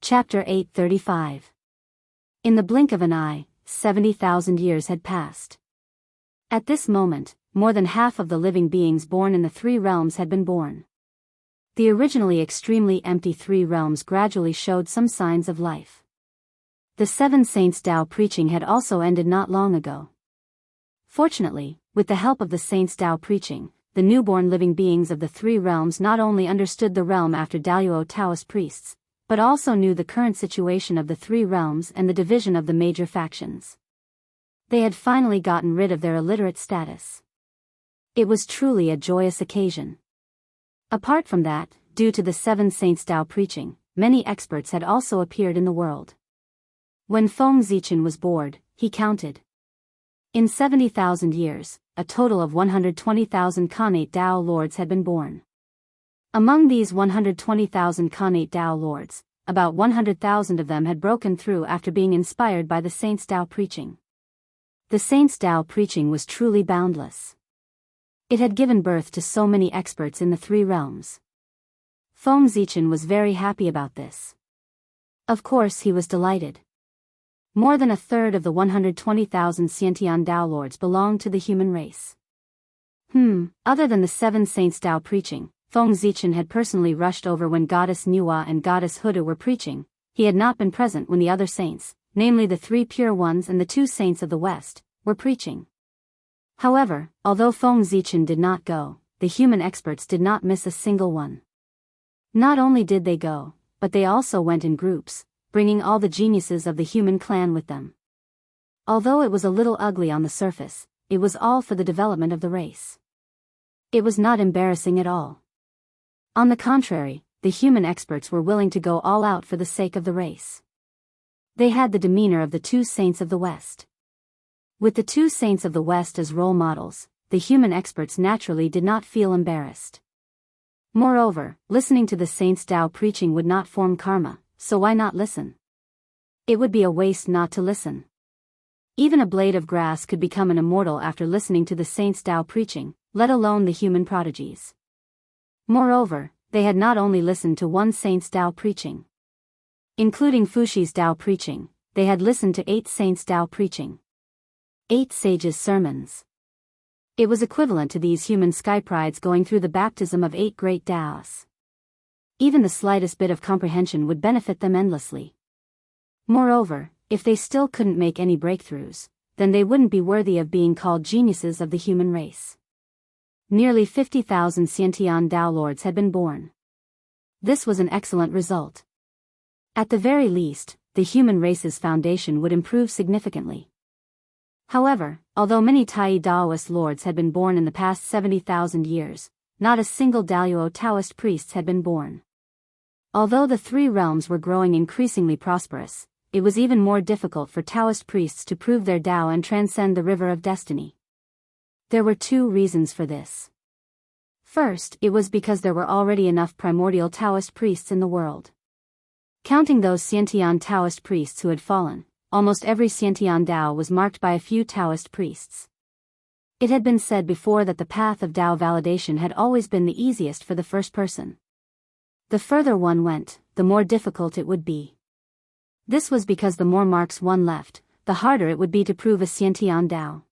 Chapter 835. In the blink of an eye, 70,000 years had passed. At this moment, more than half of the living beings born in the three realms had been born. The originally extremely empty three realms gradually showed some signs of life. The seven saints' Tao preaching had also ended not long ago. Fortunately, with the help of the saints' Tao preaching, the newborn living beings of the three realms not only understood the realm after Daluo Taoist priests, but also knew the current situation of the three realms and the division of the major factions. They had finally gotten rid of their illiterate status. It was truly a joyous occasion. Apart from that, due to the seven saints' Tao preaching, many experts had also appeared in the world. When Feng Zichen was bored, he counted. In 70,000 years, a total of 120,000 Khanate Tao lords had been born. Among these 120,000 Khanate Tao lords, about 100,000 of them had broken through after being inspired by the saints' Tao preaching. The saints' Tao preaching was truly boundless. It had given birth to so many experts in the three realms. Feng Zichen was very happy about this. Of course he was delighted. More than a third of the 120,000 Xiantian Tao lords belonged to the human race. Other than the seven saints' Tao preaching, Feng Zichen had personally rushed over when Goddess Nuwa and Goddess Huda were preaching. He had not been present when the other saints, namely the three pure ones and the two saints of the West, were preaching. However, although Feng Zichen did not go, the human experts did not miss a single one. Not only did they go, but they also went in groups, bringing all the geniuses of the human clan with them. Although it was a little ugly on the surface, it was all for the development of the race. It was not embarrassing at all. On the contrary, the human experts were willing to go all out for the sake of the race. They had the demeanor of the two saints of the West. With the two saints of the West as role models, the human experts naturally did not feel embarrassed. Moreover, listening to the saints' Tao preaching would not form karma, so why not listen? It would be a waste not to listen. Even a blade of grass could become an immortal after listening to the saints' Tao preaching, let alone the human prodigies. Moreover, they had not only listened to one saint's Tao preaching. Including Fushi's Tao preaching, they had listened to 8 saints' Tao preaching. 8 sages' sermons. It was equivalent to these human skyprides going through the baptism of 8 great Taos. Even the slightest bit of comprehension would benefit them endlessly. Moreover, if they still couldn't make any breakthroughs, then they wouldn't be worthy of being called geniuses of the human race. Nearly 50,000 Xiantian Tao lords had been born. This was an excellent result. At the very least, the human race's foundation would improve significantly. However, although many Tai Daoist lords had been born in the past 70,000 years, not a single Daluo Taoist priests had been born. Although the three realms were growing increasingly prosperous, it was even more difficult for Taoist priests to prove their Tao and transcend the river of destiny. There were 2 reasons for this. First, it was because there were already enough primordial Taoist priests in the world. Counting those Xiantian Taoist priests who had fallen, almost every Xiantian Tao was marked by a few Taoist priests. It had been said before that the path of Tao validation had always been the easiest for the first person. The further one went, the more difficult it would be. This was because the more marks one left, the harder it would be to prove a Xiantian Tao.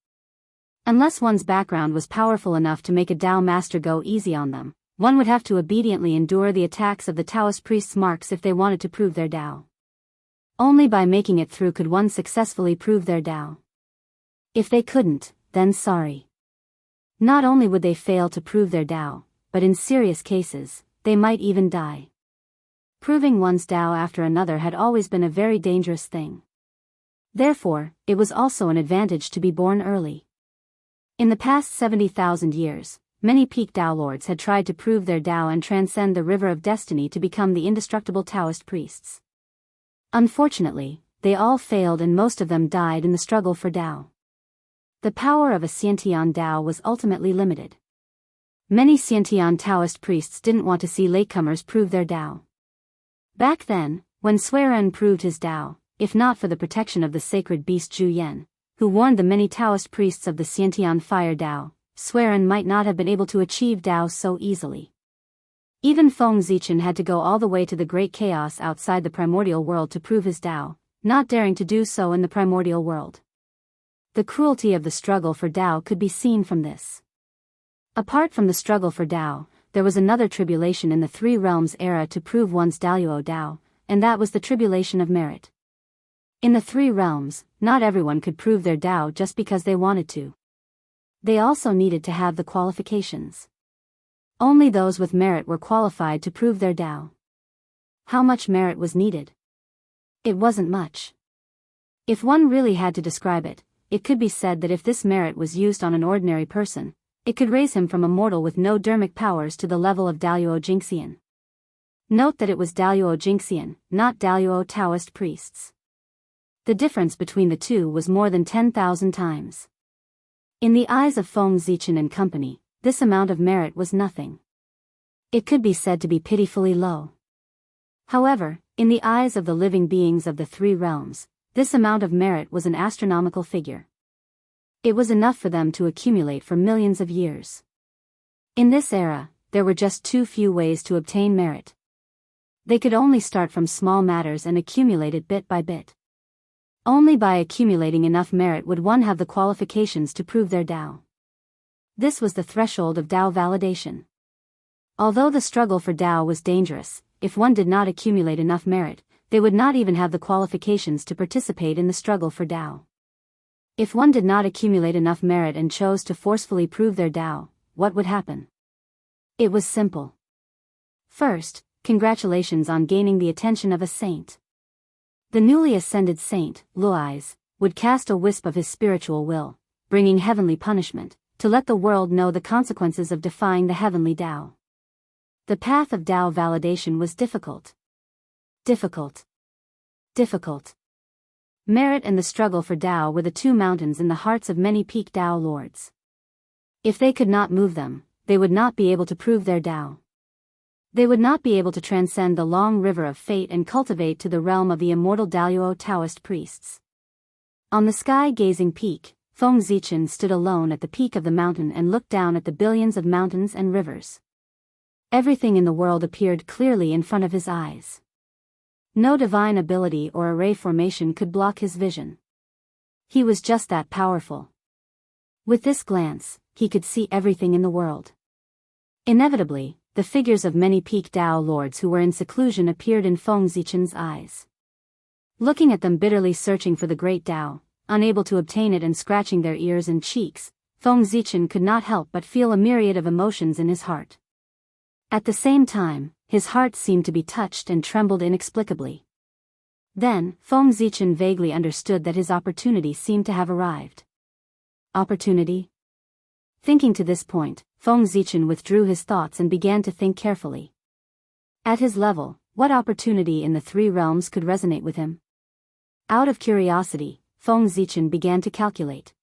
Unless one's background was powerful enough to make a Tao master go easy on them, one would have to obediently endure the attacks of the Taoist priests' marks if they wanted to prove their Tao. Only by making it through could one successfully prove their Tao. If they couldn't, then sorry. Not only would they fail to prove their Tao, but in serious cases, they might even die. Proving one's Tao after another had always been a very dangerous thing. Therefore, it was also an advantage to be born early. In the past 70,000 years, many peak Tao lords had tried to prove their Tao and transcend the river of destiny to become the indestructible Taoist priests. Unfortunately, they all failed and most of them died in the struggle for Tao. The power of a Xiantian Tao was ultimately limited. Many Xiantian Taoist priests didn't want to see latecomers prove their Tao. Back then, when Suiren proved his Tao, if not for the protection of the sacred beast Zhu Yan, who warned the many Taoist priests of the Xiantian fire Tao, Suiren might not have been able to achieve Tao so easily. Even Feng Zichen had to go all the way to the great chaos outside the primordial world to prove his Tao, not daring to do so in the primordial world. The cruelty of the struggle for Tao could be seen from this. Apart from the struggle for Tao, there was another tribulation in the Three Realms era to prove one's Daluo Tao, and that was the tribulation of merit. In the Three Realms, not everyone could prove their Tao just because they wanted to. They also needed to have the qualifications. Only those with merit were qualified to prove their Tao. How much merit was needed? It wasn't much. If one really had to describe it, it could be said that if this merit was used on an ordinary person, it could raise him from a mortal with no dermic powers to the level of Daluo Jingxian. Note that it was Daluo Jingxian, not Daluo Taoist priests. The difference between the two was more than 10,000 times. In the eyes of Feng Zichen and company, this amount of merit was nothing. It could be said to be pitifully low. However, in the eyes of the living beings of the Three Realms, this amount of merit was an astronomical figure. It was enough for them to accumulate for millions of years. In this era, there were just too few ways to obtain merit. They could only start from small matters and accumulate it bit by bit. Only by accumulating enough merit would one have the qualifications to prove their Tao. This was the threshold of Tao validation. Although the struggle for Tao was dangerous, if one did not accumulate enough merit, they would not even have the qualifications to participate in the struggle for Tao. If one did not accumulate enough merit and chose to forcefully prove their Tao, what would happen? It was simple. First, congratulations on gaining the attention of a saint. The newly ascended saint, Luiz, would cast a wisp of his spiritual will, bringing heavenly punishment, to let the world know the consequences of defying the heavenly Tao. The path of Tao validation was difficult. Difficult. Merit and the struggle for Tao were the two mountains in the hearts of many peak Tao lords. If they could not move them, they would not be able to prove their Tao. They would not be able to transcend the long river of fate and cultivate to the realm of the immortal Daluo Taoist priests. On the sky-gazing peak, Feng Zichen stood alone at the peak of the mountain and looked down at the billions of mountains and rivers. Everything in the world appeared clearly in front of his eyes. No divine ability or array formation could block his vision. He was just that powerful. With this glance, he could see everything in the world. Inevitably, the figures of many peak Tao lords who were in seclusion appeared in Feng Zichen's eyes. Looking at them bitterly searching for the great Tao, unable to obtain it and scratching their ears and cheeks, Feng Zichen could not help but feel a myriad of emotions in his heart. At the same time, his heart seemed to be touched and trembled inexplicably. Then, Feng Zichen vaguely understood that his opportunity seemed to have arrived. Opportunity? Thinking to this point, Feng Zichen withdrew his thoughts and began to think carefully. At his level, what opportunity in the Three Realms could resonate with him? Out of curiosity, Feng Zichen began to calculate.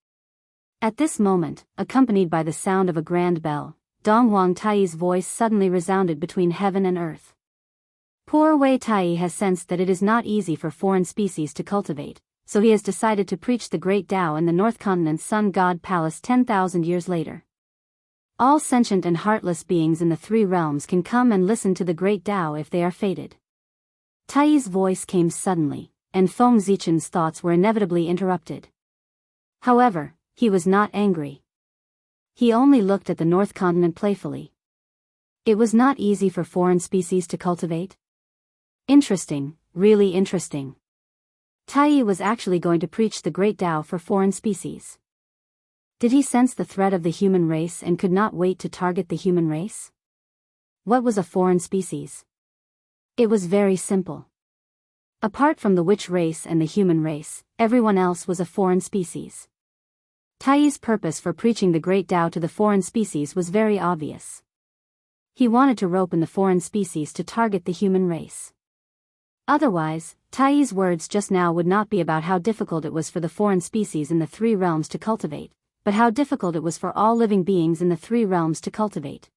At this moment, accompanied by the sound of a grand bell, Donghuang Taiyi's voice suddenly resounded between heaven and earth. Poor Wei Taiyi has sensed that it is not easy for foreign species to cultivate, so he has decided to preach the great Tao in the North Continent's Sun God Palace 10,000 years later. All sentient and heartless beings in the Three Realms can come and listen to the great Tao if they are fated. Taiyi's voice came suddenly, and Feng Zichen's thoughts were inevitably interrupted. However, he was not angry. He only looked at the North Continent playfully. It was not easy for foreign species to cultivate. Interesting, really interesting. Taiyi was actually going to preach the great Tao for foreign species. Did he sense the threat of the human race and could not wait to target the human race? What was a foreign species? It was very simple. Apart from the witch race and the human race, everyone else was a foreign species. Taiyi's purpose for preaching the great Tao to the foreign species was very obvious. He wanted to rope in the foreign species to target the human race. Otherwise, Taiyi's words just now would not be about how difficult it was for the foreign species in the Three Realms to cultivate, but how difficult it was for all living beings in the Three Realms to cultivate.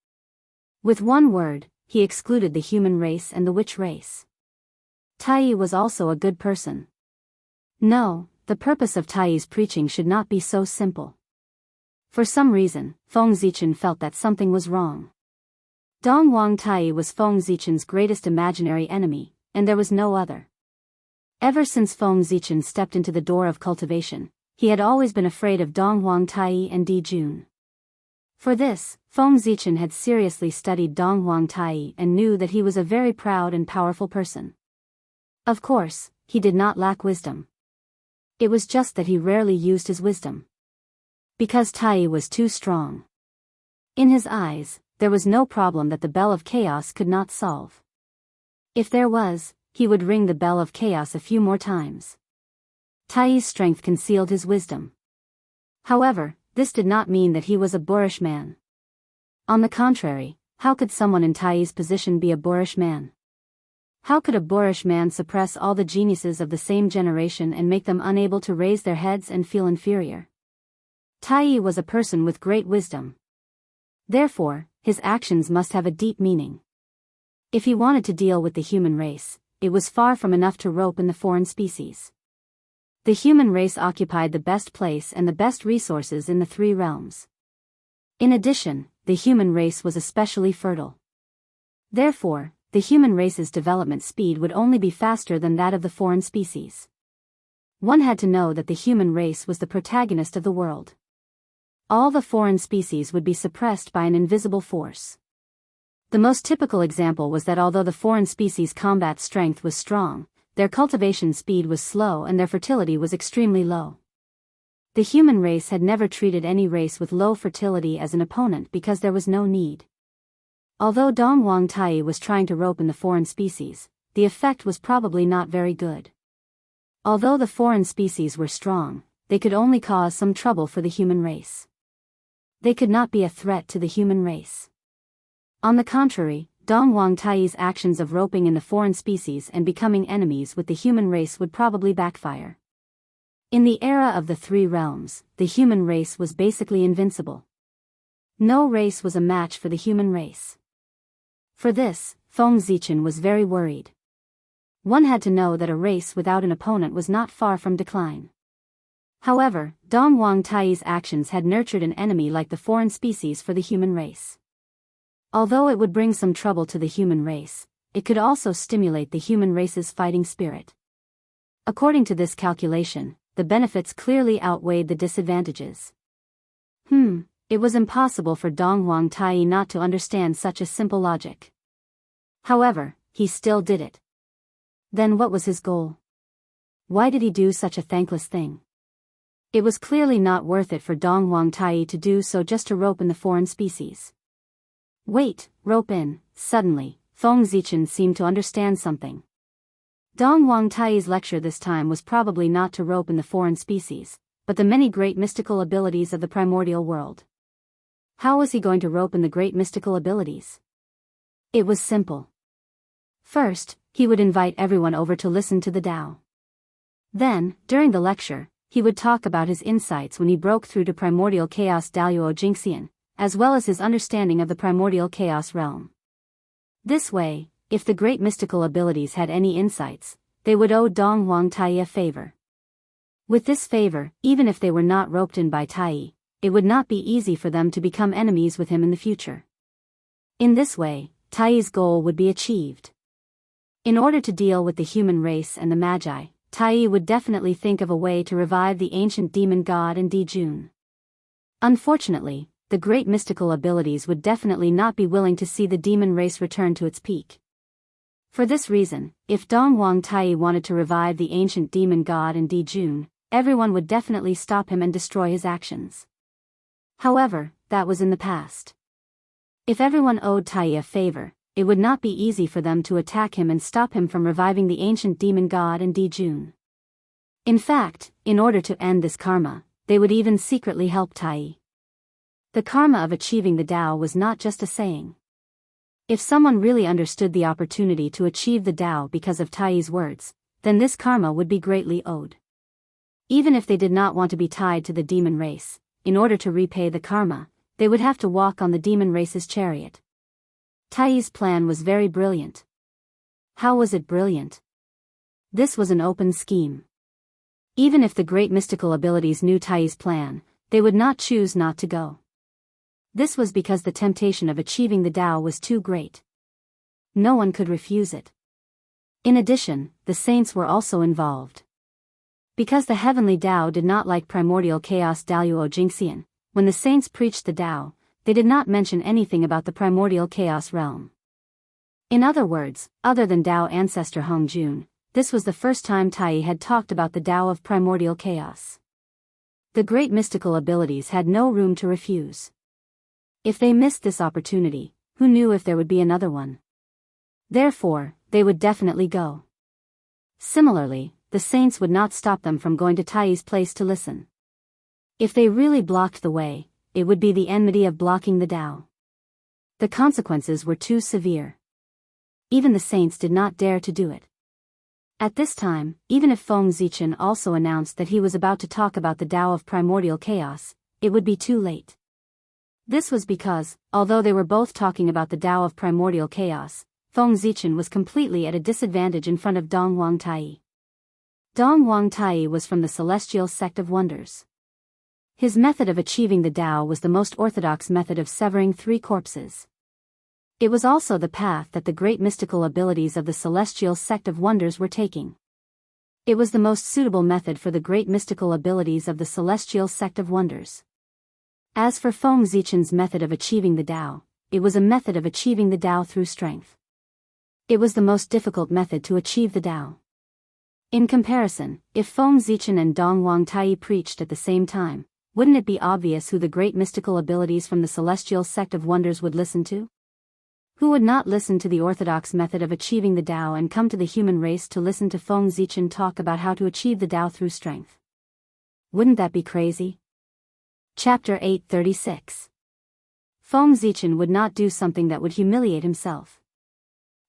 With one word, he excluded the human race and the witch race. Taiyi was also a good person. No, the purpose of Taiyi's preaching should not be so simple. For some reason, Feng Zichen felt that something was wrong. Dong Wang Tai was Feng Zichen's greatest imaginary enemy, and there was no other. Ever since Feng Zichen stepped into the door of cultivation, he had always been afraid of Dong Wang Tai and Di Jun. For this, Feng Zichen had seriously studied Dong Wang Tai and knew that he was a very proud and powerful person. Of course, he did not lack wisdom. It was just that he rarely used his wisdom. Because Tai was too strong. In his eyes, there was no problem that the bell of chaos could not solve. If there was, he would ring the bell of chaos a few more times. Tai's strength concealed his wisdom. However, this did not mean that he was a boorish man. On the contrary, how could someone in Tai's position be a boorish man? How could a boorish man suppress all the geniuses of the same generation and make them unable to raise their heads and feel inferior? Tai was a person with great wisdom. Therefore, his actions must have a deep meaning. If he wanted to deal with the human race, it was far from enough to rope in the foreign species. The human race occupied the best place and the best resources in the three realms. In addition, the human race was especially fertile. Therefore, the human race's development speed would only be faster than that of the foreign species. One had to know that the human race was the protagonist of the world. All the foreign species would be suppressed by an invisible force. The most typical example was that although the foreign species' combat strength was strong, their cultivation speed was slow and their fertility was extremely low. The human race had never treated any race with low fertility as an opponent because there was no need. Although Dong Wang Tai was trying to rope in the foreign species, the effect was probably not very good. Although the foreign species were strong, they could only cause some trouble for the human race. They could not be a threat to the human race. On the contrary, Dong Wang Tai's actions of roping in the foreign species and becoming enemies with the human race would probably backfire. In the era of the three realms, the human race was basically invincible. No race was a match for the human race. For this, Feng Zichen was very worried. One had to know that a race without an opponent was not far from decline. However, Dong Wang Tai's actions had nurtured an enemy like the foreign species for the human race. Although it would bring some trouble to the human race, it could also stimulate the human race's fighting spirit. According to this calculation, the benefits clearly outweighed the disadvantages. It was impossible for Dong Wang Tai not to understand such a simple logic. However, he still did it. Then what was his goal? Why did he do such a thankless thing? It was clearly not worth it for Dong Wang Tai to do so just to rope in the foreign species. Wait, rope in. Suddenly, Feng Zichen seemed to understand something. Dong Wang Tai's lecture this time was probably not to rope in the foreign species, but the many great mystical abilities of the primordial world. How was he going to rope in the great mystical abilities? It was simple. First, he would invite everyone over to listen to the Tao. Then, during the lecture, he would talk about his insights when he broke through to primordial chaos Daluo Jingxian, as well as his understanding of the primordial chaos realm. This way, if the great mystical abilities had any insights, they would owe Dong Wang Tai a favor. With this favor, even if they were not roped in by Tai, it would not be easy for them to become enemies with him in the future. In this way, Tai's goal would be achieved. In order to deal with the human race and the Magi, Tai would definitely think of a way to revive the ancient demon god and Di Jun. Unfortunately, the great mystical abilities would definitely not be willing to see the demon race return to its peak. For this reason, if Dong Wang Tai wanted to revive the ancient demon god and Di Jun, everyone would definitely stop him and destroy his actions. However, that was in the past. If everyone owed Tai a favor, it would not be easy for them to attack him and stop him from reviving the ancient demon god and Di Jun. In fact, in order to end this karma, they would even secretly help Tai. The karma of achieving the Tao was not just a saying. If someone really understood the opportunity to achieve the Tao because of Tai's words, then this karma would be greatly owed. Even if they did not want to be tied to the demon race, in order to repay the karma, they would have to walk on the demon race's chariot. Tai's plan was very brilliant. How was it brilliant? This was an open scheme. Even if the great mystical abilities knew Tai's plan, they would not choose not to go. This was because the temptation of achieving the Tao was too great. No one could refuse it. In addition, the saints were also involved. Because the heavenly Tao did not like primordial chaos Daluo Jingxian, when the saints preached the Tao, they did not mention anything about the primordial chaos realm. In other words, other than Tao ancestor Hong Jun, this was the first time Tai had talked about the Tao of primordial chaos. The great mystical abilities had no room to refuse. If they missed this opportunity, who knew if there would be another one? Therefore, they would definitely go. Similarly, the saints would not stop them from going to Tai's place to listen. If they really blocked the way, it would be the enmity of blocking the Tao. The consequences were too severe. Even the saints did not dare to do it. At this time, even if Feng Zichen also announced that he was about to talk about the Tao of primordial chaos, it would be too late. This was because, although they were both talking about the Tao of primordial chaos, Feng Zichen was completely at a disadvantage in front of Dong Wang Tai. Dong Wang Tai was from the celestial sect of wonders. His method of achieving the Tao was the most orthodox method of severing 3 corpses. It was also the path that the great mystical abilities of the celestial sect of wonders were taking. It was the most suitable method for the great mystical abilities of the celestial sect of wonders. As for Feng Zichen's method of achieving the Tao, it was a method of achieving the Tao through strength. It was the most difficult method to achieve the Tao. In comparison, if Feng Zichen and Dong Wang Tai preached at the same time, wouldn't it be obvious who the great mystical abilities from the celestial sect of wonders would listen to? Who would not listen to the orthodox method of achieving the Tao and come to the human race to listen to Feng Zichen talk about how to achieve the Tao through strength? Wouldn't that be crazy? Chapter 836. Feng Zichen would not do something that would humiliate himself.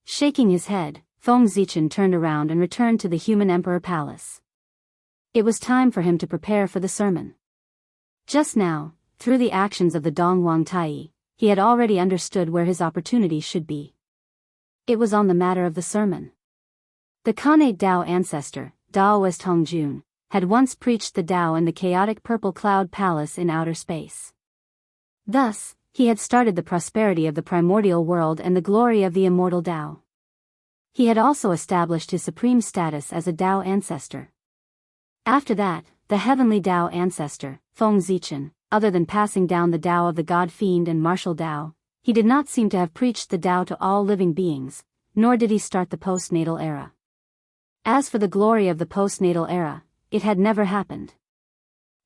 Shaking his head, Feng Zichen turned around and returned to the human emperor palace. It was time for him to prepare for the sermon. Just now, through the actions of the Dong Wang Tai, he had already understood where his opportunity should be. It was on the matter of the sermon. The Khanate Tao ancestor, Daoist Hong Jun, had once preached the Tao in the chaotic purple cloud palace in outer space. Thus, he had started the prosperity of the primordial world and the glory of the immortal Tao. He had also established his supreme status as a Tao ancestor. After that, the heavenly Tao ancestor, Feng Zichen, other than passing down the Tao of the God Fiend and martial Tao, he did not seem to have preached the Tao to all living beings, nor did he start the postnatal era. As for the glory of the postnatal era, it had never happened.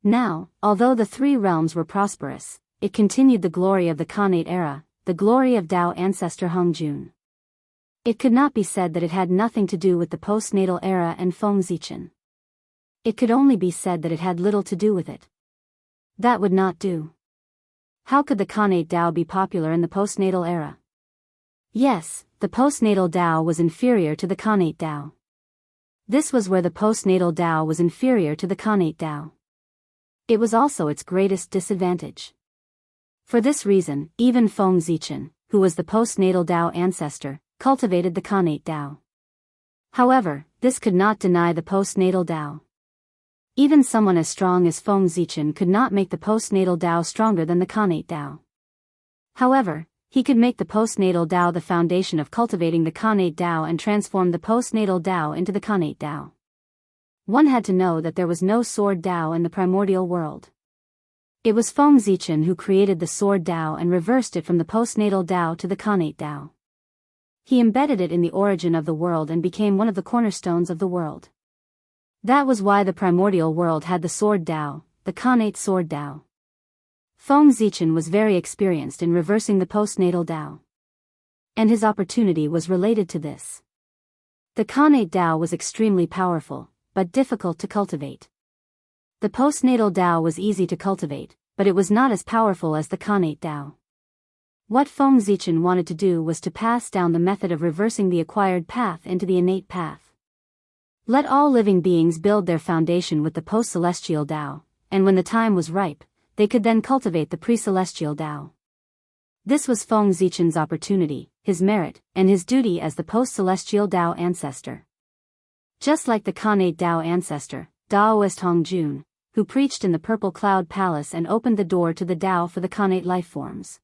Now, although the 3 realms were prosperous, it continued the glory of the Khanate era, the glory of Tao ancestor Hong Jun. It could not be said that it had nothing to do with the postnatal era and Feng Zichen. It could only be said that it had little to do with it. That would not do. How could the Khanate Tao be popular in the postnatal era? Yes, the postnatal Tao was inferior to the Khanate Tao. This was where the postnatal Tao was inferior to the Khanate Tao. It was also its greatest disadvantage. For this reason, even Feng Zichen, who was the postnatal Tao ancestor, cultivated the Khanate Tao. However, this could not deny the postnatal Tao. Even someone as strong as Feng Zichen could not make the postnatal Tao stronger than the Khanate Tao. However, he could make the postnatal Tao the foundation of cultivating the Khanate Tao and transform the postnatal Tao into the Khanate Tao. One had to know that there was no sword Tao in the primordial world. It was Feng Zichen who created the sword Tao and reversed it from the postnatal Tao to the Khanate Tao. He embedded it in the origin of the world and became one of the cornerstones of the world. That was why the primordial world had the sword Tao, the Khanate sword Tao. Feng Zichen was very experienced in reversing the postnatal Tao. And his opportunity was related to this. The Khanate Tao was extremely powerful, but difficult to cultivate. The postnatal Tao was easy to cultivate, but it was not as powerful as the Khanate Tao. What Feng Zichen wanted to do was to pass down the method of reversing the acquired path into the innate path. Let all living beings build their foundation with the post-celestial Tao, and when the time was ripe, they could then cultivate the pre-celestial Tao. This was Feng Zichen's opportunity, his merit, and his duty as the post-celestial Tao ancestor. Just like the Khanate Tao ancestor, Daoist Hong Jun, who preached in the Purple Cloud Palace and opened the door to the Tao for the connate lifeforms.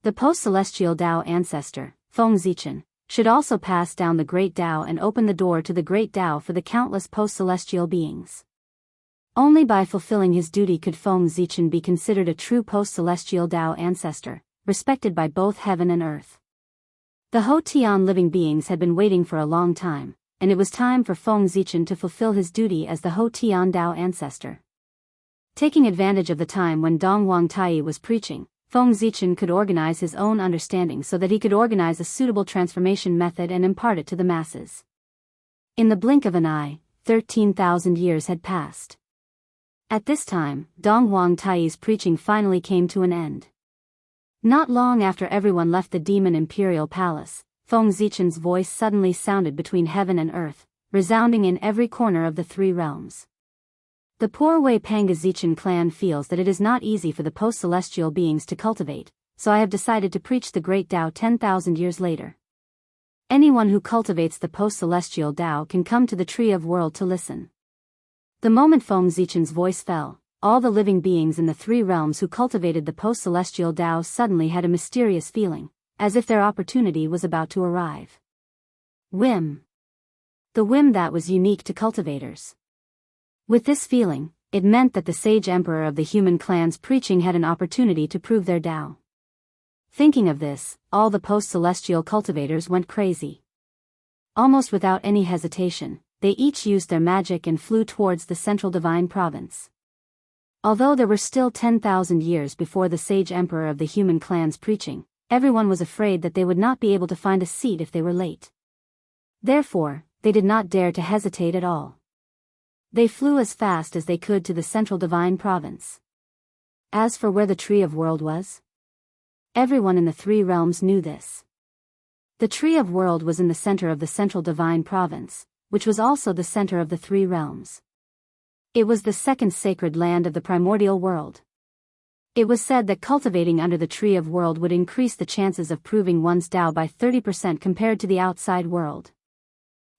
The post-celestial Tao ancestor, Feng Zichen, should also pass down the Great Tao and open the door to the Great Tao for the countless post-celestial beings. Only by fulfilling his duty could Feng Zichen be considered a true post-celestial Tao ancestor, respected by both heaven and earth. The Ho Tian living beings had been waiting for a long time, and it was time for Feng Zichen to fulfill his duty as the Ho Tian Tao ancestor. Taking advantage of the time when Dong Wang Tai was preaching, Feng Zichen could organize his own understanding so that he could organize a suitable transformation method and impart it to the masses. In the blink of an eye, 13,000 years had passed. At this time, Dong Wang Tai's preaching finally came to an end. Not long after everyone left the Demon Imperial Palace, Feng Zichen's voice suddenly sounded between heaven and earth, resounding in every corner of the three realms. The poor Wei Panga Zichen clan feels that it is not easy for the post-celestial beings to cultivate, so I have decided to preach the Great Tao 10,000 years later. Anyone who cultivates the post-celestial Tao can come to the Tree of World to listen. The moment Feng Zichen's voice fell, all the living beings in the three realms who cultivated the post-celestial Tao suddenly had a mysterious feeling, as if their opportunity was about to arrive. Whim. The whim that was unique to cultivators. With this feeling, it meant that the sage emperor of the human clan's preaching had an opportunity to prove their Tao. Thinking of this, all the post-celestial cultivators went crazy. Almost without any hesitation, they each used their magic and flew towards the central divine province. Although there were still 10,000 years before the sage emperor of the human clan's preaching, everyone was afraid that they would not be able to find a seat if they were late. Therefore, they did not dare to hesitate at all. They flew as fast as they could to the central divine province. As for where the Tree of World was, everyone in the three realms knew this. The Tree of World was in the center of the central divine province, which was also the center of the three realms. It was the second sacred land of the primordial world. It was said that cultivating under the Tree of World would increase the chances of proving one's Tao by 30% compared to the outside world.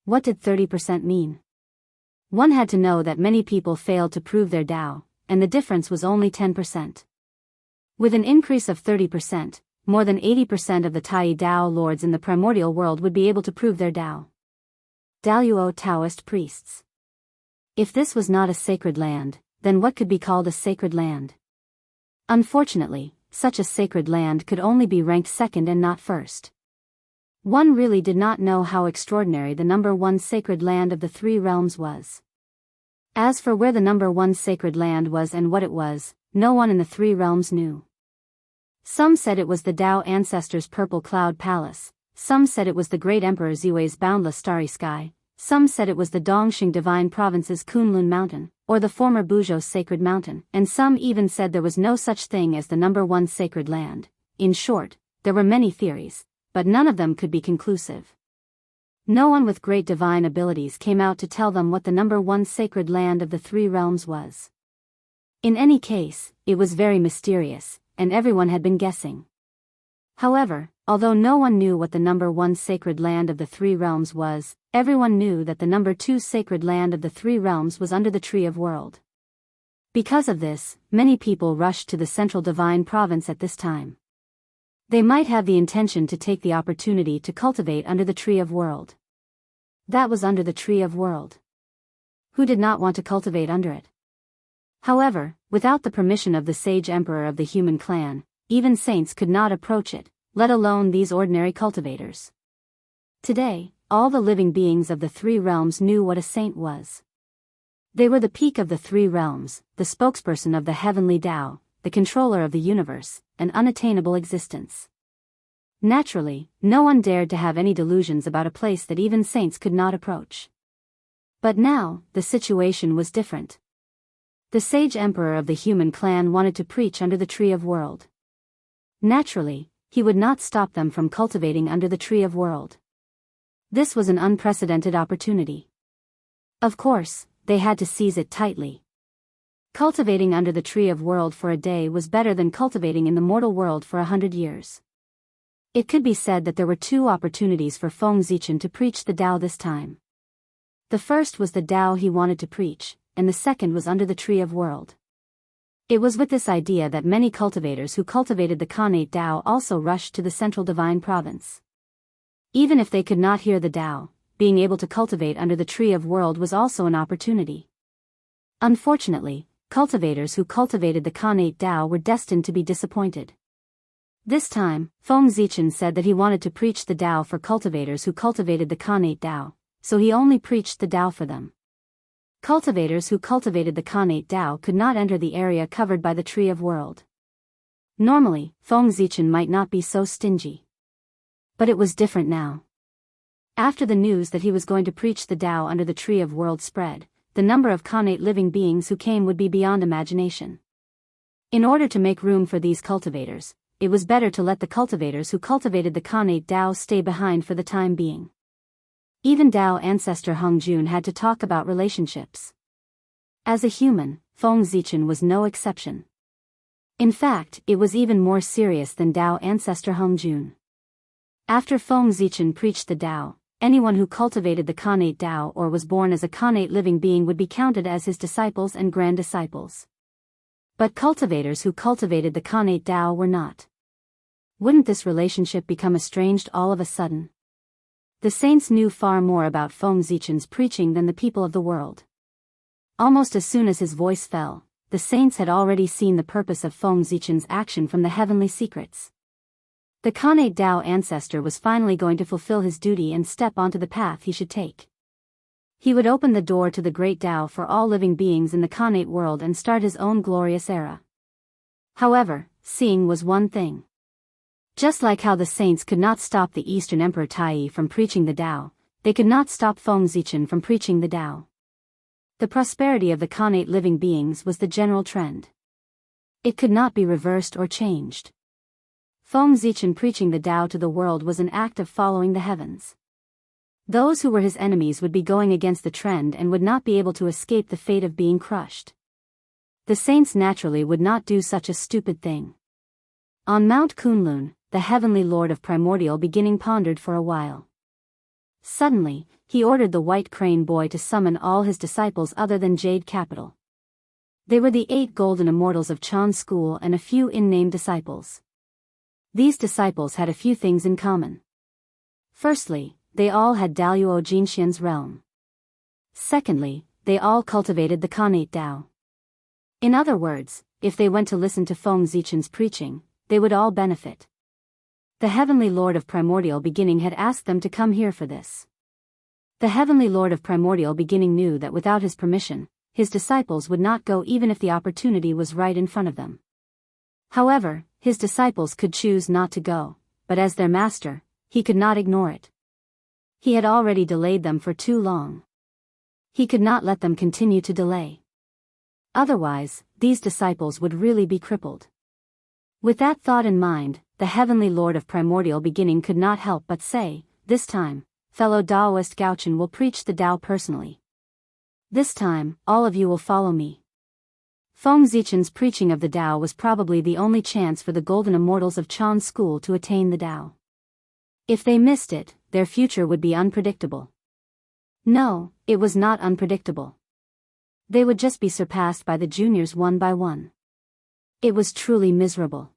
What did 30% mean? One had to know that many people failed to prove their Tao, and the difference was only 10%. With an increase of 30%, more than 80% of the Tai Tao lords in the primordial world would be able to prove their Tao. Daluo Taoist priests. If this was not a sacred land, then what could be called a sacred land? Unfortunately, such a sacred land could only be ranked second and not first. One really did not know how extraordinary the number one sacred land of the three realms was. As for where the number one sacred land was and what it was, no one in the three realms knew. Some said it was the Tao ancestors' Purple Cloud Palace, some said it was the great Emperor Ziwei's boundless starry sky, some said it was the Dongxing Divine Province's Kunlun Mountain, or the former Buzhou Sacred Mountain, and some even said there was no such thing as the number one sacred land. In short, there were many theories, but none of them could be conclusive. No one with great divine abilities came out to tell them what the number one sacred land of the three realms was. In any case, it was very mysterious, and everyone had been guessing. However, although no one knew what the number one sacred land of the three realms was, everyone knew that the number two sacred land of the three realms was under the Tree of World. Because of this, many people rushed to the central divine province at this time. They might have the intention to take the opportunity to cultivate under the Tree of World. That was under the Tree of World. Who did not want to cultivate under it? However, without the permission of the sage emperor of the human clan, even saints could not approach it, let alone these ordinary cultivators. Today, all the living beings of the three realms knew what a saint was. They were the peak of the three realms, the spokesperson of the heavenly Tao, the controller of the universe, an unattainable existence. Naturally, no one dared to have any delusions about a place that even saints could not approach. But now, the situation was different. The sage emperor of the human clan wanted to preach under the Tree of World. Naturally, he would not stop them from cultivating under the Tree of World. This was an unprecedented opportunity. Of course, they had to seize it tightly. Cultivating under the Tree of World for a day was better than cultivating in the mortal world for 100 years. It could be said that there were two opportunities for Feng Zichen to preach the Tao this time. The first was the Tao he wanted to preach, and the second was under the Tree of World. It was with this idea that many cultivators who cultivated the Khanate Tao also rushed to the central divine province. Even if they could not hear the Tao, being able to cultivate under the Tree of World was also an opportunity. Unfortunately, cultivators who cultivated the Khanate Tao were destined to be disappointed. This time, Feng Zichen said that he wanted to preach the Tao for cultivators who cultivated the Khanate Tao, so he only preached the Tao for them. Cultivators who cultivated the Khanate Tao could not enter the area covered by the Tree of World. Normally, Feng Zichen might not be so stingy. But it was different now. After the news that he was going to preach the Tao under the Tree of World spread, the number of Khanate living beings who came would be beyond imagination. In order to make room for these cultivators, it was better to let the cultivators who cultivated the Khanate Tao stay behind for the time being. Even Tao ancestor Hung Jun had to talk about relationships. As a human, Feng Zichen was no exception. In fact, it was even more serious than Tao ancestor Hung Jun. After Feng Zichen preached the Tao, anyone who cultivated the Khanate Tao or was born as a Khanate living being would be counted as his disciples and grand disciples. But cultivators who cultivated the Khanate Tao were not. Wouldn't this relationship become estranged all of a sudden? The saints knew far more about Feng Zichen's preaching than the people of the world. Almost as soon as his voice fell, the saints had already seen the purpose of Feng Zichen's action from the heavenly secrets. The Khanate Tao ancestor was finally going to fulfill his duty and step onto the path he should take. He would open the door to the great Tao for all living beings in the Khanate world and start his own glorious era. However, seeing was one thing. Just like how the saints could not stop the Eastern Emperor Tai from preaching the Tao, they could not stop Feng Zichen from preaching the Tao. The prosperity of the Khanate living beings was the general trend. It could not be reversed or changed. Feng Zichen preaching the Tao to the world was an act of following the heavens. Those who were his enemies would be going against the trend and would not be able to escape the fate of being crushed. The saints naturally would not do such a stupid thing. On Mount Kunlun, the heavenly lord of primordial beginning pondered for a while. Suddenly, he ordered the white crane boy to summon all his disciples other than Jade Capital. They were the 8 golden immortals of Chan School and a few in-name disciples. These disciples had a few things in common. Firstly, they all had Daluo Jinxian's realm. Secondly, they all cultivated the Khanate Tao. In other words, if they went to listen to Feng Zichen's preaching, they would all benefit. The Heavenly Lord of Primordial Beginning had asked them to come here for this. The Heavenly Lord of Primordial Beginning knew that without his permission, his disciples would not go even if the opportunity was right in front of them. However, his disciples could choose not to go, but as their master, he could not ignore it. He had already delayed them for too long. He could not let them continue to delay. Otherwise, these disciples would really be crippled. With that thought in mind, the Heavenly Lord of Primordial Beginning could not help but say, "This time, fellow Taoist Gaochen will preach the Tao personally. This time, all of you will follow me." Feng Zichen's preaching of the Tao was probably the only chance for the golden immortals of Chan School to attain the Tao. If they missed it, their future would be unpredictable. No, it was not unpredictable. They would just be surpassed by the juniors one by one. It was truly miserable.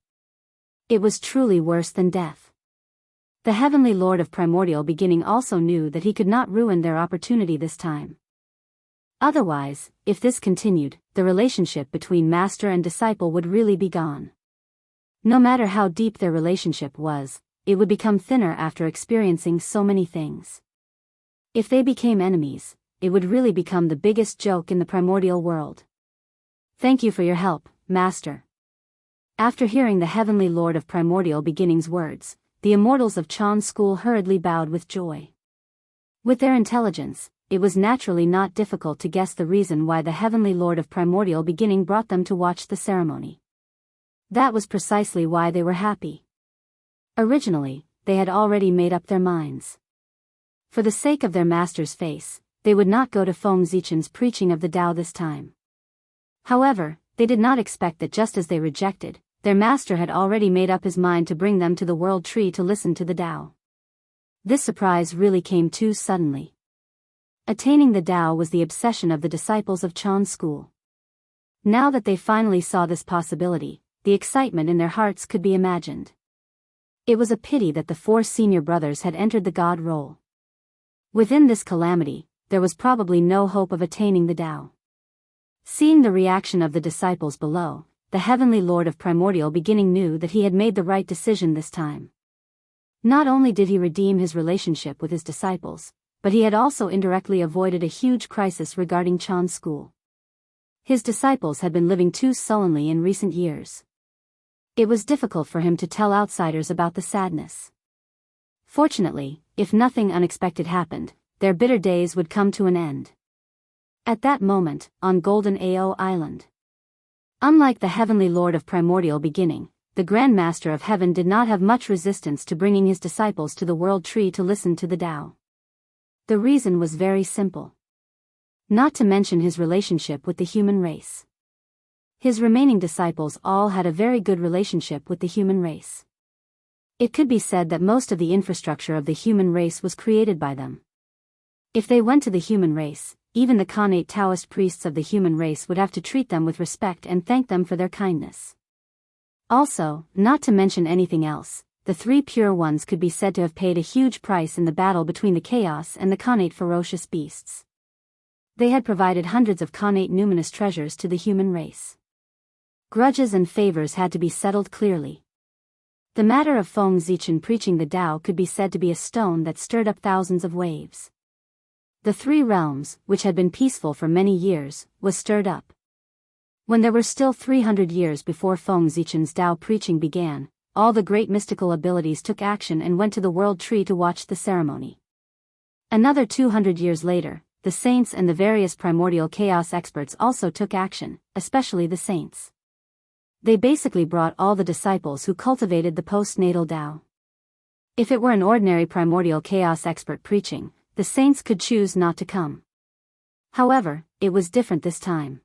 It was truly worse than death. The Heavenly Lord of Primordial Beginning also knew that he could not ruin their opportunity this time. Otherwise, if this continued, the relationship between master and disciple would really be gone. No matter how deep their relationship was, it would become thinner after experiencing so many things. If they became enemies, it would really become the biggest joke in the primordial world. "Thank you for your help, Master." After hearing the Heavenly Lord of Primordial Beginning's words, the immortals of Chan School hurriedly bowed with joy. With their intelligence, it was naturally not difficult to guess the reason why the Heavenly Lord of Primordial Beginning brought them to watch the ceremony. That was precisely why they were happy. Originally, they had already made up their minds. For the sake of their master's face, they would not go to Feng Zichen's preaching of the Tao this time. However, they did not expect that just as they rejected, their master had already made up his mind to bring them to the World Tree to listen to the Tao. This surprise really came too suddenly. Attaining the Tao was the obsession of the disciples of Chan school. Now that they finally saw this possibility, the excitement in their hearts could be imagined. It was a pity that the 4 senior brothers had entered the God role. Within this calamity, there was probably no hope of attaining the Tao. Seeing the reaction of the disciples below, the Heavenly Lord of Primordial Beginning knew that he had made the right decision this time. Not only did he redeem his relationship with his disciples, but he had also indirectly avoided a huge crisis regarding Chan school. His disciples had been living too sullenly in recent years. It was difficult for him to tell outsiders about the sadness. Fortunately, if nothing unexpected happened, their bitter days would come to an end. At that moment, on Golden Ao Island. Unlike the Heavenly Lord of Primordial Beginning, the Grand Master of Heaven did not have much resistance to bringing his disciples to the World Tree to listen to the Tao. The reason was very simple. Not to mention his relationship with the human race. His remaining disciples all had a very good relationship with the human race. It could be said that most of the infrastructure of the human race was created by them. If they went to the human race, even the Khanate Taoist priests of the human race would have to treat them with respect and thank them for their kindness. Also, not to mention anything else, the 3 pure ones could be said to have paid a huge price in the battle between the chaos and the Khanate ferocious beasts. They had provided hundreds of Khanate numinous treasures to the human race. Grudges and favors had to be settled clearly. The matter of Feng Zichen preaching the Tao could be said to be a stone that stirred up thousands of waves. The 3 realms, which had been peaceful for many years, was stirred up. When there were still 300 years before Feng Zichen's Tao preaching began, all the great mystical abilities took action and went to the World Tree to watch the ceremony. Another 200 years later, the saints and the various primordial chaos experts also took action, especially the saints. They basically brought all the disciples who cultivated the postnatal Tao. If it were an ordinary primordial chaos expert preaching, the saints could choose not to come. However, it was different this time.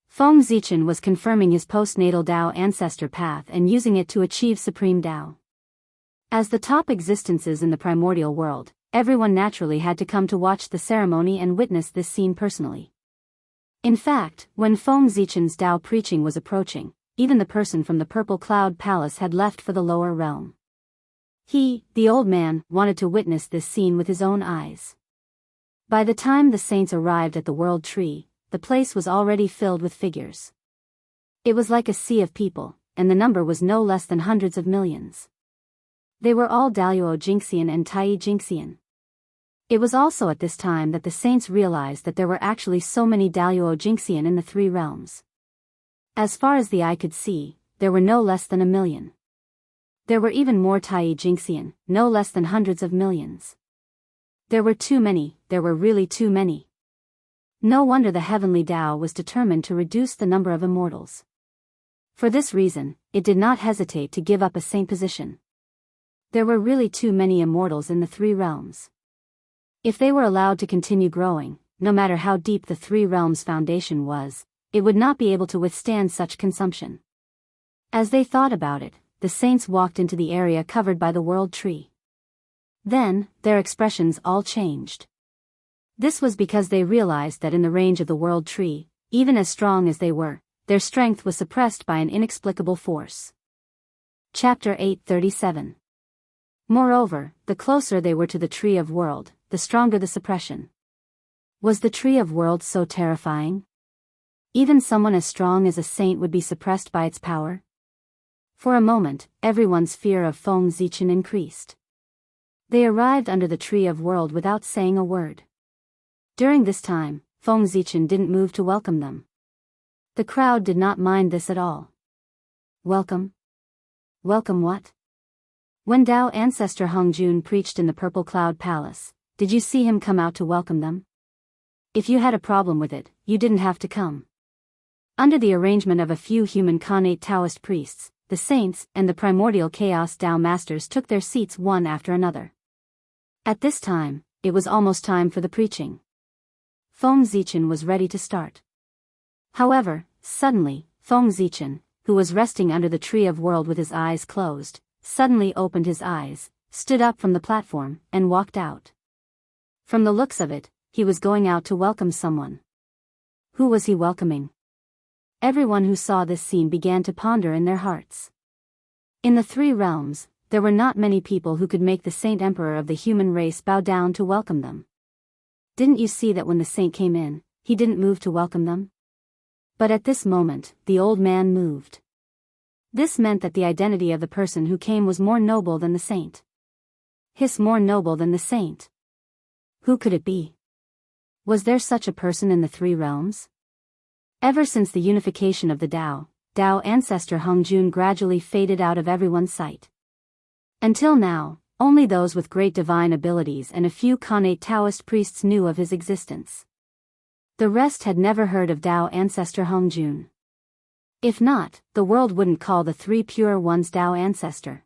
Feng Zichen was confirming his postnatal Tao ancestor path and using it to achieve supreme Tao. As the top existences in the primordial world, everyone naturally had to come to watch the ceremony and witness this scene personally. In fact, when Feng Zichen's Tao preaching was approaching, even the person from the Purple Cloud Palace had left for the lower realm. He, the old man, wanted to witness this scene with his own eyes. By the time the saints arrived at the World Tree, the place was already filled with figures. It was like a sea of people, and the number was no less than hundreds of millions. They were all Daluo Jinxian and Tai Jinxian. It was also at this time that the saints realized that there were actually so many Daluo Jinxian in the 3 realms. As far as the eye could see, there were no less than 1 million. There were even more Tai Jinxian, no less than hundreds of millions. There were too many, there were really too many. No wonder the heavenly Tao was determined to reduce the number of immortals. For this reason, it did not hesitate to give up a saint position. There were really too many immortals in the 3 realms. If they were allowed to continue growing, no matter how deep the 3 realms' foundation was, it would not be able to withstand such consumption. As they thought about it, the saints walked into the area covered by the World Tree. Then, their expressions all changed. This was because they realized that in the range of the World Tree, even as strong as they were, their strength was suppressed by an inexplicable force. Chapter 837. Moreover, the closer they were to the Tree of World, the stronger the suppression. Was the Tree of World so terrifying? Even someone as strong as a saint would be suppressed by its power? For a moment, everyone's fear of Feng Zichen increased. They arrived under the Tree of World without saying a word. During this time, Feng Zichen didn't move to welcome them. The crowd did not mind this at all. Welcome? Welcome what? When Tao ancestor Hongjun preached in the Purple Cloud Palace, did you see him come out to welcome them? If you had a problem with it, you didn't have to come. Under the arrangement of a few human Khanate Taoist priests, the saints and the primordial chaos Tao masters took their seats one after another. At this time, it was almost time for the preaching. Feng Zichen was ready to start. However, suddenly, Feng Zichen, who was resting under the Tree of World with his eyes closed, suddenly opened his eyes, stood up from the platform, and walked out. From the looks of it, he was going out to welcome someone. Who was he welcoming? Everyone who saw this scene began to ponder in their hearts. In the three realms, there were not many people who could make the Saint Emperor of the human race bow down to welcome them. Didn't you see that when the saint came in, he didn't move to welcome them? But at this moment, the old man moved. This meant that the identity of the person who came was more noble than the saint. His more noble than the saint. Who could it be? Was there such a person in the three realms? Ever since the unification of the Tao ancestor Hongjun gradually faded out of everyone's sight. Until now, only those with great divine abilities and a few Khanate Taoist priests knew of his existence. The rest had never heard of Tao ancestor Hongjun. If not, the world wouldn't call the three pure ones Tao ancestor.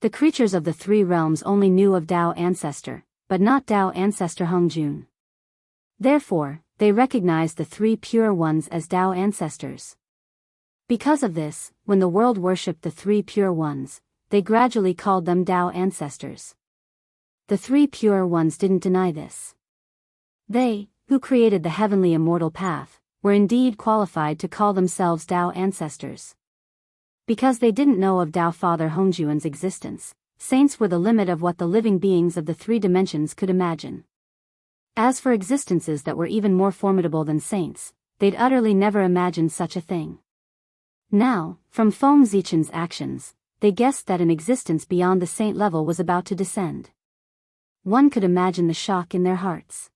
The creatures of the three realms only knew of Tao ancestor, but not Tao ancestor Hongjun. Therefore, they recognized the three pure ones as Tao ancestors. Because of this, when the world worshipped the three pure ones, they gradually called them Tao ancestors. The three pure ones didn't deny this. They, who created the heavenly immortal path, were indeed qualified to call themselves Tao ancestors. Because they didn't know of Tao Father Hongjun's existence, saints were the limit of what the living beings of the three dimensions could imagine. As for existences that were even more formidable than saints, they'd utterly never imagined such a thing. Now, from Feng Zichen's actions, they guessed that an existence beyond the saint level was about to descend. One could imagine the shock in their hearts.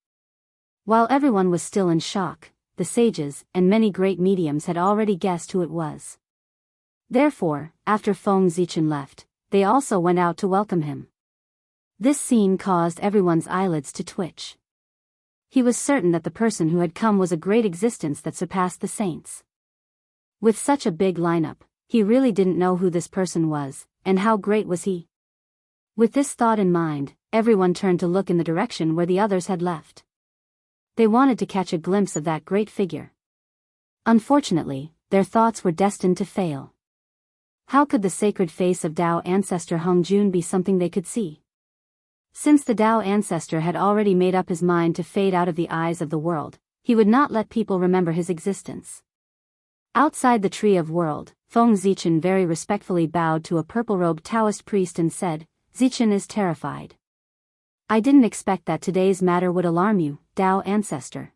While everyone was still in shock, the sages and many great mediums had already guessed who it was. Therefore, after Feng Zichen left, they also went out to welcome him. This scene caused everyone's eyelids to twitch. He was certain that the person who had come was a great existence that surpassed the saints. With such a big lineup, he really didn't know who this person was, and how great was he. With this thought in mind, everyone turned to look in the direction where the others had left. They wanted to catch a glimpse of that great figure. Unfortunately, their thoughts were destined to fail. How could the sacred face of Tao ancestor Hongjun be something they could see? Since the Tao ancestor had already made up his mind to fade out of the eyes of the world, he would not let people remember his existence. Outside the Tree of World, Feng Zichen very respectfully bowed to a purple-robed Taoist priest and said, "Zichen is terrified. I didn't expect that today's matter would alarm you, Tao ancestor."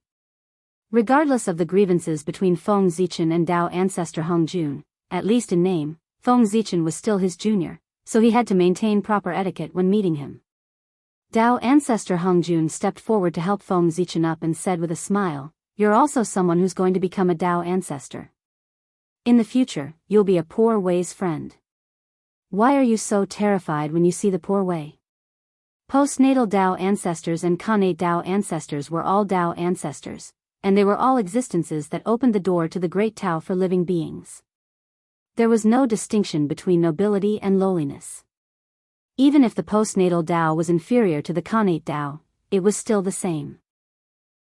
Regardless of the grievances between Feng Zichen and Tao ancestor Hongjun, at least in name, Feng Zichen was still his junior, so he had to maintain proper etiquette when meeting him. Tao ancestor Hongjun stepped forward to help Feng Zichen up and said with a smile, "You're also someone who's going to become a Tao ancestor. In the future, you'll be a poor way's friend. Why are you so terrified when you see the poor way?" Postnatal Tao ancestors and Khanate Tao ancestors were all Tao ancestors, and they were all existences that opened the door to the great Tao for living beings. There was no distinction between nobility and lowliness. Even if the postnatal Tao was inferior to the Khanate Tao, it was still the same.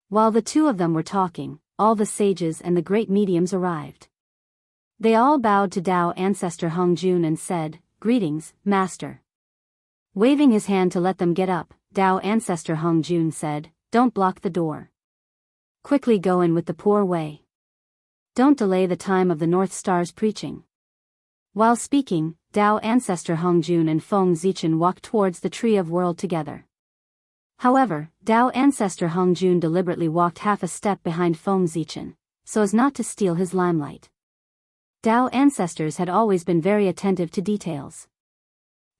While the two of them were talking, all the sages and the great mediums arrived. They all bowed to Tao ancestor Hongjun and said, "Greetings, master." Waving his hand to let them get up, Tao ancestor Hongjun said, "Don't block the door. Quickly go in with the poor way. Don't delay the time of the North Star's preaching." While speaking, Tao ancestor Hongjun and Feng Zichen walked towards the Tree of World together. However, Tao ancestor Hongjun deliberately walked half a step behind Feng Zichen, so as not to steal his limelight. Tao ancestors had always been very attentive to details.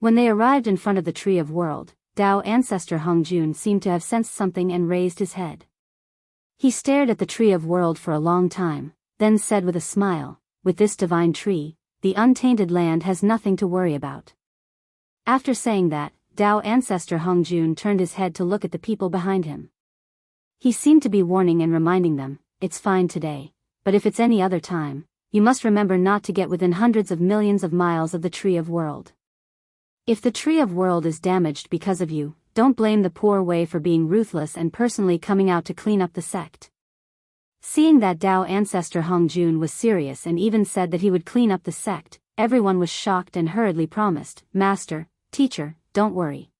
When they arrived in front of the Tree of World, Tao ancestor Hongjun seemed to have sensed something and raised his head. He stared at the Tree of World for a long time, then said with a smile, "With this divine tree, the untainted land has nothing to worry about." After saying that, Tao ancestor Hongjun turned his head to look at the people behind him. He seemed to be warning and reminding them, "It's fine today, but if it's any other time, you must remember not to get within hundreds of millions of miles of the Tree of World. If the Tree of World is damaged because of you, don't blame the poor way for being ruthless and personally coming out to clean up the sect." Seeing that Tao ancestor Hongjun was serious and even said that he would clean up the sect, everyone was shocked and hurriedly promised, "Master, teacher, don't worry.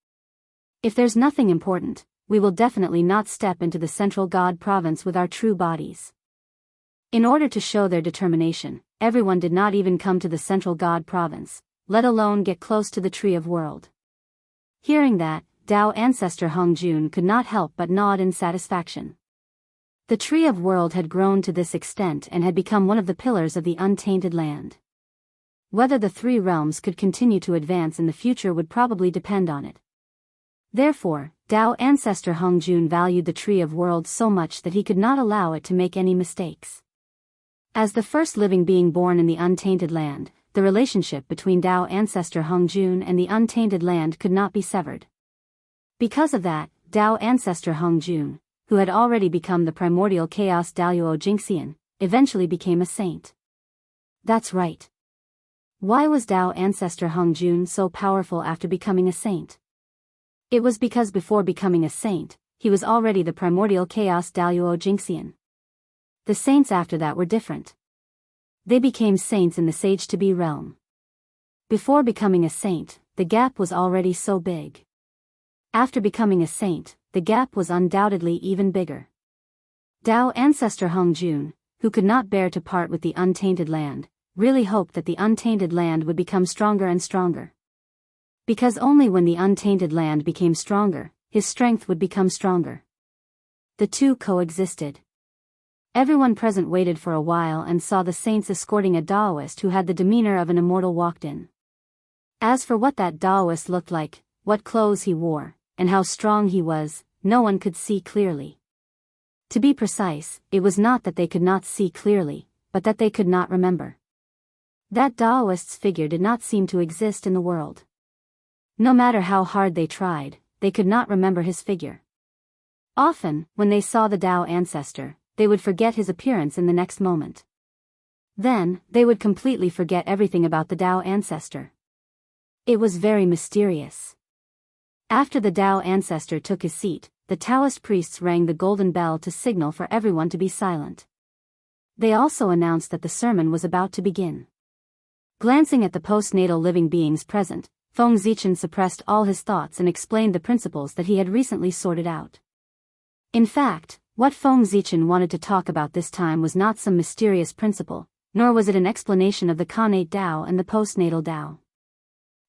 If there's nothing important, we will definitely not step into the central God province with our true bodies. In order to show their determination, everyone did not even come to the central God province, let alone get close to the Tree of World. Hearing that, Tao ancestor Hung Jun could not help but nod in satisfaction. The Tree of World had grown to this extent and had become one of the pillars of the untainted land. Whether the three realms could continue to advance in the future would probably depend on it. Therefore, Tao ancestor Hung Jun valued the Tree of World so much that he could not allow it to make any mistakes. As the first living being born in the untainted land, the relationship between Tao ancestor Hung Jun and the untainted land could not be severed. Because of that, Tao ancestor Hung Jun, who had already become the primordial chaos Daluo Jingxian, eventually became a saint. That's right. Why was Tao ancestor Hung Jun so powerful after becoming a saint? It was because before becoming a saint, he was already the primordial chaos Daluo Jingxian. The saints after that were different. They became saints in the Sage-to-be realm. Before becoming a saint, the gap was already so big. After becoming a saint, the gap was undoubtedly even bigger. Tao ancestor Hung Jun, who could not bear to part with the untainted land, really hoped that the untainted land would become stronger and stronger. Because only when the untainted land became stronger, his strength would become stronger. The two coexisted. Everyone present waited for a while and saw the saints escorting a Taoist who had the demeanor of an immortal walked in. As for what that Taoist looked like, what clothes he wore, and how strong he was, no one could see clearly. To be precise, it was not that they could not see clearly, but that they could not remember. That Taoist's figure did not seem to exist in the world. No matter how hard they tried, they could not remember his figure. Often, when they saw the Tao ancestor, they would forget his appearance in the next moment. Then, they would completely forget everything about the Tao ancestor. It was very mysterious. After the Tao ancestor took his seat, the Taoist priests rang the golden bell to signal for everyone to be silent. They also announced that the sermon was about to begin. Glancing at the postnatal living beings present, Feng Zichen suppressed all his thoughts and explained the principles that he had recently sorted out. In fact, what Feng Zichen wanted to talk about this time was not some mysterious principle, nor was it an explanation of the Khanate Tao and the postnatal Tao.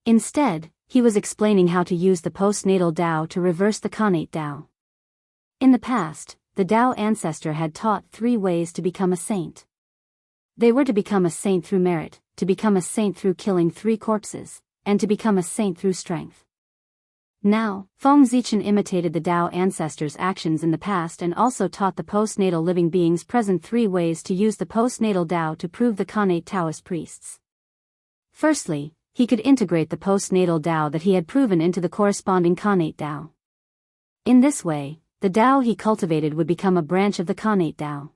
Instead, he was explaining how to use the postnatal Tao to reverse the Khanate Tao. In the past, the Tao ancestor had taught 3 ways to become a saint. They were to become a saint through merit, to become a saint through killing 3 corpses, and to become a saint through strength. Now, Feng Zichen imitated the Tao ancestors' actions in the past and also taught the postnatal living beings present 3 ways to use the postnatal Tao to prove the Khanate Taoist priests. Firstly, he could integrate the postnatal Tao that he had proven into the corresponding Khanate Tao. In this way, the Tao he cultivated would become a branch of the Khanate Tao.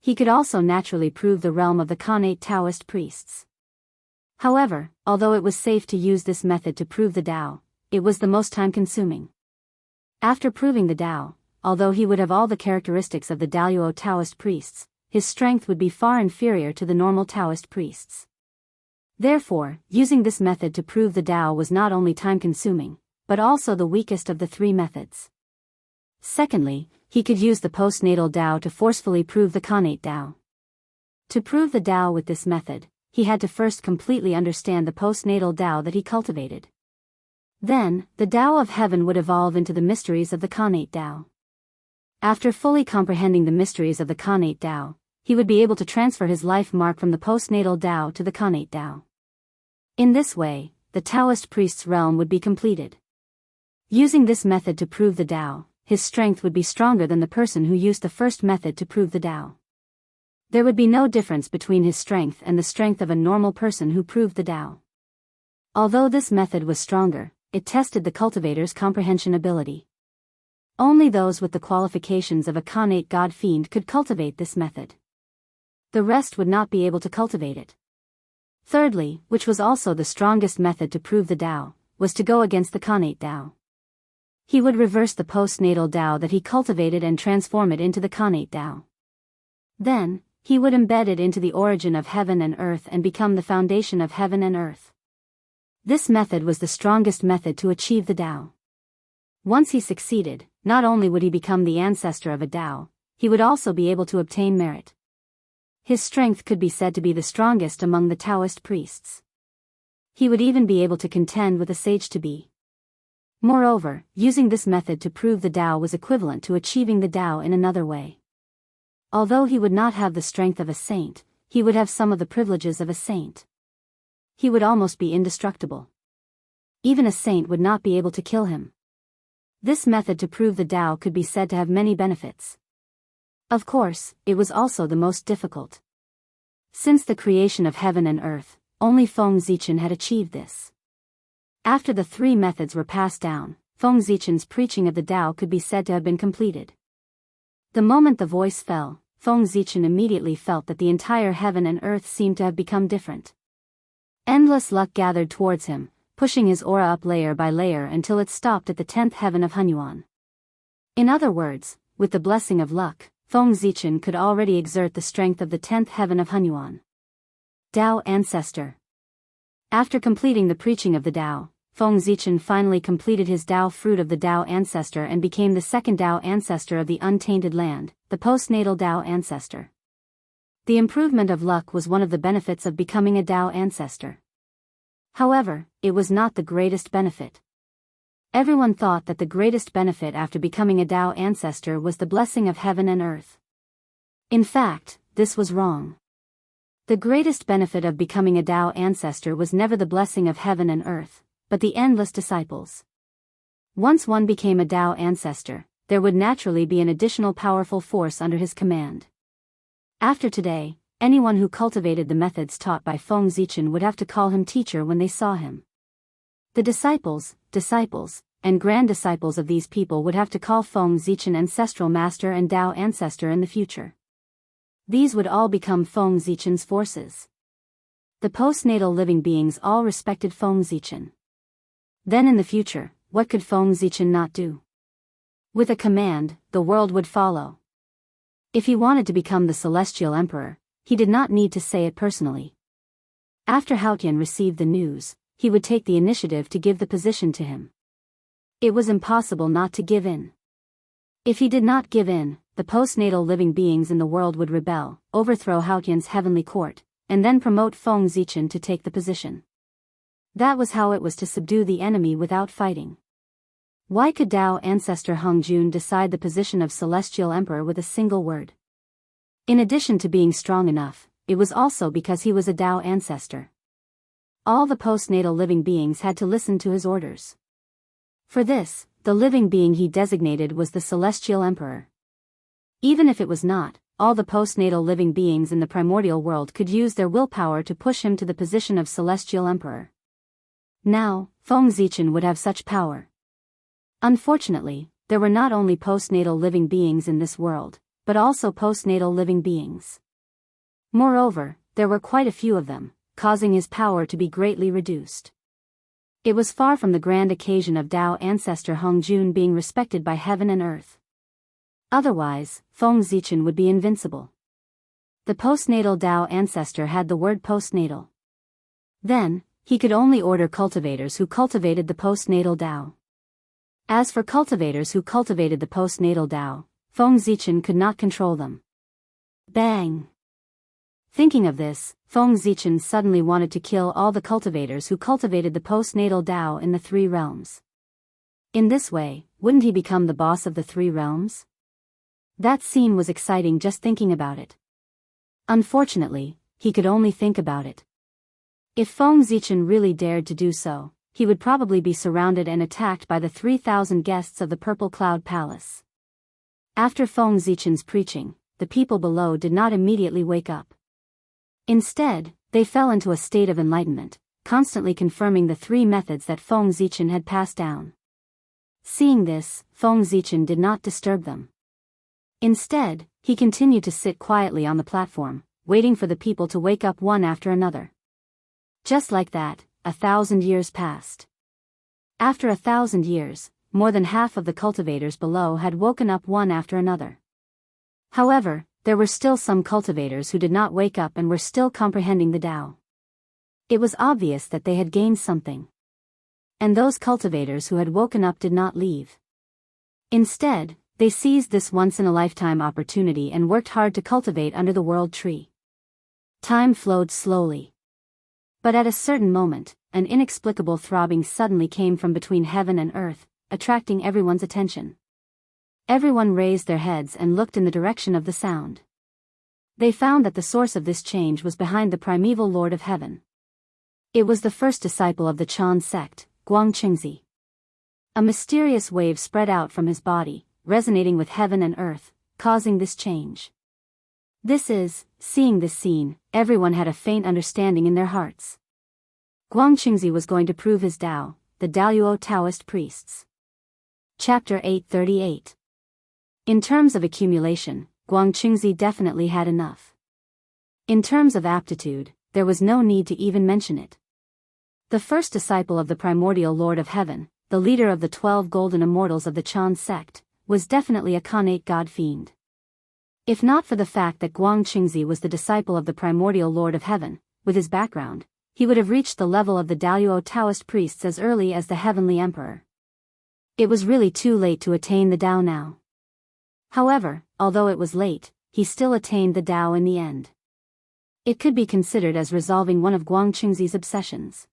He could also naturally prove the realm of the Khanate Taoist priests. However, although it was safe to use this method to prove the Tao, it was the most time-consuming. After proving the Tao, although he would have all the characteristics of the Daluo Taoist priests, his strength would be far inferior to the normal Taoist priests. Therefore, using this method to prove the Tao was not only time-consuming, but also the weakest of the 3 methods. Secondly, he could use the postnatal Tao to forcefully prove the Khanate Tao. To prove the Tao with this method, he had to first completely understand the postnatal Tao that he cultivated. Then, the Tao of heaven would evolve into the mysteries of the Khanate Tao. After fully comprehending the mysteries of the Khanate Tao, he would be able to transfer his life mark from the postnatal Tao to the Khanate Tao. In this way, the Taoist priest's realm would be completed. Using this method to prove the Tao, his strength would be stronger than the person who used the first method to prove the Tao. There would be no difference between his strength and the strength of a normal person who proved the Tao. Although this method was stronger, it tested the cultivator's comprehension ability. Only those with the qualifications of a Khanate god fiend could cultivate this method. The rest would not be able to cultivate it. Thirdly, which was also the strongest method to prove the Tao, was to go against the Khanate Tao. He would reverse the postnatal Tao that he cultivated and transform it into the Khanate Tao. Then, he would embed it into the origin of heaven and earth and become the foundation of heaven and earth. This method was the strongest method to achieve the Tao. Once he succeeded, not only would he become the ancestor of a Tao, he would also be able to obtain merit. His strength could be said to be the strongest among the Taoist priests. He would even be able to contend with a sage to be. Moreover, using this method to prove the Tao was equivalent to achieving the Tao in another way. Although he would not have the strength of a saint, he would have some of the privileges of a saint. He would almost be indestructible. Even a saint would not be able to kill him. This method to prove the Tao could be said to have many benefits. Of course, it was also the most difficult. Since the creation of heaven and earth, only Feng Zichen had achieved this. After the three methods were passed down, Feng Zichen's preaching of the Tao could be said to have been completed. The moment the voice fell, Feng Zichen immediately felt that the entire heaven and earth seemed to have become different. Endless luck gathered towards him, pushing his aura up layer by layer until it stopped at the 10th heaven of Hunyuan. In other words, with the blessing of luck, Feng Zichen could already exert the strength of the 10th heaven of Hunyuan. Tao Ancestor. After completing the preaching of the Tao, Feng Zichen finally completed his Tao fruit of the Tao Ancestor and became the second Tao Ancestor of the untainted land, the postnatal Tao Ancestor. The improvement of luck was one of the benefits of becoming a Tao Ancestor. However, it was not the greatest benefit. Everyone thought that the greatest benefit after becoming a Tao Ancestor was the blessing of heaven and earth. In fact, this was wrong. The greatest benefit of becoming a Tao Ancestor was never the blessing of heaven and earth, but the endless disciples. Once one became a Tao Ancestor, there would naturally be an additional powerful force under his command. After today, anyone who cultivated the methods taught by Feng Zichen would have to call him teacher when they saw him. The disciples, and grand disciples of these people would have to call Feng Zichen ancestral master and Tao ancestor in the future. These would all become Feng Zichen's forces. The postnatal living beings all respected Feng Zichen. Then in the future, what could Feng Zichen not do? With a command, the world would follow. If he wanted to become the celestial emperor, he did not need to say it personally. After Haotian received the news, he would take the initiative to give the position to him. It was impossible not to give in. If he did not give in, the postnatal living beings in the world would rebel, overthrow Haotian's heavenly court, and then promote Feng Zichen to take the position. That was how it was to subdue the enemy without fighting. Why could Tao ancestor Hung Jun decide the position of celestial emperor with a single word? In addition to being strong enough, it was also because he was a Tao ancestor. All the postnatal living beings had to listen to his orders. For this, the living being he designated was the celestial emperor. Even if it was not, all the postnatal living beings in the primordial world could use their willpower to push him to the position of celestial emperor. Now, Feng Zichen would have such power. Unfortunately, there were not only postnatal living beings in this world, but also postnatal living beings. Moreover, there were quite a few of them, causing his power to be greatly reduced. It was far from the grand occasion of Tao ancestor Hung Jun being respected by heaven and earth. Otherwise, Feng Zichen would be invincible. The postnatal Tao ancestor had the word postnatal. Then, he could only order cultivators who cultivated the postnatal Tao. As for cultivators who cultivated the postnatal Tao, Feng Zichen could not control them. Bang! Thinking of this, Feng Zichen suddenly wanted to kill all the cultivators who cultivated the postnatal Tao in the three realms. In this way, wouldn't he become the boss of the three realms? That scene was exciting just thinking about it. Unfortunately, he could only think about it. If Feng Zichen really dared to do so, he would probably be surrounded and attacked by the 3,000 guests of the Purple Cloud Palace. After Feng Zichen's preaching, the people below did not immediately wake up. Instead, they fell into a state of enlightenment, constantly confirming the three methods that Feng Zichen had passed down. Seeing this, Feng Zichen did not disturb them. Instead, he continued to sit quietly on the platform, waiting for the people to wake up one after another. Just like that, 1,000 years passed. After 1,000 years, more than half of the cultivators below had woken up one after another. However, there were still some cultivators who did not wake up and were still comprehending the Tao. It was obvious that they had gained something. And those cultivators who had woken up did not leave. Instead, they seized this once-in-a-lifetime opportunity and worked hard to cultivate under the world tree. Time flowed slowly. But at a certain moment, an inexplicable throbbing suddenly came from between heaven and earth, attracting everyone's attention. Everyone raised their heads and looked in the direction of the sound. They found that the source of this change was behind the primeval Lord of Heaven. It was the first disciple of the Chan sect, Guangqingzi. A mysterious wave spread out from his body, resonating with heaven and earth, causing this change. Seeing this scene, everyone had a faint understanding in their hearts. Guangqingzi was going to prove his Tao, the Daoyuo Taoist priests. Chapter 838. In terms of accumulation, Guangqingzi definitely had enough. In terms of aptitude, there was no need to even mention it. The first disciple of the primordial Lord of Heaven, the leader of the 12 golden immortals of the Chan sect, was definitely a connate god fiend. If not for the fact that Guangqingzi was the disciple of the primordial Lord of Heaven, with his background, he would have reached the level of the Daoyuo Taoist priests as early as the Heavenly Emperor. It was really too late to attain the Tao now. However, although it was late, he still attained the Tao in the end. It could be considered as resolving one of Guangqingzi's obsessions.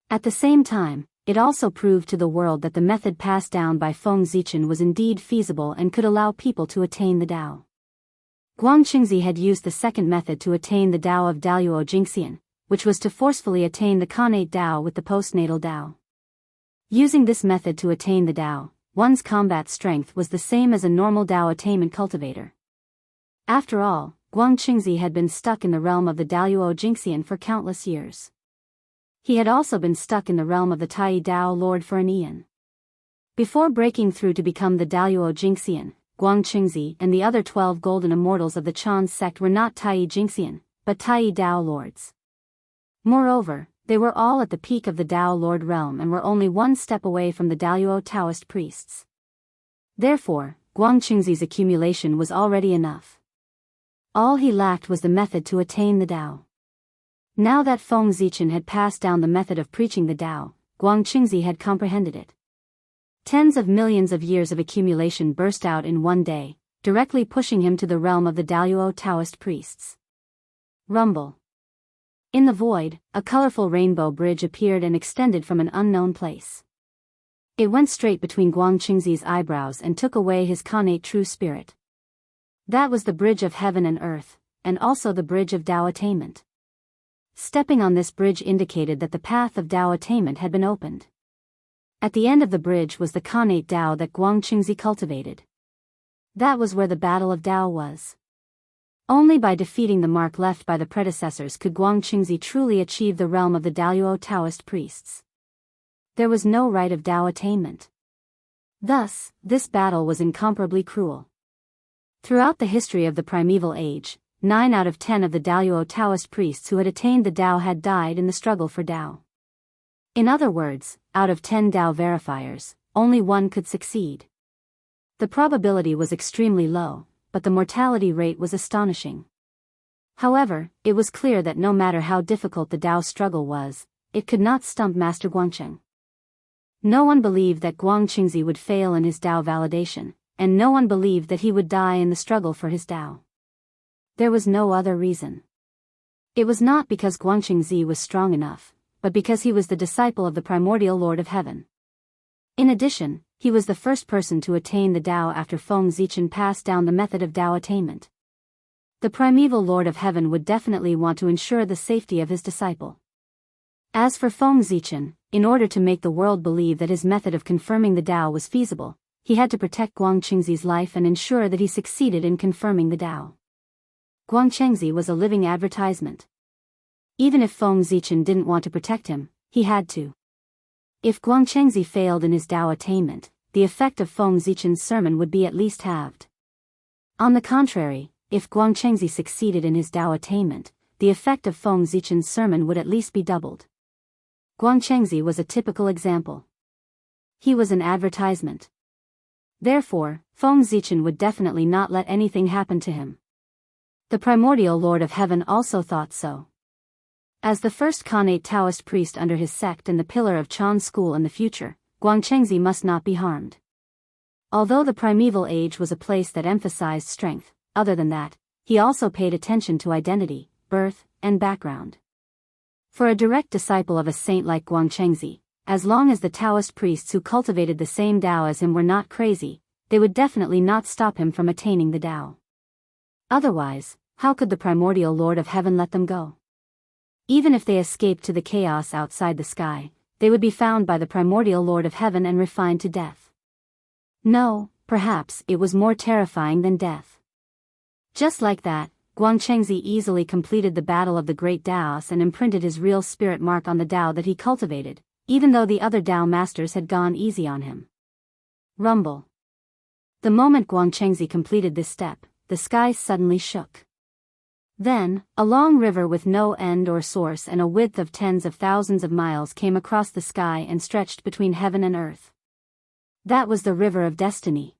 At the same time, it also proved to the world that the method passed down by Feng Zichen was indeed feasible and could allow people to attain the Tao. Guangqingzi had used the second method to attain the Tao of Daoyuo Jingxian, which was to forcefully attain the connate Tao with the postnatal Tao. Using this method to attain the Tao, one's combat strength was the same as a normal Tao attainment cultivator. After all, Guangqingzi had been stuck in the realm of the Daoyuo Jingxian for countless years. He had also been stuck in the realm of the Tai Dao Lord for an eon. Before breaking through to become the Daoyuo Jingxian, Guangqingzi and the other 12 golden immortals of the Chan sect were not Tai Jingxian, but Tai Dao Lords. Moreover, they were all at the peak of the Dao Lord realm and were only one step away from the Daoyuo Taoist priests. Therefore, Guangqingzi's accumulation was already enough. All he lacked was the method to attain the Tao. Now that Feng Zichen had passed down the method of preaching the Tao, Guangqingzi had comprehended it. Tens of millions of years of accumulation burst out in one day, directly pushing him to the realm of the Daoyuo Taoist priests. Rumble. In the void, a colorful rainbow bridge appeared and extended from an unknown place. It went straight between Guangqingzi's eyebrows and took away his connate true spirit. That was the bridge of heaven and earth, and also the bridge of Tao attainment. Stepping on this bridge indicated that the path of Tao attainment had been opened. At the end of the bridge was the connate Tao that Guangqingzi cultivated. That was where the battle of Tao was. Only by defeating the mark left by the predecessors could Guangqingzi truly achieve the realm of the Daoyuo Taoist priests. There was no right of Tao attainment. Thus, this battle was incomparably cruel. Throughout the history of the primeval age, 9 out of 10 of the Daoyuo Taoist priests who had attained the Tao had died in the struggle for Tao. In other words, out of 10 Tao verifiers, only one could succeed. The probability was extremely low, but the mortality rate was astonishing. However, it was clear that no matter how difficult the Tao struggle was, it could not stump Master Guangqing. No one believed that Guangqingzi would fail in his Tao validation, and no one believed that he would die in the struggle for his Tao. There was no other reason. It was not because Guangqingzi was strong enough, but because he was the disciple of the primordial Lord of Heaven. In addition, he was the first person to attain the Tao after Feng Zichen passed down the method of Tao attainment. The primeval Lord of Heaven would definitely want to ensure the safety of his disciple. As for Feng Zichen, in order to make the world believe that his method of confirming the Tao was feasible, he had to protect Guangqingzi's life and ensure that he succeeded in confirming the Tao. Guangqingzi was a living advertisement. Even if Feng Zichen didn't want to protect him, he had to. If Guangqingzi failed in his Tao attainment, the effect of Feng Zichen's sermon would be at least halved. On the contrary, if Guangqingzi succeeded in his Tao attainment, the effect of Feng Zichen's sermon would at least be doubled. Guangqingzi was a typical example. He was an advertisement. Therefore, Feng Zichen would definitely not let anything happen to him. The primordial Lord of Heaven also thought so. As the first connate Taoist priest under his sect and the pillar of Chan school in the future, Guangqingzi must not be harmed. Although the primeval age was a place that emphasized strength, other than that, he also paid attention to identity, birth, and background. For a direct disciple of a saint like Guangchengzi, as long as the Taoist priests who cultivated the same Tao as him were not crazy, they would definitely not stop him from attaining the Tao. Otherwise, how could the primordial Lord of Heaven let them go? Even if they escaped to the chaos outside the sky, they would be found by the primordial Lord of Heaven and refined to death. No, perhaps it was more terrifying than death. Just like that, Guangchengzi easily completed the battle of the great Taoists and imprinted his real spirit mark on the Tao that he cultivated, even though the other Tao masters had gone easy on him. Rumble. The moment Guangchengzi completed this step, the sky suddenly shook. Then, a long river with no end or source and a width of tens of thousands of miles came across the sky and stretched between heaven and earth. That was the River of Destiny.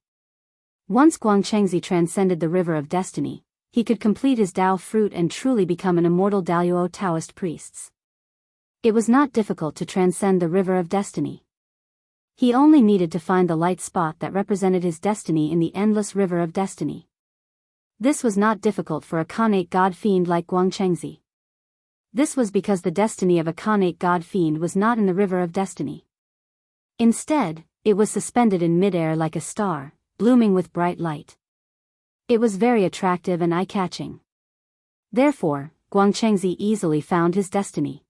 Once Guangchengzi transcended the River of Destiny, he could complete his Tao fruit and truly become an immortal Daluo Taoist priest. It was not difficult to transcend the River of Destiny. He only needed to find the light spot that represented his destiny in the endless River of Destiny. This was not difficult for a Khanate god fiend like Guangchengzi. This was because the destiny of a Khanate god fiend was not in the River of Destiny. Instead, it was suspended in midair like a star, blooming with bright light. It was very attractive and eye-catching. Therefore, Guangchengzi easily found his destiny.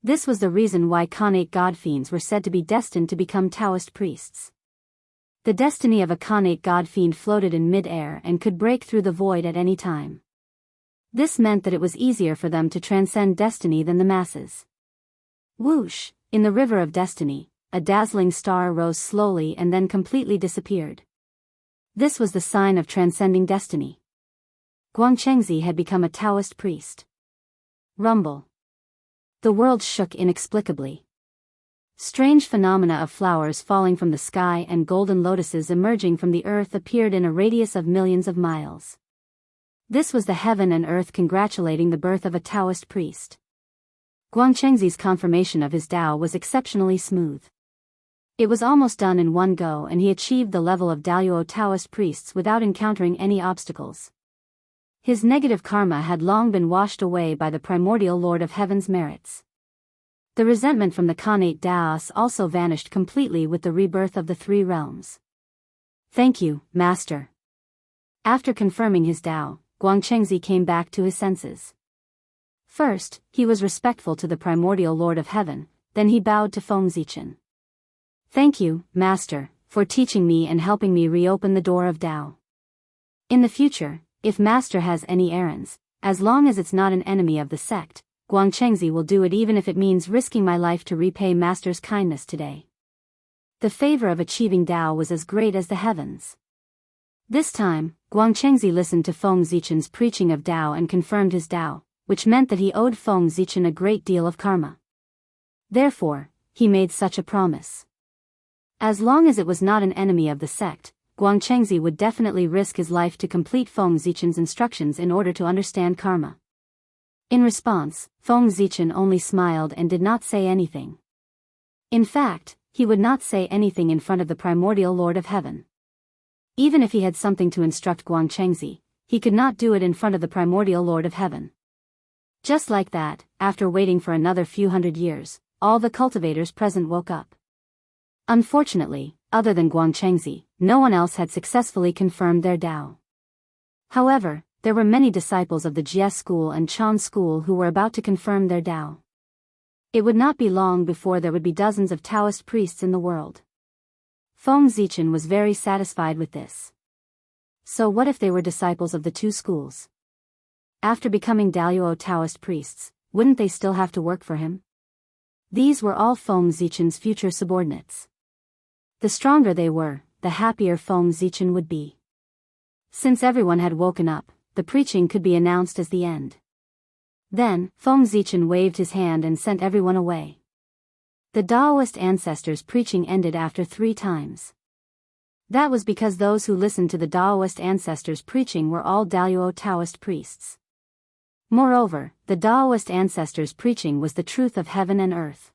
This was the reason why Khanate god fiends were said to be destined to become Taoist priests. The destiny of a Khanate god fiend floated in mid-air and could break through the void at any time. This meant that it was easier for them to transcend destiny than the masses. Whoosh! In the River of Destiny, a dazzling star rose slowly and then completely disappeared. This was the sign of transcending destiny. Guangchengzi had become a Taoist priest. Rumble. The world shook inexplicably. Strange phenomena of flowers falling from the sky and golden lotuses emerging from the earth appeared in a radius of millions of miles. This was the heaven and earth congratulating the birth of a Taoist priest. Guangchengzi's confirmation of his Tao was exceptionally smooth. It was almost done in one go and he achieved the level of Daluo Taoist priests without encountering any obstacles. His negative karma had long been washed away by the primordial Lord of Heaven's merits. The resentment from the Khanate Taoists also vanished completely with the rebirth of the three realms. Thank you, Master. After confirming his Tao, Guangchengzi came back to his senses. First, he was respectful to the primordial Lord of Heaven, then he bowed to Feng Zichen. Thank you, Master, for teaching me and helping me reopen the door of Tao. In the future, if Master has any errands, as long as it's not an enemy of the sect, Guangchengzi will do it even if it means risking my life to repay Master's kindness today. The favor of achieving Tao was as great as the heavens. This time, Guangchengzi listened to Feng Zichen's preaching of Tao and confirmed his Tao, which meant that he owed Feng Zichen a great deal of karma. Therefore, he made such a promise. As long as it was not an enemy of the sect, Guangchengzi would definitely risk his life to complete Feng Zichen's instructions in order to understand karma. In response, Feng Zichen only smiled and did not say anything. In fact, he would not say anything in front of the primordial Lord of Heaven. Even if he had something to instruct Guangchengzi, he could not do it in front of the primordial Lord of Heaven. Just like that, after waiting for another few hundred years, all the cultivators present woke up. Unfortunately, other than Guangchengzi, no one else had successfully confirmed their Tao. However, there were many disciples of the Jie school and Chan school who were about to confirm their Tao. It would not be long before there would be dozens of Taoist priests in the world. Feng Zichen was very satisfied with this. So what if they were disciples of the two schools? After becoming Daluo Taoist priests, wouldn't they still have to work for him? These were all Feng Zichen's future subordinates. The stronger they were, the happier Feng Zichen would be. Since everyone had woken up, the preaching could be announced as the end. Then, Feng Zichen waved his hand and sent everyone away. The Taoist ancestors' preaching ended after 3 times. That was because those who listened to the Taoist ancestors' preaching were all Daluo Taoist priests. Moreover, the Taoist ancestors' preaching was the truth of heaven and earth.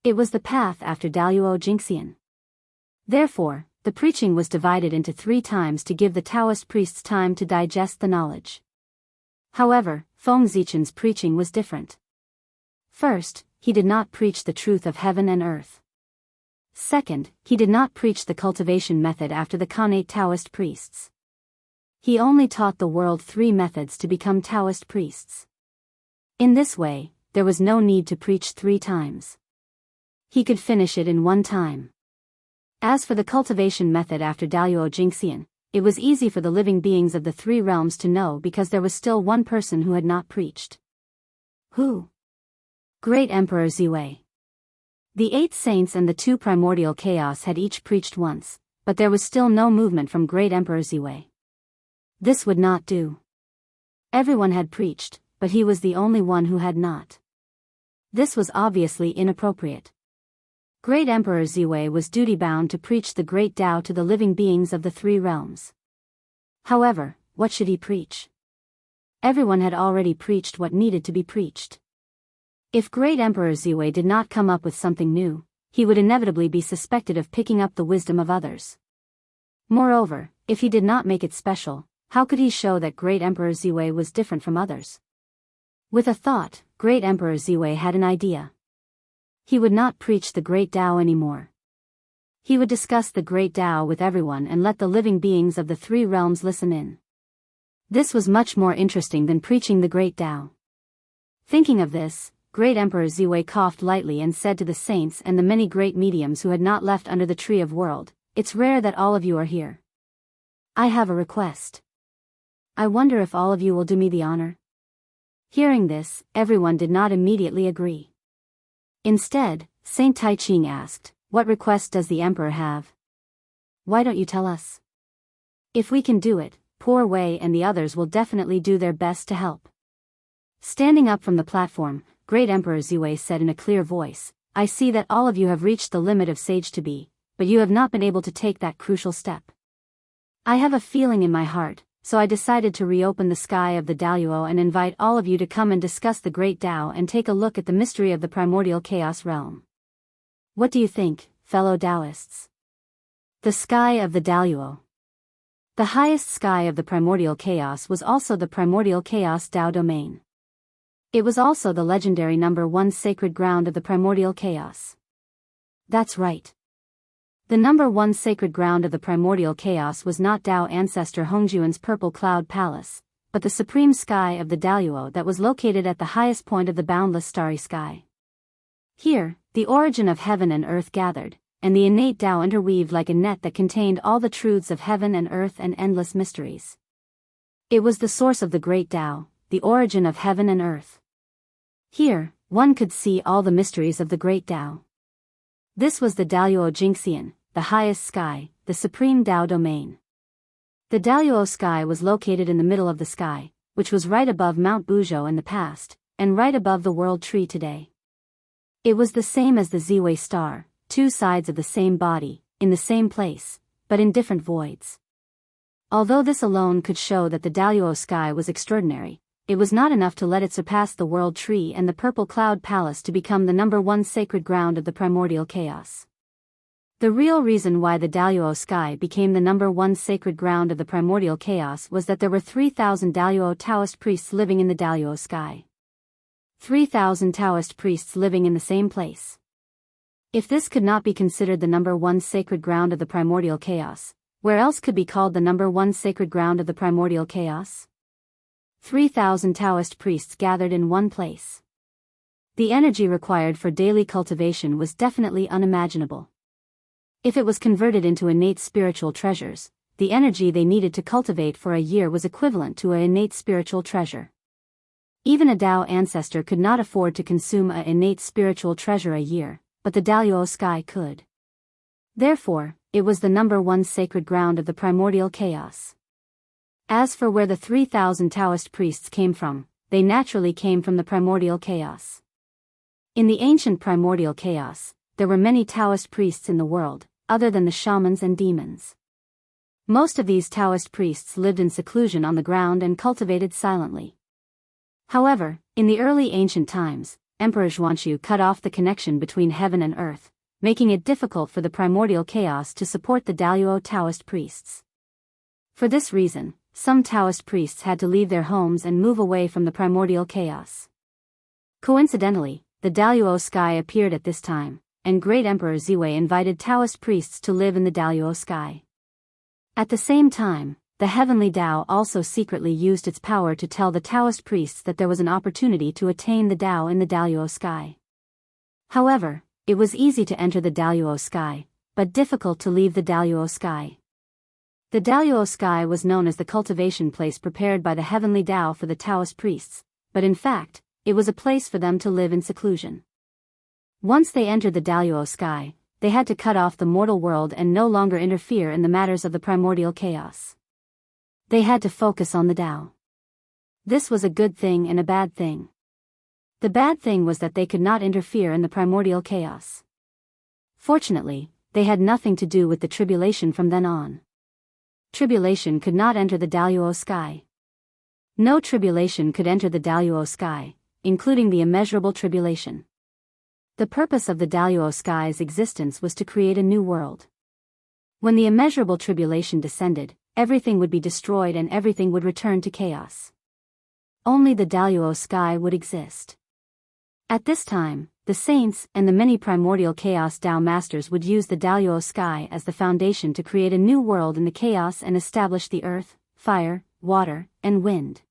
It was the path after Daluo Jingxian. Therefore, the preaching was divided into 3 times to give the Taoist priests time to digest the knowledge. However, Feng Zichen's preaching was different. First, he did not preach the truth of heaven and earth. Second, he did not preach the cultivation method after the Khanate Taoist priests. He only taught the world 3 methods to become Taoist priests. In this way, there was no need to preach 3 times. He could finish it in 1 time. As for the cultivation method after Daluo Jingxian, it was easy for the living beings of the 3 realms to know because there was still one person who had not preached. Who? Great Emperor Ziwei. The 8 saints and the 2 primordial chaos had each preached once, but there was still no movement from Great Emperor Ziwei. This would not do. Everyone had preached, but he was the only one who had not. This was obviously inappropriate. Great Emperor Ziwei was duty-bound to preach the Great Tao to the living beings of the 3 realms. However, what should he preach? Everyone had already preached what needed to be preached. If Great Emperor Ziwei did not come up with something new, he would inevitably be suspected of picking up the wisdom of others. Moreover, if he did not make it special, how could he show that Great Emperor Ziwei was different from others? With a thought, Great Emperor Ziwei had an idea. He would not preach the Great Tao anymore. He would discuss the Great Tao with everyone and let the living beings of the 3 realms listen in. This was much more interesting than preaching the Great Tao. Thinking of this, Great Emperor Ziwei coughed lightly and said to the saints and the many great mediums who had not left under the Tree of World, "It's rare that all of you are here. I have a request. I wonder if all of you will do me the honor." Hearing this, everyone did not immediately agree. Instead, Saint Taiching asked, "What request does the emperor have? Why don't you tell us? If we can do it, Poor Wei and the others will definitely do their best to help." Standing up from the platform, Great Emperor Ziwei said in a clear voice, "I see that all of you have reached the limit of sage to be, but you have not been able to take that crucial step. I have a feeling in my heart, so I decided to reopen the sky of the Daluo and invite all of you to come and discuss the Great Tao and take a look at the mystery of the primordial chaos realm. What do you think, fellow Taoists?" The sky of the Daluo. The highest sky of the primordial chaos was also the primordial chaos Tao domain. It was also the legendary number 1 sacred ground of the primordial chaos. That's right. The number 1 sacred ground of the primordial chaos was not Tao ancestor Hongjuan's purple cloud palace, but the supreme sky of the Daluo that was located at the highest point of the boundless starry sky. Here, the origin of heaven and earth gathered, and the innate Tao interweaved like a net that contained all the truths of heaven and earth and endless mysteries. It was the source of the Great Tao, the origin of heaven and earth. Here, one could see all the mysteries of the Great Tao. This was the Daluo Jingxian, the highest sky, the supreme Tao domain. The Daluo sky was located in the middle of the sky, which was right above Mount Buzhou in the past, and right above the World Tree today. It was the same as the Ziwei star, 2 sides of the same body, in the same place, but in different voids. Although this alone could show that the Daluo sky was extraordinary, it was not enough to let it surpass the World Tree and the Purple Cloud Palace to become the number 1 sacred ground of the primordial chaos. The real reason why the Daluo sky became the number 1 sacred ground of the primordial chaos was that there were 3,000 Daluo Taoist priests living in the Daluo sky. 3,000 Taoist priests living in the same place. If this could not be considered the number 1 sacred ground of the primordial chaos, where else could be called the number 1 sacred ground of the primordial chaos? 3,000 Taoist priests gathered in one place. The energy required for daily cultivation was definitely unimaginable. If it was converted into innate spiritual treasures, the energy they needed to cultivate for a year was equivalent to an innate spiritual treasure. Even a Tao ancestor could not afford to consume an innate spiritual treasure a year, but the Daluo sky could. Therefore, it was the number 1 sacred ground of the primordial chaos. As for where the 3,000 Taoist priests came from, they naturally came from the primordial chaos. In the ancient primordial chaos, there were many Taoist priests in the world, other than the shamans and demons. Most of these Taoist priests lived in seclusion on the ground and cultivated silently. However, in the early ancient times, Emperor Xuanzhu cut off the connection between heaven and earth, making it difficult for the primordial chaos to support the Daluo Taoist priests. For this reason, some Taoist priests had to leave their homes and move away from the primordial chaos. Coincidentally, the Daluo sky appeared at this time, and Great Emperor Ziwei invited Taoist priests to live in the Daluo sky. At the same time, the heavenly Tao also secretly used its power to tell the Taoist priests that there was an opportunity to attain the Tao in the Daluo sky. However, it was easy to enter the Daluo sky, but difficult to leave the Daluo sky. The Daluo sky was known as the cultivation place prepared by the heavenly Tao for the Taoist priests, but in fact, it was a place for them to live in seclusion. Once they entered the Daluo sky, they had to cut off the mortal world and no longer interfere in the matters of the primordial chaos. They had to focus on the Tao. This was a good thing and a bad thing. The bad thing was that they could not interfere in the primordial chaos. Fortunately, they had nothing to do with the tribulation from then on. Tribulation could not enter the Daluo sky. No tribulation could enter the Daluo sky, including the immeasurable tribulation. The purpose of the Daluo sky's existence was to create a new world. When the immeasurable tribulation descended, everything would be destroyed and everything would return to chaos. Only the Daluo sky would exist. At this time, the saints and the many primordial chaos Tao masters would use the Daluo sky as the foundation to create a new world in the chaos and establish the earth, fire, water, and wind.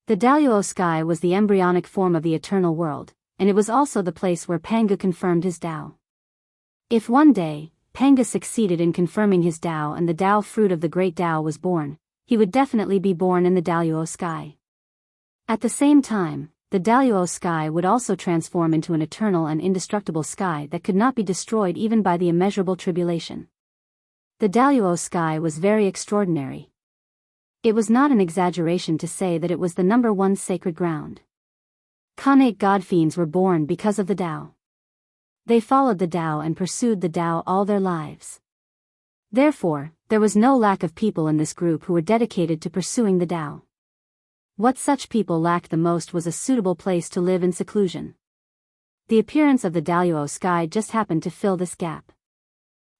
The Daluo sky was the embryonic form of the eternal world, and it was also the place where Panga confirmed his Tao. If one day, Panga succeeded in confirming his Tao and the Tao fruit of the great Tao was born, he would definitely be born in the Daluo sky. At the same time, the Daluo sky would also transform into an eternal and indestructible sky that could not be destroyed even by the immeasurable tribulation. The Daluo sky was very extraordinary. It was not an exaggeration to say that it was the number one sacred ground. Khanate god-fiends were born because of the Tao. They followed the Tao and pursued the Tao all their lives. Therefore, there was no lack of people in this group who were dedicated to pursuing the Tao. What such people lacked the most was a suitable place to live in seclusion. The appearance of the Daluo sky just happened to fill this gap.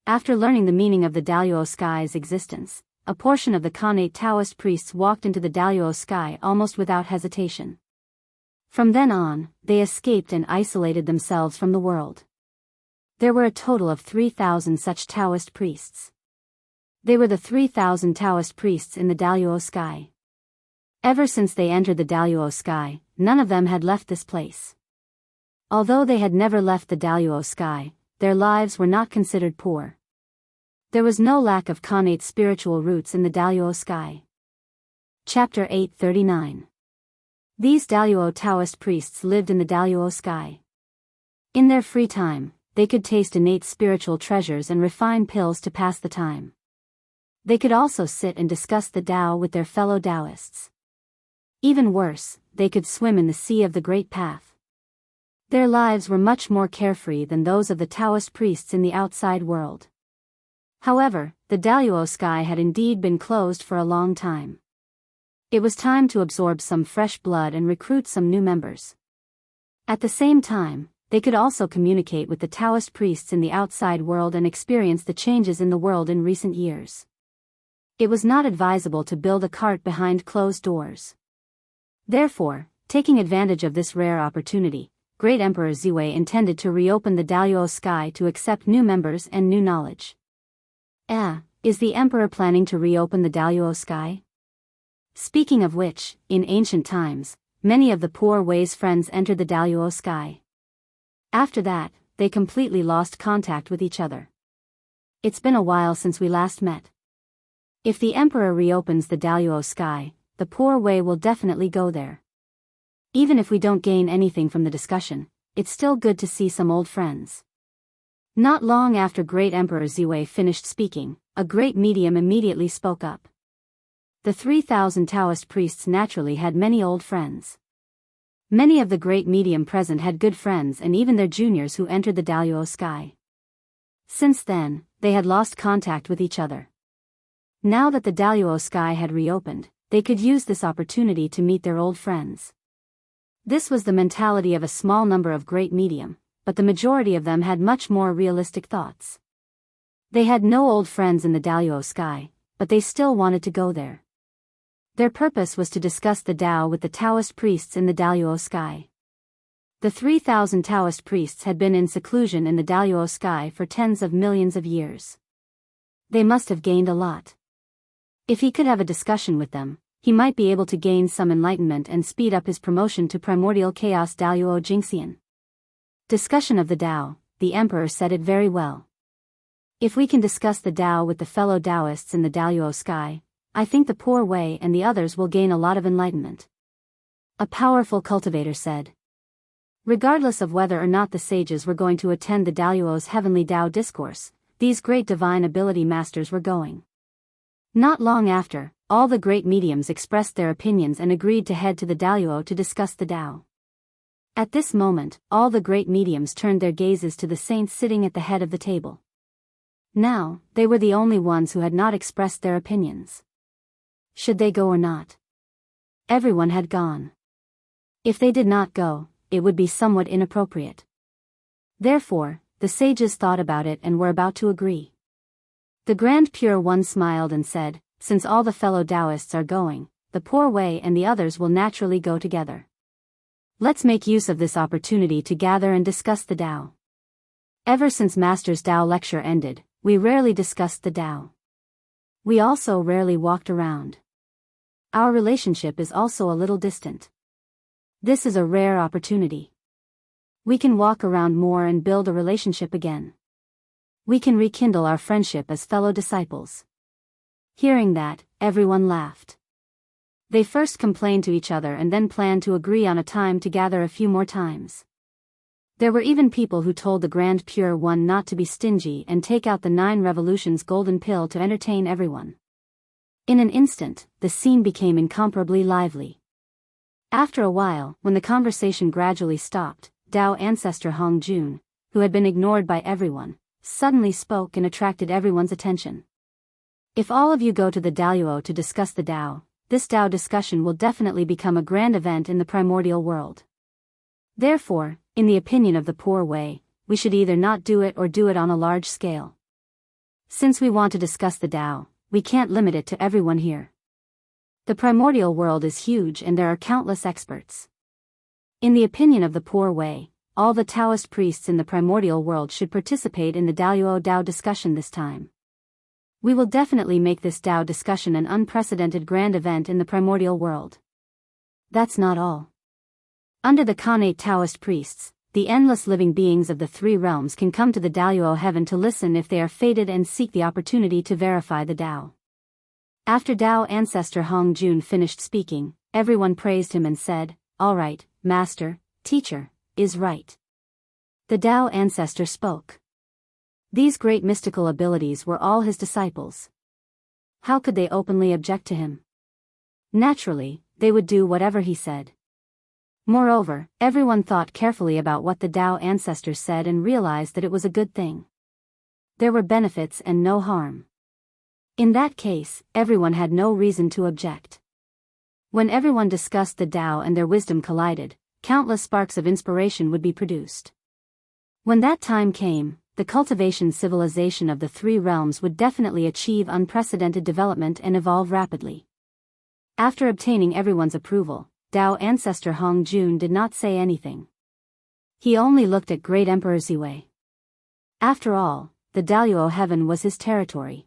After learning the meaning of the Daluo sky's existence, a portion of the Khanate Taoist priests walked into the Daluo sky almost without hesitation. From then on, they escaped and isolated themselves from the world. There were a total of 3,000 such Taoist priests. They were the 3,000 Taoist priests in the Daluo sky. Ever since they entered the Daluo sky, none of them had left this place. Although they had never left the Daluo sky, their lives were not considered poor. There was no lack of Khanate spiritual roots in the Daluo sky. Chapter 839. These Daluo Taoist priests lived in the Daluo sky. In their free time, they could taste innate spiritual treasures and refine pills to pass the time. They could also sit and discuss the Tao with their fellow Taoists. Even worse, they could swim in the sea of the Great Path. Their lives were much more carefree than those of the Taoist priests in the outside world. However, the Daluo sky had indeed been closed for a long time. It was time to absorb some fresh blood and recruit some new members. At the same time, they could also communicate with the Taoist priests in the outside world and experience the changes in the world in recent years. It was not advisable to build a cart behind closed doors. Therefore, taking advantage of this rare opportunity, Great Emperor Ziwei intended to reopen the Daluo sky to accept new members and new knowledge. Is the Emperor planning to reopen the Daluo sky? Speaking of which, in ancient times, many of the poor Wei's friends entered the Daluo sky. After that, they completely lost contact with each other. It's been a while since we last met. If the Emperor reopens the Daluo sky, the poor Wei will definitely go there. Even if we don't gain anything from the discussion, it's still good to see some old friends. Not long after Great Emperor Ziwei finished speaking, a great medium immediately spoke up. The 3,000 Taoist priests naturally had many old friends. Many of the great medium present had good friends and even their juniors who entered the Daluo sky. Since then, they had lost contact with each other. Now that the Daluo sky had reopened, they could use this opportunity to meet their old friends. This was the mentality of a small number of great medium, but the majority of them had much more realistic thoughts. They had no old friends in the Daluo sky, but they still wanted to go there. Their purpose was to discuss the Tao with the Taoist priests in the Daluo sky. The 3,000 Taoist priests had been in seclusion in the Daluo sky for tens of millions of years. They must have gained a lot. If he could have a discussion with them, he might be able to gain some enlightenment and speed up his promotion to primordial chaos Daluo Jingxian. Discussion of the Tao, the Emperor said it very well. If we can discuss the Tao with the fellow Taoists in the Daluo sky, I think the poor Wei and the others will gain a lot of enlightenment. A powerful cultivator said. Regardless of whether or not the sages were going to attend the Daluo's heavenly Tao discourse, these great divine ability masters were going. Not long after, all the great mediums expressed their opinions and agreed to head to the Daluo to discuss the Tao. At this moment, all the great mediums turned their gazes to the saints sitting at the head of the table. Now, they were the only ones who had not expressed their opinions. Should they go or not? Everyone had gone. If they did not go, it would be somewhat inappropriate. Therefore, the sages thought about it and were about to agree. The Grand Pure One smiled and said, since all the fellow Taoists are going, the poor Wei and the others will naturally go together. Let's make use of this opportunity to gather and discuss the Tao. Ever since Master's Tao lecture ended, we rarely discussed the Tao. We also rarely walked around. Our relationship is also a little distant. This is a rare opportunity. We can walk around more and build a relationship again. We can rekindle our friendship as fellow disciples. Hearing that, everyone laughed. They first complained to each other and then planned to agree on a time to gather a few more times. There were even people who told the Grand Pure One not to be stingy and take out the 9 Revolutions golden pill to entertain everyone. In an instant, the scene became incomparably lively. After a while, when the conversation gradually stopped, Tao ancestor Hong Jun, who had been ignored by everyone, suddenly spoke and attracted everyone's attention. If all of you go to the Daluo to discuss the Tao, this Tao discussion will definitely become a grand event in the primordial world. Therefore, in the opinion of the poor Wei, we should either not do it or do it on a large scale. Since we want to discuss the Tao, we can't limit it to everyone here. The primordial world is huge and there are countless experts. In the opinion of the poor Wei, all the Taoist priests in the primordial world should participate in the Daluo Tao discussion this time. We will definitely make this Tao discussion an unprecedented grand event in the primordial world. That's not all. Under the Khanate Taoist priests, the endless living beings of the 3 realms can come to the Daluo heaven to listen if they are fated and seek the opportunity to verify the Tao. After Tao ancestor Hong Jun finished speaking, everyone praised him and said, "All right, Master, Teacher, is right." The Tao ancestor spoke. These great mystical abilities were all his disciples. How could they openly object to him? Naturally, they would do whatever he said. Moreover, everyone thought carefully about what the Tao ancestor said and realized that it was a good thing. There were benefits and no harm. In that case, everyone had no reason to object. When everyone discussed the Tao and their wisdom collided, countless sparks of inspiration would be produced. When that time came, the cultivation civilization of the 3 realms would definitely achieve unprecedented development and evolve rapidly. After obtaining everyone's approval, Tao ancestor Hong Jun did not say anything. He only looked at Great Emperor Ziwei. After all, the Daluo heaven was his territory.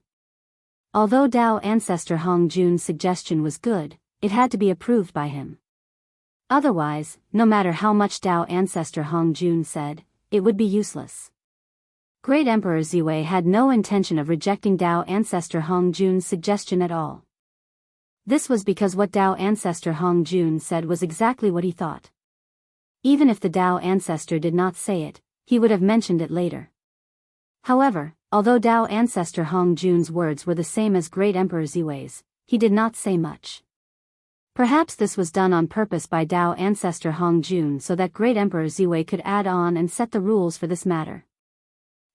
Although Tao ancestor Hong Jun's suggestion was good, it had to be approved by him. Otherwise, no matter how much Tao ancestor Hong Jun said, it would be useless. Great Emperor Ziwei had no intention of rejecting Tao ancestor Hong Jun's suggestion at all. This was because what Tao ancestor Hong Jun said was exactly what he thought. Even if the Tao ancestor did not say it, he would have mentioned it later. However, although Tao ancestor Hong Jun's words were the same as Great Emperor Ziwei's, he did not say much. Perhaps this was done on purpose by Tao ancestor Hong Jun so that Great Emperor Ziwei could add on and set the rules for this matter.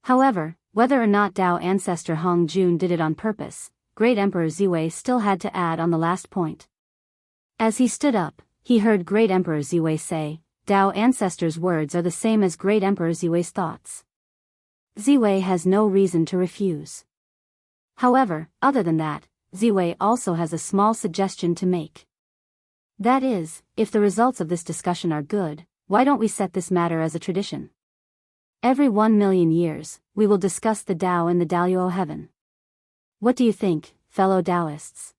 However, whether or not Tao ancestor Hong Jun did it on purpose, Great Emperor Ziwei still had to add on the last point. As he stood up, he heard Great Emperor Ziwei say, Dao ancestors' words are the same as Great Emperor Ziwei's thoughts. Ziwei has no reason to refuse. However, other than that, Ziwei also has a small suggestion to make. That is, if the results of this discussion are good, why don't we set this matter as a tradition? Every 1,000,000 years, we will discuss the Tao in the Daluo heaven. What do you think, fellow Taoists?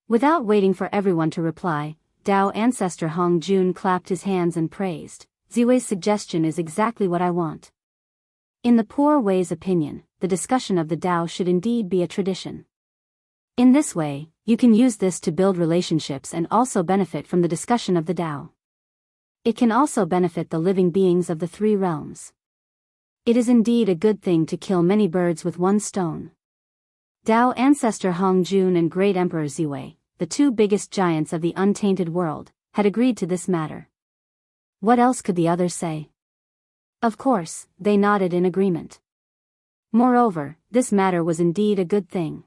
Without waiting for everyone to reply, Tao ancestor Hong Jun clapped his hands and praised, Ziwei's suggestion is exactly what I want. In the Poor Wei's opinion, the discussion of the Tao should indeed be a tradition. In this way, you can use this to build relationships and also benefit from the discussion of the Tao. It can also benefit the living beings of the three realms. It is indeed a good thing to kill many birds with one stone. Tao ancestor Hong Jun and Great Emperor Ziwei, the two biggest giants of the untainted world, had agreed to this matter. What else could the others say? Of course, they nodded in agreement. Moreover, this matter was indeed a good thing.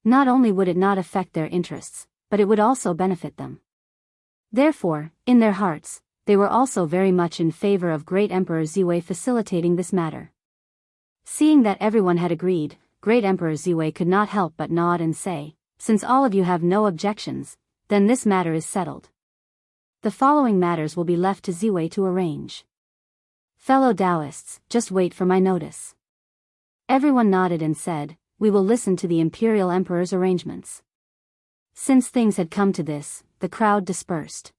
Not only would it not affect their interests, but it would also benefit them. Therefore, in their hearts, they were also very much in favor of Great Emperor Ziwei facilitating this matter. Seeing that everyone had agreed, Great Emperor Ziwei could not help but nod and say, since all of you have no objections, then this matter is settled. The following matters will be left to Ziwei to arrange. Fellow Taoists, just wait for my notice. Everyone nodded and said, we will listen to the Imperial Emperor's arrangements. Since things had come to this, the crowd dispersed.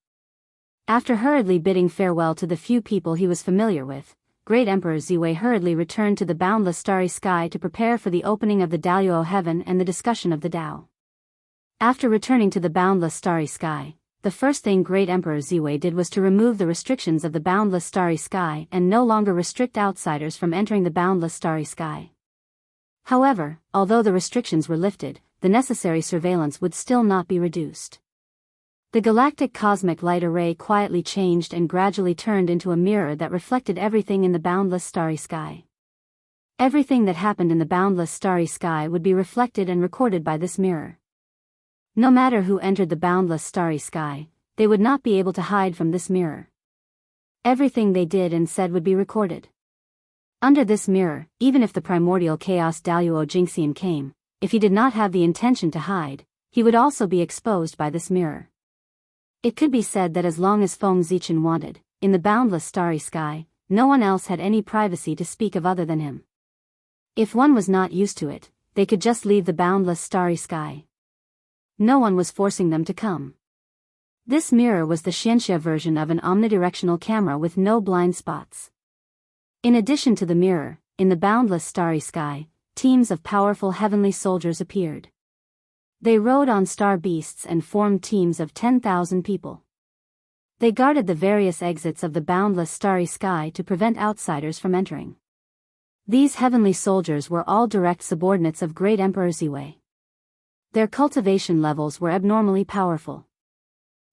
After hurriedly bidding farewell to the few people he was familiar with, Great Emperor Ziwei hurriedly returned to the boundless starry sky to prepare for the opening of the Daluo heaven and the discussion of the Tao. After returning to the boundless starry sky, the first thing Great Emperor Ziwei did was to remove the restrictions of the boundless starry sky and no longer restrict outsiders from entering the boundless starry sky. However, although the restrictions were lifted, the necessary surveillance would still not be reduced. The galactic cosmic light array quietly changed and gradually turned into a mirror that reflected everything in the boundless starry sky. Everything that happened in the boundless starry sky would be reflected and recorded by this mirror. No matter who entered the boundless starry sky, they would not be able to hide from this mirror. Everything they did and said would be recorded. Under this mirror, even if the primordial chaos Daluo Jingxian came, if he did not have the intention to hide, he would also be exposed by this mirror. It could be said that as long as Feng Zichen wanted, in the boundless starry sky, no one else had any privacy to speak of other than him. If one was not used to it, they could just leave the boundless starry sky. No one was forcing them to come. This mirror was the Xianxia version of an omnidirectional camera with no blind spots. In addition to the mirror, in the boundless starry sky, teams of powerful heavenly soldiers appeared. They rode on star beasts and formed teams of 10,000 people. They guarded the various exits of the boundless starry sky to prevent outsiders from entering. These heavenly soldiers were all direct subordinates of Great Emperor Ziwei. Their cultivation levels were abnormally powerful.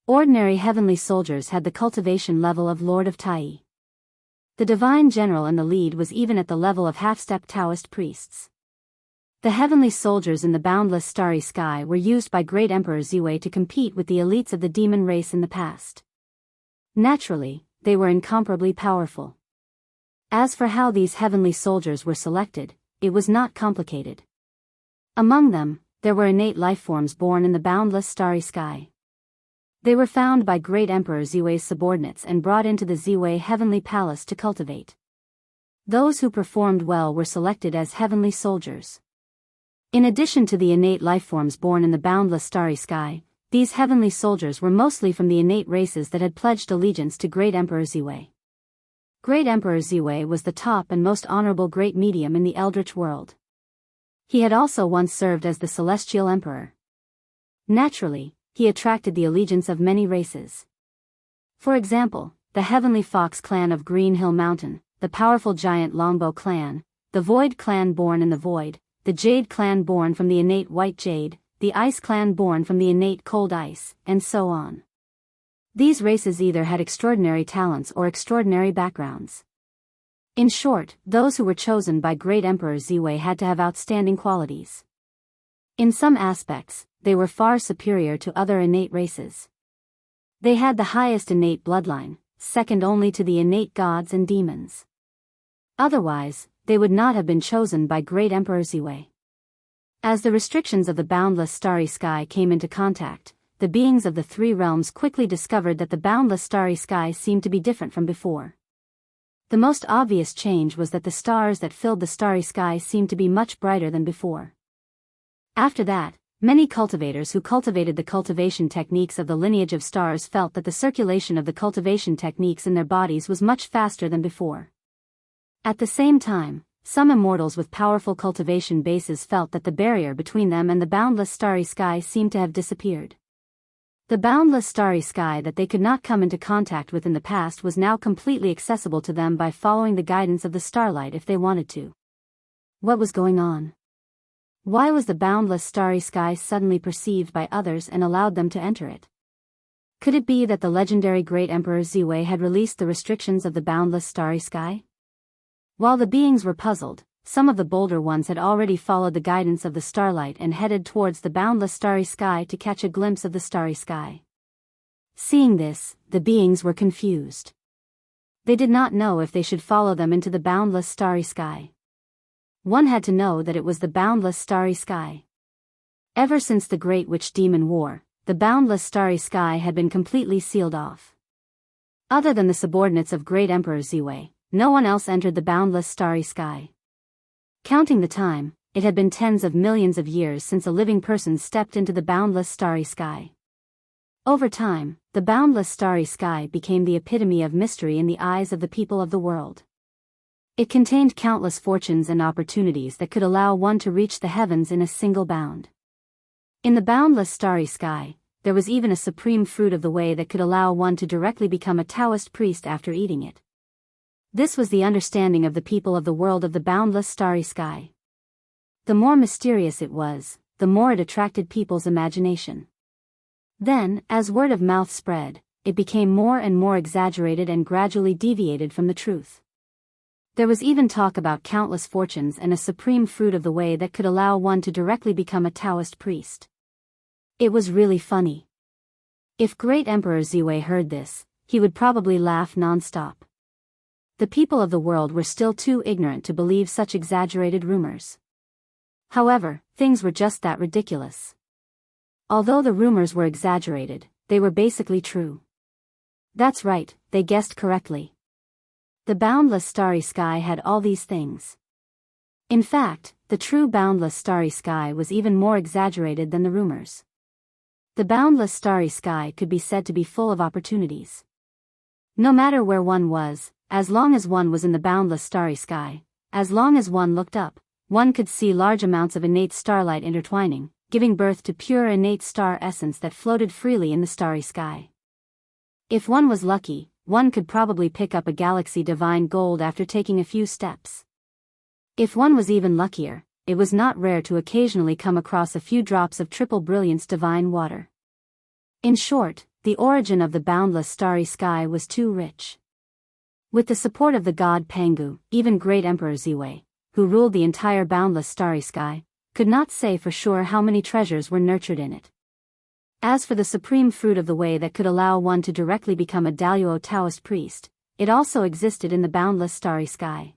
Ordinary heavenly soldiers had the cultivation level of Lord of Tai. The divine general in the lead was even at the level of half-step Taoist priests. The heavenly soldiers in the boundless starry sky were used by Great Emperor Ziwei to compete with the elites of the demon race in the past. Naturally, they were incomparably powerful. As for how these heavenly soldiers were selected, it was not complicated. Among them, there were innate lifeforms born in the boundless starry sky. They were found by Great Emperor Ziwei's subordinates and brought into the Ziwei heavenly palace to cultivate. Those who performed well were selected as heavenly soldiers. In addition to the innate lifeforms born in the boundless starry sky, these heavenly soldiers were mostly from the innate races that had pledged allegiance to Great Emperor Ziwei. Great Emperor Ziwei was the top and most honorable great medium in the Eldritch world. He had also once served as the Celestial Emperor. Naturally, he attracted the allegiance of many races. For example, the Heavenly Fox clan of Green Hill Mountain, the powerful giant Longbow clan, the Void clan born in the Void, the Jade clan born from the innate White Jade, the Ice clan born from the innate Cold Ice, and so on. These races either had extraordinary talents or extraordinary backgrounds. In short, those who were chosen by Great Emperor Ziwei had to have outstanding qualities. In some aspects, they were far superior to other innate races. They had the highest innate bloodline, second only to the innate gods and demons. Otherwise, they would not have been chosen by great Emperor Ziwei. As the restrictions of the boundless starry sky came into contact, the beings of the three realms quickly discovered that the boundless starry sky seemed to be different from before. The most obvious change was that the stars that filled the starry sky seemed to be much brighter than before. After that, many cultivators who cultivated the cultivation techniques of the lineage of stars felt that the circulation of the cultivation techniques in their bodies was much faster than before. At the same time, some immortals with powerful cultivation bases felt that the barrier between them and the boundless starry sky seemed to have disappeared. The boundless starry sky that they could not come into contact with in the past was now completely accessible to them by following the guidance of the starlight if they wanted to. What was going on? Why was the boundless starry sky suddenly perceived by others and allowed them to enter it? Could it be that the legendary great Emperor Ziwei had released the restrictions of the boundless starry sky? While the beings were puzzled, some of the bolder ones had already followed the guidance of the starlight and headed towards the boundless starry sky to catch a glimpse of the starry sky. Seeing this, the beings were confused. They did not know if they should follow them into the boundless starry sky. One had to know that it was the boundless starry sky. Ever since the Great Witch Demon War, the boundless starry sky had been completely sealed off. Other than the subordinates of Great Emperor Ziwei, no one else entered the boundless starry sky. Counting the time, it had been tens of millions of years since a living person stepped into the boundless starry sky. Over time, the boundless starry sky became the epitome of mystery in the eyes of the people of the world. It contained countless fortunes and opportunities that could allow one to reach the heavens in a single bound. In the boundless starry sky, there was even a supreme fruit of the way that could allow one to directly become a Taoist priest after eating it. This was the understanding of the people of the world of the boundless starry sky. The more mysterious it was, the more it attracted people's imagination. Then, as word of mouth spread, it became more and more exaggerated and gradually deviated from the truth. There was even talk about countless fortunes and a supreme fruit of the way that could allow one to directly become a Taoist priest. It was really funny. If Great Emperor Ziwei heard this, he would probably laugh non-stop. The people of the world were still too ignorant to believe such exaggerated rumors. However, things were just that ridiculous. Although the rumors were exaggerated, they were basically true. That's right, they guessed correctly. The boundless starry sky had all these things. In fact, the true boundless starry sky was even more exaggerated than the rumors. The boundless starry sky could be said to be full of opportunities. No matter where one was, as long as one was in the boundless starry sky, as long as one looked up, one could see large amounts of innate starlight intertwining, giving birth to pure innate star essence that floated freely in the starry sky. If one was lucky, one could probably pick up a galaxy divine gold after taking a few steps. If one was even luckier, it was not rare to occasionally come across a few drops of triple brilliance divine water. In short, the origin of the boundless starry sky was too rich. With the support of the god Pangu, even Great Emperor Ziwei, who ruled the entire boundless starry sky, could not say for sure how many treasures were nurtured in it. As for the supreme fruit of the way that could allow one to directly become a Daluo Taoist priest, it also existed in the boundless starry sky.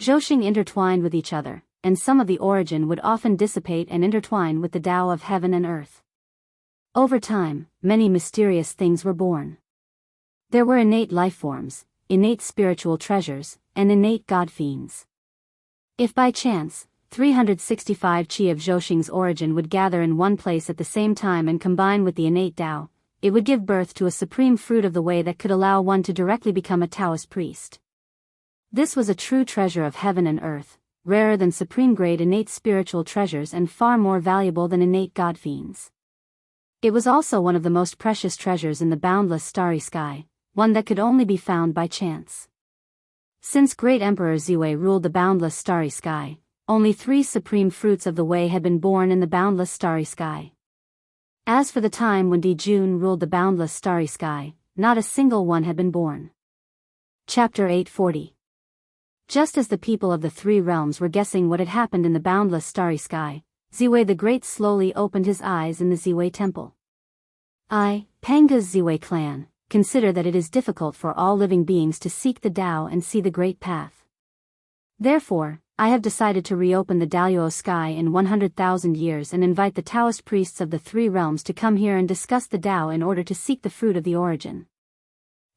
Zhoxing intertwined with each other, and some of the origin would often dissipate and intertwine with the Tao of heaven and earth. Over time, many mysterious things were born. There were innate life forms, innate spiritual treasures, and innate god fiends. If by chance, 365 chi of Zhoxing's origin would gather in one place at the same time and combine with the innate Tao, it would give birth to a supreme fruit of the way that could allow one to directly become a Taoist priest. This was a true treasure of heaven and earth, rarer than supreme-grade innate spiritual treasures and far more valuable than innate god fiends. It was also one of the most precious treasures in the boundless starry sky, one that could only be found by chance. Since Great Emperor Ziwei ruled the boundless starry sky, only 3 supreme fruits of the way had been born in the boundless starry sky. As for the time when Di Jun ruled the boundless starry sky, not a single one had been born. Chapter 840. Just as the people of the 3 realms were guessing what had happened in the boundless starry sky, Ziwei the Great slowly opened his eyes in the Ziwei Temple. I, Panga's Ziwei clan, consider that it is difficult for all living beings to seek the Tao and see the great path. Therefore, I have decided to reopen the Daluo sky in 100,000 years and invite the Taoist priests of the three realms to come here and discuss the Tao in order to seek the fruit of the origin.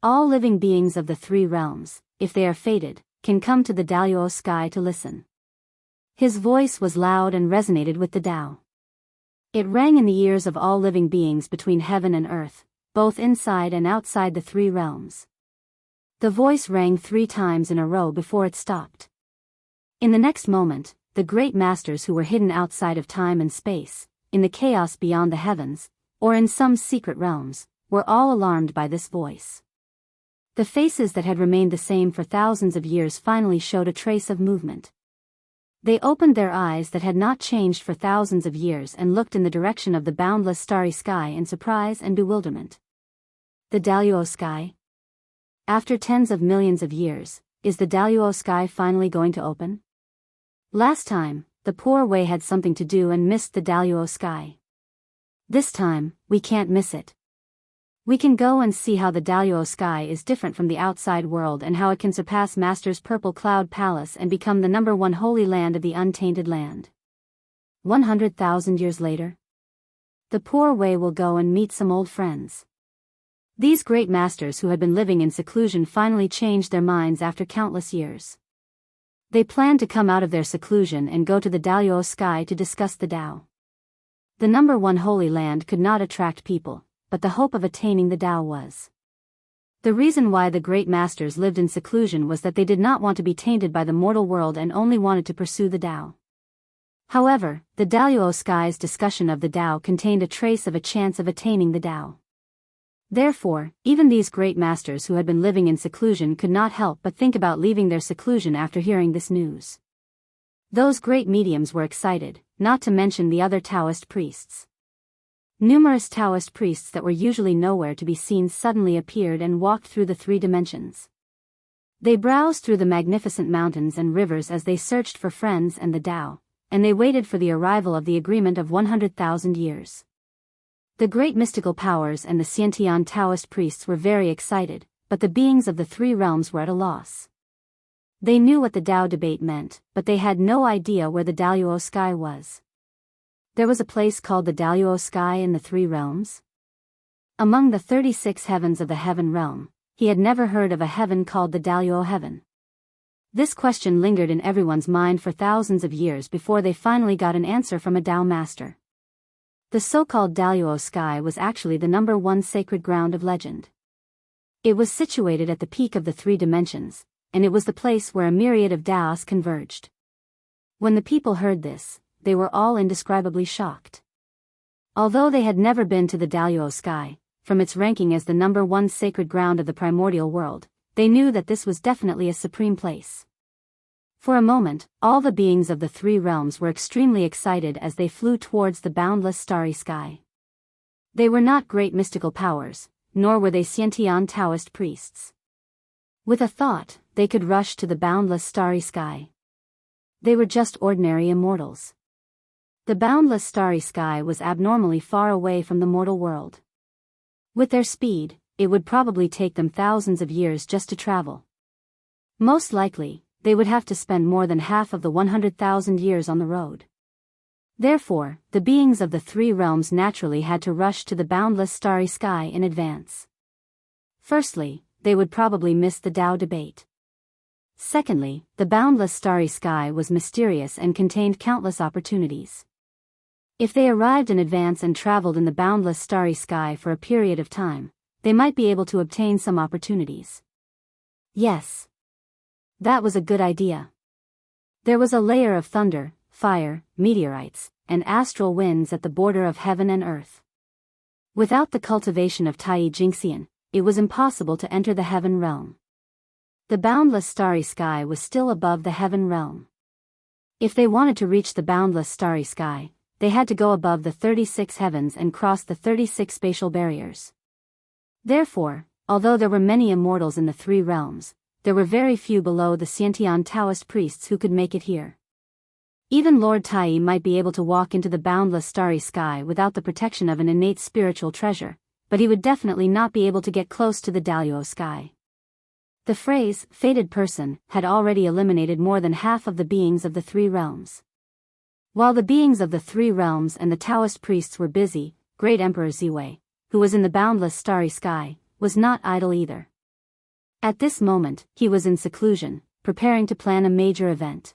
All living beings of the three realms, if they are fated, can come to the Daluo sky to listen. His voice was loud and resonated with the Tao. It rang in the ears of all living beings between heaven and earth, both inside and outside the three realms. The voice rang 3 times in a row before it stopped. In the next moment, the great masters who were hidden outside of time and space, in the chaos beyond the heavens, or in some secret realms, were all alarmed by this voice. The faces that had remained the same for thousands of years finally showed a trace of movement. They opened their eyes that had not changed for thousands of years and looked in the direction of the boundless starry sky in surprise and bewilderment. The Daluo sky? After tens of millions of years, is the Daluo sky finally going to open? Last time, the poor Wei had something to do and missed the Daluo sky. This time, we can't miss it. We can go and see how the Daluo sky is different from the outside world and how it can surpass Master's Purple Cloud Palace and become the #1 holy land of the untainted land. 100,000 years later, the poor Wei will go and meet some old friends. These great masters who had been living in seclusion finally changed their minds after countless years. They planned to come out of their seclusion and go to the Daluo sky to discuss the Tao. The #1 holy land could not attract people, but the hope of attaining the Tao was. The reason why the great masters lived in seclusion was that they did not want to be tainted by the mortal world and only wanted to pursue the Tao. However, the Daluo sky's discussion of the Tao contained a trace of a chance of attaining the Tao. Therefore, even these great masters who had been living in seclusion could not help but think about leaving their seclusion after hearing this news. Those great mediums were excited, not to mention the other Taoist priests. Numerous Taoist priests that were usually nowhere to be seen suddenly appeared and walked through the 3 dimensions. They browsed through the magnificent mountains and rivers as they searched for friends and the Tao, and they waited for the arrival of the agreement of 100,000 years. The great mystical powers and the Xiantian Taoist priests were very excited, but the beings of the 3 realms were at a loss. They knew what the Tao debate meant, but they had no idea where the Daluo sky was. There was a place called the Daluo sky in the 3 realms? Among the 36 heavens of the heaven realm, he had never heard of a heaven called the Daluo heaven. This question lingered in everyone's mind for thousands of years before they finally got an answer from a Tao master. The so-called Daluo sky was actually the #1 sacred ground of legend. It was situated at the peak of the 3 dimensions, and it was the place where a myriad of Taos converged. When the people heard this, they were all indescribably shocked. Although they had never been to the Daluo sky, from its ranking as the #1 sacred ground of the primordial world, they knew that this was definitely a supreme place. For a moment, all the beings of the 3 realms were extremely excited as they flew towards the boundless starry sky. They were not great mystical powers, nor were they Xiantian Taoist priests. With a thought, they could rush to the boundless starry sky. They were just ordinary immortals. The boundless starry sky was abnormally far away from the mortal world. With their speed, it would probably take them thousands of years just to travel. Most likely, they would have to spend more than half of the 100,000 years on the road. Therefore, the beings of the 3 realms naturally had to rush to the boundless starry sky in advance. Firstly, they would probably miss the Tao debate. Secondly, the boundless starry sky was mysterious and contained countless opportunities. If they arrived in advance and traveled in the boundless starry sky for a period of time, they might be able to obtain some opportunities. Yes. That was a good idea. There was a layer of thunder, fire, meteorites, and astral winds at the border of heaven and earth. Without the cultivation of Tai Jingxian, it was impossible to enter the heaven realm. The boundless starry sky was still above the heaven realm. If they wanted to reach the boundless starry sky, they had to go above the 36 heavens and cross the 36 spatial barriers. Therefore, although there were many immortals in the 3 realms, there were very few below the Xiantian Taoist priests who could make it here. Even Lord Tai might be able to walk into the boundless starry sky without the protection of an innate spiritual treasure, but he would definitely not be able to get close to the Daluo sky. The phrase, fated person, had already eliminated more than half of the beings of the three realms. While the beings of the three realms and the Taoist priests were busy, Great Emperor Ziwei, who was in the boundless starry sky, was not idle either. At this moment, he was in seclusion, preparing to plan a major event.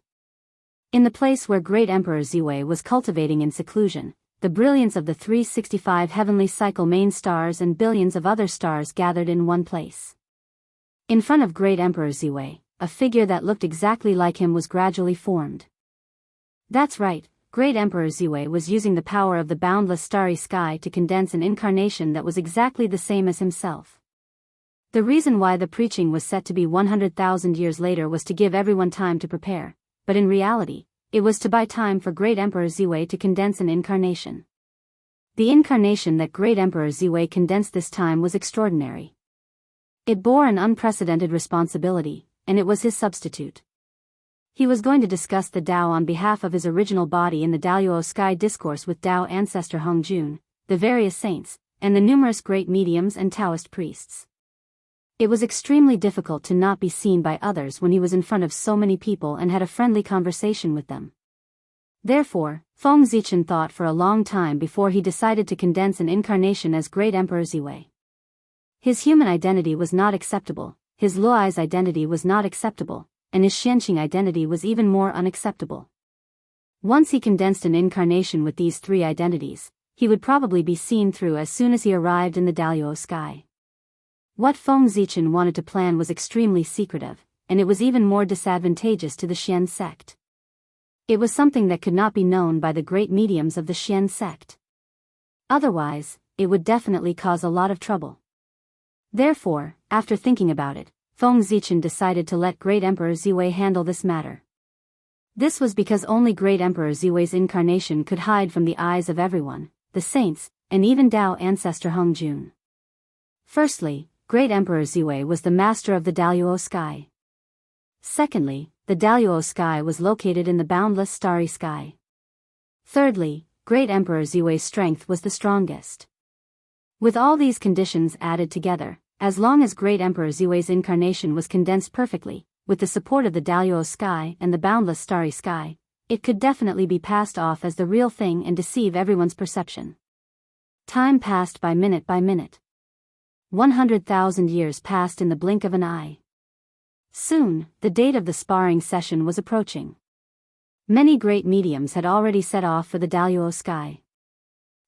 In the place where Great Emperor Ziwei was cultivating in seclusion, the brilliance of the 365 heavenly cycle main stars and billions of other stars gathered in one place. In front of Great Emperor Ziwei, a figure that looked exactly like him was gradually formed. That's right, Great Emperor Ziwei was using the power of the boundless starry sky to condense an incarnation that was exactly the same as himself. The reason why the preaching was set to be 100,000 years later was to give everyone time to prepare, but in reality, it was to buy time for Great Emperor Ziwei to condense an incarnation. The incarnation that Great Emperor Ziwei condensed this time was extraordinary. It bore an unprecedented responsibility, and it was his substitute. He was going to discuss the Tao on behalf of his original body in the Daluo Sky Discourse with Tao ancestor Hong Jun, the various saints, and the numerous great mediums and Taoist priests. It was extremely difficult to not be seen by others when he was in front of so many people and had a friendly conversation with them. Therefore, Feng Zichen thought for a long time before he decided to condense an incarnation as Great Emperor Ziwei. His human identity was not acceptable, his Luoi's identity was not acceptable, and his Xianqing identity was even more unacceptable. Once he condensed an incarnation with these three identities, he would probably be seen through as soon as he arrived in the Daluo sky. What Feng Zichen wanted to plan was extremely secretive, and it was even more disadvantageous to the Xian sect. It was something that could not be known by the great mediums of the Xian sect. Otherwise, it would definitely cause a lot of trouble. Therefore, after thinking about it, Feng Zichen decided to let Great Emperor Ziwei handle this matter. This was because only Great Emperor Ziwei's incarnation could hide from the eyes of everyone, the saints, and even Tao ancestor Hong Jun. Firstly, Great Emperor Ziwei was the master of the Daluo sky. Secondly, the Daluo sky was located in the boundless starry sky. Thirdly, Great Emperor Ziwei's strength was the strongest. With all these conditions added together, as long as Great Emperor Ziwei's incarnation was condensed perfectly, with the support of the Daluo sky and the boundless starry sky, it could definitely be passed off as the real thing and deceive everyone's perception. Time passed by minute by minute. 100,000 years passed in the blink of an eye. Soon, the date of the sparring session was approaching. Many great mediums had already set off for the Daluo sky.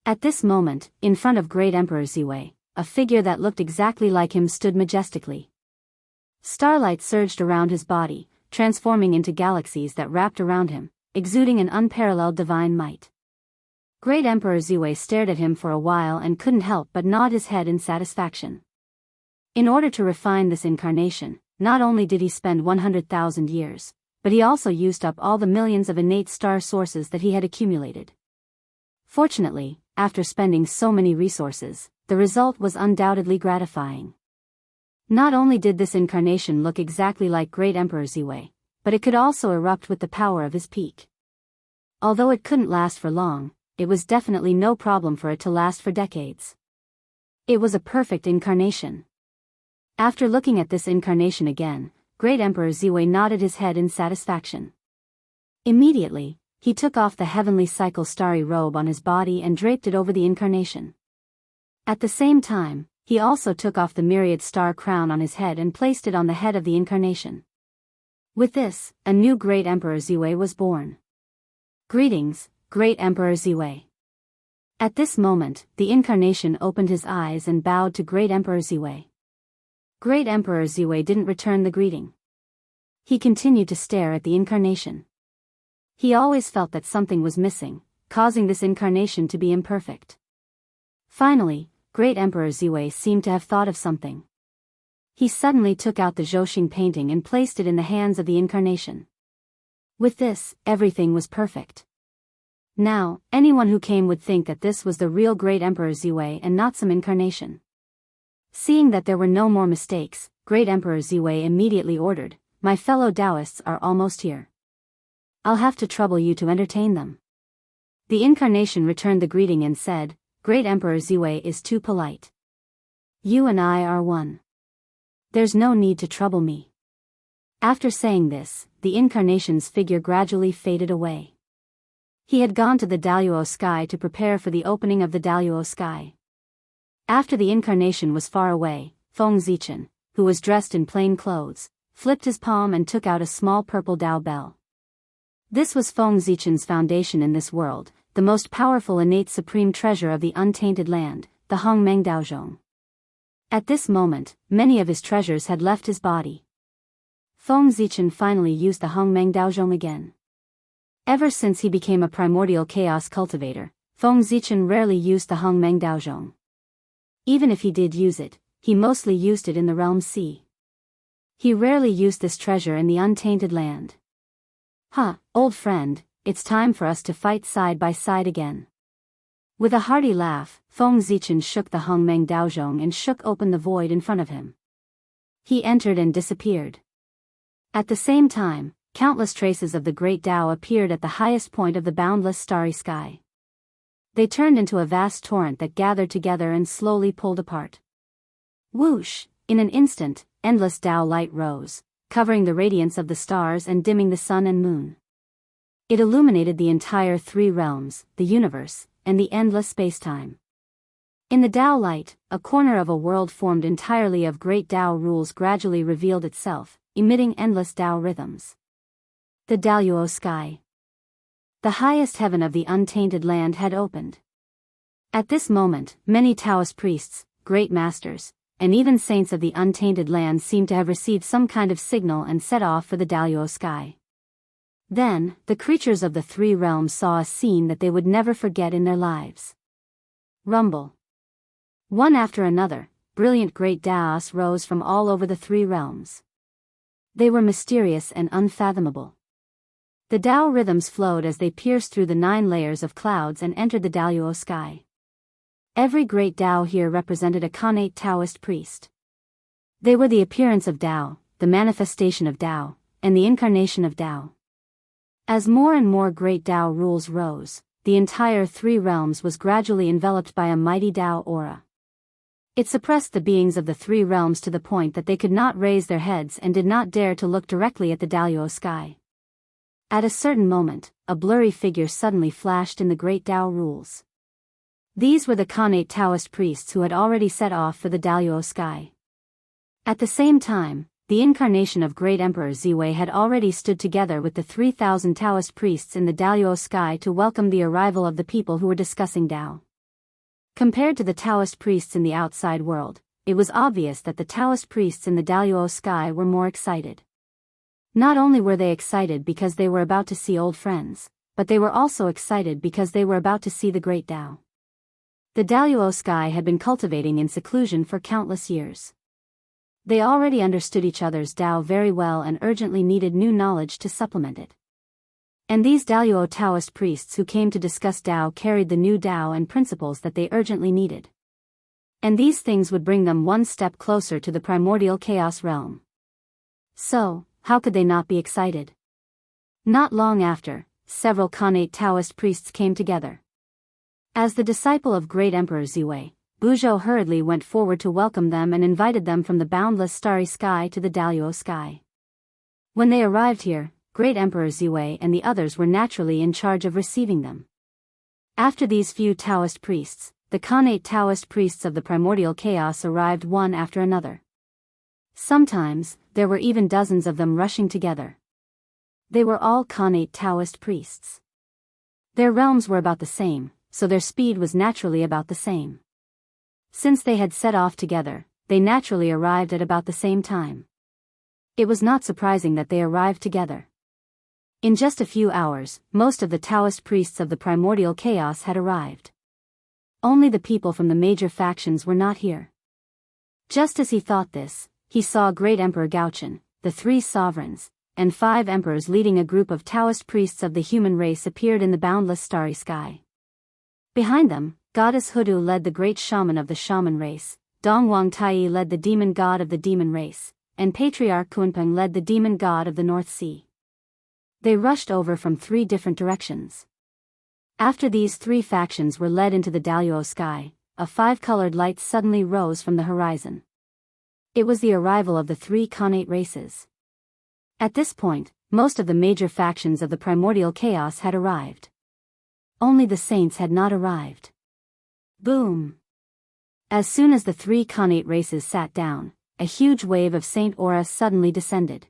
At this moment, in front of Great Emperor Ziwei, a figure that looked exactly like him stood majestically. Starlight surged around his body, transforming into galaxies that wrapped around him, exuding an unparalleled divine might. Great Emperor Ziwei stared at him for a while and couldn't help but nod his head in satisfaction. In order to refine this incarnation, not only did he spend 100,000 years, but he also used up all the millions of innate star sources that he had accumulated. Fortunately, after spending so many resources, the result was undoubtedly gratifying. Not only did this incarnation look exactly like Great Emperor Ziwei, but it could also erupt with the power of his peak. Although it couldn't last for long, it was definitely no problem for it to last for decades. It was a perfect incarnation. After looking at this incarnation again, Great Emperor Ziwei nodded his head in satisfaction. Immediately, he took off the heavenly cycle starry robe on his body and draped it over the incarnation. At the same time, he also took off the myriad star crown on his head and placed it on the head of the incarnation. With this, a new Great Emperor Ziwei was born. Greetings, Great Emperor Ziwei. At this moment, the incarnation opened his eyes and bowed to Great Emperor Ziwei. Great Emperor Ziwei didn't return the greeting. He continued to stare at the incarnation. He always felt that something was missing, causing this incarnation to be imperfect. Finally, Great Emperor Ziwei seemed to have thought of something. He suddenly took out the Zhouxing painting and placed it in the hands of the incarnation. With this, everything was perfect. Now, anyone who came would think that this was the real Great Emperor Ziwei and not some incarnation. Seeing that there were no more mistakes, Great Emperor Ziwei immediately ordered, "My fellow Taoists are almost here. I'll have to trouble you to entertain them." The incarnation returned the greeting and said, "Great Emperor Ziwei is too polite. You and I are one. There's no need to trouble me. After saying this, the incarnation's figure gradually faded away. He had gone to the Daluo sky to prepare for the opening of the Daluo sky. After the incarnation was far away, Feng Zichen, who was dressed in plain clothes, flipped his palm and took out a small purple Dao bell. This was Feng Zichen's foundation in this world, the most powerful innate supreme treasure of the untainted land, the Hongmeng Daozhong. At this moment, many of his treasures had left his body. Feng Zichen finally used the Hongmeng Daozhong again. Ever since he became a primordial chaos cultivator, Feng Zichen rarely used the Hongmeng Daozhong. Even if he did use it, he mostly used it in the realm sea. He rarely used this treasure in the untainted land. Old friend, it's time for us to fight side by side again. With a hearty laugh, Feng Zichen shook the Hongmeng Daozhong and shook open the void in front of him. He entered and disappeared. At the same time, countless traces of the great Tao appeared at the highest point of the boundless starry sky. They turned into a vast torrent that gathered together and slowly pulled apart. Whoosh! In an instant, endless Tao light rose, covering the radiance of the stars and dimming the sun and moon. It illuminated the entire three realms, the universe, and the endless spacetime. In the Tao light, a corner of a world formed entirely of great Tao rules gradually revealed itself, emitting endless Tao rhythms. The Daluo sky. The highest heaven of the untainted land had opened. At this moment, many Taoist priests, great masters, and even saints of the untainted land seemed to have received some kind of signal and set off for the Daluo sky. Then, the creatures of the three realms saw a scene that they would never forget in their lives. Rumble. One after another, brilliant great Daos rose from all over the three realms. They were mysterious and unfathomable. The Tao rhythms flowed as they pierced through the 9 layers of clouds and entered the Daluo sky. Every great Tao here represented a connate Taoist priest. They were the appearance of Tao, the manifestation of Tao, and the incarnation of Tao. As more and more great Tao rules rose, the entire three realms was gradually enveloped by a mighty Tao aura. It suppressed the beings of the three realms to the point that they could not raise their heads and did not dare to look directly at the Daluo sky. At a certain moment, a blurry figure suddenly flashed in the great Tao rules. These were the connate Taoist priests who had already set off for the Daluo sky. At the same time, the incarnation of Great Emperor Ziwei had already stood together with the 3,000 Taoist priests in the Daluo sky to welcome the arrival of the people who were discussing Tao. Compared to the Taoist priests in the outside world, it was obvious that the Taoist priests in the Daluo sky were more excited. Not only were they excited because they were about to see old friends, but they were also excited because they were about to see the great Tao. The Daluo sky had been cultivating in seclusion for countless years. They already understood each other's Tao very well and urgently needed new knowledge to supplement it. And these Daluo Taoist priests who came to discuss Tao carried the new Tao and principles that they urgently needed. And these things would bring them one step closer to the primordial chaos realm. So, how could they not be excited? Not long after, several connate Taoist priests came together. As the disciple of great Emperor Ziwei, Buzhou hurriedly went forward to welcome them and invited them from the boundless starry sky to the Daluo sky. When they arrived here, Great Emperor Ziwei and the others were naturally in charge of receiving them. After these few Taoist priests, the connate Taoist priests of the primordial chaos arrived one after another. Sometimes, there were even dozens of them rushing together. They were all connate Taoist priests. Their realms were about the same, so their speed was naturally about the same. Since they had set off together, they naturally arrived at about the same time. It was not surprising that they arrived together. In just a few hours, most of the Taoist priests of the primordial chaos had arrived. Only the people from the major factions were not here. Just as he thought this, he saw Great Emperor Gaochen, the 3 sovereigns, and 5 emperors leading a group of Taoist priests of the human race appeared in the boundless starry sky. Behind them, Goddess Hudu led the great shaman of the shaman race, Dongwang Tai led the demon god of the demon race, and Patriarch Kunpeng led the demon god of the North Sea. They rushed over from 3 different directions. After these 3 factions were led into the Daluo sky, a five-colored light suddenly rose from the horizon. It was the arrival of the three connate races. At this point, most of the major factions of the primordial chaos had arrived. Only the saints had not arrived. Boom! As soon as the three connate races sat down, a huge wave of Saint aura suddenly descended.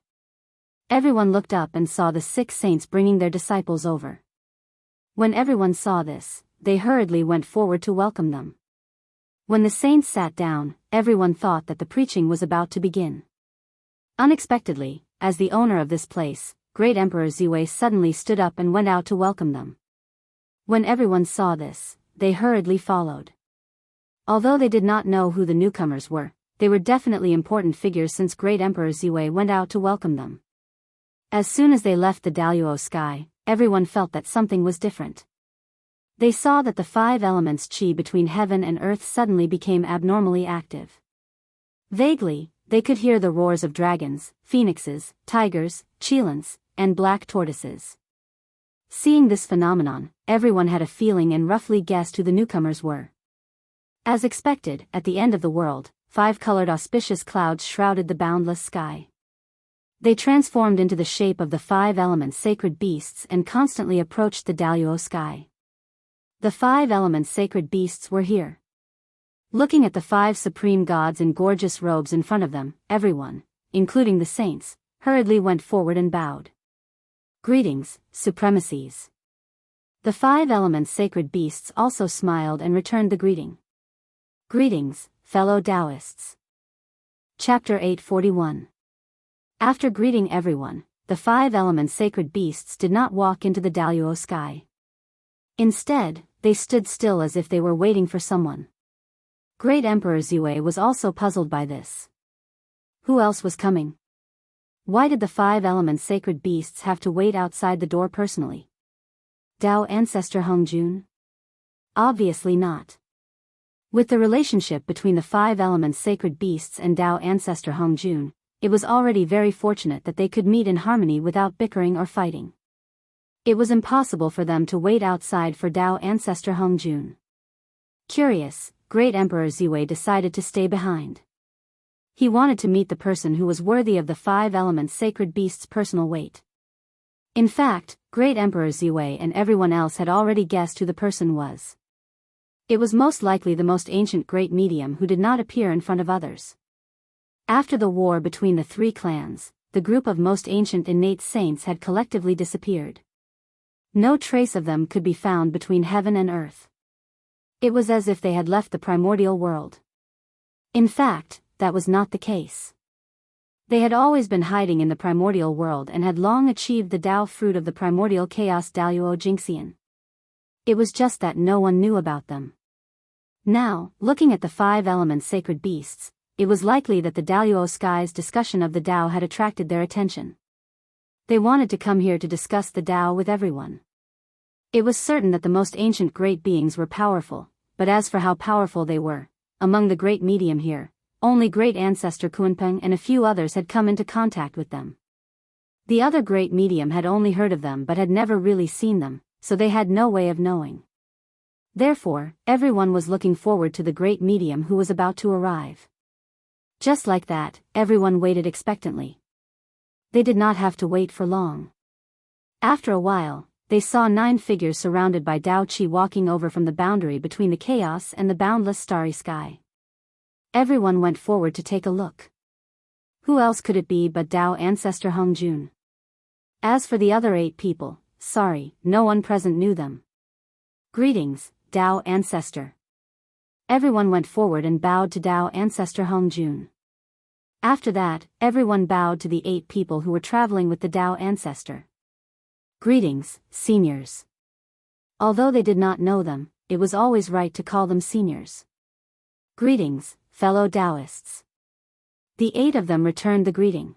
Everyone looked up and saw the 6 saints bringing their disciples over. When everyone saw this, they hurriedly went forward to welcome them. When the saints sat down, everyone thought that the preaching was about to begin. Unexpectedly, as the owner of this place, Great Emperor Ziwei suddenly stood up and went out to welcome them. When everyone saw this, they hurriedly followed. Although they did not know who the newcomers were, they were definitely important figures since Great Emperor Ziwei went out to welcome them. As soon as they left the Daluo sky, everyone felt that something was different. They saw that the 5 elements qi between heaven and earth suddenly became abnormally active. Vaguely, they could hear the roars of dragons, phoenixes, tigers, cheelants, and black tortoises. Seeing this phenomenon, everyone had a feeling and roughly guessed who the newcomers were. As expected, at the end of the world, 5-colored auspicious clouds shrouded the boundless sky. They transformed into the shape of the 5 elements sacred beasts and constantly approached the Daluo sky. The 5 elements sacred beasts were here. Looking at the 5 supreme gods in gorgeous robes in front of them, everyone, including the saints, hurriedly went forward and bowed. Greetings, supremacies. The 5 elements sacred beasts also smiled and returned the greeting. Greetings, fellow Taoists. Chapter 841. After greeting everyone, the 5 elements sacred beasts did not walk into the Daluo sky. Instead, they stood still as if they were waiting for someone. Great Emperor Ziwei was also puzzled by this. Who else was coming? Why did the 5 elements sacred beasts have to wait outside the door personally? Dao Ancestor Hongjun? Obviously not. With the relationship between the 5 elements sacred beasts and Dao Ancestor Hongjun, it was already very fortunate that they could meet in harmony without bickering or fighting. It was impossible for them to wait outside for Dao Ancestor Hongjun. Curious, Great Emperor Ziwei decided to stay behind. He wanted to meet the person who was worthy of the 5 elements sacred beasts' personal weight. In fact, Great Emperor Ziwei and everyone else had already guessed who the person was. It was most likely the most ancient great medium who did not appear in front of others. After the war between the 3 clans, the group of most ancient innate saints had collectively disappeared. No trace of them could be found between heaven and earth. It was as if they had left the primordial world. In fact, that was not the case. They had always been hiding in the primordial world and had long achieved the Tao fruit of the primordial chaos Daluo Jingxian. It was just that no one knew about them. Now, looking at the 5 elements sacred beasts, it was likely that the Daluo sky's discussion of the Tao had attracted their attention. They wanted to come here to discuss the Tao with everyone. It was certain that the most ancient great beings were powerful, but as for how powerful they were, among the great medium here, only great ancestor Kunpeng and a few others had come into contact with them. The other great medium had only heard of them but had never really seen them, so they had no way of knowing. Therefore, everyone was looking forward to the great medium who was about to arrive. Just like that, everyone waited expectantly. They did not have to wait for long. After a while, they saw 9 figures surrounded by Dao Qi walking over from the boundary between the chaos and the boundless starry sky. Everyone went forward to take a look. Who else could it be but Dao Ancestor Hongjun? As for the other 8 people, sorry, no one present knew them. Greetings, Dao Ancestor. Everyone went forward and bowed to Dao Ancestor Hongjun. After that, everyone bowed to the 8 people who were traveling with the Dao Ancestor. Greetings, seniors. Although they did not know them, it was always right to call them seniors. Greetings, fellow Taoists. The 8 of them returned the greeting.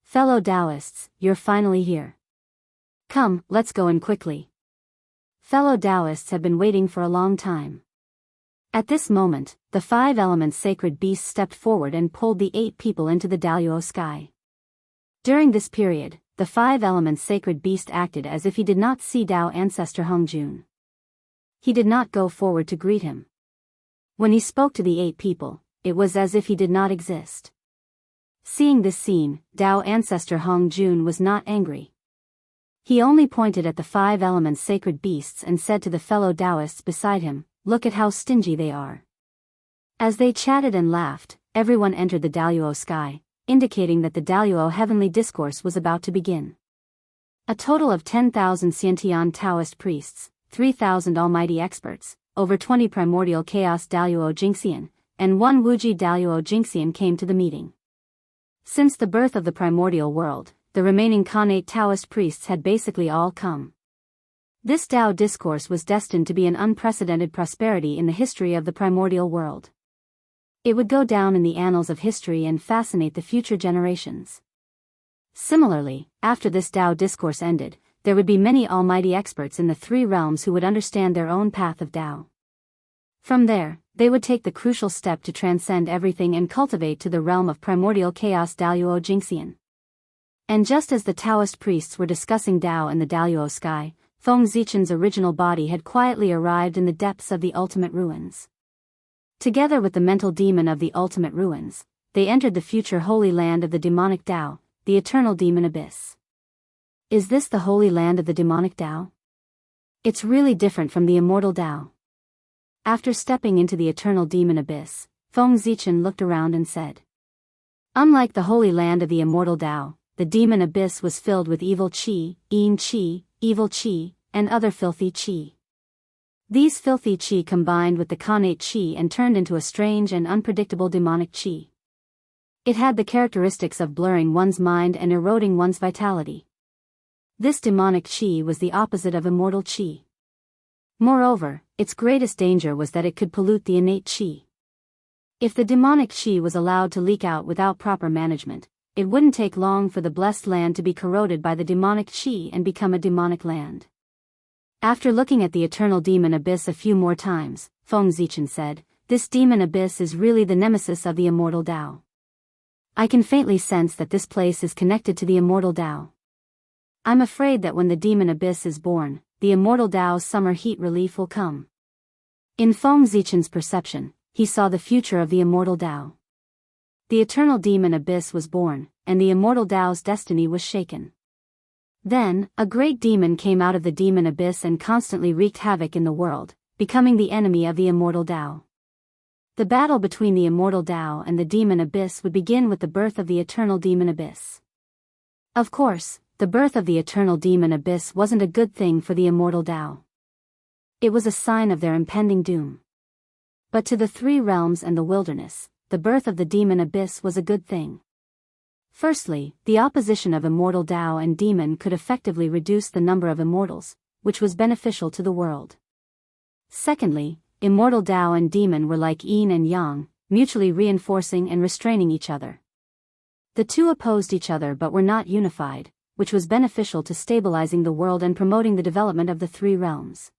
Fellow Taoists, you're finally here. Come, let's go in quickly. Fellow Taoists have been waiting for a long time. At this moment, the 5 elements sacred beasts stepped forward and pulled the 8 people into the Daluo sky. During this period, the 5 elements sacred beast acted as if he did not see Dao Ancestor Hongjun. He did not go forward to greet him. When he spoke to the 8 people, it was as if he did not exist. Seeing this scene, Tao ancestor Hong Jun was not angry. He only pointed at the 5 elements sacred beasts and said to the fellow Taoists beside him, "Look at how stingy they are." As they chatted and laughed, everyone entered the Daluo sky, indicating that the Daluo heavenly discourse was about to begin. A total of 10,000 Xiantian Taoist priests, 3,000 almighty experts, over 20 primordial chaos Daluo Jingxian, and 1 Wuji Daluo Jingxian came to the meeting. Since the birth of the primordial world, the remaining Khanate Taoist priests had basically all come. This Tao discourse was destined to be an unprecedented prosperity in the history of the primordial world. It would go down in the annals of history and fascinate the future generations. Similarly, after this Tao discourse ended, there would be many almighty experts in the 3 realms who would understand their own path of Tao. From there, they would take the crucial step to transcend everything and cultivate to the realm of primordial chaos Daluo Jingxian. And just as the Taoist priests were discussing Tao in the Daluo sky, Feng Zichen's original body had quietly arrived in the depths of the ultimate ruins. Together with the mental demon of the ultimate ruins, they entered the future holy land of the demonic Tao, the eternal demon abyss. Is this the holy land of the demonic Tao? It's really different from the immortal Tao. After stepping into the eternal demon abyss, Feng Zichen looked around and said, "Unlike the holy land of the immortal Tao, the demon abyss was filled with evil qi, yin qi, evil qi, and other filthy qi. These filthy qi combined with the Khanate qi and turned into a strange and unpredictable demonic qi. It had the characteristics of blurring one's mind and eroding one's vitality. This demonic qi was the opposite of immortal qi. Moreover, its greatest danger was that it could pollute the innate qi. If the demonic qi was allowed to leak out without proper management, it wouldn't take long for the blessed land to be corroded by the demonic qi and become a demonic land." After looking at the eternal demon abyss a few more times, Feng Zichen said, "This demon abyss is really the nemesis of the immortal Tao. I can faintly sense that this place is connected to the immortal Tao. I'm afraid that when the demon abyss is born, the immortal Tao's summer heat relief will come." In Feng Zichen's perception, he saw the future of the immortal Tao. The eternal demon abyss was born, and the immortal Tao's destiny was shaken. Then, a great demon came out of the demon abyss and constantly wreaked havoc in the world, becoming the enemy of the immortal Tao. The battle between the immortal Tao and the demon abyss would begin with the birth of the eternal demon abyss. Of course, the birth of the eternal demon abyss wasn't a good thing for the immortal Tao. It was a sign of their impending doom. But to the 3 realms and the wilderness, the birth of the demon abyss was a good thing. Firstly, the opposition of immortal Tao and demon could effectively reduce the number of immortals, which was beneficial to the world. Secondly, immortal Tao and demon were like yin and yang, mutually reinforcing and restraining each other. The 2 opposed each other but were not unified, which was beneficial to stabilizing the world and promoting the development of the 3 realms.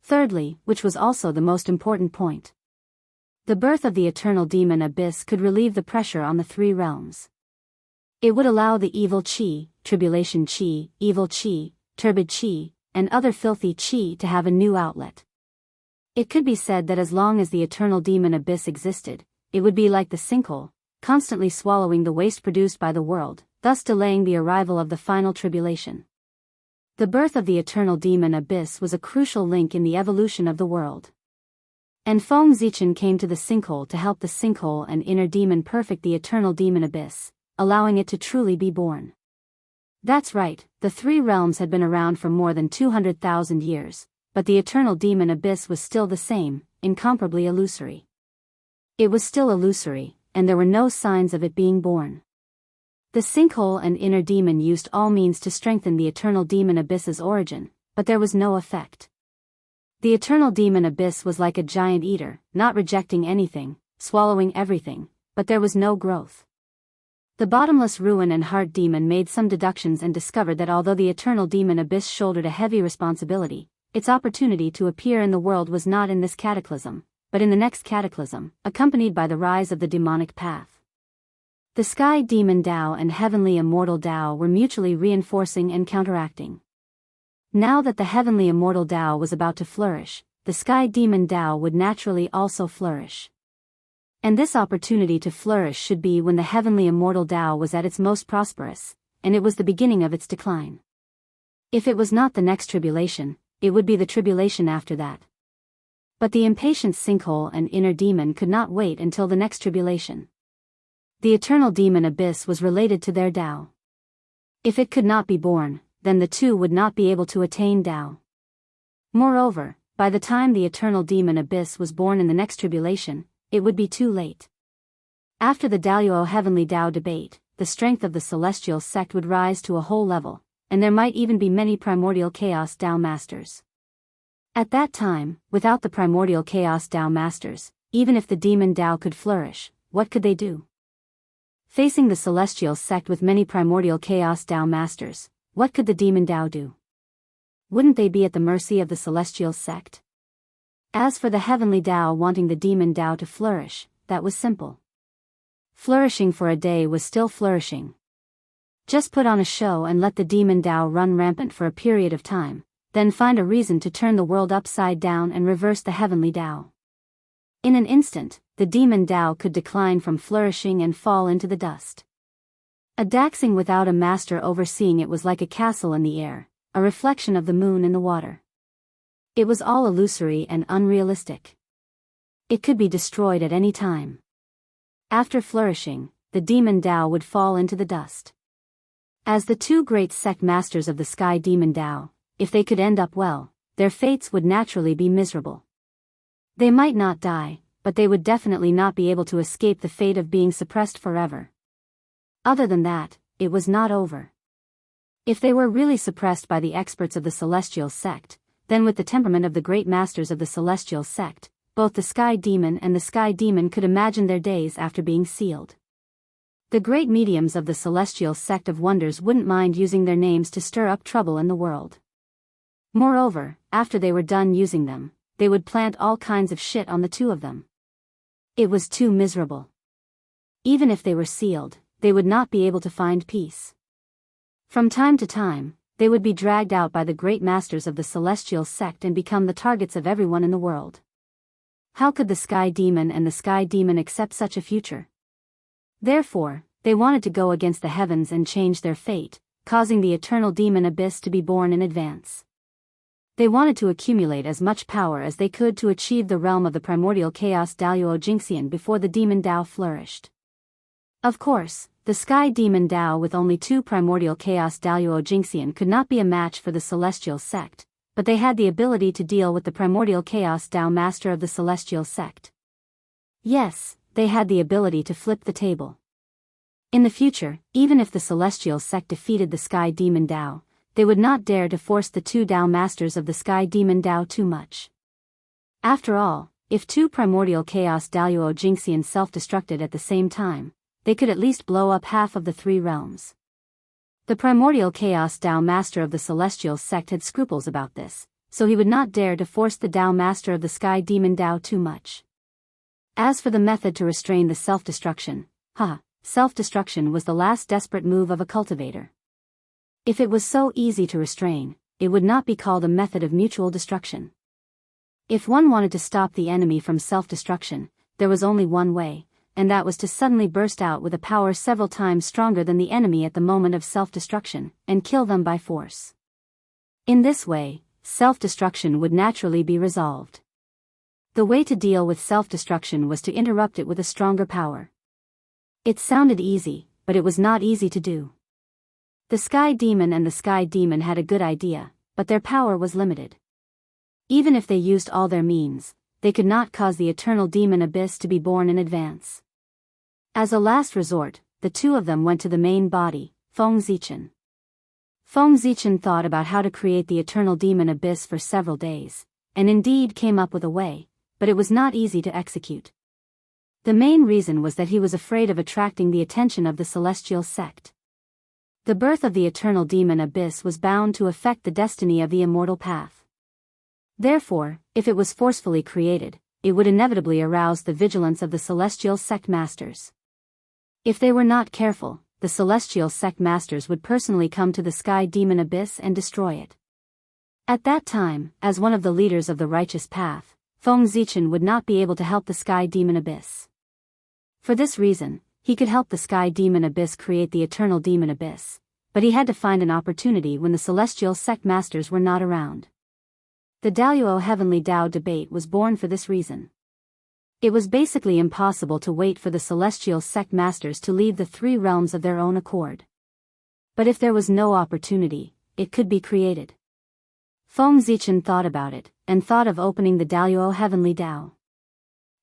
Thirdly, which was also the most important point, the birth of the eternal demon abyss could relieve the pressure on the 3 realms. It would allow the evil qi, tribulation qi, evil qi, turbid qi, and other filthy qi to have a new outlet. It could be said that as long as the eternal demon abyss existed, it would be like the sinkhole, constantly swallowing the waste produced by the world, thus delaying the arrival of the final tribulation. The birth of the eternal demon abyss was a crucial link in the evolution of the world. And Feng Zichen came to the sinkhole to help the sinkhole and inner demon perfect the eternal demon abyss, allowing it to truly be born. That's right, the 3 realms had been around for more than 200,000 years, but the eternal demon abyss was still the same, incomparably illusory. It was still illusory, and there were no signs of it being born. The sinkhole and inner demon used all means to strengthen the eternal demon abyss's origin, but there was no effect. The eternal demon abyss was like a giant eater, not rejecting anything, swallowing everything, but there was no growth. The bottomless ruin and heart demon made some deductions and discovered that although the eternal demon abyss shouldered a heavy responsibility, its opportunity to appear in the world was not in this cataclysm, but in the next cataclysm, accompanied by the rise of the demonic path. The sky demon Tao and heavenly immortal Tao were mutually reinforcing and counteracting. Now that the heavenly immortal Tao was about to flourish, the sky demon Tao would naturally also flourish. And this opportunity to flourish should be when the heavenly immortal Tao was at its most prosperous, and it was the beginning of its decline. If it was not the next tribulation, it would be the tribulation after that. But the impatient sinkhole and inner demon could not wait until the next tribulation. The eternal demon abyss was related to their Tao. If it could not be born, then the two would not be able to attain Tao. Moreover, by the time the eternal demon abyss was born in the next tribulation, it would be too late. After the Daluo heavenly Tao debate, the strength of the celestial sect would rise to a whole level, and there might even be many primordial chaos Tao masters. At that time, without the primordial chaos Tao masters, even if the demon Tao could flourish, what could they do? Facing the celestial sect with many primordial chaos Tao masters, what could the demon Tao do? Wouldn't they be at the mercy of the celestial sect? As for the heavenly Tao wanting the demon Tao to flourish, that was simple. Flourishing for a day was still flourishing. Just put on a show and let the demon Tao run rampant for a period of time, then find a reason to turn the world upside down and reverse the heavenly Tao. In an instant, the demon Tao could decline from flourishing and fall into the dust. A daxing without a master overseeing it was like a castle in the air, a reflection of the moon in the water. It was all illusory and unrealistic. It could be destroyed at any time. After flourishing, the demon Tao would fall into the dust. As the two great sect masters of the sky demon Tao, if they could end up well, their fates would naturally be miserable. They might not die, but they would definitely not be able to escape the fate of being suppressed forever. Other than that, it was not over. If they were really suppressed by the experts of the celestial sect, then with the temperament of the great masters of the celestial sect, both the sky demon and the sky demon could imagine their days after being sealed. The great mediums of the celestial sect of wonders wouldn't mind using their names to stir up trouble in the world. Moreover, after they were done using them, they would plant all kinds of shit on the two of them. It was too miserable. Even if they were sealed, they would not be able to find peace. From time to time, they would be dragged out by the great masters of the celestial sect and become the targets of everyone in the world. How could the sky demon and the sky demon accept such a future? Therefore, they wanted to go against the heavens and change their fate, causing the eternal demon abyss to be born in advance. They wanted to accumulate as much power as they could to achieve the realm of the primordial chaos Daluo Jingxian before the demon Tao flourished. Of course, the sky demon Tao with only two primordial chaos Daluo Jingxian could not be a match for the celestial sect, but they had the ability to deal with the primordial chaos Tao master of the celestial sect. Yes, they had the ability to flip the table. In the future, even if the celestial sect defeated the sky demon Tao, they would not dare to force the two Tao masters of the sky demon Tao too much. After all, if two primordial chaos Daluo Jingxian self-destructed at the same time, they could at least blow up half of the three realms. The primordial chaos Tao master of the celestial sect had scruples about this, so he would not dare to force the Tao master of the sky demon Tao too much. As for the method to restrain the self-destruction, self-destruction was the last desperate move of a cultivator. If it was so easy to restrain, it would not be called a method of mutual destruction. If one wanted to stop the enemy from self-destruction, there was only one way, and that was to suddenly burst out with a power several times stronger than the enemy at the moment of self-destruction, and kill them by force. In this way, self-destruction would naturally be resolved. The way to deal with self-destruction was to interrupt it with a stronger power. It sounded easy, but it was not easy to do. The sky demon and the sky demon had a good idea, but their power was limited. Even if they used all their means, they could not cause the eternal demon abyss to be born in advance. As a last resort, the two of them went to the main body, Feng Zichen. Feng Zichen thought about how to create the eternal demon abyss for several days, and indeed came up with a way, but it was not easy to execute. The main reason was that he was afraid of attracting the attention of the celestial sect. The birth of the eternal demon abyss was bound to affect the destiny of the immortal path. Therefore, if it was forcefully created, it would inevitably arouse the vigilance of the celestial sect masters. If they were not careful, the celestial sect masters would personally come to the sky demon abyss and destroy it. At that time, as one of the leaders of the righteous path, Feng Zichen would not be able to help the Sky Demon Abyss. For this reason, he could help the Sky Demon Abyss create the Eternal Demon Abyss, but he had to find an opportunity when the Celestial Sect Masters were not around. The Daluo Heavenly Tao debate was born for this reason. It was basically impossible to wait for the Celestial Sect Masters to leave the three realms of their own accord. But if there was no opportunity, it could be created. Feng Zichen thought about it, and thought of opening the Daluo Heavenly Tao.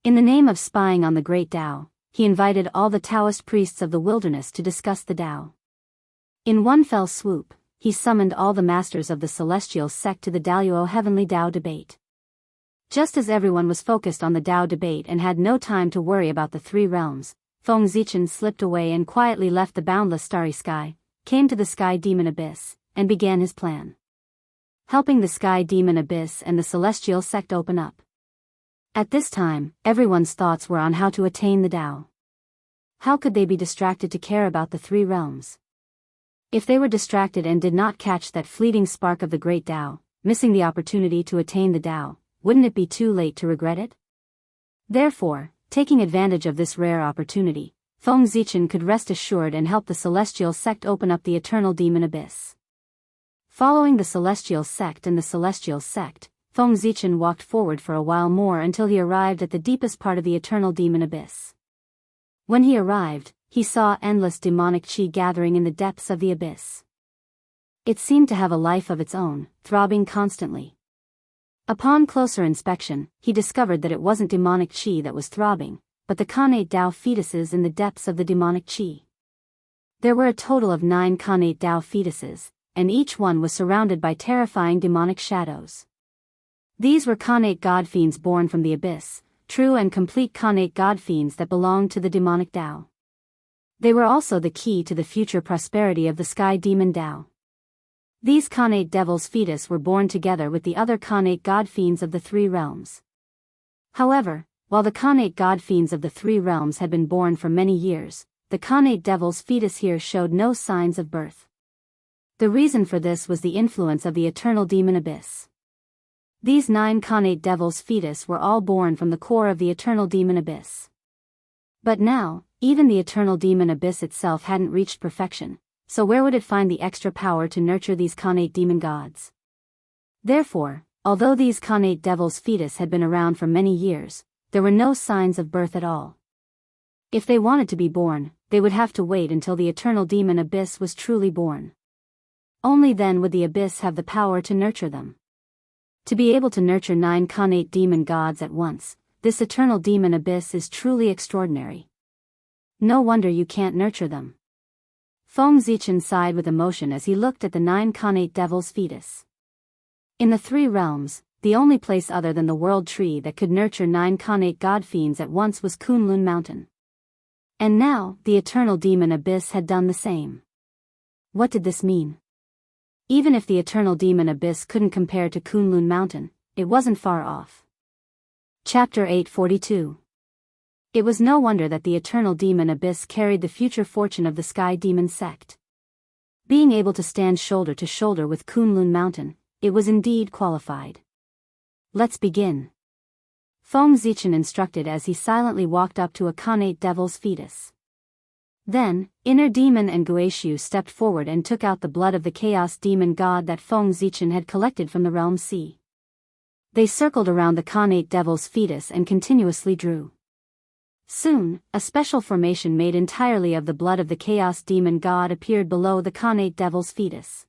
In the name of spying on the Great Tao, he invited all the Taoist priests of the wilderness to discuss the Tao. In one fell swoop, he summoned all the masters of the Celestial Sect to the Daluo Heavenly Tao debate. Just as everyone was focused on the Tao debate and had no time to worry about the three realms, Feng Zichen slipped away and quietly left the boundless starry sky, came to the Sky Demon Abyss, and began his plan. Helping the Sky Demon Abyss and the Celestial Sect open up. At this time, everyone's thoughts were on how to attain the Tao. How could they be distracted to care about the three realms? If they were distracted and did not catch that fleeting spark of the Great Tao, missing the opportunity to attain the Tao, wouldn't it be too late to regret it? Therefore, taking advantage of this rare opportunity, Feng Zichen could rest assured and help the Celestial Sect open up the Eternal Demon Abyss. Following the Celestial Sect and the Celestial Sect, Feng Zichen walked forward for a while more until he arrived at the deepest part of the Eternal Demon Abyss. When he arrived, he saw endless demonic qi gathering in the depths of the abyss. It seemed to have a life of its own, throbbing constantly. Upon closer inspection, he discovered that it wasn't demonic qi that was throbbing, but the Khanate Tao fetuses in the depths of the demonic qi. There were a total of 9 Khanate Tao fetuses, and each one was surrounded by terrifying demonic shadows. These were Khanate god fiends born from the abyss, true and complete Khanate god fiends that belonged to the demonic Tao. They were also the key to the future prosperity of the Sky Demon Tao. These Khanate devils fetus were born together with the other Khanate god fiends of the three realms. However, while the Khanate god fiends of the three realms had been born for many years, the Khanate devil's fetus here showed no signs of birth. The reason for this was the influence of the Eternal Demon Abyss. These 9 Khanate devils fetus were all born from the core of the Eternal Demon Abyss. But now, even the Eternal Demon Abyss itself hadn't reached perfection, so where would it find the extra power to nurture these Khanate demon gods? Therefore, although these Khanate devils fetus had been around for many years, there were no signs of birth at all. If they wanted to be born, they would have to wait until the Eternal Demon Abyss was truly born. Only then would the Abyss have the power to nurture them. To be able to nurture 9 Khanate demon gods at once, this Eternal Demon Abyss is truly extraordinary. No wonder you can't nurture them. Feng Zichen sighed with emotion as he looked at the 9 Khanate devils fetus. In the three realms, the only place other than the World Tree that could nurture 9 Khanate god fiends at once was Kunlun Mountain. And now, the Eternal Demon Abyss had done the same. What did this mean? Even if the Eternal Demon Abyss couldn't compare to Kunlun Mountain, it wasn't far off. Chapter 842. It was no wonder that the Eternal Demon Abyss carried the future fortune of the Sky Demon Sect. Being able to stand shoulder to shoulder with Kunlun Mountain, it was indeed qualified. Let's begin. Feng Zichen instructed as he silently walked up to a Khanate devil's fetus. Then, Inner Demon and Guishu stepped forward and took out the blood of the Chaos Demon God that Feng Zichen had collected from the Realm Sea. They circled around the Khanate devil's fetus and continuously drew. Soon, a special formation made entirely of the blood of the Chaos Demon God appeared below the Khanate devil's fetus.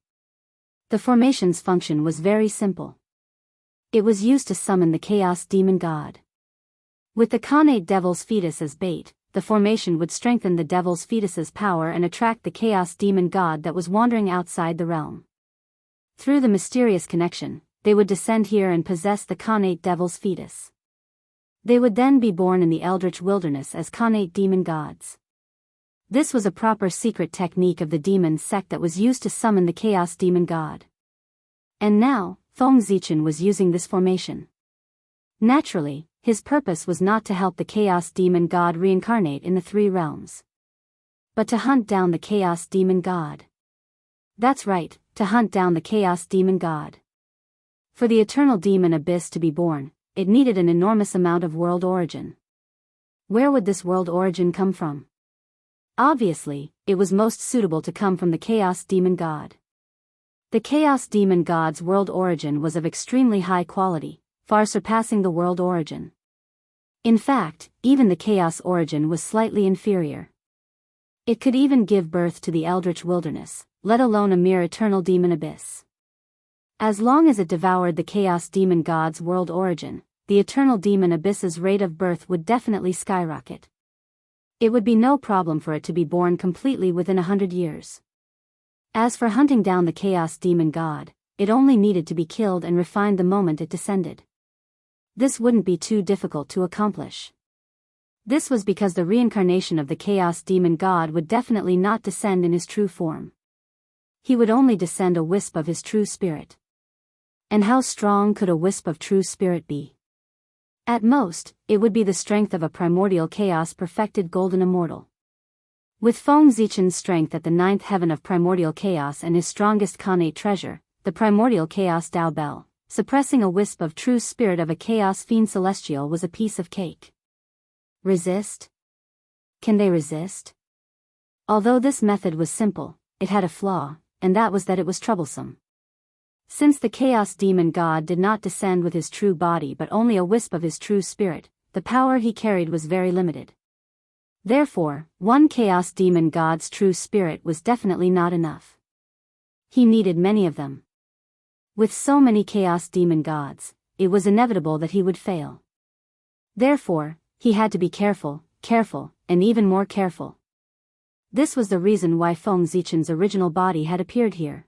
The formation's function was very simple. It was used to summon the Chaos Demon God. With the Khanate devil's fetus as bait, the formation would strengthen the devil's fetus's power and attract the Chaos Demon God that was wandering outside the realm. Through the mysterious connection, they would descend here and possess the Khanate devil's fetus. They would then be born in the Eldritch Wilderness as Khanate demon gods. This was a proper secret technique of the demon sect that was used to summon the Chaos Demon God. And now, Feng Zichen was using this formation. Naturally, his purpose was not to help the Chaos Demon God reincarnate in the three realms, but to hunt down the Chaos Demon God. That's right, to hunt down the Chaos Demon God. For the eternal demon abyss to be born, it needed an enormous amount of world origin. Where would this world origin come from? Obviously, it was most suitable to come from the Chaos Demon God. The Chaos Demon God's world origin was of extremely high quality, far surpassing the world origin. In fact, even the Chaos origin was slightly inferior. It could even give birth to the Eldritch Wilderness, let alone a mere eternal demon abyss. As long as it devoured the Chaos Demon God's world origin, the eternal demon abyss's rate of birth would definitely skyrocket. It would be no problem for it to be born completely within 100 years. As for hunting down the Chaos Demon God, it only needed to be killed and refined the moment it descended. This wouldn't be too difficult to accomplish. This was because the reincarnation of the Chaos Demon God would definitely not descend in his true form. He would only descend a wisp of his true spirit. And how strong could a wisp of true spirit be? At most, it would be the strength of a primordial chaos perfected golden immortal. With Feng Zichen's strength at the 9th heaven of primordial chaos and his strongest Khanate treasure, the primordial chaos Dao Bell, suppressing a wisp of true spirit of a chaos fiend celestial was a piece of cake. Resist? Can they resist? Although this method was simple, it had a flaw, and that was that it was troublesome. Since the Chaos Demon God did not descend with his true body but only a wisp of his true spirit, the power he carried was very limited. Therefore, one Chaos Demon God's true spirit was definitely not enough. He needed many of them. With so many Chaos Demon Gods, it was inevitable that he would fail. Therefore, he had to be careful, and even more careful. This was the reason why Feng Zichen's original body had appeared here.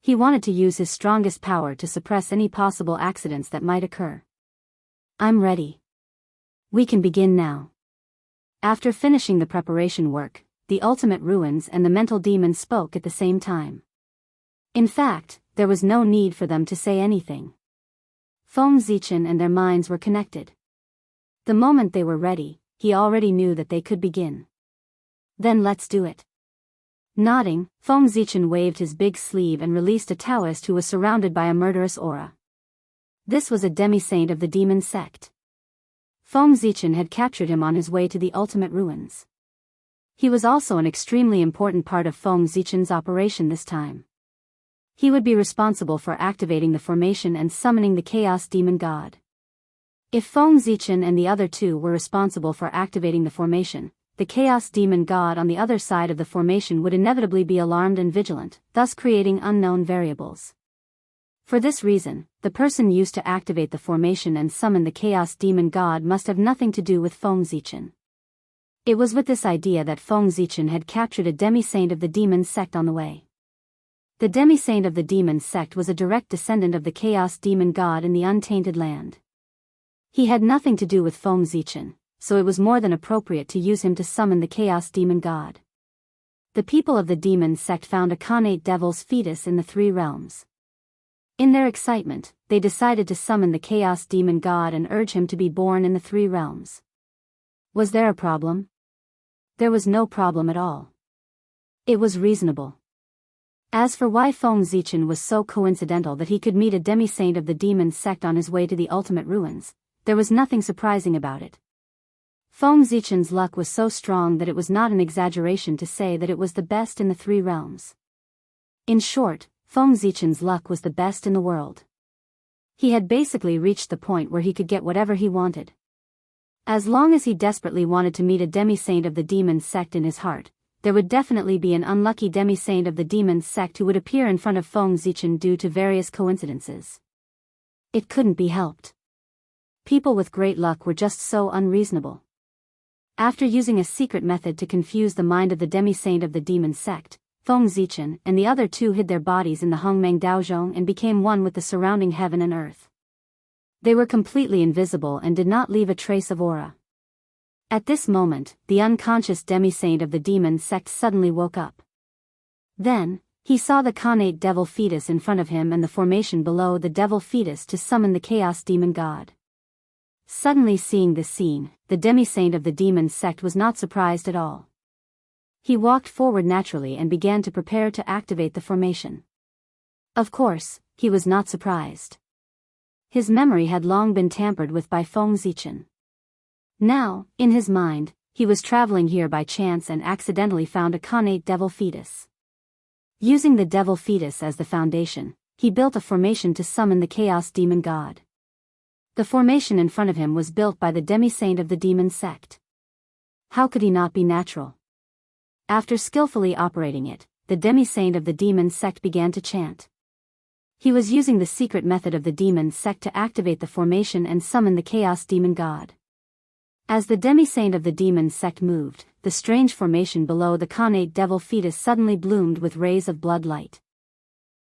He wanted to use his strongest power to suppress any possible accidents that might occur. I'm ready. We can begin now. After finishing the preparation work, the ultimate ruins and the mental demon spoke at the same time. In fact, there was no need for them to say anything. Feng Zichen and their minds were connected. The moment they were ready, he already knew that they could begin. Then let's do it. Nodding, Feng Zichen waved his big sleeve and released a Taoist who was surrounded by a murderous aura. This was a demi-saint of the demon sect. Feng Zichen had captured him on his way to the ultimate ruins. He was also an extremely important part of Feng Zichen's operation this time. He would be responsible for activating the formation and summoning the Chaos Demon God. If Feng Zichen and the other two were responsible for activating the formation, the Chaos Demon God on the other side of the formation would inevitably be alarmed and vigilant, thus creating unknown variables. For this reason, the person used to activate the formation and summon the Chaos Demon God must have nothing to do with Feng Zichen. It was with this idea that Feng Zichen had captured a demi-saint of the demon sect on the way. The demi-saint of the demon sect was a direct descendant of the Chaos Demon God in the untainted land. He had nothing to do with Feng Zichen, so it was more than appropriate to use him to summon the Chaos Demon God. The people of the demon sect found a Khanate devil's fetus in the 3 realms. In their excitement, they decided to summon the Chaos Demon God and urge him to be born in the 3 realms. Was there a problem? There was no problem at all. It was reasonable. As for why Feng Zichen was so coincidental that he could meet a demi-saint of the demon sect on his way to the ultimate ruins, there was nothing surprising about it. Feng Zichen's luck was so strong that it was not an exaggeration to say that it was the best in the 3 realms. In short, Feng Zichen's luck was the best in the world. He had basically reached the point where he could get whatever he wanted. As long as he desperately wanted to meet a demi-saint of the demon sect in his heart, there would definitely be an unlucky demi-saint of the demon sect who would appear in front of Feng Zichen due to various coincidences. It couldn't be helped. People with great luck were just so unreasonable. After using a secret method to confuse the mind of the demi-saint of the demon sect, Feng Zichen and the other two hid their bodies in the Hongmeng Daozhong and became one with the surrounding heaven and earth. They were completely invisible and did not leave a trace of aura. At this moment, the unconscious demi-saint of the demon sect suddenly woke up. Then, he saw the Khanate devil fetus in front of him and the formation below the devil fetus to summon the Chaos Demon God. Suddenly seeing this scene, the demi-saint of the demon sect was not surprised at all. He walked forward naturally and began to prepare to activate the formation. Of course, he was not surprised. His memory had long been tampered with by Feng Zichen. Now, in his mind, he was traveling here by chance and accidentally found a connate devil fetus. Using the devil fetus as the foundation, he built a formation to summon the chaos demon god. The formation in front of him was built by the demi-saint of the demon sect. How could he not be natural? After skillfully operating it, the demi-saint of the demon sect began to chant. He was using the secret method of the demon sect to activate the formation and summon the chaos demon god. As the demi-saint of the demon sect moved, the strange formation below the connate devil fetus suddenly bloomed with rays of blood light.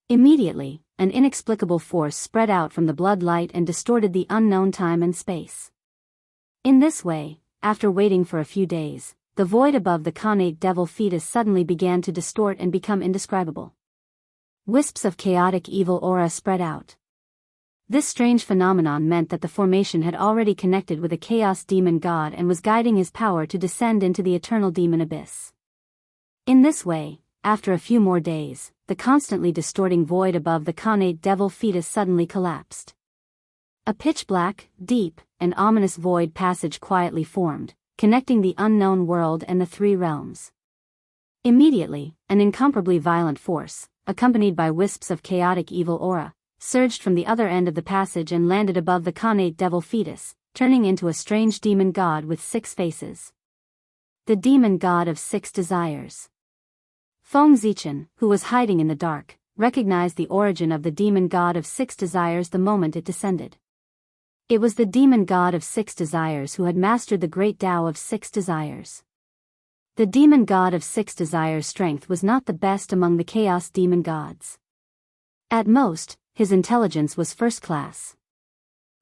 Immediately, an inexplicable force spread out from the blood light and distorted the unknown time and space. In this way, after waiting for a few days, the void above the connate devil fetus suddenly began to distort and become indescribable. Wisps of chaotic evil aura spread out. This strange phenomenon meant that the formation had already connected with a chaos demon god and was guiding his power to descend into the eternal demon abyss. In this way, after a few more days, the constantly distorting void above the connate devil fetus suddenly collapsed. A pitch-black, deep, and ominous void passage quietly formed, connecting the unknown world and the three realms. Immediately, an incomparably violent force, accompanied by wisps of chaotic evil aura, surged from the other end of the passage and landed above the connate devil fetus, turning into a strange demon god with 6 faces. The demon god of 6 desires. Feng Zichen, who was hiding in the dark, recognized the origin of the demon god of 6 desires the moment it descended. It was the demon god of 6 desires who had mastered the great Tao of 6 desires. The demon god of 6 desires' strength was not the best among the chaos demon gods. At most, his intelligence was first class.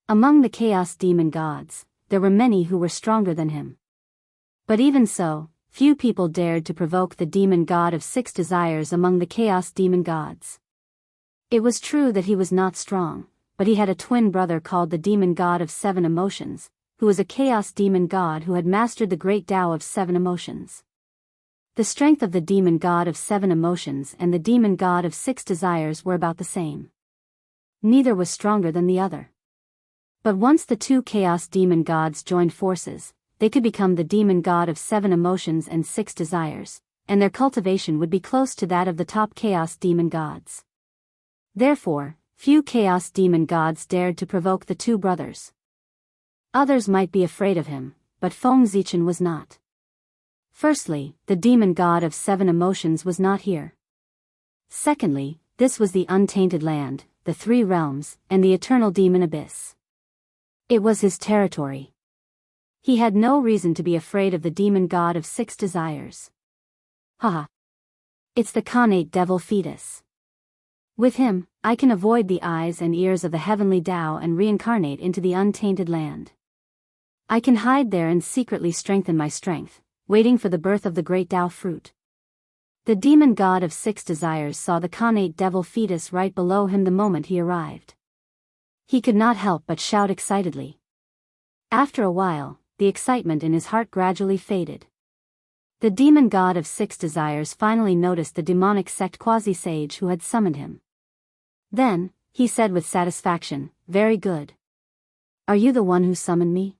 Among the chaos demon gods, there were many who were stronger than him. But even so, few people dared to provoke the demon god of 6 desires among the chaos demon gods. It was true that he was not strong, but he had a twin brother called the demon god of 7 emotions, who was a chaos demon god who had mastered the great Tao of 7 emotions. The strength of the demon god of 7 emotions and the demon god of 6 desires were about the same. Neither was stronger than the other. But once the 2 chaos demon gods joined forces, they could become the demon god of 7 emotions and 6 desires, and their cultivation would be close to that of the top chaos demon gods. Therefore, few chaos demon gods dared to provoke the 2 brothers. Others might be afraid of him, but Feng Zichen was not. Firstly, the demon god of 7 emotions was not here. Secondly, this was the untainted land, the 3 realms, and the eternal demon abyss. It was his territory. He had no reason to be afraid of the demon god of 6 desires. Haha. It's the connate devil fetus. With him, I can avoid the eyes and ears of the heavenly Tao and reincarnate into the untainted land. I can hide there and secretly strengthen my strength, waiting for the birth of the great Tao fruit. The demon god of 6 desires saw the connate devil fetus right below him the moment he arrived. He could not help but shout excitedly. After a while, the excitement in his heart gradually faded. The demon god of 6 desires finally noticed the demonic sect quasi-sage who had summoned him. Then, he said with satisfaction, "Very good. Are you the one who summoned me?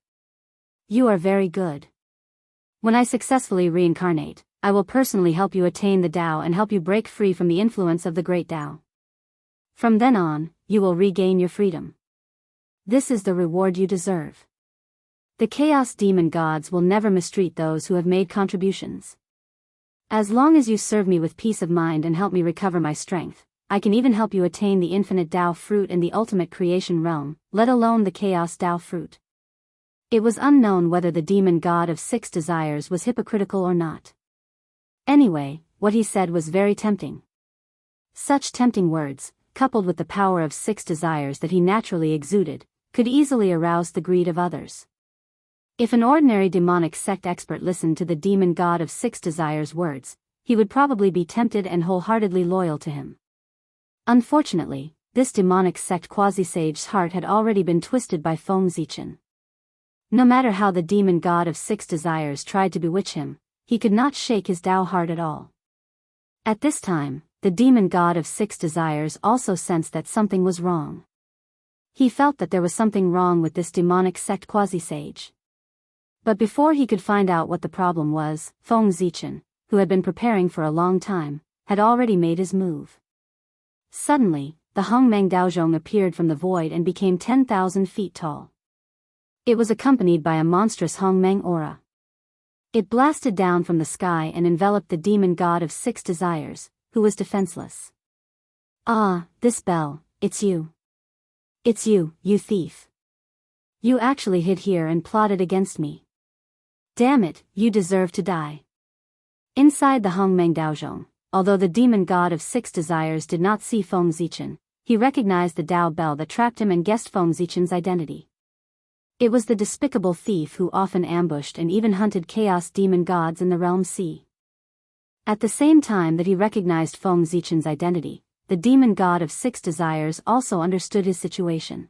You are very good. When I successfully reincarnate, I will personally help you attain the Tao and help you break free from the influence of the great Tao. From then on, you will regain your freedom. This is the reward you deserve. The chaos demon gods will never mistreat those who have made contributions. As long as you serve me with peace of mind and help me recover my strength, I can even help you attain the infinite Tao fruit in the ultimate creation realm, let alone the chaos Tao fruit." It was unknown whether the demon god of 6 desires was hypocritical or not. Anyway, what he said was very tempting. Such tempting words, coupled with the power of 6 desires that he naturally exuded, could easily arouse the greed of others. If an ordinary demonic sect expert listened to the demon god of 6 desires' words, he would probably be tempted and wholeheartedly loyal to him. Unfortunately, this demonic sect quasi-sage's heart had already been twisted by Feng Zichen. No matter how the demon god of 6 desires tried to bewitch him, he could not shake his Tao heart at all. At this time, the demon god of 6 desires also sensed that something was wrong. He felt that there was something wrong with this demonic sect quasi-sage. But before he could find out what the problem was, Feng Zichen, who had been preparing for a long time, had already made his move. Suddenly, the Hongmeng Daozhong appeared from the void and became 10,000 feet tall. It was accompanied by a monstrous Hongmeng aura. It blasted down from the sky and enveloped the demon god of 6 desires, who was defenseless. Ah, this bell, it's you. It's you, you thief. You actually hid here and plotted against me. Damn it, you deserve to die. Inside the Hongmeng Daozhong, although the demon god of 6 desires did not see Feng Zichen, he recognized the Dao bell that trapped him and guessed Feng Zichen's identity. It was the despicable thief who often ambushed and even hunted chaos demon gods in the realm sea. At the same time that he recognized Feng Zichen's identity, the demon god of 6 desires also understood his situation.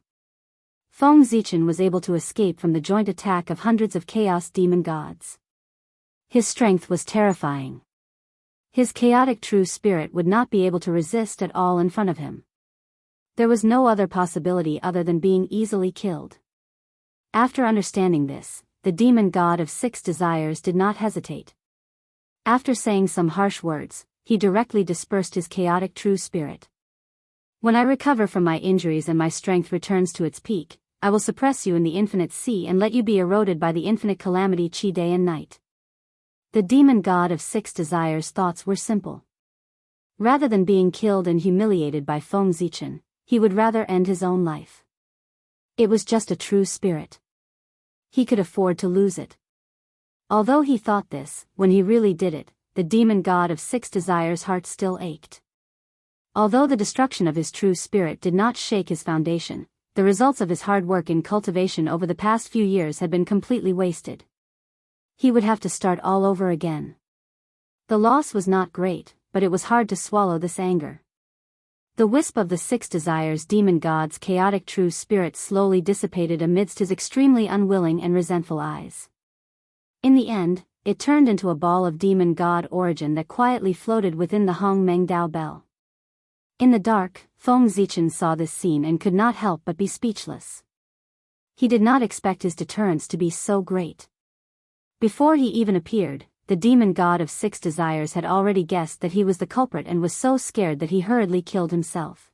Feng Zichen was able to escape from the joint attack of hundreds of chaos demon gods. His strength was terrifying. His chaotic true spirit would not be able to resist at all in front of him. There was no other possibility other than being easily killed. After understanding this, the demon god of 6 desires did not hesitate. After saying some harsh words, he directly dispersed his chaotic true spirit. When I recover from my injuries and my strength returns to its peak, I will suppress you in the infinite sea and let you be eroded by the infinite calamity Qi day and night. The demon god of 6 desires' thoughts were simple. Rather than being killed and humiliated by Feng Zichen, he would rather end his own life. It was just a true spirit. He could afford to lose it. Although he thought this, when he really did it, the demon god of 6 desires' heart still ached. Although the destruction of his true spirit did not shake his foundation, the results of his hard work in cultivation over the past few years had been completely wasted. He would have to start all over again. The loss was not great, but it was hard to swallow this anger. The wisp of the 6 desires demon god's chaotic true spirit slowly dissipated amidst his extremely unwilling and resentful eyes. In the end, it turned into a ball of demon god origin that quietly floated within the Hongmeng Dao bell. In the dark, Feng Zichen saw this scene and could not help but be speechless. He did not expect his deterrence to be so great. Before he even appeared, the demon god of 6 desires had already guessed that he was the culprit and was so scared that he hurriedly killed himself.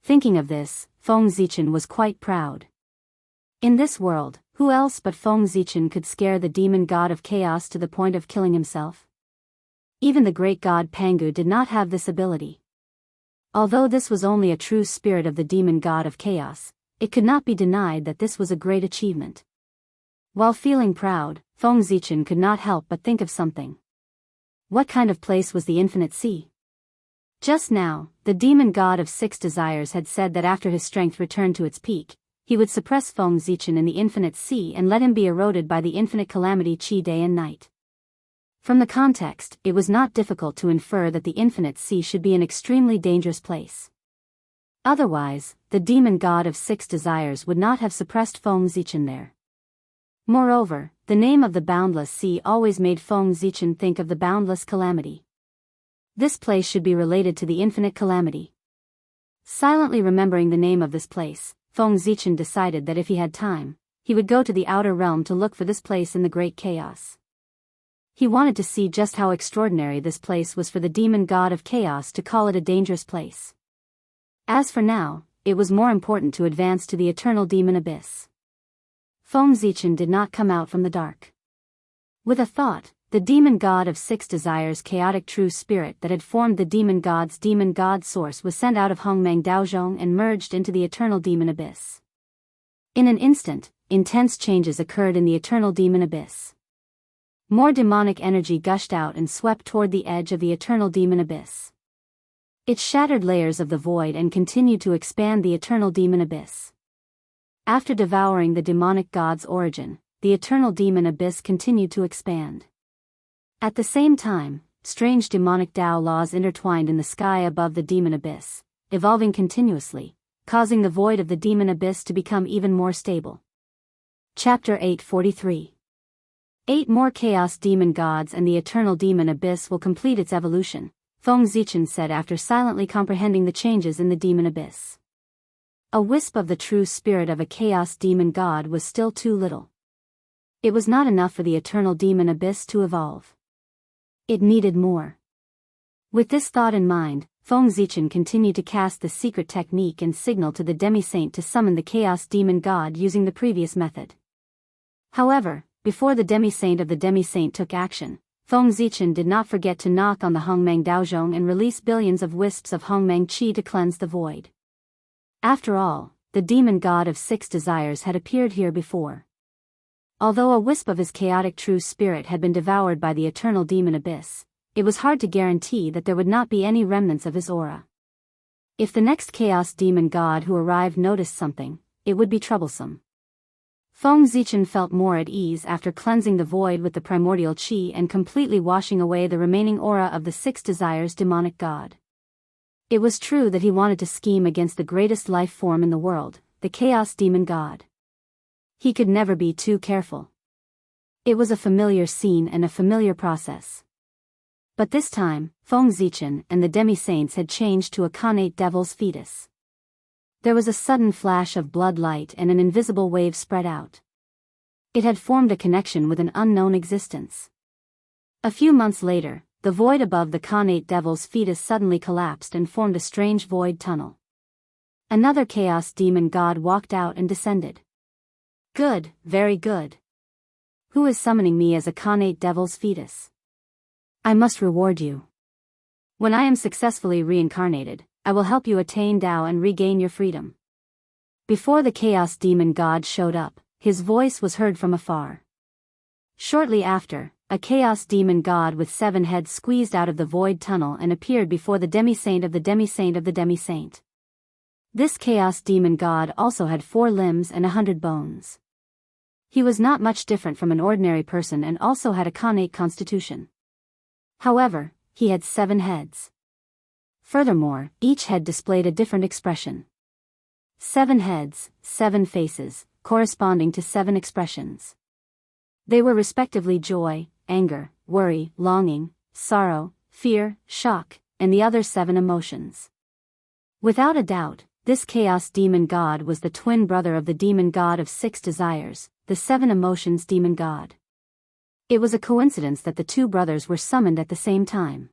Thinking of this, Feng Zichen was quite proud. In this world, who else but Feng Zichen could scare the demon god of chaos to the point of killing himself? Even the great god Pangu did not have this ability. Although this was only a true spirit of the demon god of chaos, it could not be denied that this was a great achievement. While feeling proud, Feng Zichen could not help but think of something. What kind of place was the infinite sea? Just now, the demon god of 6 desires had said that after his strength returned to its peak, he would suppress Feng Zichen in the infinite sea and let him be eroded by the infinite calamity Qi day and night. From the context, it was not difficult to infer that the infinite sea should be an extremely dangerous place. Otherwise, the demon god of 6 desires would not have suppressed Feng Zichen there. Moreover, the name of the boundless sea always made Feng Zichen think of the boundless calamity. This place should be related to the infinite calamity. Silently remembering the name of this place, Feng Zichen decided that if he had time, he would go to the outer realm to look for this place in the great chaos. He wanted to see just how extraordinary this place was for the demon god of chaos to call it a dangerous place. As for now, it was more important to advance to the eternal demon abyss. Feng Zichen did not come out from the dark. With a thought, the demon god of 6 desires' chaotic true spirit that had formed the demon god source was sent out of Hongmeng Daozhong and merged into the eternal demon abyss. In an instant, intense changes occurred in the eternal demon abyss. More demonic energy gushed out and swept toward the edge of the eternal demon abyss. It shattered layers of the void and continued to expand the eternal demon abyss. After devouring the demonic god's origin, the eternal demon abyss continued to expand. At the same time, strange demonic Dao laws intertwined in the sky above the demon abyss, evolving continuously, causing the void of the demon abyss to become even more stable. Chapter 843. 8 more chaos demon gods and the eternal demon abyss will complete its evolution, Feng Zichen said after silently comprehending the changes in the demon abyss. A wisp of the true spirit of a chaos demon god was still too little. It was not enough for the eternal demon abyss to evolve. It needed more. With this thought in mind, Feng Zichen continued to cast the secret technique and signal to the demi-saint to summon the chaos demon god using the previous method. However, before the demi-saint of the demi-saint took action, Feng Zichen did not forget to knock on the Hongmeng Daozhong and release billions of wisps of Hongmeng Qi to cleanse the void. After all, the demon god of 6 desires had appeared here before. Although a wisp of his chaotic true spirit had been devoured by the eternal demon abyss, it was hard to guarantee that there would not be any remnants of his aura. If the next chaos demon god who arrived noticed something, it would be troublesome. Feng Zichen felt more at ease after cleansing the void with the primordial qi and completely washing away the remaining aura of the 6 desires demonic god. It was true that he wanted to scheme against the greatest life form in the world, the chaos demon god. He could never be too careful. It was a familiar scene and a familiar process. But this time, Feng Zichen and the demi-saints had changed to a connate devil's fetus. There was a sudden flash of blood light and an invisible wave spread out. It had formed a connection with an unknown existence. A few months later, the void above the connate devil's fetus suddenly collapsed and formed a strange void tunnel. Another chaos demon god walked out and descended. Good, very good. Who is summoning me as a connate devil's fetus? I must reward you. When I am successfully reincarnated, I will help you attain Tao and regain your freedom. Before the chaos demon god showed up, his voice was heard from afar. Shortly after, a chaos demon god with 7 heads squeezed out of the void tunnel and appeared before the demi-saint of the demi-saint of the demi-saint. This chaos demon god also had 4 limbs and 100 bones. He was not much different from an ordinary person and also had a connate constitution. However, he had 7 heads. Furthermore, each head displayed a different expression. 7 heads, 7 faces, corresponding to 7 expressions. They were respectively joy, anger, worry, longing, sorrow, fear, shock, and the other 7 emotions. Without a doubt, this chaos demon god was the twin brother of the demon god of 6 desires, the 7 emotions demon god. It was a coincidence that the 2 brothers were summoned at the same time.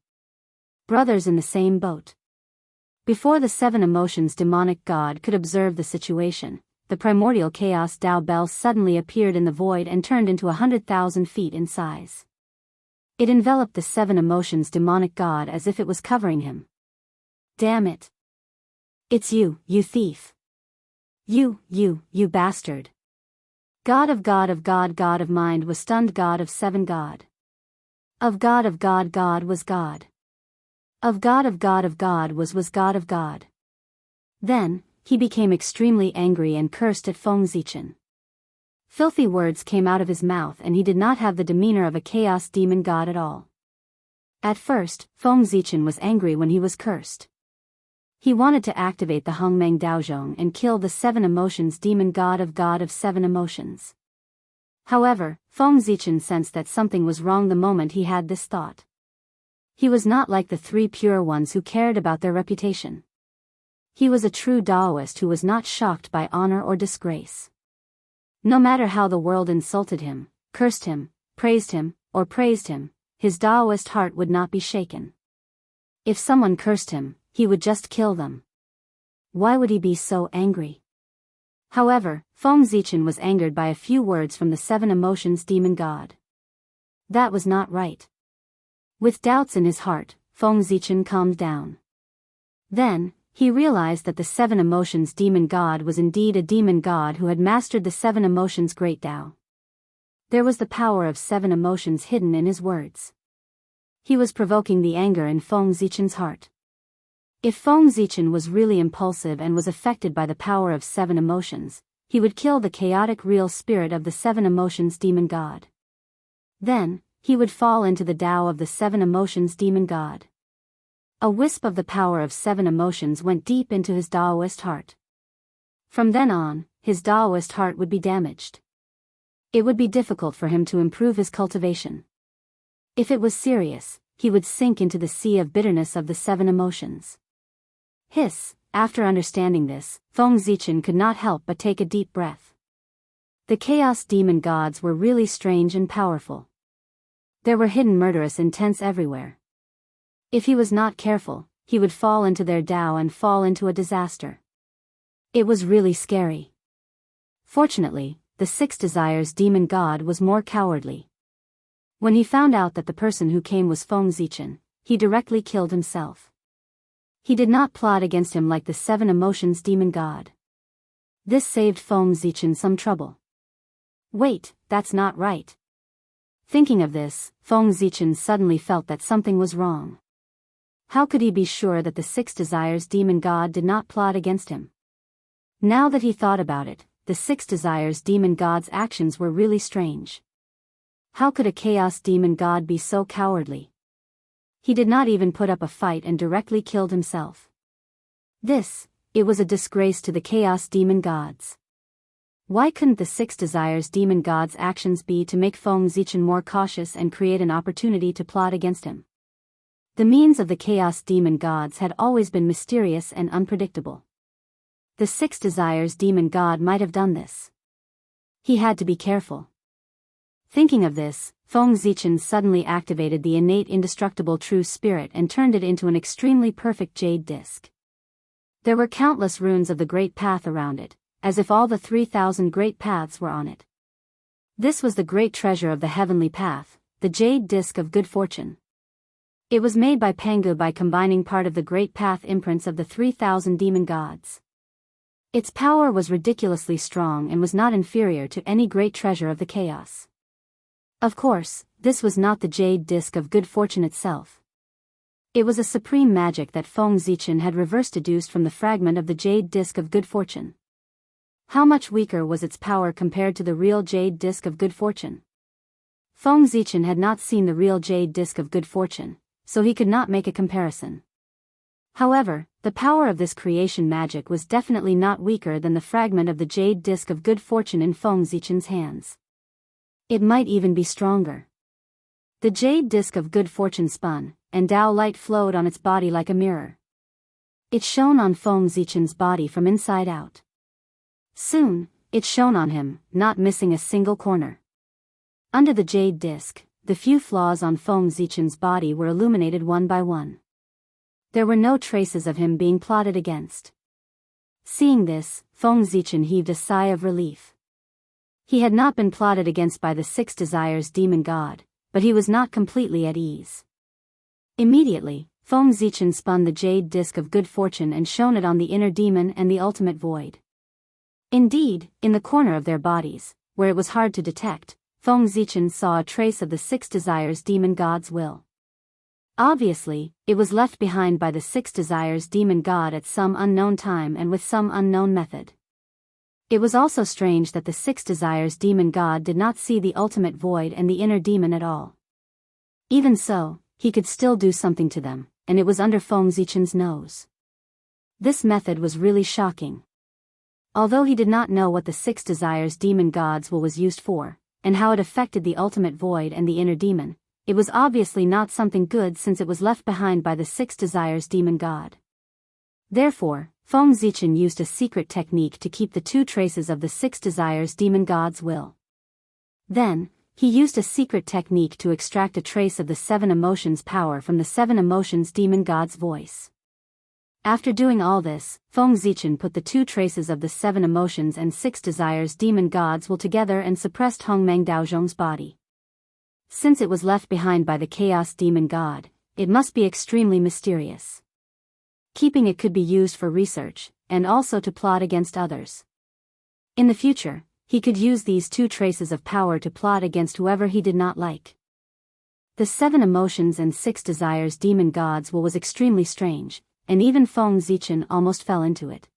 Brothers in the same boat. Before the 7 emotions demonic god could observe the situation, the primordial chaos Tao Bell suddenly appeared in the void and turned into 100,000 feet in size. It enveloped the 7 emotions demonic god as if it was covering him. Damn it. It's you, you thief. You bastard. God of God of God, God of mind was stunned, God of 7 God. Of God, God was God. Of God was God of God. Then, he became extremely angry and cursed at Feng Zichen. Filthy words came out of his mouth and he did not have the demeanor of a chaos demon god at all. At first, Feng Zichen was angry when he was cursed. He wanted to activate the Hongmeng Daozhong and kill the 7 emotions demon god of 7 emotions. However, Feng Zichen sensed that something was wrong the moment he had this thought. He was not like the 3 pure ones who cared about their reputation. He was a true Taoist who was not shocked by honor or disgrace. No matter how the world insulted him, cursed him, praised him, or praised him, his Taoist heart would not be shaken. If someone cursed him, he would just kill them. Why would he be so angry? However, Feng Zichen was angered by a few words from the 7 emotions demon god. That was not right. With doubts in his heart, Feng Zichen calmed down. Then, he realized that the 7 emotions demon god was indeed a demon god who had mastered the 7 emotions great Tao. There was the power of 7 emotions hidden in his words. He was provoking the anger in Feng Zichen's heart. If Feng Zichen was really impulsive and was affected by the power of 7 emotions, he would kill the chaotic real spirit of the 7 emotions demon god. Then, he would fall into the Tao of the 7 emotions demon god. A wisp of the power of 7 emotions went deep into his Taoist heart. From then on, his Taoist heart would be damaged. It would be difficult for him to improve his cultivation. If it was serious, he would sink into the sea of bitterness of the 7 emotions. Hiss, After understanding this, Feng Zichen could not help but take a deep breath. The Chaos Demon Gods were really strange and powerful. There were hidden murderous intents everywhere. If he was not careful, he would fall into their Tao and fall into a disaster. It was really scary. Fortunately, the Six Desires Demon God was more cowardly. When he found out that the person who came was Feng Zichen, he directly killed himself. He did not plot against him like the Seven Emotions Demon God. This saved Feng Zichen some trouble. Wait, that's not right. Thinking of this, Feng Zichen suddenly felt that something was wrong. How could he be sure that the Six Desires Demon God did not plot against him? Now that he thought about it, the Six Desires Demon God's actions were really strange. How could a Chaos Demon God be so cowardly? He did not even put up a fight and directly killed himself. It was a disgrace to the Chaos Demon Gods. Why couldn't the Six Desires Demon God's actions be to make Feng Zichen more cautious and create an opportunity to plot against him? The means of the Chaos Demon Gods had always been mysterious and unpredictable. The Six Desires Demon God might have done this. He had to be careful. Thinking of this, Feng Zichen suddenly activated the innate indestructible true spirit and turned it into an extremely perfect jade disc. There were countless runes of the Great Path around it, as if all the 3,000 great paths were on it. This was the great treasure of the heavenly path, the jade disc of good fortune. It was made by Pangu by combining part of the Great Path imprints of the 3,000 demon gods. Its power was ridiculously strong and was not inferior to any great treasure of the chaos. Of course, this was not the jade disc of good fortune itself. It was a supreme magic that Feng Zichen had reverse-deduced from the fragment of the jade disc of good fortune. How much weaker was its power compared to the real jade disc of good fortune? Feng Zichen had not seen the real jade disc of good fortune, so he could not make a comparison. However, the power of this creation magic was definitely not weaker than the fragment of the jade disc of good fortune in Feng Zichen's hands. It might even be stronger. The jade disc of good fortune spun, and Tao light flowed on its body like a mirror. It shone on Feng Zichen's body from inside out. Soon, it shone on him, not missing a single corner. Under the jade disc, the few flaws on Feng Zichen's body were illuminated one by one. There were no traces of him being plotted against. Seeing this, Feng Zichen heaved a sigh of relief. He had not been plotted against by the Six Desires Demon God, but he was not completely at ease. Immediately, Feng Zichen spun the jade disc of good fortune and shone it on the inner demon and the ultimate void. Indeed, in the corner of their bodies, where it was hard to detect, Feng Zichen saw a trace of the Six Desires Demon God's will. Obviously, it was left behind by the Six Desires Demon God at some unknown time and with some unknown method. It was also strange that the Six Desires Demon God did not see the ultimate void and the inner demon at all. Even so, he could still do something to them, and it was under Feng Zichen's nose. This method was really shocking. Although he did not know what the Six Desires Demon God's will was used for, and how it affected the ultimate void and the inner demon, it was obviously not something good since it was left behind by the Six Desires Demon God. Therefore, Feng Zichen used a secret technique to keep the two traces of the Six Desires Demon God's will. Then, he used a secret technique to extract a trace of the Seven Emotions power from the Seven Emotions Demon God's voice. After doing all this, Feng Zichen put the two traces of the Seven Emotions and Six Desires Demon God's will together and suppressed Hongmeng Daozhong's body. Since it was left behind by the Chaos Demon God, it must be extremely mysterious. Keeping it could be used for research, and also to plot against others. In the future, he could use these two traces of power to plot against whoever he did not like. The Seven Emotions and Six Desires Demon God's will was extremely strange, and even Feng Zichen almost fell into it.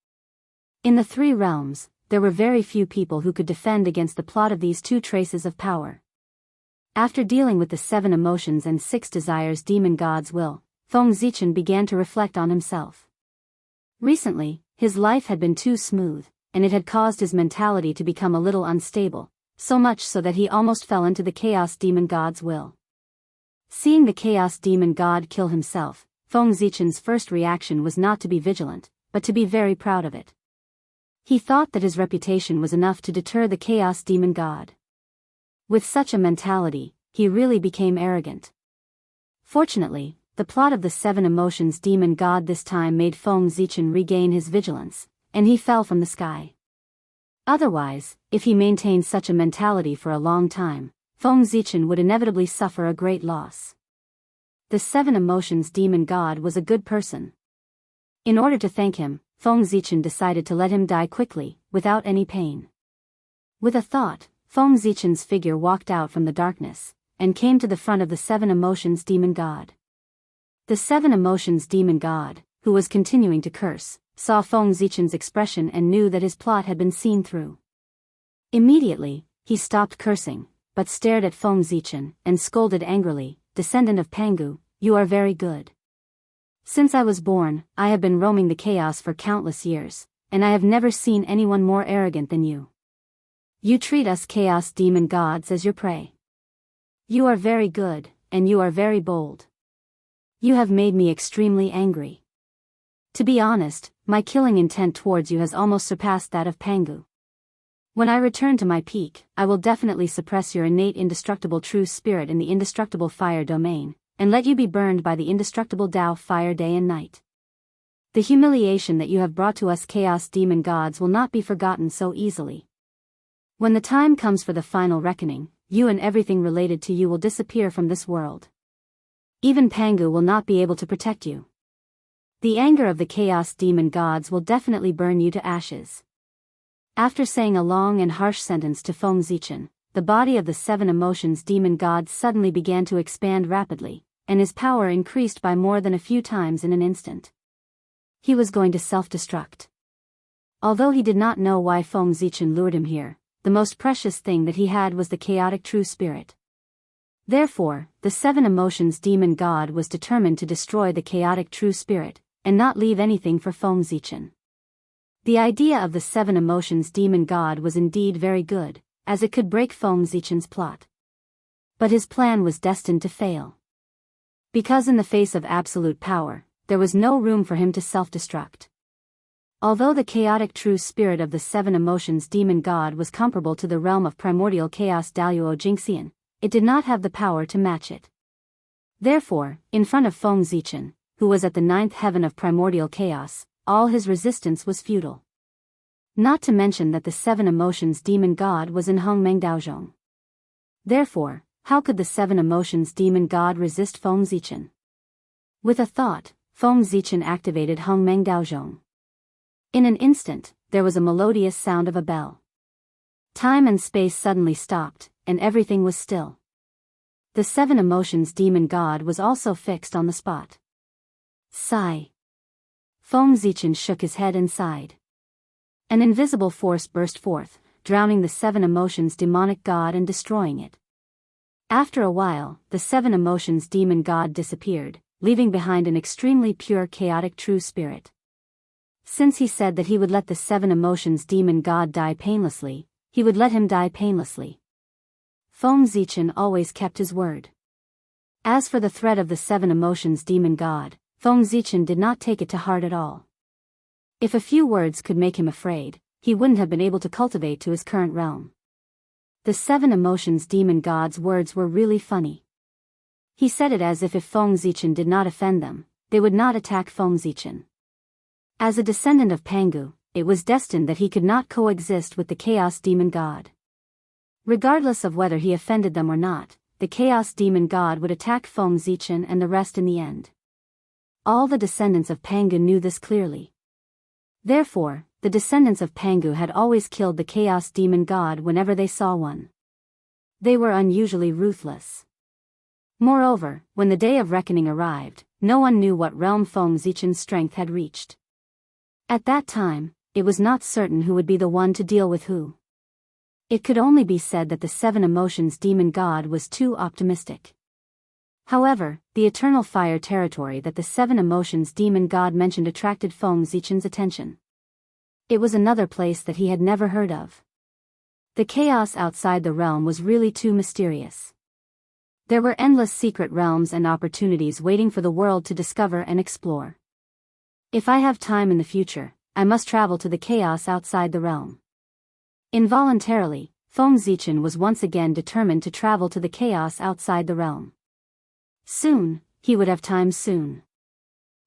In the three realms, there were very few people who could defend against the plot of these two traces of power. After dealing with the Seven Emotions and Six Desires Demon God's will, Feng Zichen began to reflect on himself. Recently, his life had been too smooth, and it had caused his mentality to become a little unstable, so much so that he almost fell into the Chaos Demon God's will. Seeing the Chaos Demon God kill himself, Feng Zichen's first reaction was not to be vigilant, but to be very proud of it. He thought that his reputation was enough to deter the chaos demon god. With such a mentality, he really became arrogant. Fortunately, the plot of the 7 emotions demon god this time made Feng Zichen regain his vigilance, and he fell from the sky. Otherwise, if he maintained such a mentality for a long time, Feng Zichen would inevitably suffer a great loss. The 7 emotions demon god was a good person. In order to thank him, Feng Zichen decided to let him die quickly, without any pain. With a thought, Feng Zichen's figure walked out from the darkness, and came to the front of the 7 emotions demon god. The 7 emotions demon god, who was continuing to curse, saw Feng Zichen's expression and knew that his plot had been seen through. Immediately, he stopped cursing, but stared at Feng Zichen, and scolded angrily, "Descendant of Pangu, you are very good. Since I was born, I have been roaming the chaos for countless years, and I have never seen anyone more arrogant than you. You treat us chaos demon gods as your prey. You are very good, and you are very bold. You have made me extremely angry. To be honest, my killing intent towards you has almost surpassed that of Pangu. When I return to my peak, I will definitely suppress your innate indestructible true spirit in the indestructible fire domain, and let you be burned by the indestructible Tao fire day and night. The humiliation that you have brought to us chaos demon gods will not be forgotten so easily. When the time comes for the final reckoning, you and everything related to you will disappear from this world. Even Pangu will not be able to protect you. The anger of the chaos demon gods will definitely burn you to ashes." After saying a long and harsh sentence to Feng Zichen, the body of the 7 emotions demon god suddenly began to expand rapidly, and his power increased by more than a few times in an instant. He was going to self-destruct. Although he did not know why Feng Zichen lured him here, the most precious thing that he had was the chaotic true spirit. Therefore, the 7 emotions demon god was determined to destroy the chaotic true spirit, and not leave anything for Feng Zichen. The idea of the 7 emotions demon god was indeed very good, as it could break Feng Zichen's plot. But his plan was destined to fail. Because in the face of absolute power, there was no room for him to self-destruct. Although the chaotic true spirit of the 7 emotions demon god was comparable to the realm of primordial chaos Daluo Jingxian, it did not have the power to match it. Therefore, in front of Feng Zichen, who was at the 9th heaven of primordial chaos, all his resistance was futile. Not to mention that the 7 emotions demon god was in Hongmeng Daozhong. Therefore, how could the 7 emotions demon god resist Feng Zichen? With a thought, Feng Zichen activated Hongmeng Daozhong. In an instant, there was a melodious sound of a bell. Time and space suddenly stopped, and everything was still. The 7 emotions demon god was also fixed on the spot. Sigh. Feng Zichen shook his head and sighed. An invisible force burst forth, drowning the 7 emotions demonic god and destroying it. After a while, the 7 emotions demon god disappeared, leaving behind an extremely pure chaotic true spirit. Since he said that he would let the 7 emotions demon god die painlessly, he would let him die painlessly. Feng Zichen always kept his word. As for the threat of the 7 emotions demon god, Feng Zichen did not take it to heart at all. If a few words could make him afraid, he wouldn't have been able to cultivate to his current realm. The 7 emotions demon god's words were really funny. He said it as if Feng Zichen did not offend them, they would not attack Feng Zichen. As a descendant of Pangu, it was destined that he could not coexist with the chaos demon god. Regardless of whether he offended them or not, the chaos demon god would attack Feng Zichen and the rest in the end. All the descendants of Pangu knew this clearly. Therefore, the descendants of Pangu had always killed the chaos demon god whenever they saw one. They were unusually ruthless. Moreover, when the day of reckoning arrived, no one knew what realm Feng Zichen's strength had reached. At that time, it was not certain who would be the one to deal with who. It could only be said that the 7 emotions demon god was too optimistic. However, the eternal fire territory that the 7 emotions demon god mentioned attracted Feng Zichen's attention. It was another place that he had never heard of. The chaos outside the realm was really too mysterious. There were endless secret realms and opportunities waiting for the world to discover and explore. If I have time in the future, I must travel to the chaos outside the realm. Involuntarily, Feng Zichen was once again determined to travel to the chaos outside the realm. Soon, he would have time soon.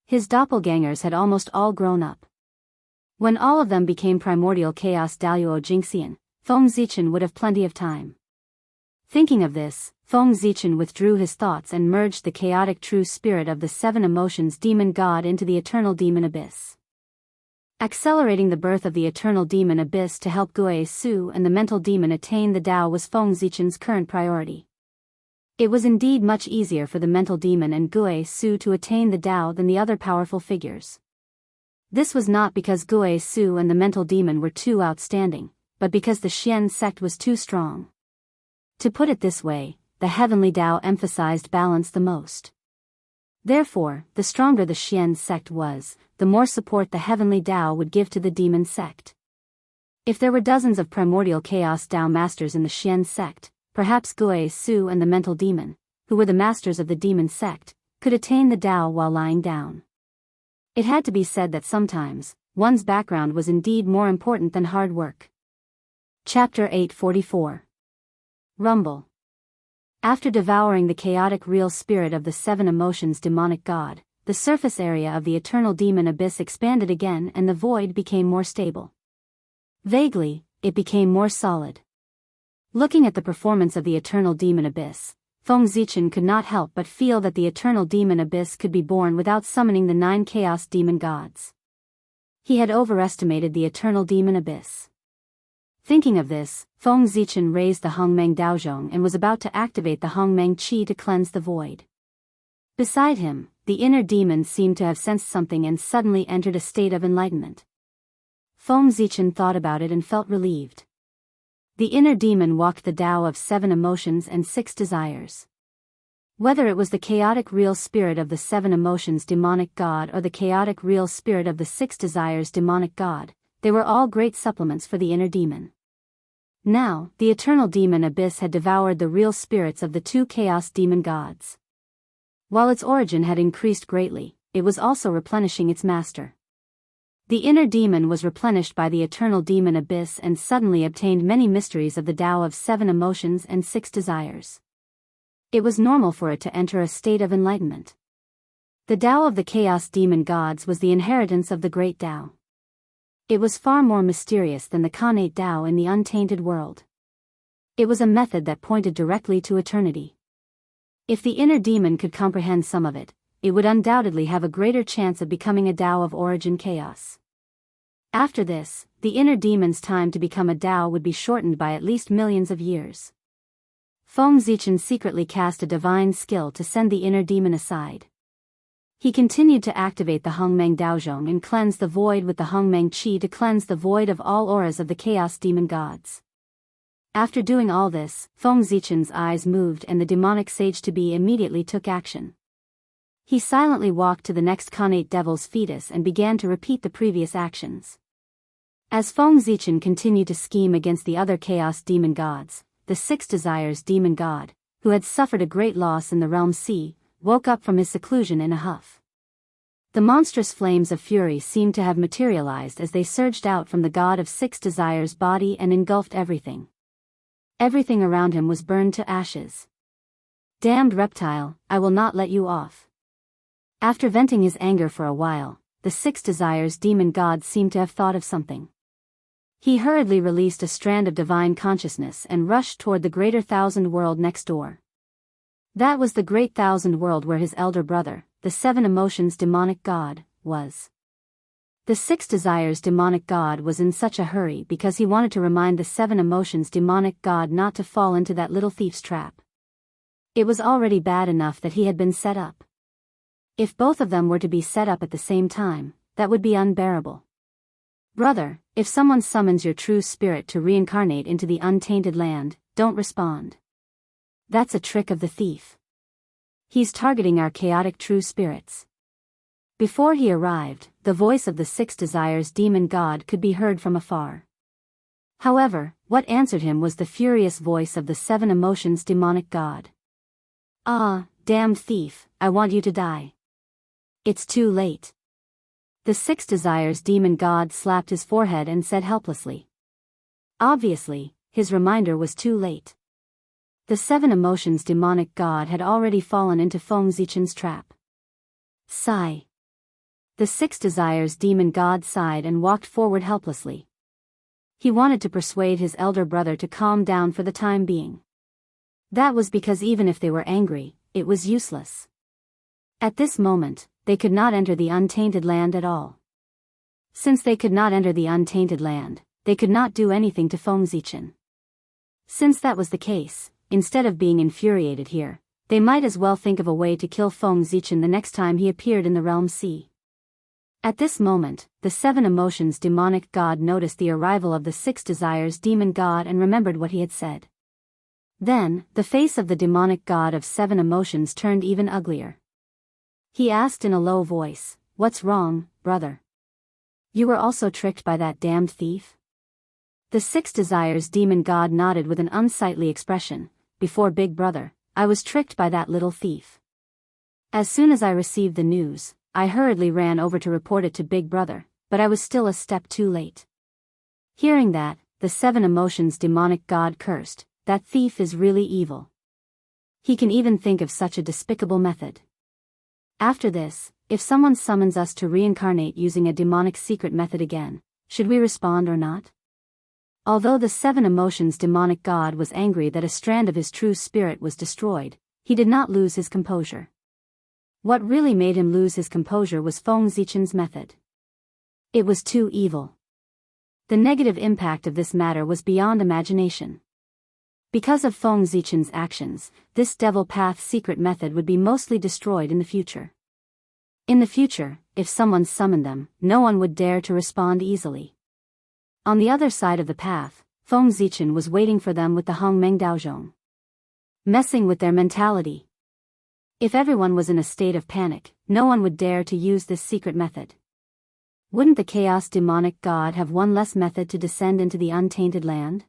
His doppelgangers had almost all grown up. When all of them became primordial chaos Daluo Jingxian, Feng Zichen would have plenty of time. Thinking of this, Feng Zichen withdrew his thoughts and merged the chaotic true spirit of the seven emotions demon god into the eternal demon abyss. Accelerating the birth of the eternal demon abyss to help Gue Su and the mental demon attain the Tao was Feng Zichen's current priority. It was indeed much easier for the mental demon and Gue Su to attain the Tao than the other powerful figures. This was not because Gue Su and the mental demon were too outstanding, but because the Xian sect was too strong. To put it this way, the heavenly Tao emphasized balance the most. Therefore, the stronger the Xian sect was, the more support the heavenly Tao would give to the demon sect. If there were dozens of primordial chaos Tao masters in the Xian sect, perhaps Gue Su and the mental demon, who were the masters of the demon sect, could attain the Tao while lying down. It had to be said that sometimes, one's background was indeed more important than hard work. Chapter 844. Rumble. After devouring the chaotic real spirit of the seven emotions demonic god, the surface area of the eternal demon abyss expanded again and the void became more stable. Vaguely, it became more solid. Looking at the performance of the eternal demon abyss, Feng Zichen could not help but feel that the eternal demon abyss could be born without summoning the 9 chaos demon gods. He had overestimated the eternal demon abyss. Thinking of this, Feng Zichen raised the Hongmeng Daozhong and was about to activate the Hongmeng Qi to cleanse the void. Beside him, the inner demon seemed to have sensed something and suddenly entered a state of enlightenment. Feng Zichen thought about it and felt relieved. The inner demon walked the Tao of 7 emotions and 6 desires. Whether it was the chaotic real spirit of the 7 emotions demonic god or the chaotic real spirit of the 6 desires demonic god, they were all great supplements for the inner demon. Now, the eternal demon abyss had devoured the real spirits of the 2 chaos demon gods. While its origin had increased greatly, it was also replenishing its master. The inner demon was replenished by the eternal demon abyss and suddenly obtained many mysteries of the Tao of 7 emotions and 6 desires. It was normal for it to enter a state of enlightenment. The Tao of the chaos demon gods was the inheritance of the great Tao. It was far more mysterious than the Khanate Tao in the untainted world. It was a method that pointed directly to eternity. If the inner demon could comprehend some of it, it would undoubtedly have a greater chance of becoming a Tao of origin chaos. After this, the inner demon's time to become a Tao would be shortened by at least millions of years. Feng Zichen secretly cast a divine skill to send the inner demon aside. He continued to activate the Hongmeng Daozhong and cleanse the void with the Hongmeng Qi to cleanse the void of all auras of the chaos demon gods. After doing all this, Feng Zichen's eyes moved and the demonic sage-to-be immediately took action. He silently walked to the next Khanate devil's fetus and began to repeat the previous actions. As Feng Zichen continued to scheme against the other chaos demon gods, the 6 desires demon god, who had suffered a great loss in the realm sea, woke up from his seclusion in a huff. The monstrous flames of fury seemed to have materialized as they surged out from the god of 6 desires' body and engulfed everything. Everything around him was burned to ashes. Damned reptile, I will not let you off. After venting his anger for a while, the 6 desires demon god seemed to have thought of something. He hurriedly released a strand of divine consciousness and rushed toward the greater thousand world next door. That was the great thousand world where his elder brother, the 7 emotions demonic god, was. The 6 desires demonic god was in such a hurry because he wanted to remind the 7 emotions demonic god not to fall into that little thief's trap. It was already bad enough that he had been set up. If both of them were to be set up at the same time, that would be unbearable. Brother, if someone summons your true spirit to reincarnate into the untainted land, don't respond. That's a trick of the thief. He's targeting our chaotic true spirits. Before he arrived, the voice of the 6 desires demon god could be heard from afar. However, what answered him was the furious voice of the 7 emotions demonic god. Ah, damned thief, I want you to die. It's too late. The six desires demon god slapped his forehead and said helplessly. Obviously, his reminder was too late. The seven emotions demonic god had already fallen into Feng Zichen's trap. Sigh. The six desires demon god sighed and walked forward helplessly. He wanted to persuade his elder brother to calm down for the time being. That was because even if they were angry, it was useless. At this moment, they could not enter the untainted land at all. Since they could not enter the untainted land, they could not do anything to Feng Zichen. Since that was the case, instead of being infuriated here, they might as well think of a way to kill Feng Zichen the next time he appeared in the realm sea. At this moment, the seven emotions demonic god noticed the arrival of the six desires demon god and remembered what he had said. Then, the face of the demonic god of seven emotions turned even uglier. He asked in a low voice, "What's wrong, brother? You were also tricked by that damned thief?" The six desires demon god nodded with an unsightly expression. "Before big brother, I was tricked by that little thief. As soon as I received the news, I hurriedly ran over to report it to big brother, but I was still a step too late." Hearing that, the seven emotions demonic god cursed. That thief is really evil. He can even think of such a despicable method. After this, if someone summons us to reincarnate using a demonic secret method again, should we respond or not? Although the seven emotions demonic god was angry that a strand of his true spirit was destroyed, he did not lose his composure. What really made him lose his composure was Feng Zichen's method. It was too evil. The negative impact of this matter was beyond imagination. Because of Feng Zichen's actions, this devil path secret method would be mostly destroyed in the future. In the future, if someone summoned them, no one would dare to respond easily. On the other side of the path, Feng Zichen was waiting for them with the Hongmeng Daozhong. Messing with their mentality. If everyone was in a state of panic, no one would dare to use this secret method. Wouldn't the chaos demonic god have one less method to descend into the untainted land?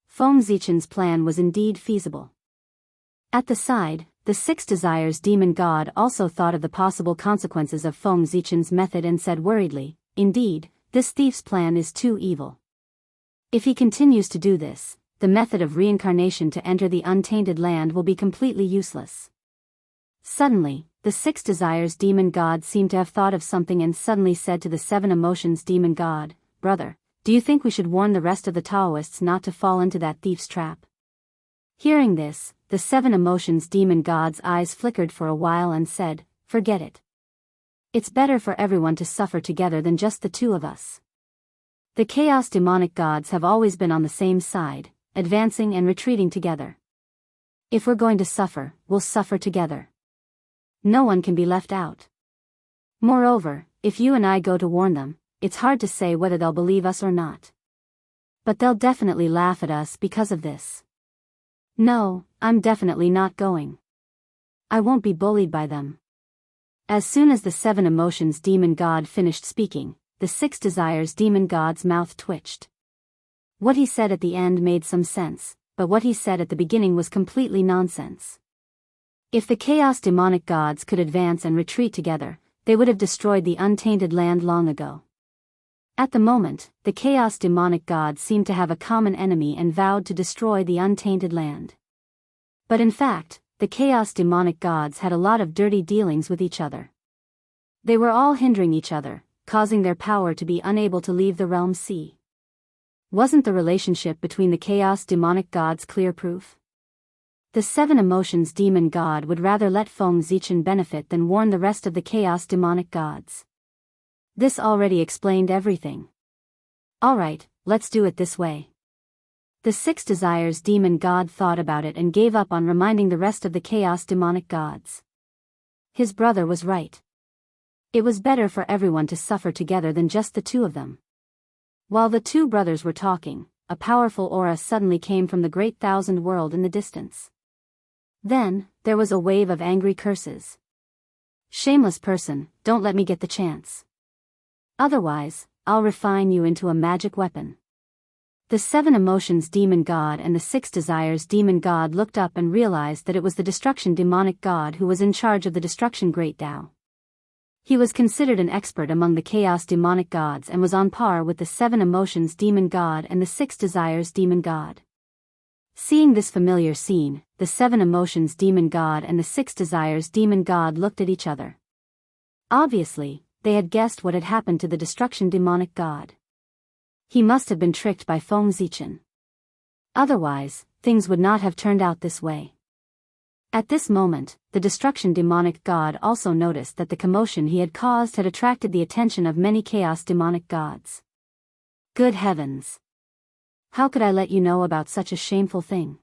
Feng Zichen's plan was indeed feasible. At the side, the six desires demon god also thought of the possible consequences of Feng Zichen's method and said worriedly, "Indeed, this thief's plan is too evil. If he continues to do this, the method of reincarnation to enter the untainted land will be completely useless." Suddenly, the six desires demon god seemed to have thought of something and suddenly said to the seven emotions demon god, "Brother, do you think we should warn the rest of the Taoists not to fall into that thief's trap?" Hearing this, the seven emotions demon god's eyes flickered for a while and said, "Forget it. It's better for everyone to suffer together than just the two of us." The chaos demonic gods have always been on the same side, advancing and retreating together. If we're going to suffer, we'll suffer together. No one can be left out. Moreover, if you and I go to warn them, it's hard to say whether they'll believe us or not. But they'll definitely laugh at us because of this. No, I'm definitely not going. I won't be bullied by them. As soon as the seven emotions demon god finished speaking, the six desires demon god's mouth twitched. What he said at the end made some sense, but what he said at the beginning was completely nonsense. If the chaos demonic gods could advance and retreat together, they would have destroyed the untainted land long ago. At the moment, the chaos demonic gods seemed to have a common enemy and vowed to destroy the untainted land. But in fact, the chaos demonic gods had a lot of dirty dealings with each other. They were all hindering each other, causing their power to be unable to leave the realm sea. Wasn't the relationship between the chaos demonic gods clear proof? The seven emotions demon god would rather let Feng Zichen benefit than warn the rest of the chaos demonic gods. This already explained everything. Alright, let's do it this way. The six desires demon god thought about it and gave up on reminding the rest of the chaos demonic gods. His brother was right. It was better for everyone to suffer together than just the two of them. While the two brothers were talking, a powerful aura suddenly came from the great thousand world in the distance. Then, there was a wave of angry curses. "Shameless person, don't let me get the chance. Otherwise, I'll refine you into a magic weapon." The seven emotions demon god and the six desires demon god looked up and realized that it was the destruction demonic god who was in charge of the destruction great Tao. He was considered an expert among the chaos demonic gods and was on par with the 7 emotions demon god and the 6 desires demon god. Seeing this familiar scene, the 7 emotions demon god and the 6 desires demon god looked at each other. Obviously, they had guessed what had happened to the destruction demonic god. He must have been tricked by Feng Zichen. Otherwise, things would not have turned out this way. At this moment, the destruction demonic god also noticed that the commotion he had caused had attracted the attention of many chaos demonic gods. Good heavens! How could I let you know about such a shameful thing?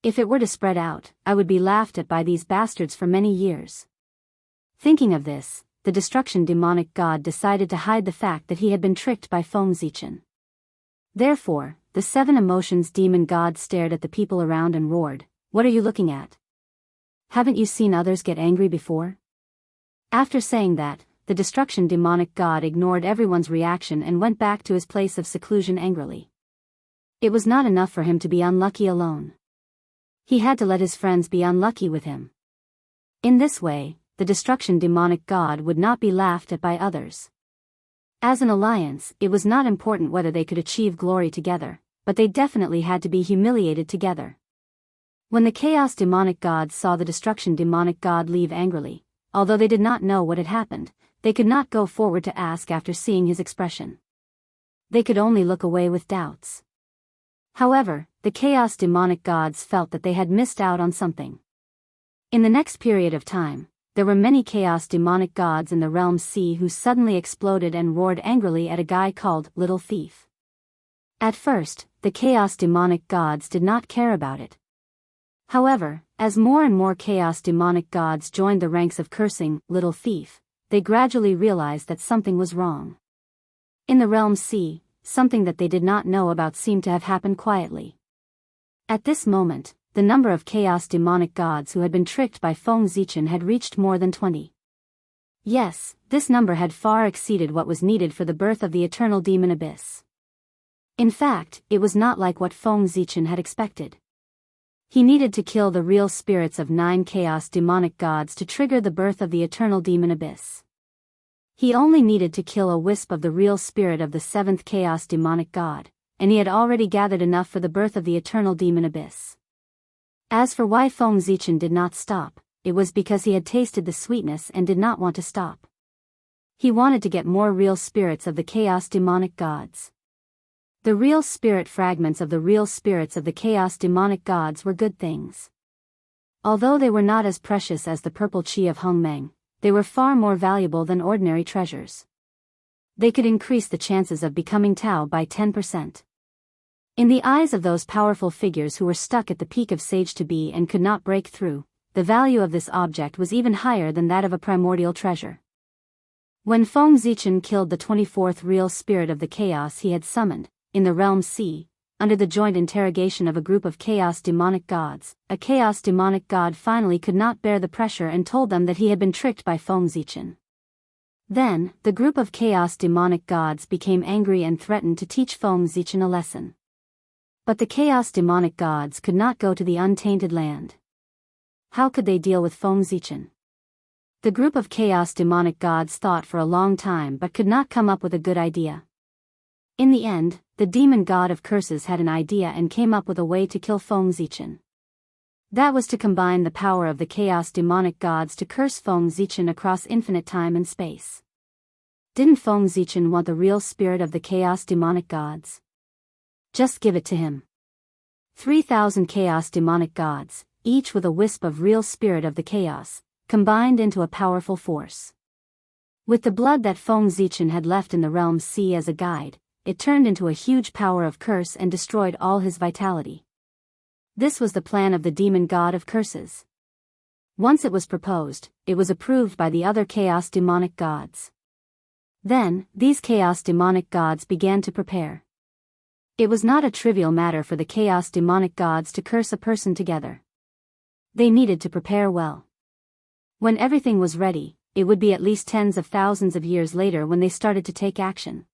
If it were to spread out, I would be laughed at by these bastards for many years. Thinking of this, the destruction demonic god decided to hide the fact that he had been tricked by Feng Zichen. Therefore, the 7 emotions demon god stared at the people around and roared, "What are you looking at? Haven't you seen others get angry before?" After saying that, the destruction demonic god ignored everyone's reaction and went back to his place of seclusion angrily. It was not enough for him to be unlucky alone. He had to let his friends be unlucky with him. In this way, the destruction demonic god would not be laughed at by others. As an alliance, it was not important whether they could achieve glory together, but they definitely had to be humiliated together. When the chaos demonic gods saw the destruction demonic god leave angrily, although they did not know what had happened, they could not go forward to ask after seeing his expression. They could only look away with doubts. However, the chaos demonic gods felt that they had missed out on something. In the next period of time, there were many chaos demonic gods in the realm C who suddenly exploded and roared angrily at a guy called Little Thief. At first, the chaos demonic gods did not care about it. However, as more and more chaos demonic gods joined the ranks of cursing Little Thief, they gradually realized that something was wrong. In the realm C, something that they did not know about seemed to have happened quietly. At this moment, the number of chaos demonic gods who had been tricked by Feng Zichen had reached more than 20. Yes, this number had far exceeded what was needed for the birth of the eternal demon abyss. In fact, it was not like what Feng Zichen had expected. He needed to kill the real spirits of 9 chaos demonic gods to trigger the birth of the eternal demon abyss. He only needed to kill a wisp of the real spirit of the 7th chaos demonic god, and he had already gathered enough for the birth of the eternal demon abyss. As for why Feng Zichen did not stop, it was because he had tasted the sweetness and did not want to stop. He wanted to get more real spirits of the chaos demonic gods. The real spirit fragments of the real spirits of the chaos demonic gods were good things. Although they were not as precious as the purple chi of Hongmeng, they were far more valuable than ordinary treasures. They could increase the chances of becoming Tao by 10%. In the eyes of those powerful figures who were stuck at the peak of sage to be and could not break through, the value of this object was even higher than that of a primordial treasure. When Feng Zichen killed the 24th real spirit of the chaos he had summoned, in the realm C, under the joint interrogation of a group of chaos demonic gods, a chaos demonic god finally could not bear the pressure and told them that he had been tricked by Feng Zichen. Then, the group of chaos demonic gods became angry and threatened to teach Feng Zichen a lesson. But the chaos demonic gods could not go to the untainted land. How could they deal with Feng Zichen? The group of chaos demonic gods thought for a long time but could not come up with a good idea. In the end, the demon god of curses had an idea and came up with a way to kill Feng Zichen. That was to combine the power of the chaos demonic gods to curse Feng Zichen across infinite time and space. Didn't Feng Zichen want the real spirit of the chaos demonic gods? Just give it to him. 3,000 chaos demonic gods, each with a wisp of real spirit of the chaos, combined into a powerful force. With the blood that Feng Zichen had left in the realm C as a guide, it turned into a huge power of curse and destroyed all his vitality. This was the plan of the demon god of curses. Once it was proposed, it was approved by the other chaos demonic gods. Then, these chaos demonic gods began to prepare. It was not a trivial matter for the chaos demonic gods to curse a person together. They needed to prepare well. When everything was ready, it would be at least tens of thousands of years later when they started to take action.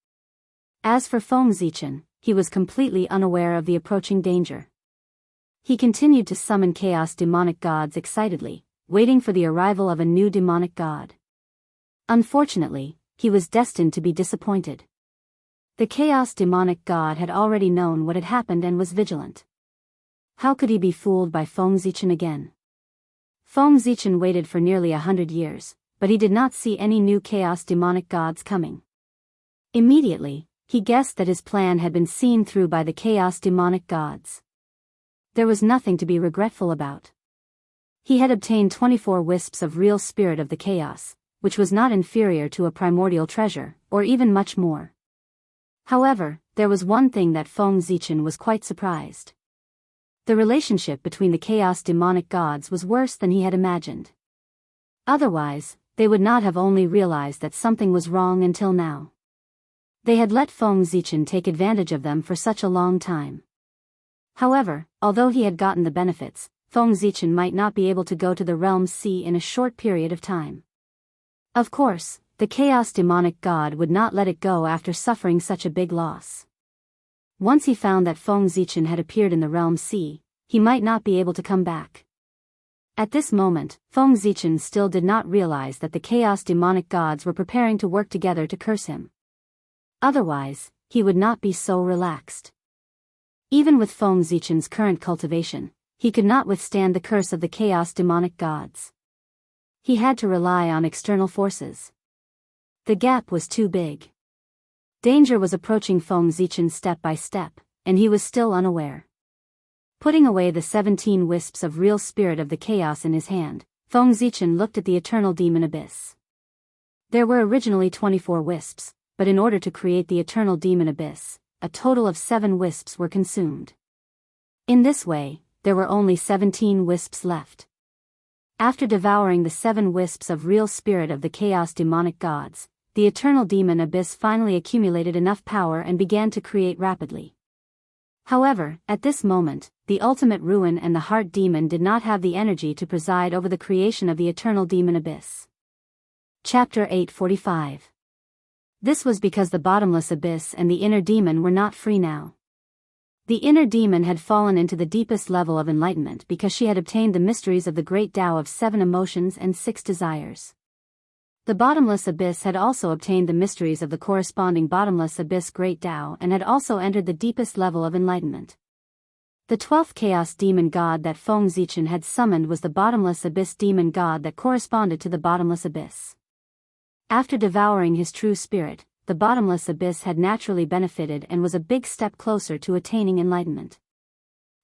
As for Feng Zichen, he was completely unaware of the approaching danger. He continued to summon chaos demonic gods excitedly, waiting for the arrival of a new demonic god. Unfortunately, he was destined to be disappointed. The chaos demonic god had already known what had happened and was vigilant. How could he be fooled by Feng Zichen again? Feng Zichen waited for nearly 100 years, but he did not see any new chaos demonic gods coming. Immediately, he guessed that his plan had been seen through by the chaos demonic gods. There was nothing to be regretful about. He had obtained 24 wisps of real spirit of the chaos, which was not inferior to a primordial treasure, or even much more. However, there was one thing that Feng Zichen was quite surprised. The relationship between the chaos demonic gods was worse than he had imagined. Otherwise, they would not have only realized that something was wrong until now. They had let Feng Zichen take advantage of them for such a long time. However, although he had gotten the benefits, Feng Zichen might not be able to go to the Realm Sea in a short period of time. Of course, the chaos demonic god would not let it go after suffering such a big loss. Once he found that Feng Zichen had appeared in the Realm Sea, he might not be able to come back. At this moment, Feng Zichen still did not realize that the chaos demonic gods were preparing to work together to curse him. Otherwise, he would not be so relaxed. Even with Feng Zichen's current cultivation, he could not withstand the curse of the chaos demonic gods. He had to rely on external forces. The gap was too big. Danger was approaching Feng Zichen step by step, and he was still unaware. Putting away the 17 wisps of real spirit of the chaos in his hand, Feng Zichen looked at the eternal demon abyss. There were originally 24 wisps, but in order to create the eternal demon abyss, a total of 7 wisps were consumed. In this way, there were only 17 wisps left. After devouring the 7 wisps of real spirit of the chaos demonic gods, the eternal demon abyss finally accumulated enough power and began to create rapidly. However, at this moment, the ultimate ruin and the heart demon did not have the energy to preside over the creation of the eternal demon abyss. Chapter 845. This was because the bottomless abyss and the inner demon were not free now. The inner demon had fallen into the deepest level of enlightenment because she had obtained the mysteries of the great Tao of 7 emotions and 6 desires. The bottomless abyss had also obtained the mysteries of the corresponding bottomless abyss great Tao and had also entered the deepest level of enlightenment. The 12th chaos demon god that Feng Zichen had summoned was the bottomless abyss demon god that corresponded to the bottomless abyss. After devouring his true spirit, the bottomless abyss had naturally benefited and was a big step closer to attaining enlightenment.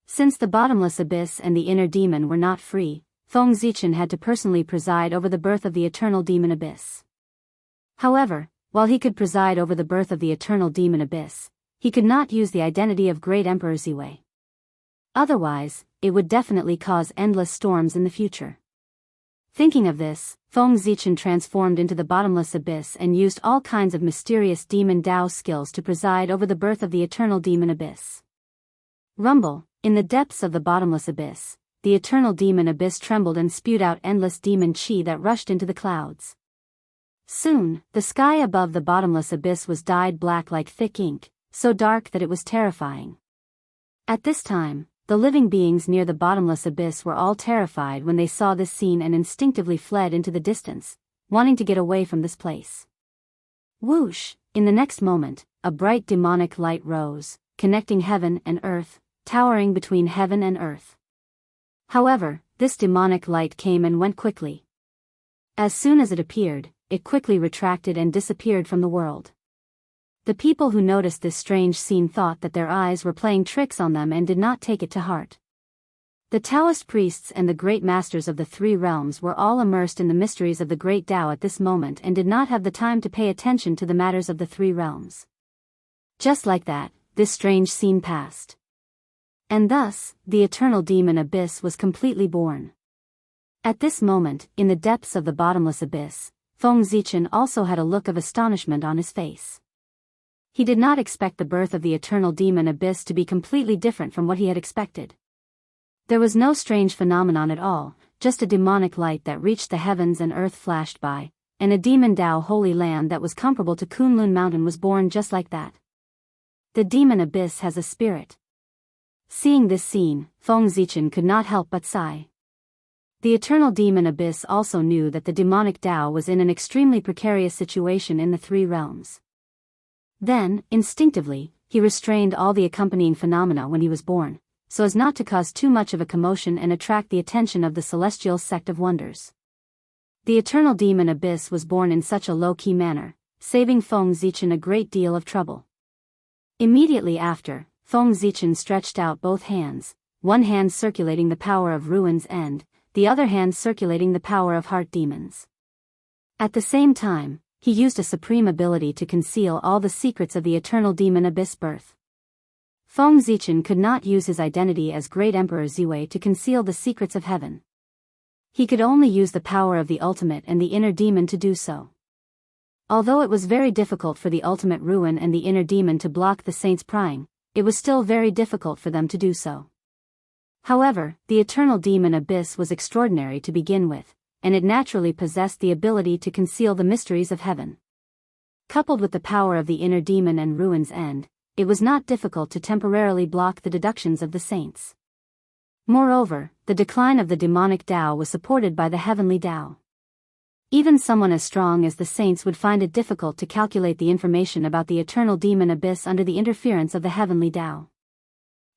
Since the bottomless abyss and the inner demon were not free, Feng Zichen had to personally preside over the birth of the eternal demon abyss. However, while he could preside over the birth of the eternal demon abyss, he could not use the identity of Great Emperor Ziwei. Otherwise, it would definitely cause endless storms in the future. Thinking of this, Feng Zichen transformed into the bottomless abyss and used all kinds of mysterious demon Dao skills to preside over the birth of the eternal demon abyss. Rumble, in the depths of the bottomless abyss, the eternal demon abyss trembled and spewed out endless demon chi that rushed into the clouds. Soon, the sky above the bottomless abyss was dyed black like thick ink, so dark that it was terrifying. At this time, the living beings near the bottomless abyss were all terrified when they saw this scene and instinctively fled into the distance, wanting to get away from this place. Whoosh! In the next moment, a bright demonic light rose, connecting heaven and earth, towering between heaven and earth. However, this demonic light came and went quickly. As soon as it appeared, it quickly retracted and disappeared from the world. The people who noticed this strange scene thought that their eyes were playing tricks on them and did not take it to heart. The Taoist priests and the great masters of the 3 realms were all immersed in the mysteries of the great Tao at this moment and did not have the time to pay attention to the matters of the 3 realms. Just like that, this strange scene passed. And thus, the eternal demon abyss was completely born. At this moment, in the depths of the bottomless abyss, Feng Zichen also had a look of astonishment on his face. He did not expect the birth of the eternal demon abyss to be completely different from what he had expected. There was no strange phenomenon at all, just a demonic light that reached the heavens and earth flashed by, and a demon Dao holy land that was comparable to Kunlun Mountain was born just like that. The demon abyss has a spirit. Seeing this scene, Feng Zichen could not help but sigh. The eternal demon Abyss also knew that the demonic Tao was in an extremely precarious situation in the three realms. Then, instinctively, he restrained all the accompanying phenomena when he was born, so as not to cause too much of a commotion and attract the attention of the celestial sect of wonders. The eternal demon Abyss was born in such a low-key manner, saving Feng Zichen a great deal of trouble. Immediately after, Feng Zichen stretched out both hands, one hand circulating the power of Ruin's End, the other hand circulating the power of heart demons. At the same time, he used a supreme ability to conceal all the secrets of the eternal demon Abyss birth. Feng Zichen could not use his identity as Great Emperor Ziwei to conceal the secrets of heaven. He could only use the power of the ultimate and the inner demon to do so. Although it was very difficult for the ultimate Ruin and the inner demon to block the saints' prying, it was still very difficult for them to do so. However, the eternal demon Abyss was extraordinary to begin with, and it naturally possessed the ability to conceal the mysteries of heaven. Coupled with the power of the inner demon and Ruin's End, it was not difficult to temporarily block the deductions of the saints. Moreover, the decline of the demonic Tao was supported by the heavenly Tao. Even someone as strong as the saints would find it difficult to calculate the information about the eternal demon Abyss under the interference of the heavenly Tao.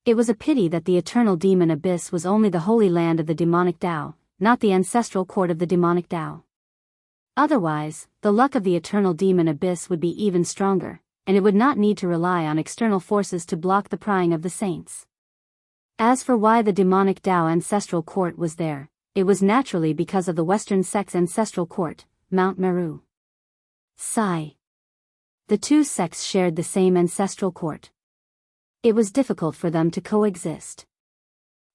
It was a pity that the eternal demon Abyss was only the holy land of the demonic Tao, not the ancestral court of the demonic Tao. Otherwise, the luck of the eternal demon Abyss would be even stronger, and it would not need to rely on external forces to block the prying of the saints. As for why the demonic Tao ancestral court was there, it was naturally because of the Western sect's ancestral court, Mount Meru. Sigh. The two sects shared the same ancestral court. It was difficult for them to coexist.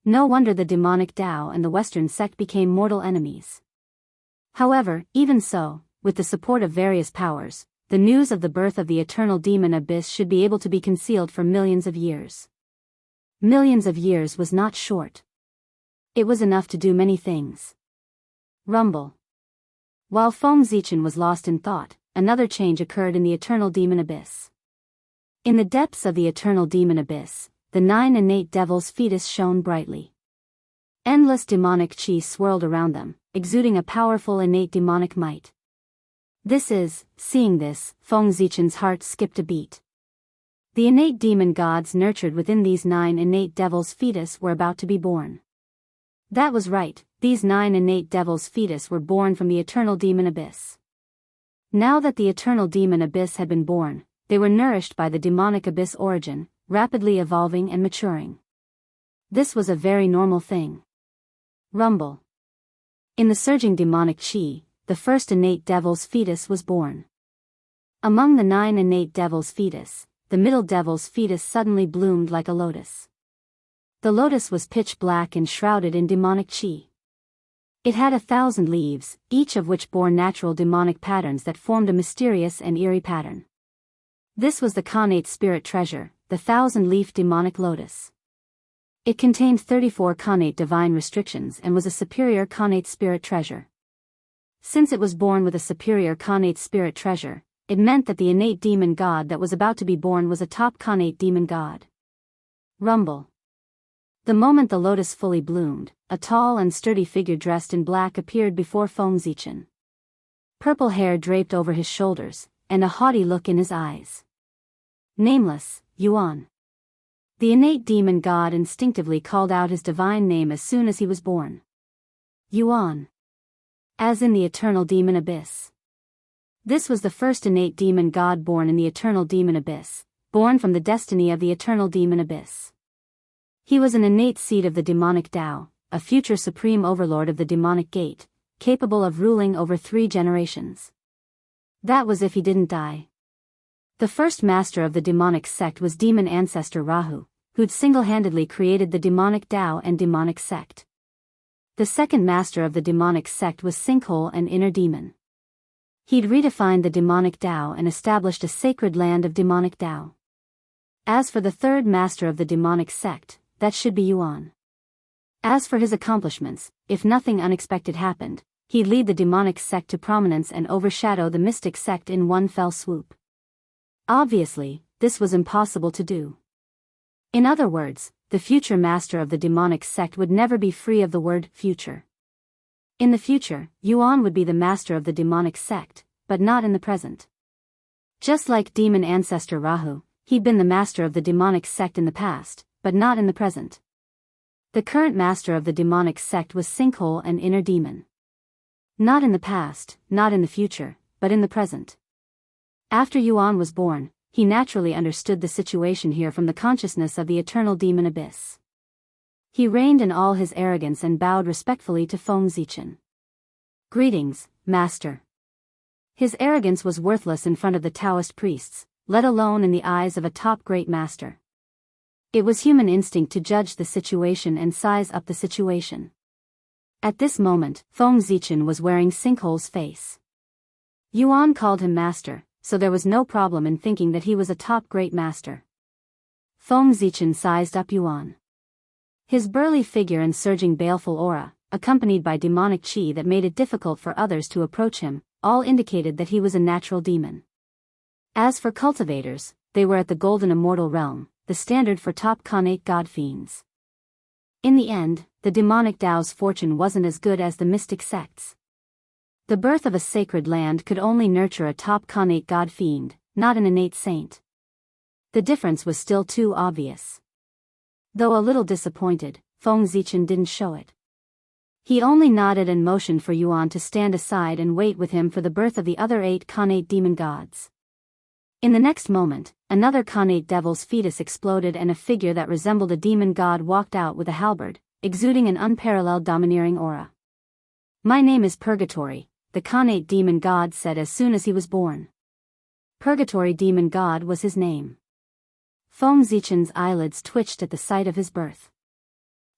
No wonder the demonic Tao and the Western sect became mortal enemies. However, even so, with the support of various powers, the news of the birth of the eternal demon Abyss should be able to be concealed for millions of years. Millions of years was not short. It was enough to do many things. Rumble. While Feng Zichen was lost in thought, another change occurred in the eternal demon Abyss. In the depths of the eternal demon Abyss, the 9 innate devils' fetus shone brightly. Endless demonic chi swirled around them, exuding a powerful innate demonic might. Seeing this, Feng Zichen's heart skipped a beat. The innate demon gods nurtured within these 9 innate devils' fetus were about to be born. That was right, these 9 innate devils' fetus were born from the eternal demon Abyss. Now that the eternal demon Abyss had been born, they were nourished by the demonic Abyss origin, rapidly evolving and maturing. This was a very normal thing. Rumble. In the surging demonic chi, the first innate devil's fetus was born. Among the 9 innate devil's fetus, the middle devil's fetus suddenly bloomed like a lotus. The lotus was pitch black and shrouded in demonic chi. It had 1,000 leaves, each of which bore natural demonic patterns that formed a mysterious and eerie pattern. This was the Khanate spirit treasure, the 1,000-leaf demonic lotus. It contained 34 Khanate divine restrictions and was a superior Khanate spirit treasure. Since it was born with a superior Khanate spirit treasure, it meant that the innate demon god that was about to be born was a top Khanate demon god. Rumble. The moment the lotus fully bloomed, a tall and sturdy figure dressed in black appeared before Feng Zichen. Purple hair draped over his shoulders, and a haughty look in his eyes. Nameless, Yuan. The innate demon god instinctively called out his divine name as soon as he was born. Yuan. As in the eternal demon Abyss. This was the first innate demon god born in the eternal demon Abyss, born from the destiny of the eternal demon Abyss. He was an innate seed of the demonic Tao, a future supreme overlord of the demonic gate, capable of ruling over 3 generations. That was if he didn't die. The first master of the demonic sect was demon ancestor Rahu, who'd single-handedly created the demonic Tao and demonic sect. The second master of the demonic sect was Sinkhole and inner demon. He'd redefined the demonic Tao and established a sacred land of demonic Tao. As for the third master of the demonic sect, that should be Yuan. As for his accomplishments, if nothing unexpected happened, he'd lead the demonic sect to prominence and overshadow the mystic sect in one fell swoop. Obviously, this was impossible to do. In other words, the future master of the demonic sect would never be free of the word future. In the future, Yuan would be the master of the demonic sect, but not in the present. Just like demon ancestor Rahu, he'd been the master of the demonic sect in the past, but not in the present. The current master of the demonic sect was Sinkhole and Inner Demon. Not in the past, not in the future, but in the present. After Yuan was born, he naturally understood the situation here from the consciousness of the eternal demon abyss. He reigned in all his arrogance and bowed respectfully to Feng Zichen. Greetings, Master. His arrogance was worthless in front of the Taoist priests, let alone in the eyes of a top great master. It was human instinct to judge the situation and size up the situation. At this moment, Feng Zichen was wearing Sinkhole's face. Yuan called him master, so there was no problem in thinking that he was a top great master. Feng Zichen sized up Yuan. His burly figure and surging baleful aura, accompanied by demonic chi that made it difficult for others to approach him, all indicated that he was a natural demon. As for cultivators, they were at the golden immortal realm, the standard for top Khanate god fiends. In the end, the demonic Tao's fortune wasn't as good as the mystic sects. The birth of a sacred land could only nurture a top Khanate god fiend, not an innate saint. The difference was still too obvious. Though a little disappointed, Feng Zichen didn't show it. He only nodded and motioned for Yuan to stand aside and wait with him for the birth of the other 8 Khanate demon gods. In the next moment, another Khanate devil's fetus exploded and a figure that resembled a demon god walked out with a halberd, exuding an unparalleled domineering aura. "My name is Purgatory," the Khanate demon god said as soon as he was born. Purgatory demon god was his name. Feng Zichen's eyelids twitched at the sight of his birth.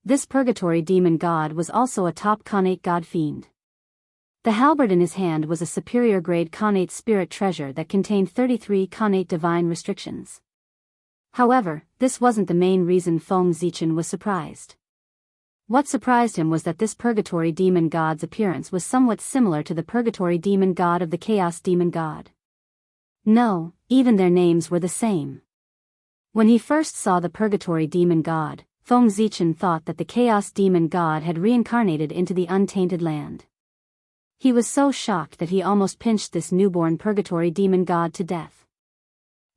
This Purgatory demon god was also a top Khanate god fiend. The halberd in his hand was a superior grade Khanate spirit treasure that contained 33 Khanate divine restrictions. However, this wasn't the main reason Feng Zichen was surprised. What surprised him was that this Purgatory demon god's appearance was somewhat similar to the Purgatory demon god of the Chaos demon god. No, even their names were the same. When he first saw the Purgatory demon god, Feng Zichen thought that the Chaos demon god had reincarnated into the untainted land. He was so shocked that he almost pinched this newborn Purgatory demon god to death.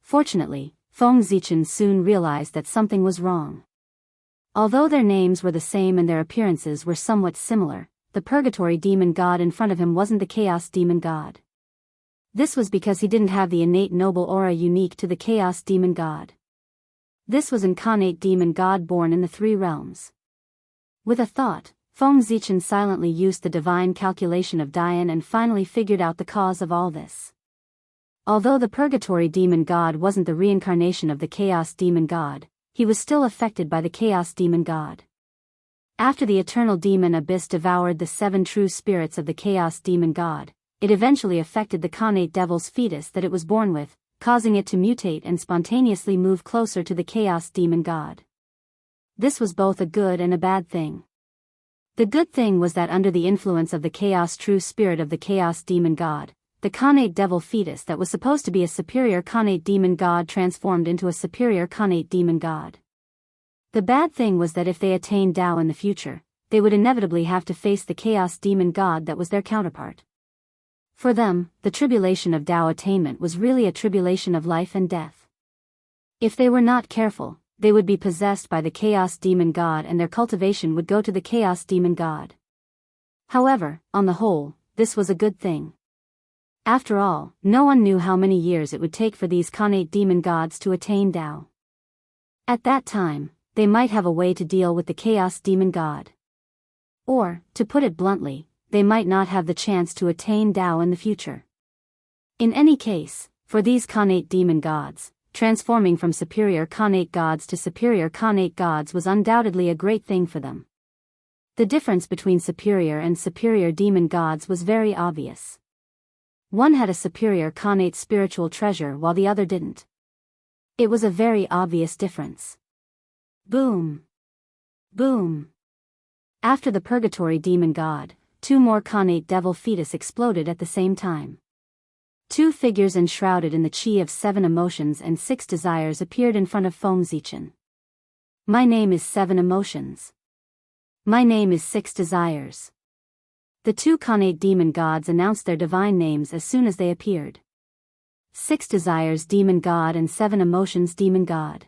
Fortunately, Feng Zichen soon realized that something was wrong. Although their names were the same and their appearances were somewhat similar, the Purgatory demon god in front of him wasn't the Chaos demon god. This was because he didn't have the innate noble aura unique to the Chaos demon god. This was an Khanate demon god born in the 3 realms. With a thought, Feng Zichen silently used the divine calculation of Dian and finally figured out the cause of all this. Although the Purgatory demon god wasn't the reincarnation of the Chaos demon god, he was still affected by the Chaos demon god. After the eternal demon abyss devoured the 7 true spirits of the Chaos demon god, it eventually affected the Khanate devil's fetus that it was born with, causing it to mutate and spontaneously move closer to the Chaos demon god. This was both a good and a bad thing. The good thing was that under the influence of the Chaos true spirit of the Chaos demon god, the Khanate devil fetus that was supposed to be a superior Khanate demon god transformed into a superior Khanate demon god. The bad thing was that if they attained Tao in the future, they would inevitably have to face the Chaos demon god that was their counterpart. For them, the tribulation of Tao attainment was really a tribulation of life and death. If they were not careful, they would be possessed by the Chaos demon god and their cultivation would go to the Chaos demon god. However, on the whole, this was a good thing. After all, no one knew how many years it would take for these Khanate demon gods to attain Tao. At that time, they might have a way to deal with the Chaos demon god. Or, to put it bluntly, they might not have the chance to attain Tao in the future. In any case, for these Khanate demon gods, transforming from superior Khanate gods to superior Khanate gods was undoubtedly a great thing for them. The difference between superior and superior demon gods was very obvious. One had a superior Khanate spiritual treasure while the other didn't. It was a very obvious difference. Boom! Boom! After the Purgatory demon god, 2 more Khanate devil fetus exploded at the same time. 2 figures enshrouded in the chi of 7 emotions and 6 desires appeared in front of Feng Zichen. "My name is 7 emotions. My name is 6 desires. The two Khanate demon gods announced their divine names as soon as they appeared. 6 Desires Demon God and 7 Emotions Demon God.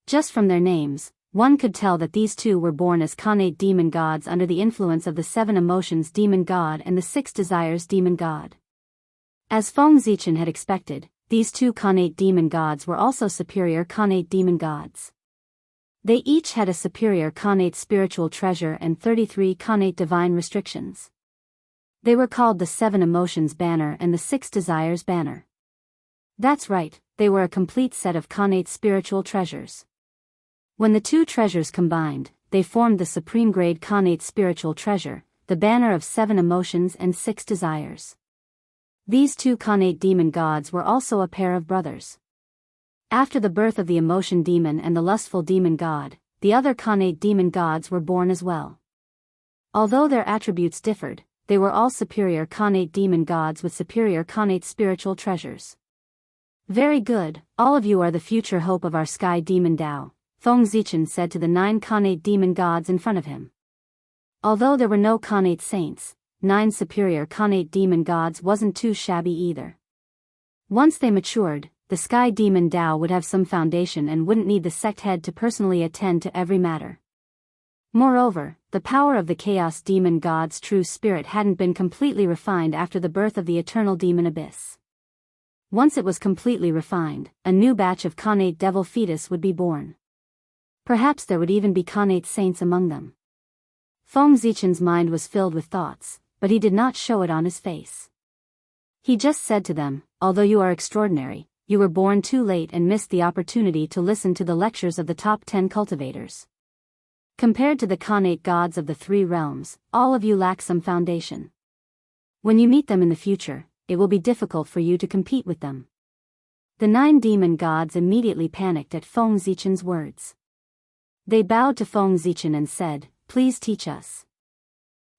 Just from their names, one could tell that these two were born as Khanate demon gods under the influence of the 7 Emotions Demon God and the 6 Desires Demon God. As Feng Zichen had expected, these two Khanate demon gods were also superior Khanate demon gods. They each had a superior Khanate spiritual treasure and 33 Khanate divine restrictions. They were called the 7 Emotions Banner and the 6 Desires Banner. That's right, they were a complete set of Khanate spiritual treasures. When the two treasures combined, they formed the supreme grade Khanate spiritual treasure, the Banner of 7 Emotions and 6 Desires. These two Khanate demon gods were also a pair of brothers. After the birth of the emotion demon and the lustful demon god, the other Khanate demon gods were born as well. Although their attributes differed, they were all superior Khanate demon gods with superior Khanate spiritual treasures. Very good, all of you are the future hope of our sky demon Dao, Feng Zichen said to the 9 Khanate demon gods in front of him. Although there were no Khanate saints, 9 superior Khanate demon gods wasn't too shabby either. Once they matured, the sky demon Dao would have some foundation and wouldn't need the sect head to personally attend to every matter. Moreover, the power of the chaos demon god's true spirit hadn't been completely refined after the birth of the eternal demon abyss. Once it was completely refined, a new batch of Khanate devil fetus would be born. Perhaps there would even be Khanate saints among them. Feng Zichen's mind was filled with thoughts, but he did not show it on his face. He just said to them, although you are extraordinary, you were born too late and missed the opportunity to listen to the lectures of the top 10 cultivators. Compared to the Khanate gods of the 3 realms, all of you lack some foundation. When you meet them in the future, it will be difficult for you to compete with them. The 9 demon gods immediately panicked at Feng Zichen's words. They bowed to Feng Zichen and said, "Please teach us."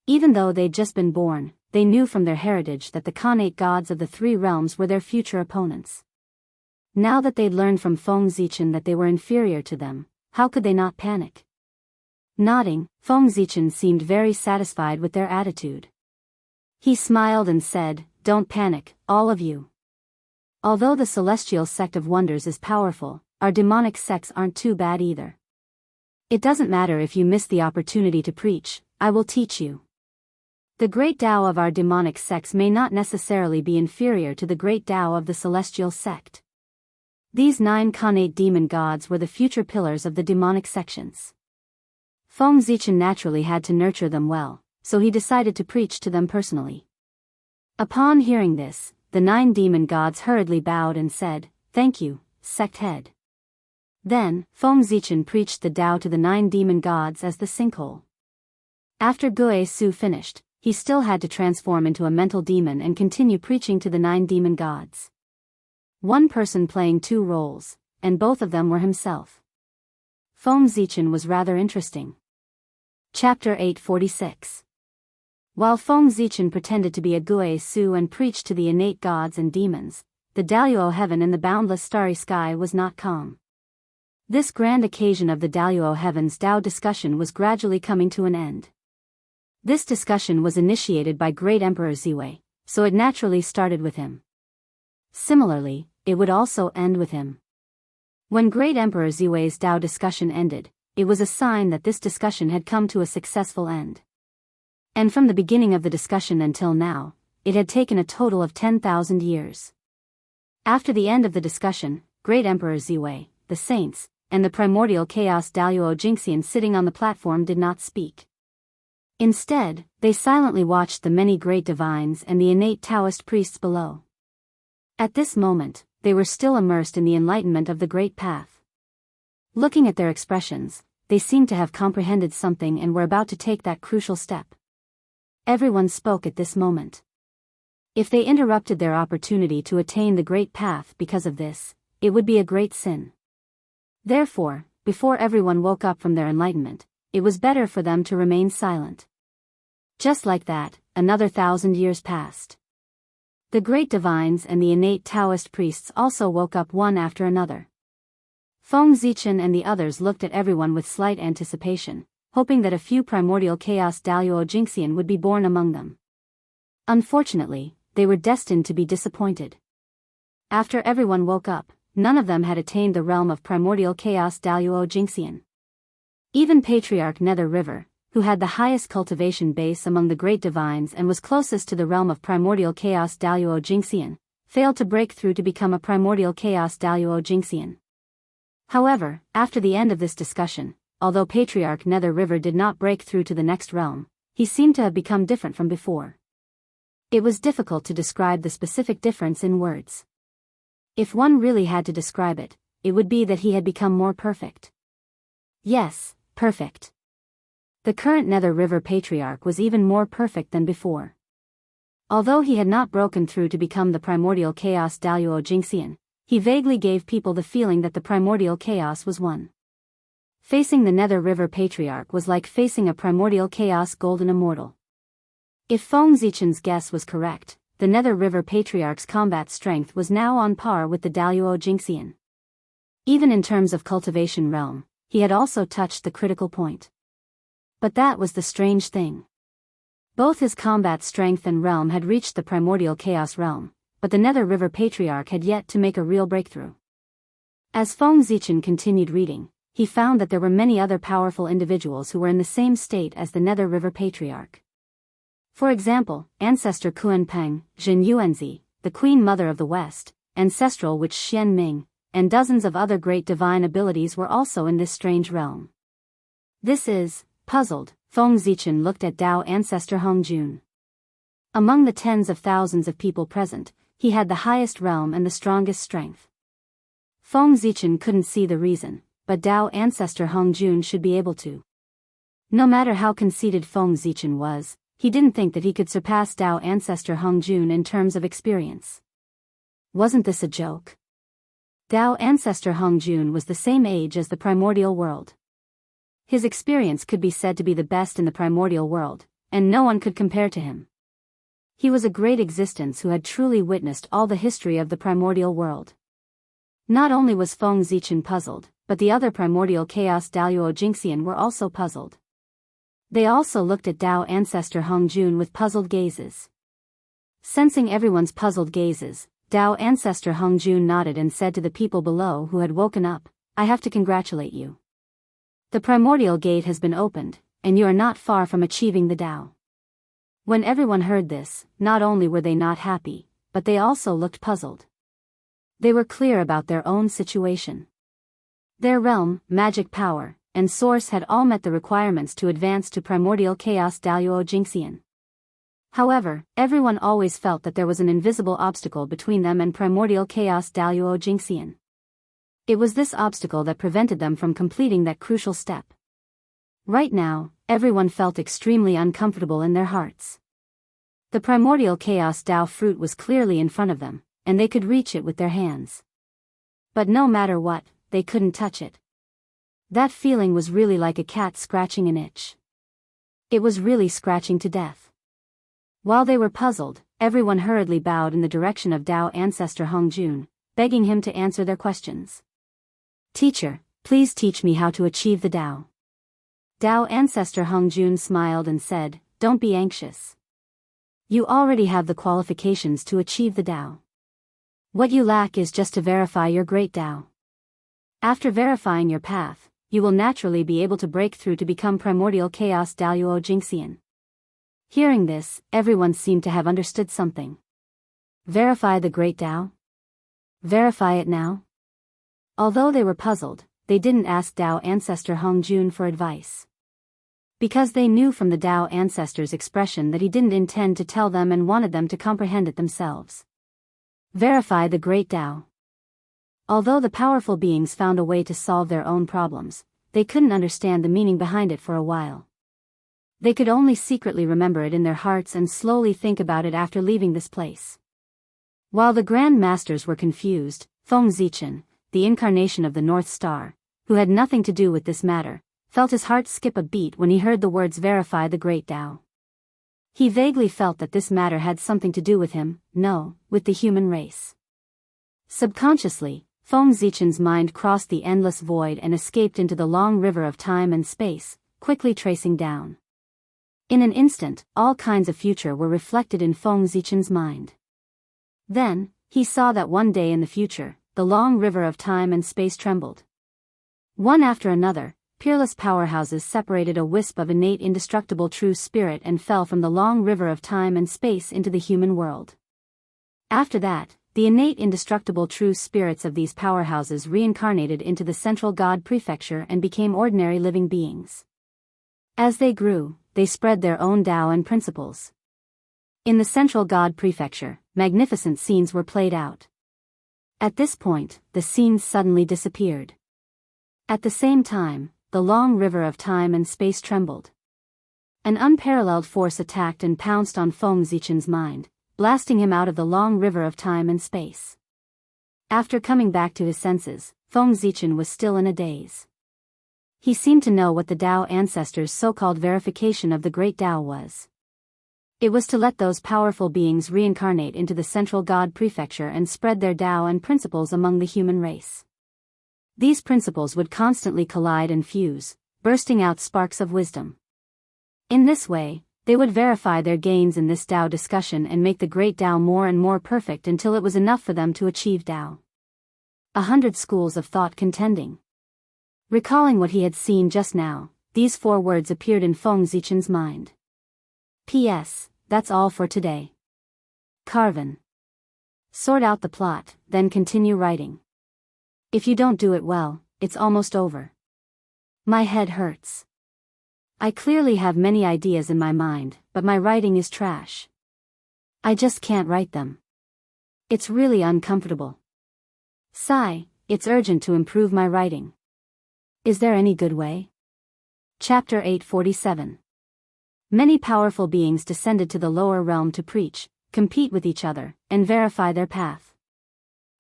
Even though they'd just been born, they knew from their heritage that the Khanate gods of the 3 realms were their future opponents. Now that they'd learned from Feng Zichen that they were inferior to them, how could they not panic? Nodding, Feng Zichen seemed very satisfied with their attitude. He smiled and said, "Don't panic, all of you. Although the celestial sect of wonders is powerful, our demonic sects aren't too bad either. It doesn't matter if you miss the opportunity to preach, I will teach you. The great Tao of our demonic sects may not necessarily be inferior to the great Tao of the celestial sect." These 9 Khanate demon gods were the future pillars of the demonic sections. Feng Zichen naturally had to nurture them well, so he decided to preach to them personally. Upon hearing this, the 9 demon gods hurriedly bowed and said, "Thank you, sect head." Then, Feng Zichen preached the Tao to the 9 demon gods as the sinkhole. After Gue Su finished, he still had to transform into a mental demon and continue preaching to the 9 demon gods. One person playing 2 roles, and both of them were himself. Feng Zichen was rather interesting. Chapter 846. While Feng Zichen pretended to be a Gue Su and preached to the innate gods and demons, the Daluo heaven in the boundless starry sky was not calm. This grand occasion of the Daluo heaven's Tao discussion was gradually coming to an end. This discussion was initiated by Great Emperor Ziwei, so it naturally started with him. Similarly, it would also end with him. When Great Emperor Ziwei's Tao discussion ended, it was a sign that this discussion had come to a successful end. And from the beginning of the discussion until now, it had taken a total of 10,000 years. After the end of the discussion, Great Emperor Ziwei, the saints, and the primordial chaos Daluo Jingxian sitting on the platform did not speak. Instead, they silently watched the many great divines and the innate Taoist priests below. At this moment, they were still immersed in the enlightenment of the Great Path. Looking at their expressions, they seemed to have comprehended something and were about to take that crucial step. Everyone spoke at this moment. If they interrupted their opportunity to attain the Great Path because of this, it would be a great sin. Therefore, before everyone woke up from their enlightenment, it was better for them to remain silent. Just like that, another 1,000 years passed. The great divines and the innate Taoist priests also woke up one after another. Feng Zichen and the others looked at everyone with slight anticipation, hoping that a few primordial chaos Daluo Jinxian would be born among them. Unfortunately, they were destined to be disappointed. After everyone woke up, none of them had attained the realm of primordial chaos Daluo Jinxian. Even Patriarch Nether River, who had the highest cultivation base among the great divines and was closest to the realm of primordial chaos Daluo Jinxian, failed to break through to become a primordial chaos Daluo Jinxian. However, after the end of this discussion, although Patriarch Nether River did not break through to the next realm, he seemed to have become different from before. It was difficult to describe the specific difference in words. If one really had to describe it, it would be that he had become more perfect. Yes, perfect. The current Nether River Patriarch was even more perfect than before. Although he had not broken through to become the primordial chaos Daluo Jinxian, he vaguely gave people the feeling that the primordial chaos was won. Facing the Nether River Patriarch was like facing a primordial chaos golden immortal. If Feng Zichen's guess was correct, the Nether River Patriarch's combat strength was now on par with the Daluo Jinxian. Even in terms of cultivation realm, he had also touched the critical point. But that was the strange thing. Both his combat strength and realm had reached the primordial chaos realm, but the Nether River Patriarch had yet to make a real breakthrough. As Feng Zichen continued reading, he found that there were many other powerful individuals who were in the same state as the Nether River Patriarch. For example, Ancestor Kuan-Peng, Jin Yuanzi, the Queen Mother of the West, Ancestral Witch Xian Ming, and dozens of other great divine abilities were also in this strange realm. This is, puzzled, Feng Zichen looked at Dao Ancestor Hong Jun. Among the tens of thousands of people present, he had the highest realm and the strongest strength. Feng Zichen couldn't see the reason, but Dao Ancestor Hong Jun should be able to. No matter how conceited Feng Zichen was, he didn't think that he could surpass Dao Ancestor Hong Jun in terms of experience. Wasn't this a joke? Dao Ancestor Hong Jun was the same age as the primordial world. His experience could be said to be the best in the primordial world, and no one could compare to him. He was a great existence who had truly witnessed all the history of the primordial world. Not only was Feng Zichen puzzled, but the other primordial chaos Daluo Jinxian were also puzzled. They also looked at Dao Ancestor Hong Jun with puzzled gazes. Sensing everyone's puzzled gazes, Dao Ancestor Hong Jun nodded and said to the people below who had woken up, "I have to congratulate you. The primordial gate has been opened, and you are not far from achieving the Dao." When everyone heard this, not only were they not happy, but they also looked puzzled. They were clear about their own situation. Their realm, magic power, and source had all met the requirements to advance to primordial chaos Daluo Jinxian. However, everyone always felt that there was an invisible obstacle between them and primordial chaos Daluo Jinxian. It was this obstacle that prevented them from completing that crucial step. Right now, everyone felt extremely uncomfortable in their hearts. The primordial chaos Dao fruit was clearly in front of them, and they could reach it with their hands. But no matter what, they couldn't touch it. That feeling was really like a cat scratching an itch. It was really scratching to death. While they were puzzled, everyone hurriedly bowed in the direction of Dao Ancestor Hong Jun, begging him to answer their questions. "Teacher, please teach me how to achieve the Dao." Dao Ancestor Hong Jun smiled and said, "Don't be anxious. You already have the qualifications to achieve the Dao. What you lack is just to verify your great Dao. After verifying your path, you will naturally be able to break through to become primordial chaos Daluo Jinxian." Hearing this, everyone seemed to have understood something. Verify the great Dao? Verify it now? Although they were puzzled, they didn't ask Dao Ancestor Hong Jun for advice. Because they knew from the Dao Ancestor's expression that he didn't intend to tell them and wanted them to comprehend it themselves. Verify the great Dao. Although the powerful beings found a way to solve their own problems, they couldn't understand the meaning behind it for a while. They could only secretly remember it in their hearts and slowly think about it after leaving this place. While the Grand Masters were confused, Feng Zichen, the incarnation of the North Star, who had nothing to do with this matter, felt his heart skip a beat when he heard the words "verify the great Dao." He vaguely felt that this matter had something to do with him, no, with the human race. Subconsciously, Feng Zichen's mind crossed the endless void and escaped into the long river of time and space, quickly tracing down. In an instant, all kinds of future were reflected in Feng Zichen's mind. Then, he saw that one day in the future, the long river of time and space trembled. One after another, peerless powerhouses separated a wisp of innate indestructible true spirit and fell from the long river of time and space into the human world. After that, the innate indestructible true spirits of these powerhouses reincarnated into the central God prefecture and became ordinary living beings. As they grew, they spread their own Tao and principles. In the central God prefecture, magnificent scenes were played out. At this point, the scenes suddenly disappeared. At the same time, the long river of time and space trembled. An unparalleled force attacked and pounced on Feng Zichen's mind, blasting him out of the long river of time and space. After coming back to his senses, Feng Zichen was still in a daze. He seemed to know what the Tao ancestors' so-called verification of the great Tao was. It was to let those powerful beings reincarnate into the central God prefecture and spread their Tao and principles among the human race. These principles would constantly collide and fuse, bursting out sparks of wisdom. In this way, they would verify their gains in this Tao discussion and make the great Tao more and more perfect until it was enough for them to achieve Tao. 100 schools of thought contending. Recalling what he had seen just now, these 4 words appeared in Feng Zichen's mind. P.S. That's all for today. Carvin. Sort out the plot, then continue writing. If you don't do it well, it's almost over. My head hurts. I clearly have many ideas in my mind, but my writing is trash. I just can't write them. It's really uncomfortable. Sigh, it's urgent to improve my writing. Is there any good way? Chapter 847. Many powerful beings descended to the lower realm to preach, compete with each other, and verify their path.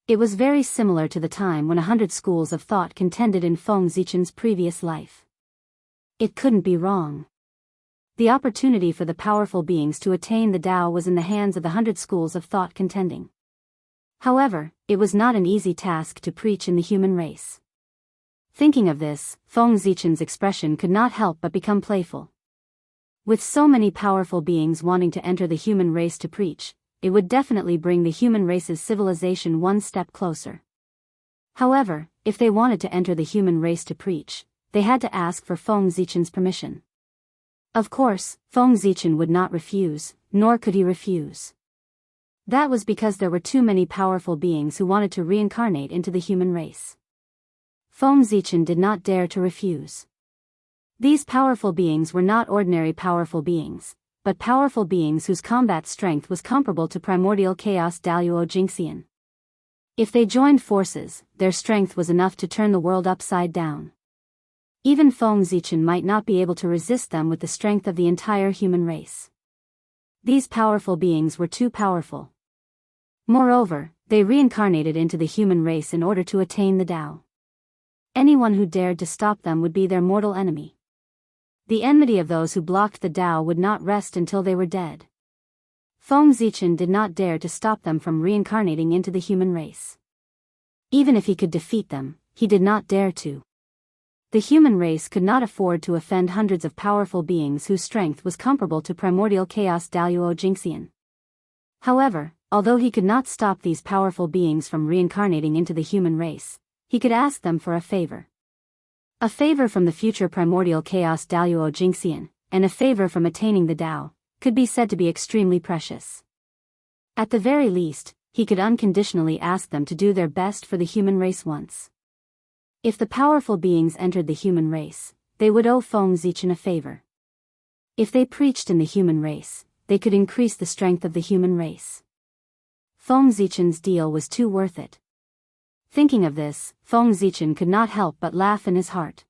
It was very similar to the time when 100 schools of thought contended in Feng Zichen's previous life. It couldn't be wrong. The opportunity for the powerful beings to attain the Tao was in the hands of the 100 schools of thought contending. However, it was not an easy task to preach in the human race. Thinking of this, Feng Zichen's expression could not help but become playful. With so many powerful beings wanting to enter the human race to preach, it would definitely bring the human race's civilization one step closer. However, if they wanted to enter the human race to preach, they had to ask for Feng Zichen's permission. Of course, Feng Zichen would not refuse, nor could he refuse. That was because there were too many powerful beings who wanted to reincarnate into the human race. Feng Zichen did not dare to refuse. These powerful beings were not ordinary powerful beings, but powerful beings whose combat strength was comparable to primordial chaos Daluo Jingxian. If they joined forces, their strength was enough to turn the world upside down. Even Feng Zichen might not be able to resist them with the strength of the entire human race. These powerful beings were too powerful. Moreover, they reincarnated into the human race in order to attain the Tao. Anyone who dared to stop them would be their mortal enemy. The enmity of those who blocked the Tao would not rest until they were dead. Feng Zichen did not dare to stop them from reincarnating into the human race. Even if he could defeat them, he did not dare to. The human race could not afford to offend hundreds of powerful beings whose strength was comparable to primordial chaos Daluo Jingxian. However, although he could not stop these powerful beings from reincarnating into the human race, he could ask them for a favor. A favor from the future primordial chaos Daluo Jingxian, and a favor from attaining the Tao, could be said to be extremely precious. At the very least, he could unconditionally ask them to do their best for the human race once. If the powerful beings entered the human race, they would owe Feng Zichen a favor. If they preached in the human race, they could increase the strength of the human race. Feng Zichen's deal was too worth it. Thinking of this, Feng Zichen could not help but laugh in his heart.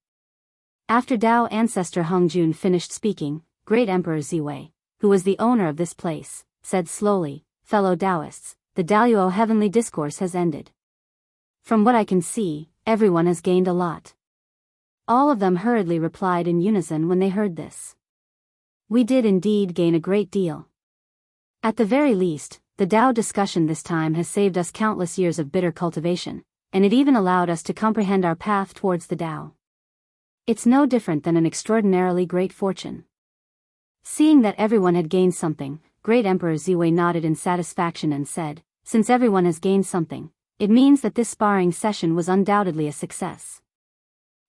After Tao ancestor Hongjun finished speaking, Great Emperor Ziwei, who was the owner of this place, said slowly, "Fellow Taoists, the Daluo heavenly discourse has ended. From what I can see, everyone has gained a lot." All of them hurriedly replied in unison when they heard this. "We did indeed gain a great deal. At the very least, the Tao discussion this time has saved us countless years of bitter cultivation, and it even allowed us to comprehend our path towards the Tao." It's no different than an extraordinarily great fortune. Seeing that everyone had gained something, Great Emperor Ziwei nodded in satisfaction and said, "Since everyone has gained something, it means that this sparring session was undoubtedly a success.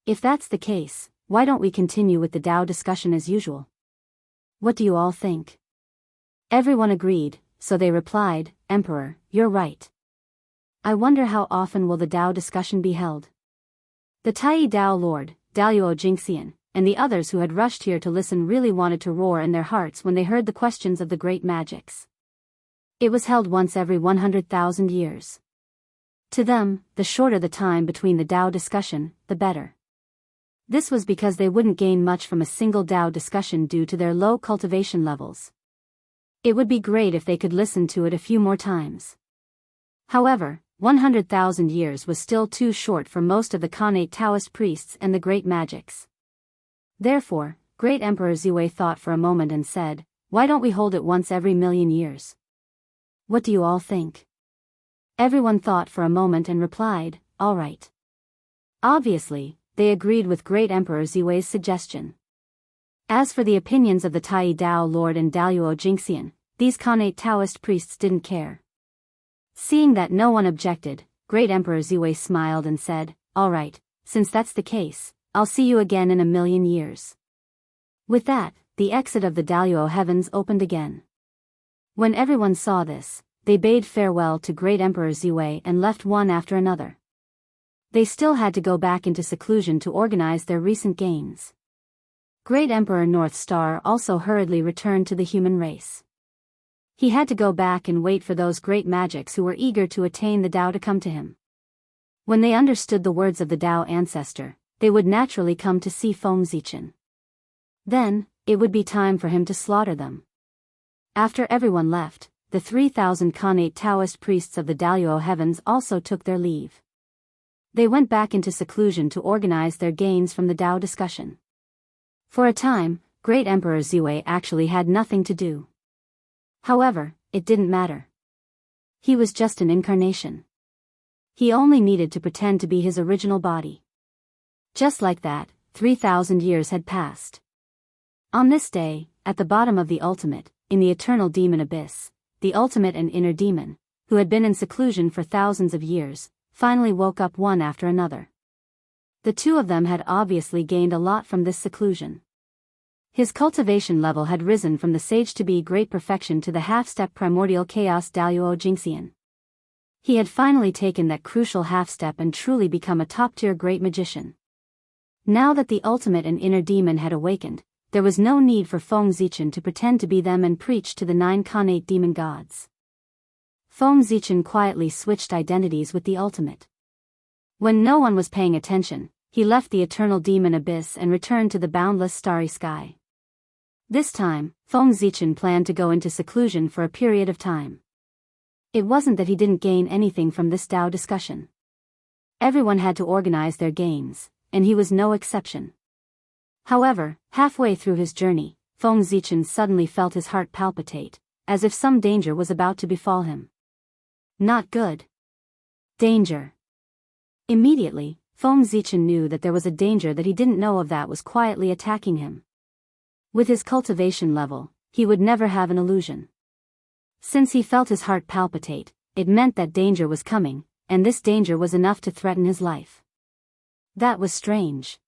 If that's the case, why don't we continue with the Tao discussion as usual? What do you all think?" Everyone agreed, so they replied, "Emperor, you're right. I wonder how often will the Tao discussion be held?" The Tai Tao Lord, Daluo Jingxian, and the others who had rushed here to listen really wanted to roar in their hearts when they heard the questions of the great magics. It was held once every 100,000 years. To them, the shorter the time between the Tao discussion, the better. This was because they wouldn't gain much from a single Tao discussion due to their low cultivation levels. It would be great if they could listen to it a few more times. However, 100,000 years was still too short for most of the Khanate Taoist priests and the great magics. Therefore, Great Emperor Ziwei thought for a moment and said, "Why don't we hold it once every million years? What do you all think?" Everyone thought for a moment and replied, "All right." Obviously, they agreed with Great Emperor Ziwei's suggestion. As for the opinions of the Tai Tao Lord and Daluo Jingxian, these Khanate Taoist priests didn't care. Seeing that no one objected, Great Emperor Ziwei smiled and said, "All right, since that's the case, I'll see you again in a million years." With that, the exit of the Daluo heavens opened again. When everyone saw this, they bade farewell to Great Emperor Ziwei and left one after another. They still had to go back into seclusion to organize their recent gains. Great Emperor North Star also hurriedly returned to the human race. He had to go back and wait for those great magics who were eager to attain the Tao to come to him. When they understood the words of the Tao ancestor, they would naturally come to see Feng Zichen. Then, it would be time for him to slaughter them. After everyone left, the 3,000 Khanate Taoist priests of the Daluo heavens also took their leave. They went back into seclusion to organize their gains from the Tao discussion. For a time, Great Emperor Ziwei actually had nothing to do. However, it didn't matter. He was just an incarnation. He only needed to pretend to be his original body. Just like that, 3,000 years had passed. On this day, at the bottom of the ultimate, in the eternal demon abyss, the ultimate and inner demon, who had been in seclusion for thousands of years, finally woke up one after another. The two of them had obviously gained a lot from this seclusion. His cultivation level had risen from the sage to be great perfection to the half-step primordial chaos Daluo Jingxian. He had finally taken that crucial half-step and truly become a top-tier great magician. Now that the ultimate and inner demon had awakened, there was no need for Feng Zichen to pretend to be them and preach to the 9 Khanate demon gods. Feng Zichen quietly switched identities with the ultimate. When no one was paying attention, he left the eternal demon abyss and returned to the boundless starry sky. This time, Feng Zichen planned to go into seclusion for a period of time. It wasn't that he didn't gain anything from this Tao discussion. Everyone had to organize their gains, and he was no exception. However, halfway through his journey, Feng Zichen suddenly felt his heart palpitate, as if some danger was about to befall him. Not good. Danger. Immediately, Feng Zichen knew that there was a danger that he didn't know of that was quietly attacking him. With his cultivation level, he would never have an illusion. Since he felt his heart palpitate, it meant that danger was coming, and this danger was enough to threaten his life. That was strange.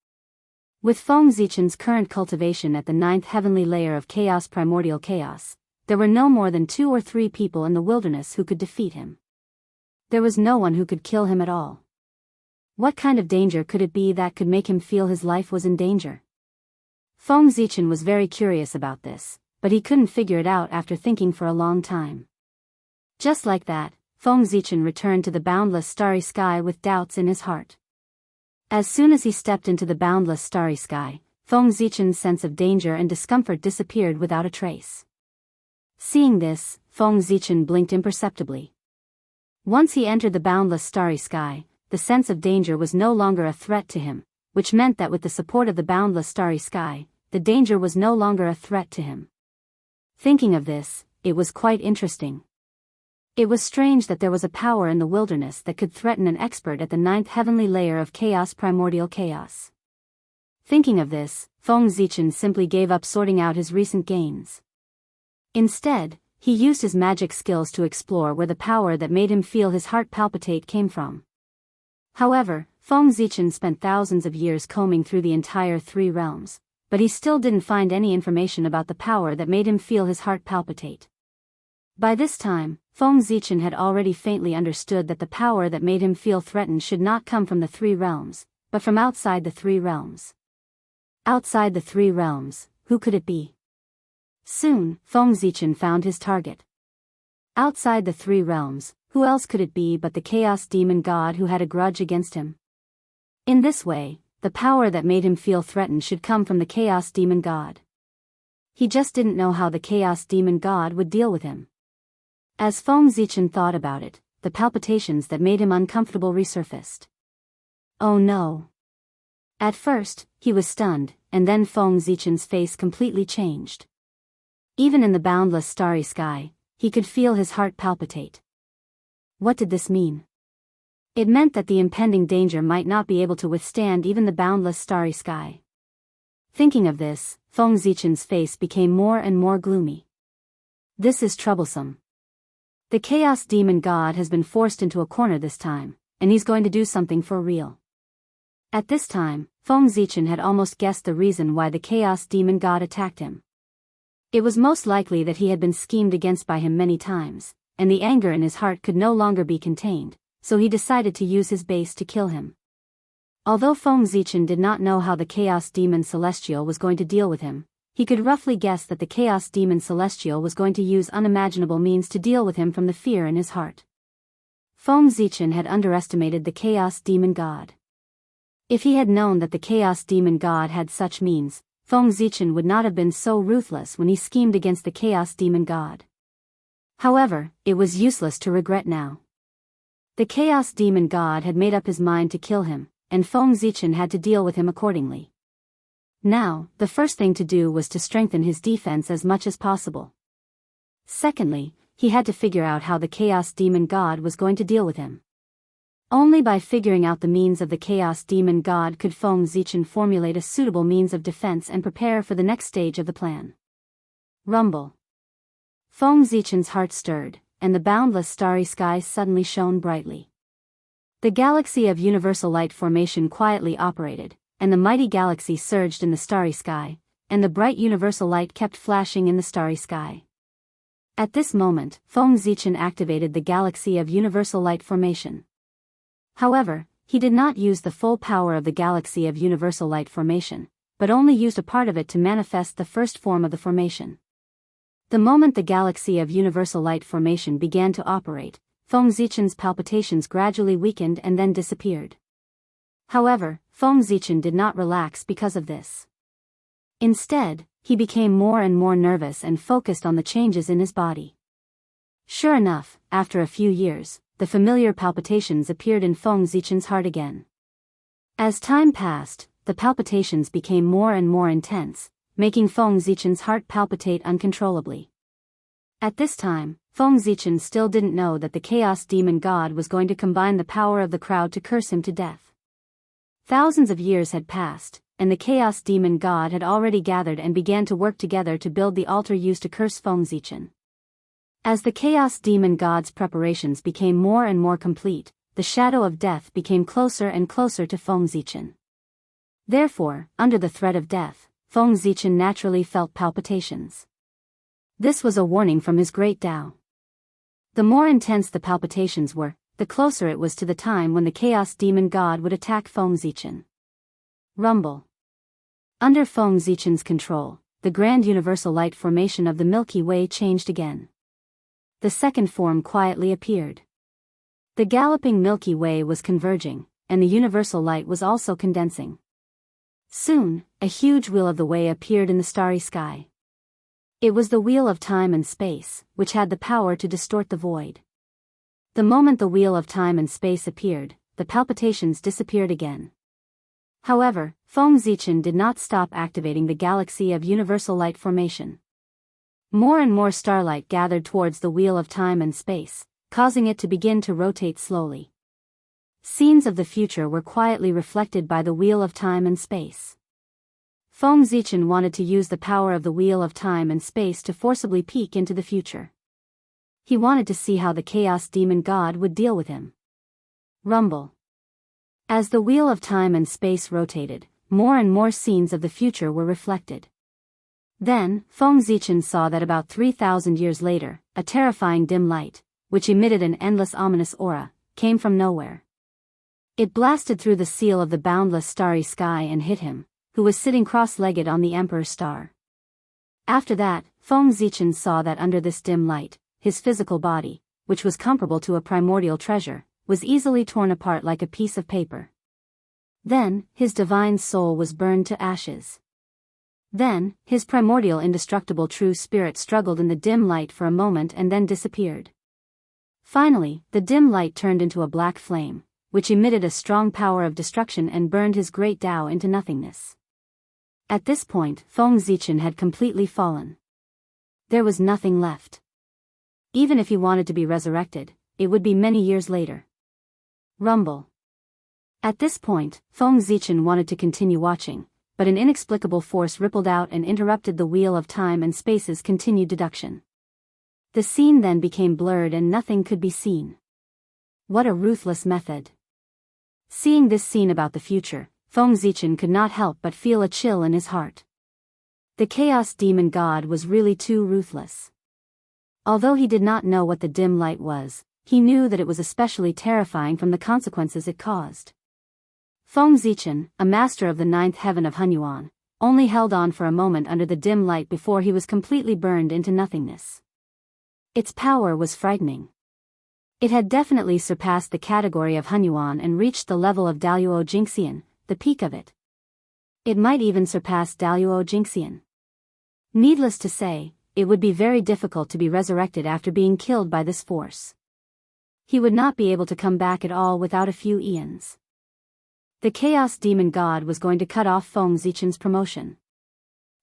With Feng Zichen's current cultivation at the 9th heavenly layer of chaos primordial chaos, there were no more than 2 or 3 people in the wilderness who could defeat him. There was no one who could kill him at all. What kind of danger could it be that could make him feel his life was in danger? Feng Zichen was very curious about this, but he couldn't figure it out after thinking for a long time. Just like that, Feng Zichen returned to the boundless starry sky with doubts in his heart. As soon as he stepped into the boundless starry sky, Feng Zichen's sense of danger and discomfort disappeared without a trace. Seeing this, Feng Zichen blinked imperceptibly. Once he entered the boundless starry sky, the sense of danger was no longer a threat to him, which meant that with the support of the boundless starry sky, the danger was no longer a threat to him. Thinking of this, it was quite interesting. It was strange that there was a power in the wilderness that could threaten an expert at the 9th heavenly layer of chaos primordial chaos. Thinking of this, Feng Zichen simply gave up sorting out his recent gains. Instead, he used his magic skills to explore where the power that made him feel his heart palpitate came from. However, Feng Zichen spent thousands of years combing through the entire three realms, but he still didn't find any information about the power that made him feel his heart palpitate. By this time, Feng Zichen had already faintly understood that the power that made him feel threatened should not come from the three realms, but from outside the three realms. Outside the three realms, who could it be? Soon, Feng Zichen found his target. Outside the three realms, who else could it be but the Chaos Demon God who had a grudge against him? In this way, the power that made him feel threatened should come from the Chaos Demon God. He just didn't know how the Chaos Demon God would deal with him. As Feng Zichen thought about it, the palpitations that made him uncomfortable resurfaced. Oh no! At first, he was stunned, and then Feng Zichen's face completely changed. Even in the boundless starry sky, he could feel his heart palpitate. What did this mean? It meant that the impending danger might not be able to withstand even the boundless starry sky. Thinking of this, Feng Zichen's face became more and more gloomy. This is troublesome. The Chaos Demon God has been forced into a corner this time, and he's going to do something for real. At this time, Feng Zichen had almost guessed the reason why the Chaos Demon God attacked him. It was most likely that he had been schemed against by him many times, and the anger in his heart could no longer be contained, so he decided to use his base to kill him. Although Feng Zichen did not know how the Chaos Demon Celestial was going to deal with him, he could roughly guess that the Chaos Demon Celestial was going to use unimaginable means to deal with him from the fear in his heart. Feng Zichen had underestimated the Chaos Demon God. If he had known that the Chaos Demon God had such means, Feng Zichen would not have been so ruthless when he schemed against the Chaos Demon God. However, it was useless to regret now. The Chaos Demon God had made up his mind to kill him, and Feng Zichen had to deal with him accordingly. Now, the first thing to do was to strengthen his defense as much as possible. Secondly, he had to figure out how the Chaos Demon God was going to deal with him. Only by figuring out the means of the Chaos Demon God could Feng Zichen formulate a suitable means of defense and prepare for the next stage of the plan. Rumble. Feng Zichen's heart stirred, and the boundless starry sky suddenly shone brightly. The galaxy of universal light formation quietly operated, and the mighty galaxy surged in the starry sky, and the bright universal light kept flashing in the starry sky. At this moment, Feng Zichen activated the galaxy of universal light formation. However, he did not use the full power of the galaxy of universal light formation, but only used a part of it to manifest the first form of the formation. The moment the galaxy of universal light formation began to operate, Feng Zichen's palpitations gradually weakened and then disappeared. However, Feng Zichen did not relax because of this. Instead, he became more and more nervous and focused on the changes in his body. Sure enough, after a few years, the familiar palpitations appeared in Feng Zichen's heart again. As time passed, the palpitations became more and more intense, making Feng Zichen's heart palpitate uncontrollably. At this time, Feng Zichen still didn't know that the Chaos Demon God was going to combine the power of the crowd to curse him to death. Thousands of years had passed, and the Chaos Demon God had already gathered and began to work together to build the altar used to curse Feng Zichen. As the Chaos Demon God's preparations became more and more complete, the shadow of death became closer and closer to Feng Zichen. Therefore, under the threat of death, Feng Zichen naturally felt palpitations. This was a warning from his great Tao. The more intense the palpitations were, the closer it was to the time when the Chaos Demon God would attack Feng Zichen. Rumble. Under Feng Zichen's control, the grand universal light formation of the Milky Way changed again. The second form quietly appeared. The galloping Milky Way was converging, and the universal light was also condensing. Soon, a huge wheel of the way appeared in the starry sky. It was the wheel of time and space, which had the power to distort the void. The moment the wheel of time and space appeared, the palpitations disappeared again. However, Feng Zichen did not stop activating the galaxy of universal light formation. More and more starlight gathered towards the wheel of time and space, causing it to begin to rotate slowly. Scenes of the future were quietly reflected by the wheel of time and space. Feng Zichen wanted to use the power of the wheel of time and space to forcibly peek into the future. He wanted to see how the Chaos Demon God would deal with him. Rumble. As the wheel of time and space rotated, more and more scenes of the future were reflected. Then, Feng Zichen saw that about 3,000 years later, a terrifying dim light, which emitted an endless ominous aura, came from nowhere. It blasted through the seal of the boundless starry sky and hit him, who was sitting cross-legged on the Emperor's star. After that, Feng Zichen saw that under this dim light, his physical body, which was comparable to a primordial treasure, was easily torn apart like a piece of paper. Then, his divine soul was burned to ashes. Then, his primordial indestructible true spirit struggled in the dim light for a moment and then disappeared. Finally, the dim light turned into a black flame, which emitted a strong power of destruction and burned his great Tao into nothingness. At this point, Feng Zichen had completely fallen. There was nothing left. Even if he wanted to be resurrected, it would be many years later. Rumble. At this point, Feng Zichen wanted to continue watching, but an inexplicable force rippled out and interrupted the wheel of time and space's continued deduction. The scene then became blurred and nothing could be seen. What a ruthless method. Seeing this scene about the future, Feng Zichen could not help but feel a chill in his heart. The Chaos Demon God was really too ruthless. Although he did not know what the dim light was, he knew that it was especially terrifying from the consequences it caused. Feng Zichen, a master of the ninth heaven of Hunyuan, only held on for a moment under the dim light before he was completely burned into nothingness. Its power was frightening. It had definitely surpassed the category of Hunyuan and reached the level of Daluo Jingxian, the peak of it. It might even surpass Daluo Jingxian. Needless to say, it would be very difficult to be resurrected after being killed by this force. He would not be able to come back at all without a few eons. The Chaos Demon God was going to cut off Feng Zichen's promotion.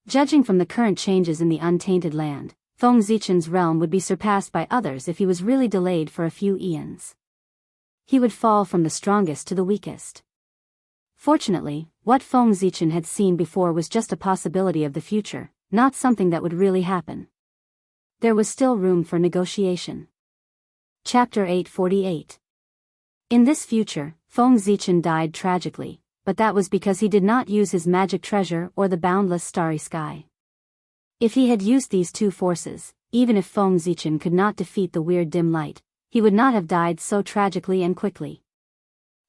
Judging from the current changes in the untainted land, Feng Zichen's realm would be surpassed by others if he was really delayed for a few eons. He would fall from the strongest to the weakest. Fortunately, what Feng Zichen had seen before was just a possibility of the future, not something that would really happen. There was still room for negotiation. Chapter 848. In this future, Feng Zichen died tragically, but that was because he did not use his magic treasure or the boundless starry sky. If he had used these two forces, even if Feng Zichen could not defeat the weird dim light, he would not have died so tragically and quickly.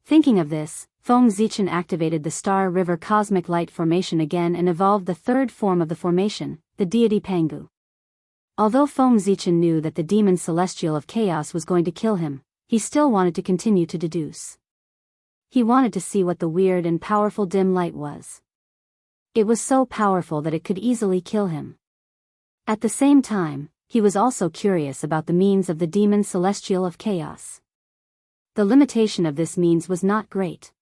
Thinking of this, Feng Zichen activated the Star River Cosmic Light Formation again and evolved the third form of the formation, the deity Pangu. Although Feng Zichen knew that the demon celestial of chaos was going to kill him, he still wanted to continue to deduce. He wanted to see what the weird and powerful dim light was. It was so powerful that it could easily kill him. At the same time, he was also curious about the means of the demon celestial of chaos. The limitation of this means was not great.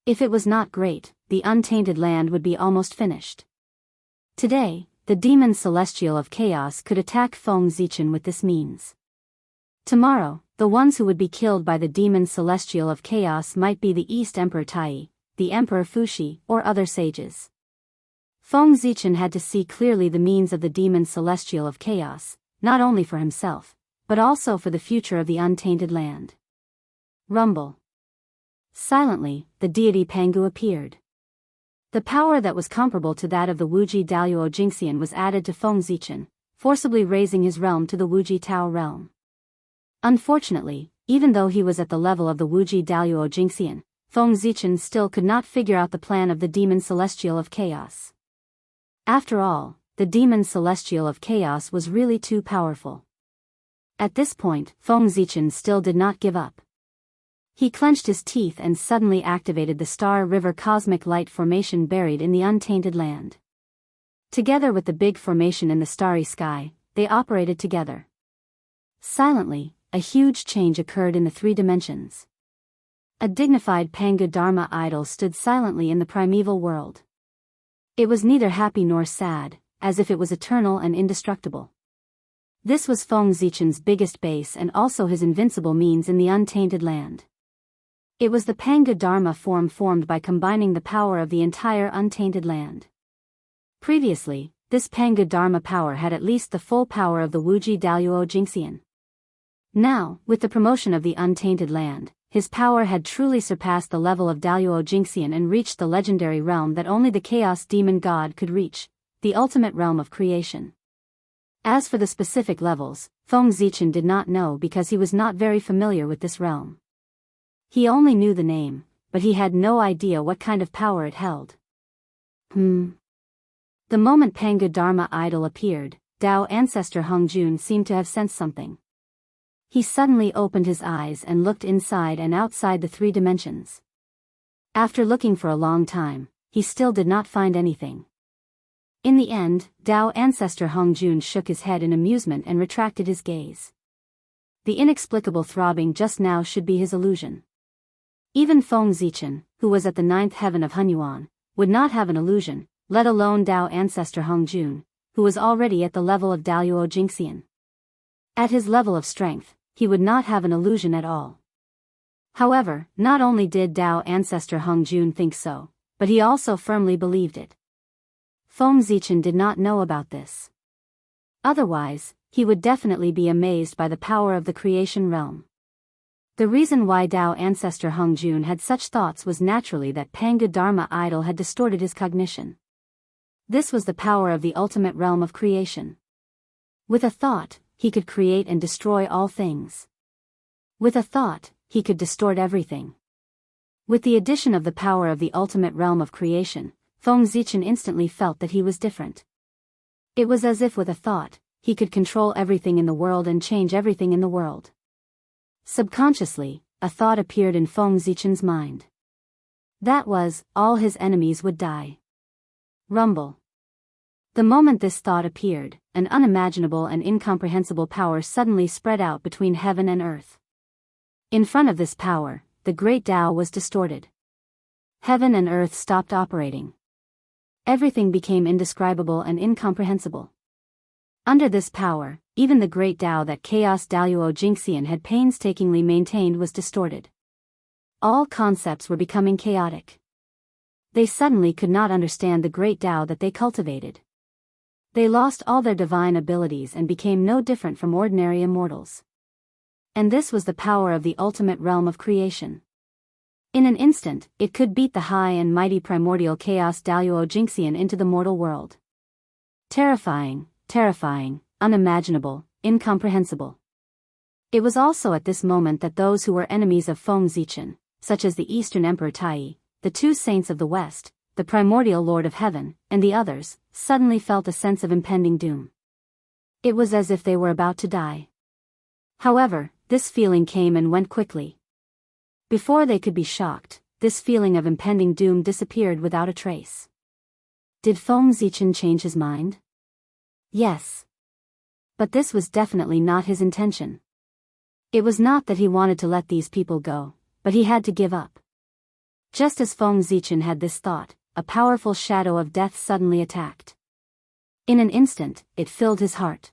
If it was not great, the untainted land would be almost finished. Today, the demon celestial of chaos could attack Feng Zichen with this means. Tomorrow, the ones who would be killed by the demon celestial of chaos might be the East Emperor Tai, the Emperor Fuxi, or other sages. Feng Zichen had to see clearly the means of the demon celestial of chaos, not only for himself, but also for the future of the untainted land. Rumble. Silently, the deity Pangu appeared. The power that was comparable to that of the Wuji Daluo Jingxian was added to Feng Zichen, forcibly raising his realm to the Wuji Tao realm. Unfortunately, even though he was at the level of the Wuji Daluo Jingxian, Feng Zichen still could not figure out the plan of the demon celestial of chaos. After all, the demon celestial of chaos was really too powerful. At this point, Feng Zichen still did not give up. He clenched his teeth and suddenly activated the Star River Cosmic Light Formation buried in the untainted land. Together with the big formation in the starry sky, they operated together. Silently, a huge change occurred in the three dimensions. A dignified Pangu Dharma idol stood silently in the primeval world. It was neither happy nor sad, as if it was eternal and indestructible. This was Feng Zichen's biggest base and also his invincible means in the untainted land. It was the Pangu Dharma form formed by combining the power of the entire untainted land. Previously, this Pangu Dharma power had at least the full power of the Wuji Daluo Jingxian. Now, with the promotion of the untainted land, his power had truly surpassed the level of Daluo Jingxian and reached the legendary realm that only the Chaos Demon God could reach, the ultimate realm of creation. As for the specific levels, Feng Zichen did not know because he was not very familiar with this realm. He only knew the name, but he had no idea what kind of power it held. The moment Pangu Dharma idol appeared, Tao ancestor Hung Jun seemed to have sensed something. He suddenly opened his eyes and looked inside and outside the three dimensions. After looking for a long time, he still did not find anything. In the end, Tao ancestor Hung Jun shook his head in amusement and retracted his gaze. The inexplicable throbbing just now should be his illusion. Even Feng Zichen, who was at the ninth heaven of Hunyuan, would not have an illusion, let alone Tao ancestor Hung Jun, who was already at the level of Daluo Jingxian. At his level of strength, he would not have an illusion at all. However, not only did Tao ancestor Hung Jun think so, but he also firmly believed it. Feng Zichen did not know about this. Otherwise, he would definitely be amazed by the power of the creation realm. The reason why Tao ancestor Hung Jun had such thoughts was naturally that Pangu Dharma idol had distorted his cognition. This was the power of the ultimate realm of creation. With a thought, he could create and destroy all things. With a thought, he could distort everything. With the addition of the power of the ultimate realm of creation, Feng Zichen instantly felt that he was different. It was as if with a thought, he could control everything in the world and change everything in the world. Subconsciously, a thought appeared in Feng Zichen's mind. That was, all his enemies would die. Rumble. The moment this thought appeared, an unimaginable and incomprehensible power suddenly spread out between heaven and earth. In front of this power, the great Tao was distorted. Heaven and earth stopped operating. Everything became indescribable and incomprehensible. Under this power, even the great Tao that Chaos Daluo Jingxian had painstakingly maintained was distorted. All concepts were becoming chaotic. They suddenly could not understand the great Tao that they cultivated. They lost all their divine abilities and became no different from ordinary immortals. And this was the power of the ultimate realm of creation. In an instant, it could beat the high and mighty primordial Chaos Daluo Jingxian into the mortal world. Terrifying, unimaginable, incomprehensible. It was also at this moment that those who were enemies of Feng Zichen, such as the Eastern Emperor Tai, the two saints of the West, the primordial Lord of Heaven, and the others, suddenly felt a sense of impending doom. It was as if they were about to die. However, this feeling came and went quickly. Before they could be shocked, this feeling of impending doom disappeared without a trace. Did Feng Zichen change his mind? Yes. But this was definitely not his intention. It was not that he wanted to let these people go, but he had to give up. Just as Feng Zichen had this thought, a powerful shadow of death suddenly attacked. In an instant, it filled his heart.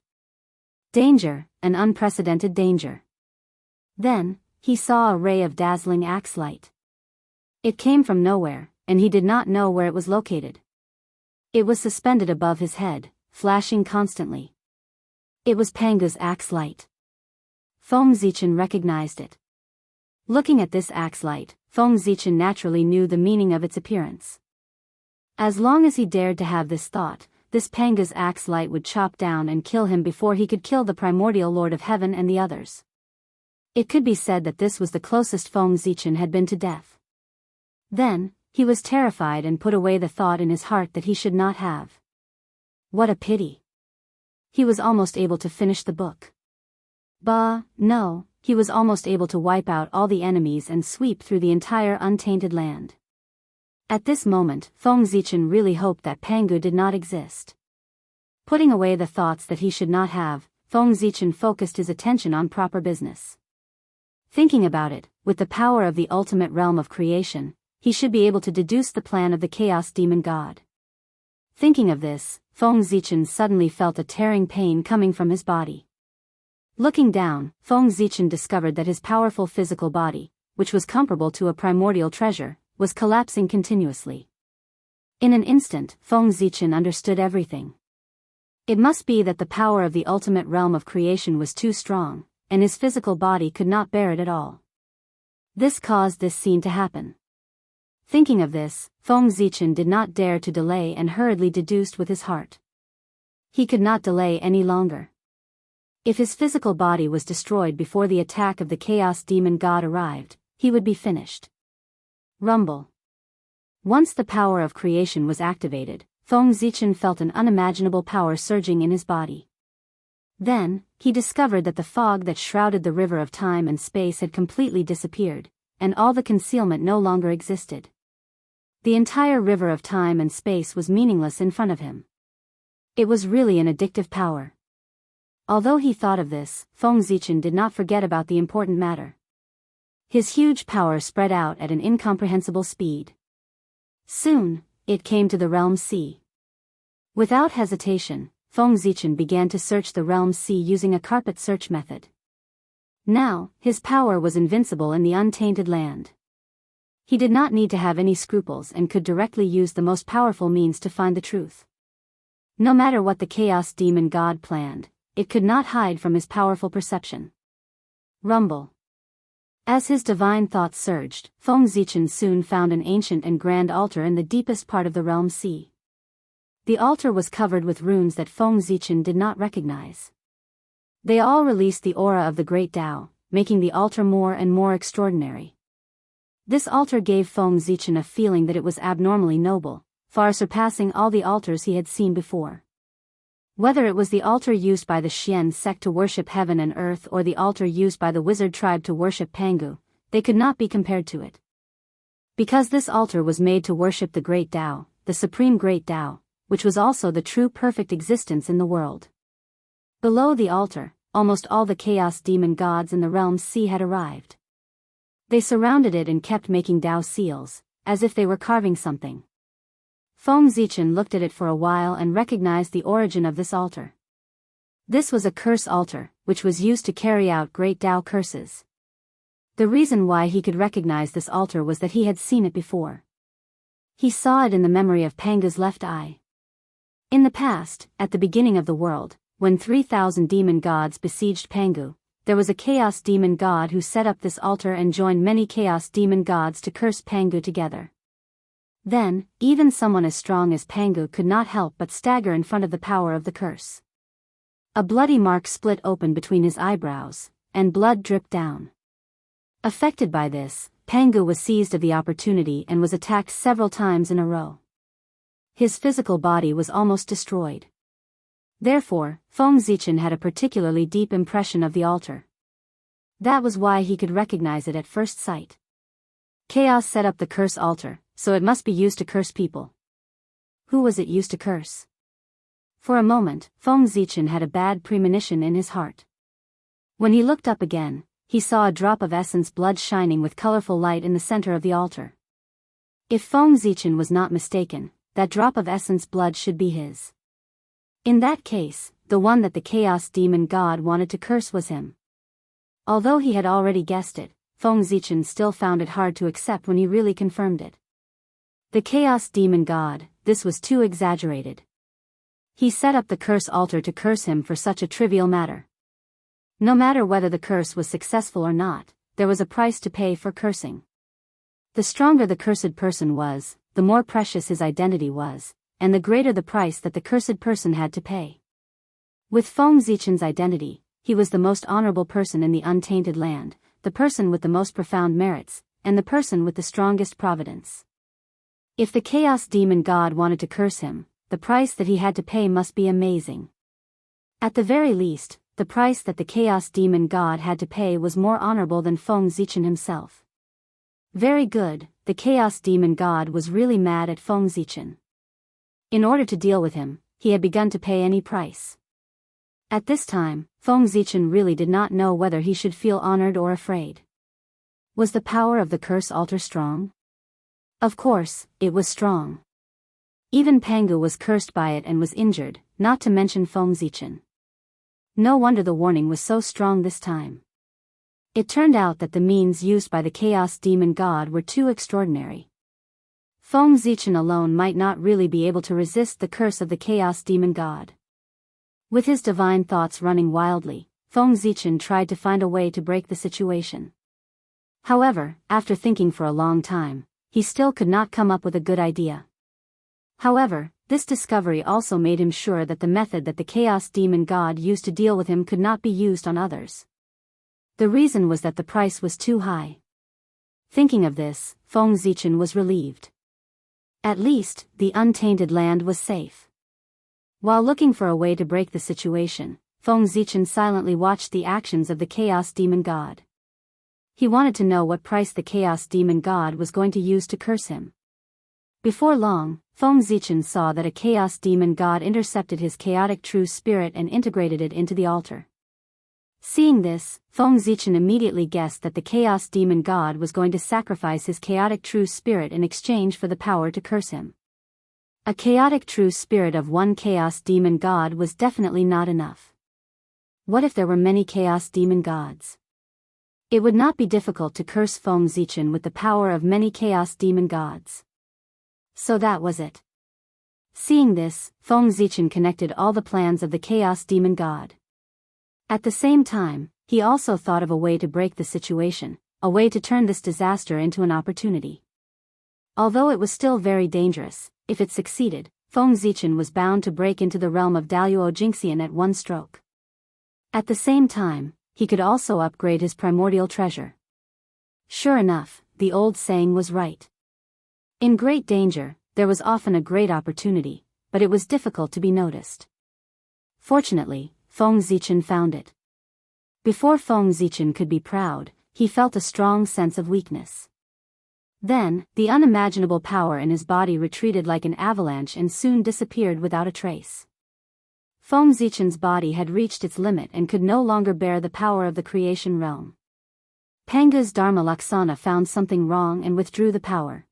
Danger, an unprecedented danger. Then, he saw a ray of dazzling axe light. It came from nowhere, and he did not know where it was located. It was suspended above his head, flashing constantly. It was Pangu's axe light. Feng Zichen recognized it. Looking at this axe light, Feng Zichen naturally knew the meaning of its appearance. As long as he dared to have this thought, this Pangu's axe light would chop down and kill him before he could kill the primordial Lord of Heaven and the others. It could be said that this was the closest Feng Zichen had been to death. Then, he was terrified and put away the thought in his heart that he should not have. What a pity. He was almost able to finish the book. No, he was almost able to wipe out all the enemies and sweep through the entire untainted land. At this moment, Feng Zichen really hoped that Pangu did not exist. Putting away the thoughts that he should not have, Feng Zichen focused his attention on proper business. Thinking about it, with the power of the ultimate realm of creation, he should be able to deduce the plan of the Chaos Demon God. Thinking of this, Feng Zichen suddenly felt a tearing pain coming from his body. Looking down, Feng Zichen discovered that his powerful physical body, which was comparable to a primordial treasure, was collapsing continuously. In an instant, Feng Zichen understood everything. It must be that the power of the ultimate realm of creation was too strong, and his physical body could not bear it at all. This caused this scene to happen. Thinking of this, Feng Zichen did not dare to delay and hurriedly deduced with his heart. He could not delay any longer. If his physical body was destroyed before the attack of the Chaos Demon God arrived, he would be finished. Rumble. Once the power of creation was activated, Feng Zichen felt an unimaginable power surging in his body. Then, he discovered that the fog that shrouded the river of time and space had completely disappeared, and all the concealment no longer existed. The entire river of time and space was meaningless in front of him. It was really an addictive power. Although he thought of this, Feng Zichen did not forget about the important matter. His huge power spread out at an incomprehensible speed. Soon, it came to the Realm Sea. Without hesitation, Feng Zichen began to search the Realm Sea using a carpet search method. Now, his power was invincible in the untainted land. He did not need to have any scruples and could directly use the most powerful means to find the truth. No matter what the Chaos Demon God planned, it could not hide from his powerful perception. Rumble. As his divine thoughts surged, Feng Zichen soon found an ancient and grand altar in the deepest part of the Realm Sea. The altar was covered with runes that Feng Zichen did not recognize. They all released the aura of the Great Tao, making the altar more and more extraordinary. This altar gave Feng Zichen a feeling that it was abnormally noble, far surpassing all the altars he had seen before. Whether it was the altar used by the Xian sect to worship heaven and earth or the altar used by the wizard tribe to worship Pangu, they could not be compared to it. Because this altar was made to worship the Great Tao, the Supreme Great Tao, which was also the true perfect existence in the world. Below the altar, almost all the Chaos Demon gods in the Realm Sea had arrived. They surrounded it and kept making Tao seals, as if they were carving something. Feng Zichen looked at it for a while and recognized the origin of this altar. This was a curse altar, which was used to carry out great Tao curses. The reason why he could recognize this altar was that he had seen it before. He saw it in the memory of Pangu's left eye. In the past, at the beginning of the world, when 3,000 demon gods besieged Pangu, there was a chaos demon god who set up this altar and joined many chaos demon gods to curse Pangu together. Then, even someone as strong as Pangu could not help but stagger in front of the power of the curse. A bloody mark split open between his eyebrows, and blood dripped down. Affected by this, Pangu was seized of the opportunity and was attacked several times in a row. His physical body was almost destroyed. Therefore, Feng Zichen had a particularly deep impression of the altar. That was why he could recognize it at first sight. Chaos set up the curse altar, so it must be used to curse people. Who was it used to curse? For a moment, Feng Zichen had a bad premonition in his heart. When he looked up again, he saw a drop of essence blood shining with colorful light in the center of the altar. If Feng Zichen was not mistaken, that drop of essence blood should be his. In that case, the one that the Chaos Demon God wanted to curse was him. Although he had already guessed it, Feng Zichen still found it hard to accept when he really confirmed it. The Chaos Demon God, this was too exaggerated. He set up the curse altar to curse him for such a trivial matter. No matter whether the curse was successful or not, there was a price to pay for cursing. The stronger the cursed person was, the more precious his identity was, and the greater the price that the cursed person had to pay. With Feng Zichen's identity, he was the most honorable person in the untainted land, the person with the most profound merits, and the person with the strongest providence. If the Chaos Demon God wanted to curse him, the price that he had to pay must be amazing. At the very least, the price that the Chaos Demon God had to pay was more honorable than Feng Zichen himself. Very good, the Chaos Demon God was really mad at Feng Zichen. In order to deal with him, he had begun to pay any price. At this time, Feng Zichen really did not know whether he should feel honored or afraid. Was the power of the curse altar strong? Of course, it was strong. Even Pangu was cursed by it and was injured, not to mention Feng Zichen. No wonder the warning was so strong this time. It turned out that the means used by the Chaos Demon God were too extraordinary. Feng Zichen alone might not really be able to resist the curse of the Chaos Demon God. With his divine thoughts running wildly, Feng Zichen tried to find a way to break the situation. However, after thinking for a long time, he still could not come up with a good idea. However, this discovery also made him sure that the method that the Chaos Demon God used to deal with him could not be used on others. The reason was that the price was too high. Thinking of this, Feng Zichen was relieved. At least, the untainted land was safe. While looking for a way to break the situation, Feng Zichen silently watched the actions of the Chaos Demon God. He wanted to know what price the Chaos Demon God was going to use to curse him. Before long, Feng Zichen saw that a Chaos Demon God intercepted his chaotic true spirit and integrated it into the altar. Seeing this, Feng Zichen immediately guessed that the Chaos Demon God was going to sacrifice his chaotic true spirit in exchange for the power to curse him. A chaotic true spirit of one Chaos Demon God was definitely not enough. What if there were many Chaos Demon Gods? It would not be difficult to curse Feng Zichen with the power of many Chaos Demon Gods. So that was it. Seeing this, Feng Zichen connected all the plans of the Chaos Demon God. At the same time, he also thought of a way to break the situation, a way to turn this disaster into an opportunity. Although it was still very dangerous, if it succeeded, Feng Zichen was bound to break into the realm of Daluo Jingxian at one stroke. At the same time, he could also upgrade his primordial treasure. Sure enough, the old saying was right. In great danger, there was often a great opportunity, but it was difficult to be noticed. Fortunately, Feng Zichen found it. Before Feng Zichen could be proud, he felt a strong sense of weakness. Then, the unimaginable power in his body retreated like an avalanche and soon disappeared without a trace. Feng Zichen's body had reached its limit and could no longer bear the power of the creation realm. Panga's Dharma Laksana found something wrong and withdrew the power.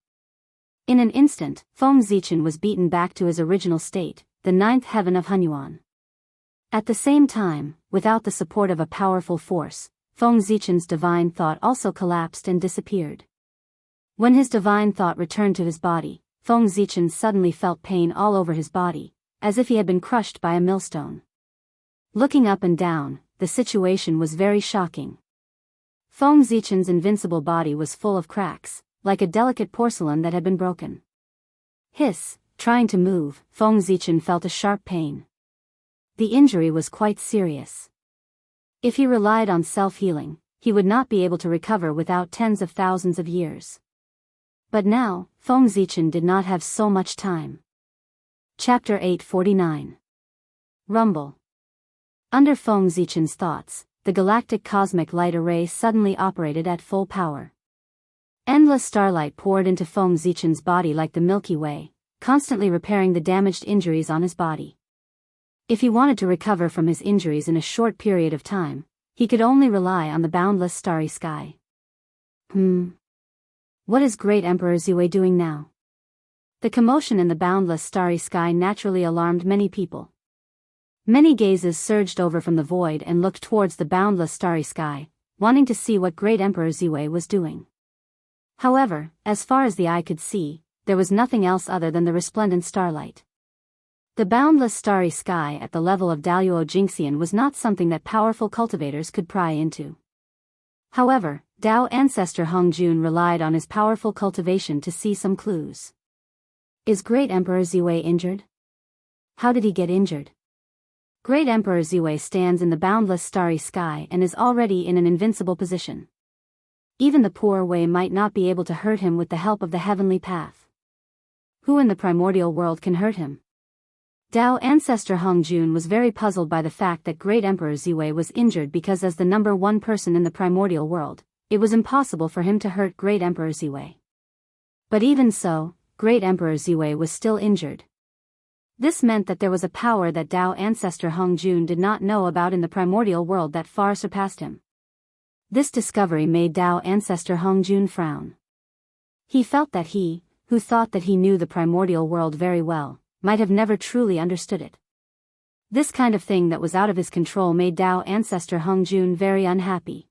In an instant, Feng Zichen was beaten back to his original state, the ninth heaven of Hunyuan. At the same time, without the support of a powerful force, Feng Zichen's divine thought also collapsed and disappeared. When his divine thought returned to his body, Feng Zichen suddenly felt pain all over his body, as if he had been crushed by a millstone. Looking up and down, the situation was very shocking. Feng Zichen's invincible body was full of cracks, like a delicate porcelain that had been broken. Trying to move, Feng Zichen felt a sharp pain. The injury was quite serious. If he relied on self-healing, he would not be able to recover without tens of thousands of years. But now, Feng Zichen did not have so much time. Chapter 849. Rumble. Under Feng Zichen's thoughts, the galactic cosmic light array suddenly operated at full power. Endless starlight poured into Feng Zichen's body like the Milky Way, constantly repairing the damaged injuries on his body. If he wanted to recover from his injuries in a short period of time, he could only rely on the boundless starry sky. What is Great Emperor Zue doing now? The commotion in the boundless starry sky naturally alarmed many people. Many gazes surged over from the void and looked towards the boundless starry sky, wanting to see what Great Emperor Zue was doing. However, as far as the eye could see, there was nothing else other than the resplendent starlight. The boundless starry sky at the level of Daluo Jingxian was not something that powerful cultivators could pry into. However, Dao ancestor Hong Jun relied on his powerful cultivation to see some clues. Is Great Emperor Zue injured? How did he get injured? Great Emperor Zue stands in the boundless starry sky and is already in an invincible position. Even the poor Wei might not be able to hurt him with the help of the heavenly path. Who in the primordial world can hurt him? Dao ancestor Hong Jun was very puzzled by the fact that Great Emperor Zue was injured because as the number one person in the primordial world, it was impossible for him to hurt Great Emperor Zue. But even so, Great Emperor Zue was still injured. This meant that there was a power that Dao ancestor Hong Jun did not know about in the primordial world that far surpassed him. This discovery made Dao ancestor Hong Jun frown. He felt that he, who thought that he knew the primordial world very well, might have never truly understood it. This kind of thing that was out of his control made Dao ancestor Hong Jun very unhappy.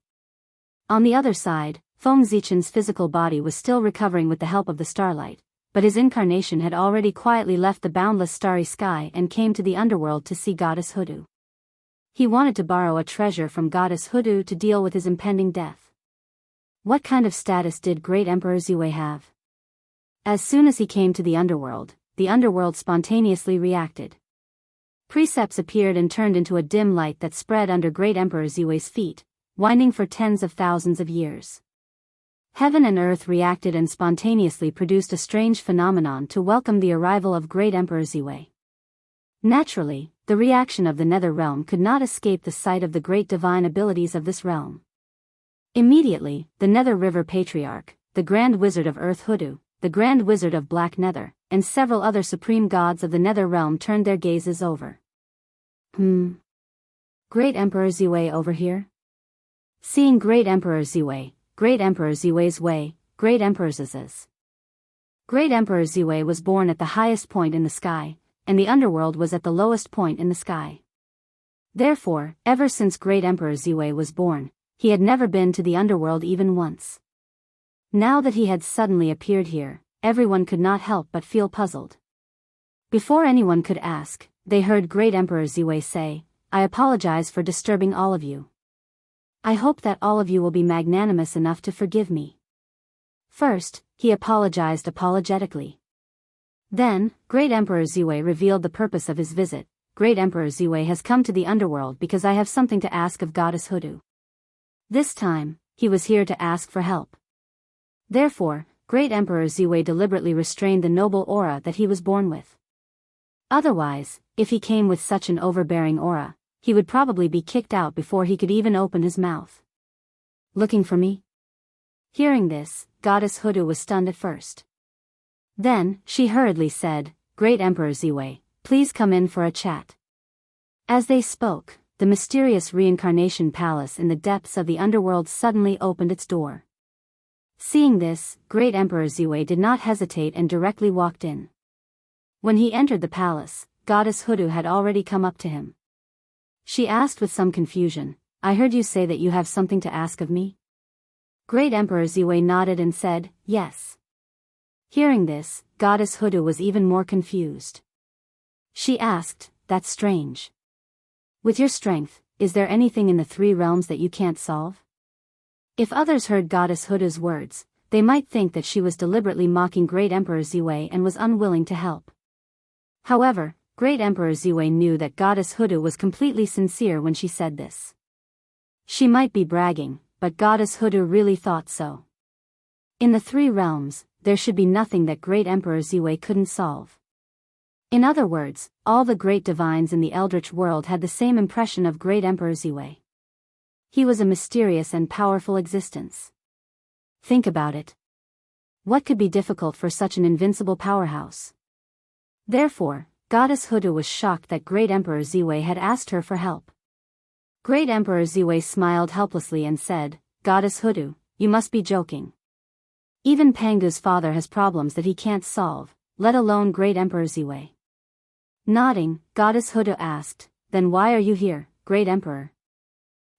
On the other side, Feng Zichen's physical body was still recovering with the help of the starlight, but his incarnation had already quietly left the boundless starry sky and came to the underworld to see Goddess Hoodoo. He wanted to borrow a treasure from Goddess Hoodoo to deal with his impending death. What kind of status did Great Emperor Ziwei have? As soon as he came to the underworld spontaneously reacted. Precepts appeared and turned into a dim light that spread under Great Emperor Ziwei's feet, winding for tens of thousands of years. Heaven and earth reacted and spontaneously produced a strange phenomenon to welcome the arrival of Great Emperor Ziwei. Naturally, the reaction of the nether realm could not escape the sight of the great divine abilities of this realm. Immediately, the Nether River Patriarch, the Grand Wizard of Earth Hoodoo, the Grand Wizard of Black Nether, and several other supreme gods of the Nether realm turned their gazes over. Great Emperor Ziwei over here? Seeing Great Emperor Ziwei, Great Emperor Ziwei's way, Great Emperor Ziz's. Great Emperor Ziwei was born at the highest point in the sky, and the underworld was at the lowest point in the sky. Therefore, ever since Great Emperor Ziwei was born, he had never been to the underworld even once. Now that he had suddenly appeared here, everyone could not help but feel puzzled. Before anyone could ask, they heard Great Emperor Ziwei say, "I apologize for disturbing all of you. I hope that all of you will be magnanimous enough to forgive me." First, he apologized apologetically. Then, Great Emperor Ziwei revealed the purpose of his visit. "Great Emperor Ziwei has come to the underworld because I have something to ask of Goddess Hoodoo." This time, he was here to ask for help. Therefore, Great Emperor Ziwei deliberately restrained the noble aura that he was born with. Otherwise, if he came with such an overbearing aura, he would probably be kicked out before he could even open his mouth. "Looking for me?" Hearing this, Goddess Hoodoo was stunned at first. Then, she hurriedly said, "Great Emperor Ziwei, please come in for a chat." As they spoke, the mysterious reincarnation palace in the depths of the underworld suddenly opened its door. Seeing this, Great Emperor Ziwei did not hesitate and directly walked in. When he entered the palace, Goddess Hoodoo had already come up to him. She asked with some confusion, "I heard you say that you have something to ask of me?" Great Emperor Ziwei nodded and said, "Yes." Hearing this, Goddess Hoodoo was even more confused. She asked, "That's strange. With your strength, is there anything in the three realms that you can't solve?" If others heard Goddess Hoodoo's words, they might think that she was deliberately mocking Great Emperor Ziwei and was unwilling to help. However, Great Emperor Ziwei knew that Goddess Hoodoo was completely sincere when she said this. She might be bragging, but Goddess Hoodoo really thought so. In the three realms, there should be nothing that Great Emperor Ziwei couldn't solve. In other words, all the great divines in the Eldritch world had the same impression of Great Emperor Ziwei. He was a mysterious and powerful existence. Think about it. What could be difficult for such an invincible powerhouse? Therefore, Goddess Hoodoo was shocked that Great Emperor Ziwei had asked her for help. Great Emperor Ziwei smiled helplessly and said, "Goddess Hoodoo, you must be joking. Even Pangu's father has problems that he can't solve, let alone Great Emperor Ziwei." Nodding, Goddess Hoodoo asked, "Then why are you here, Great Emperor?"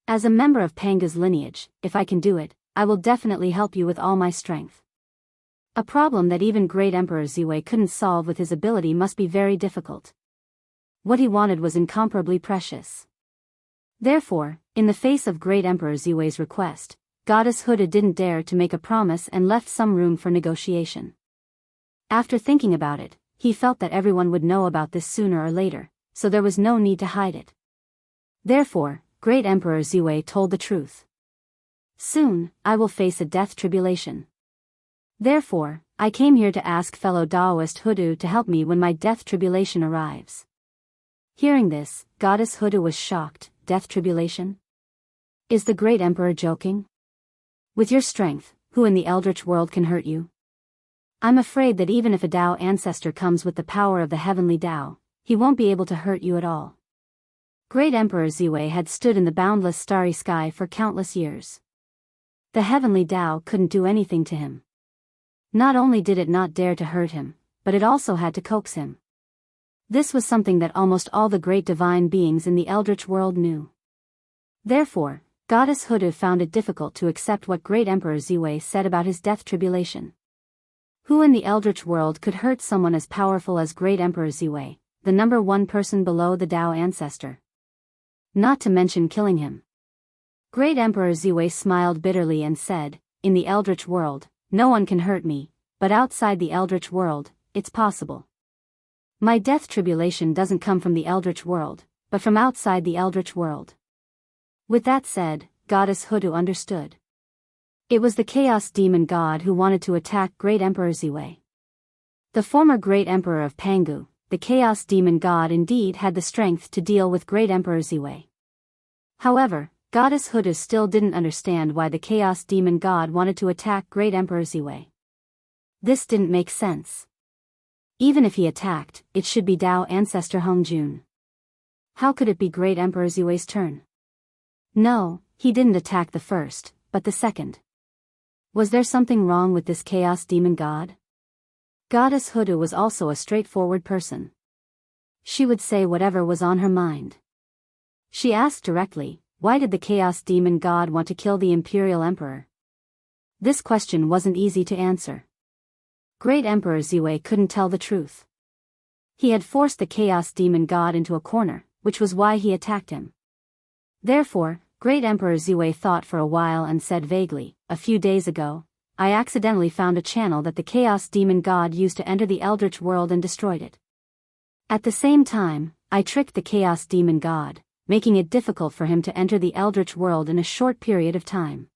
"As a member of Pangu's lineage, if I can do it, I will definitely help you with all my strength." A problem that even Great Emperor Ziwei couldn't solve with his ability must be very difficult. What he wanted was incomparably precious. Therefore, in the face of Great Emperor Ziwei's request, Goddess Hoodoo didn't dare to make a promise and left some room for negotiation. After thinking about it, he felt that everyone would know about this sooner or later, so there was no need to hide it. Therefore, Great Emperor Ziwei told the truth. "Soon, I will face a death tribulation. Therefore, I came here to ask fellow Taoist Hoodoo to help me when my death tribulation arrives." Hearing this, Goddess Hoodoo was shocked. "Death tribulation? Is the Great Emperor joking? With your strength, who in the Eldritch world can hurt you? I'm afraid that even if a Tao ancestor comes with the power of the heavenly Tao, he won't be able to hurt you at all." Great Emperor Ziwei had stood in the boundless starry sky for countless years. The heavenly Tao couldn't do anything to him. Not only did it not dare to hurt him, but it also had to coax him. This was something that almost all the great divine beings in the Eldritch world knew. Therefore, Goddess Hoodoo found it difficult to accept what Great Emperor Ziwei said about his death tribulation. Who in the Eldritch world could hurt someone as powerful as Great Emperor Ziwei, the number one person below the Tao ancestor? Not to mention killing him. Great Emperor Ziwei smiled bitterly and said, "In the Eldritch world, no one can hurt me, but outside the Eldritch world, it's possible. My death tribulation doesn't come from the Eldritch world, but from outside the Eldritch world." With that said, Goddess Hutu understood. It was the Chaos Demon God who wanted to attack Great Emperor Ziwei. The former Great Emperor of Pangu, the Chaos Demon God, indeed had the strength to deal with Great Emperor Ziwei. However, Goddess Hutu still didn't understand why the Chaos Demon God wanted to attack Great Emperor Ziwei. This didn't make sense. Even if he attacked, it should be Tao ancestor Hongjun. How could it be Great Emperor Ziwei's turn? No, he didn't attack the first, but the second. Was there something wrong with this Chaos Demon God? Goddess Hutu was also a straightforward person. She would say whatever was on her mind. She asked directly, why did the Chaos Demon God want to kill the Imperial Emperor? This question wasn't easy to answer. Great Emperor Ziwei couldn't tell the truth. He had forced the Chaos Demon God into a corner, which was why he attacked him. Therefore, Great Emperor Ziwei thought for a while and said vaguely, "A few days ago, I accidentally found a channel that the Chaos Demon God used to enter the Eldritch world and destroyed it. At the same time, I tricked the Chaos Demon God, making it difficult for him to enter the Eldritch world in a short period of time.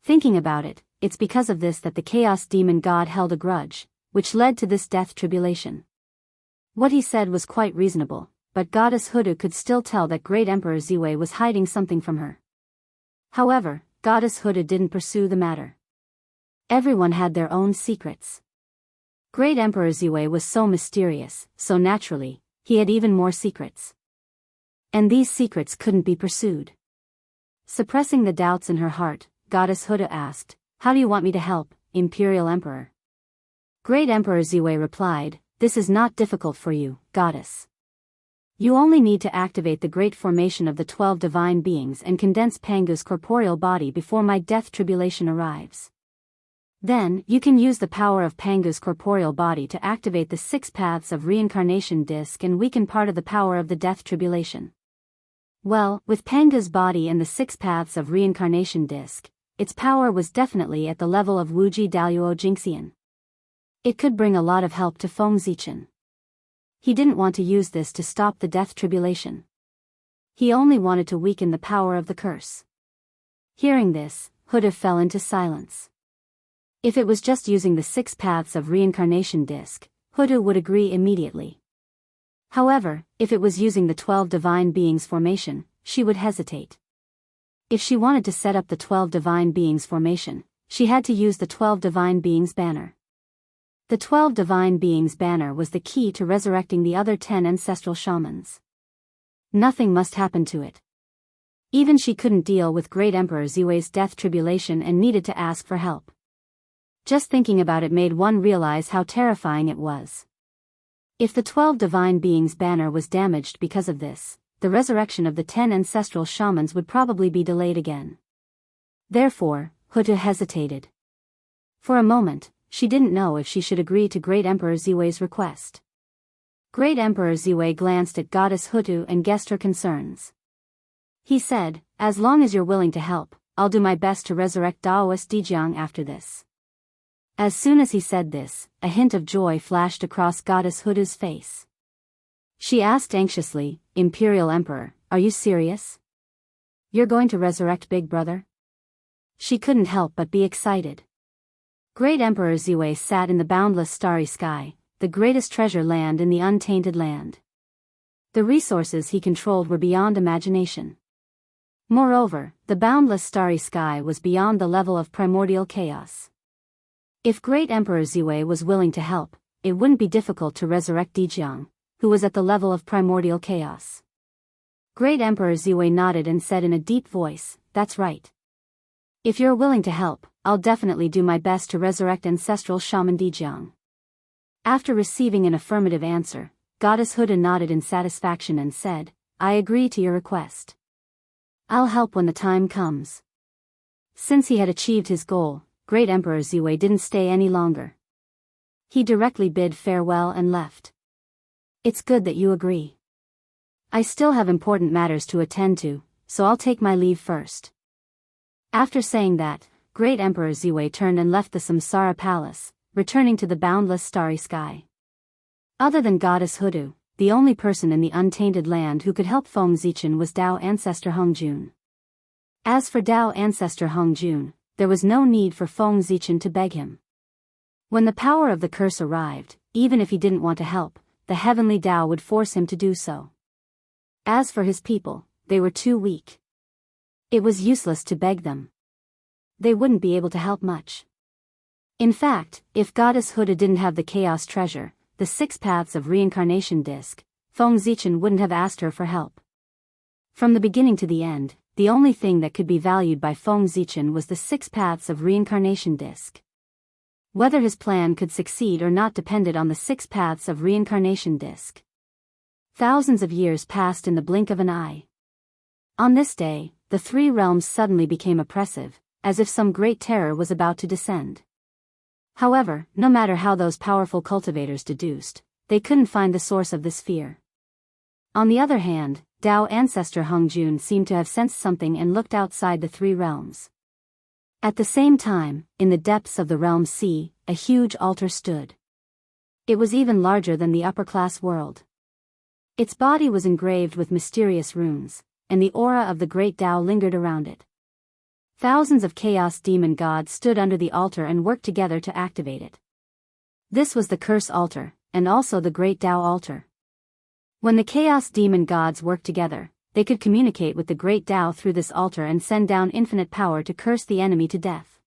Thinking about it, it's because of this that the Chaos Demon God held a grudge, which led to this death tribulation." What he said was quite reasonable, but Goddess Hutu could still tell that Great Emperor Ziwei was hiding something from her. However, Goddess Hutu didn't pursue the matter. Everyone had their own secrets. Great Emperor Ziwei was so mysterious, so naturally, he had even more secrets. And these secrets couldn't be pursued. Suppressing the doubts in her heart, Goddess Hutu asked, "How do you want me to help, Imperial Emperor?" Great Emperor Ziwei replied, "This is not difficult for you, Goddess. You only need to activate the great formation of the 12 divine beings and condense Pangu's corporeal body before my death tribulation arrives. Then, you can use the power of Pangu's corporeal body to activate the 6 paths of reincarnation disc and weaken part of the power of the death tribulation." Well, with Pangu's body and the 6 paths of reincarnation disc, its power was definitely at the level of Wuji Daluo Jingxian. It could bring a lot of help to Feng Zichen. He didn't want to use this to stop the death tribulation. He only wanted to weaken the power of the curse. Hearing this, Hutu fell into silence. If it was just using the 6 paths of reincarnation disc, Hutu would agree immediately. However, if it was using the 12 divine beings formation, she would hesitate. If she wanted to set up the 12 divine beings formation, she had to use the 12 divine beings banner. The 12 divine beings banner was the key to resurrecting the other 10 ancestral shamans. Nothing must happen to it. Even she couldn't deal with Great Emperor Ziwei's death tribulation and needed to ask for help. Just thinking about it made one realize how terrifying it was. If the 12 divine beings banner was damaged because of this, the resurrection of the 10 ancestral shamans would probably be delayed again. Therefore, Hutu hesitated. For a moment, she didn't know if she should agree to Great Emperor Ziwei's request. Great Emperor Ziwei glanced at Goddess Hutu and guessed her concerns. He said, "As long as you're willing to help, I'll do my best to resurrect Daoist Dijiang after this." As soon as he said this, a hint of joy flashed across Goddess Hutu's face. She asked anxiously, "Imperial Emperor, are you serious? You're going to resurrect Big Brother?" She couldn't help but be excited. Great Emperor Ziwei sat in the boundless starry sky, the greatest treasure land in the untainted land. The resources he controlled were beyond imagination. Moreover, the boundless starry sky was beyond the level of primordial chaos. If Great Emperor Ziwei was willing to help, it wouldn't be difficult to resurrect Dijiang, who was at the level of primordial chaos. Great Emperor Ziwei nodded and said in a deep voice, "That's right. If you're willing to help, I'll definitely do my best to resurrect ancestral shaman Dijiang." After receiving an affirmative answer, Goddess Hutu nodded in satisfaction and said, "I agree to your request. I'll help when the time comes." Since he had achieved his goal, Great Emperor Ziwei didn't stay any longer. He directly bid farewell and left. It's good that you agree. I still have important matters to attend to, so I'll take my leave first. After saying that, Great Emperor Ziwei turned and left the Samsara Palace, returning to the boundless starry sky. Other than Goddess Hudu, the only person in the untainted land who could help Feng Zichen was Dao Ancestor Hongjun. As for Dao Ancestor Hongjun, there was no need for Feng Zichen to beg him. When the power of the curse arrived, even if he didn't want to help, the heavenly Dao would force him to do so. As for his people, they were too weak. It was useless to beg them. They wouldn't be able to help much. In fact, if Goddess Huda didn't have the Chaos Treasure, the 6 Paths of Reincarnation disc, Feng Zichen wouldn't have asked her for help. From the beginning to the end, the only thing that could be valued by Feng Zichen was the 6 Paths of Reincarnation disc. Whether his plan could succeed or not depended on the 6 Paths of Reincarnation disc. Thousands of years passed in the blink of an eye. On this day, the 3 realms suddenly became oppressive, as if some great terror was about to descend. However, no matter how those powerful cultivators deduced, they couldn't find the source of this fear. On the other hand, Dao Ancestor Hongjun seemed to have sensed something and looked outside the 3 realms. At the same time, in the depths of the realm sea, a huge altar stood. It was even larger than the upper-class world. Its body was engraved with mysterious runes, and the aura of the great Dao lingered around it. Thousands of chaos demon gods stood under the altar and worked together to activate it. This was the curse altar, and also the great Dao altar. When the chaos demon gods worked together, they could communicate with the great Dao through this altar and send down infinite power to curse the enemy to death.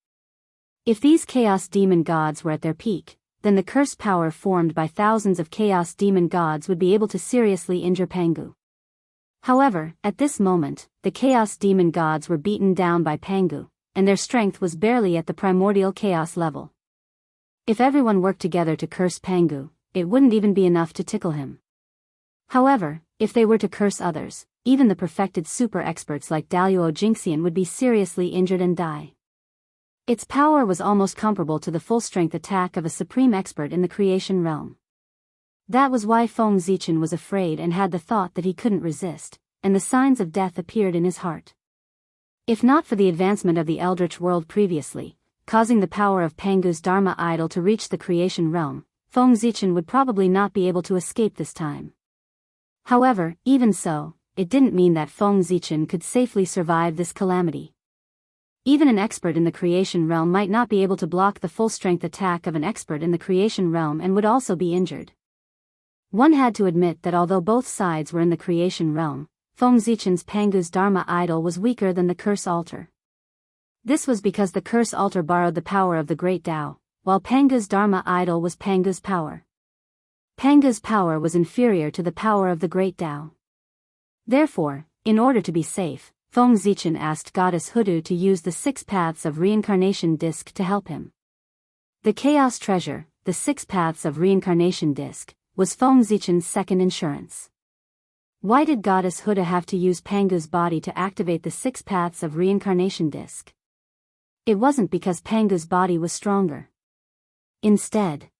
If these chaos demon gods were at their peak, then the curse power formed by thousands of chaos demon gods would be able to seriously injure Pangu. However, at this moment, the chaos demon gods were beaten down by Pangu, and their strength was barely at the primordial chaos level. If everyone worked together to curse Pangu, it wouldn't even be enough to tickle him. However, if they were to curse others, even the perfected super experts like Daluo Jingxian would be seriously injured and die. Its power was almost comparable to the full-strength attack of a supreme expert in the creation realm. That was why Feng Zichen was afraid and had the thought that he couldn't resist, and the signs of death appeared in his heart. If not for the advancement of the Eldritch world previously, causing the power of Pangu's Dharma idol to reach the creation realm, Feng Zichen would probably not be able to escape this time. However, even so, it didn't mean that Feng Zichen could safely survive this calamity. Even an expert in the creation realm might not be able to block the full-strength attack of an expert in the creation realm and would also be injured. One had to admit that although both sides were in the creation realm, Feng Zichen's Pangu's Dharma idol was weaker than the curse altar. This was because the curse altar borrowed the power of the great Dao, while Pangu's Dharma idol was Pangu's power. Pangu's power was inferior to the power of the great Dao. Therefore, in order to be safe, Feng Zichen asked Goddess Hudu to use the 6 Paths of Reincarnation disc to help him. The Chaos Treasure, the 6 Paths of Reincarnation disc, was Feng Zichen's second insurance. Why did Goddess Huda have to use Pangu's body to activate the 6 Paths of Reincarnation disc? It wasn't because Pangu's body was stronger. Instead,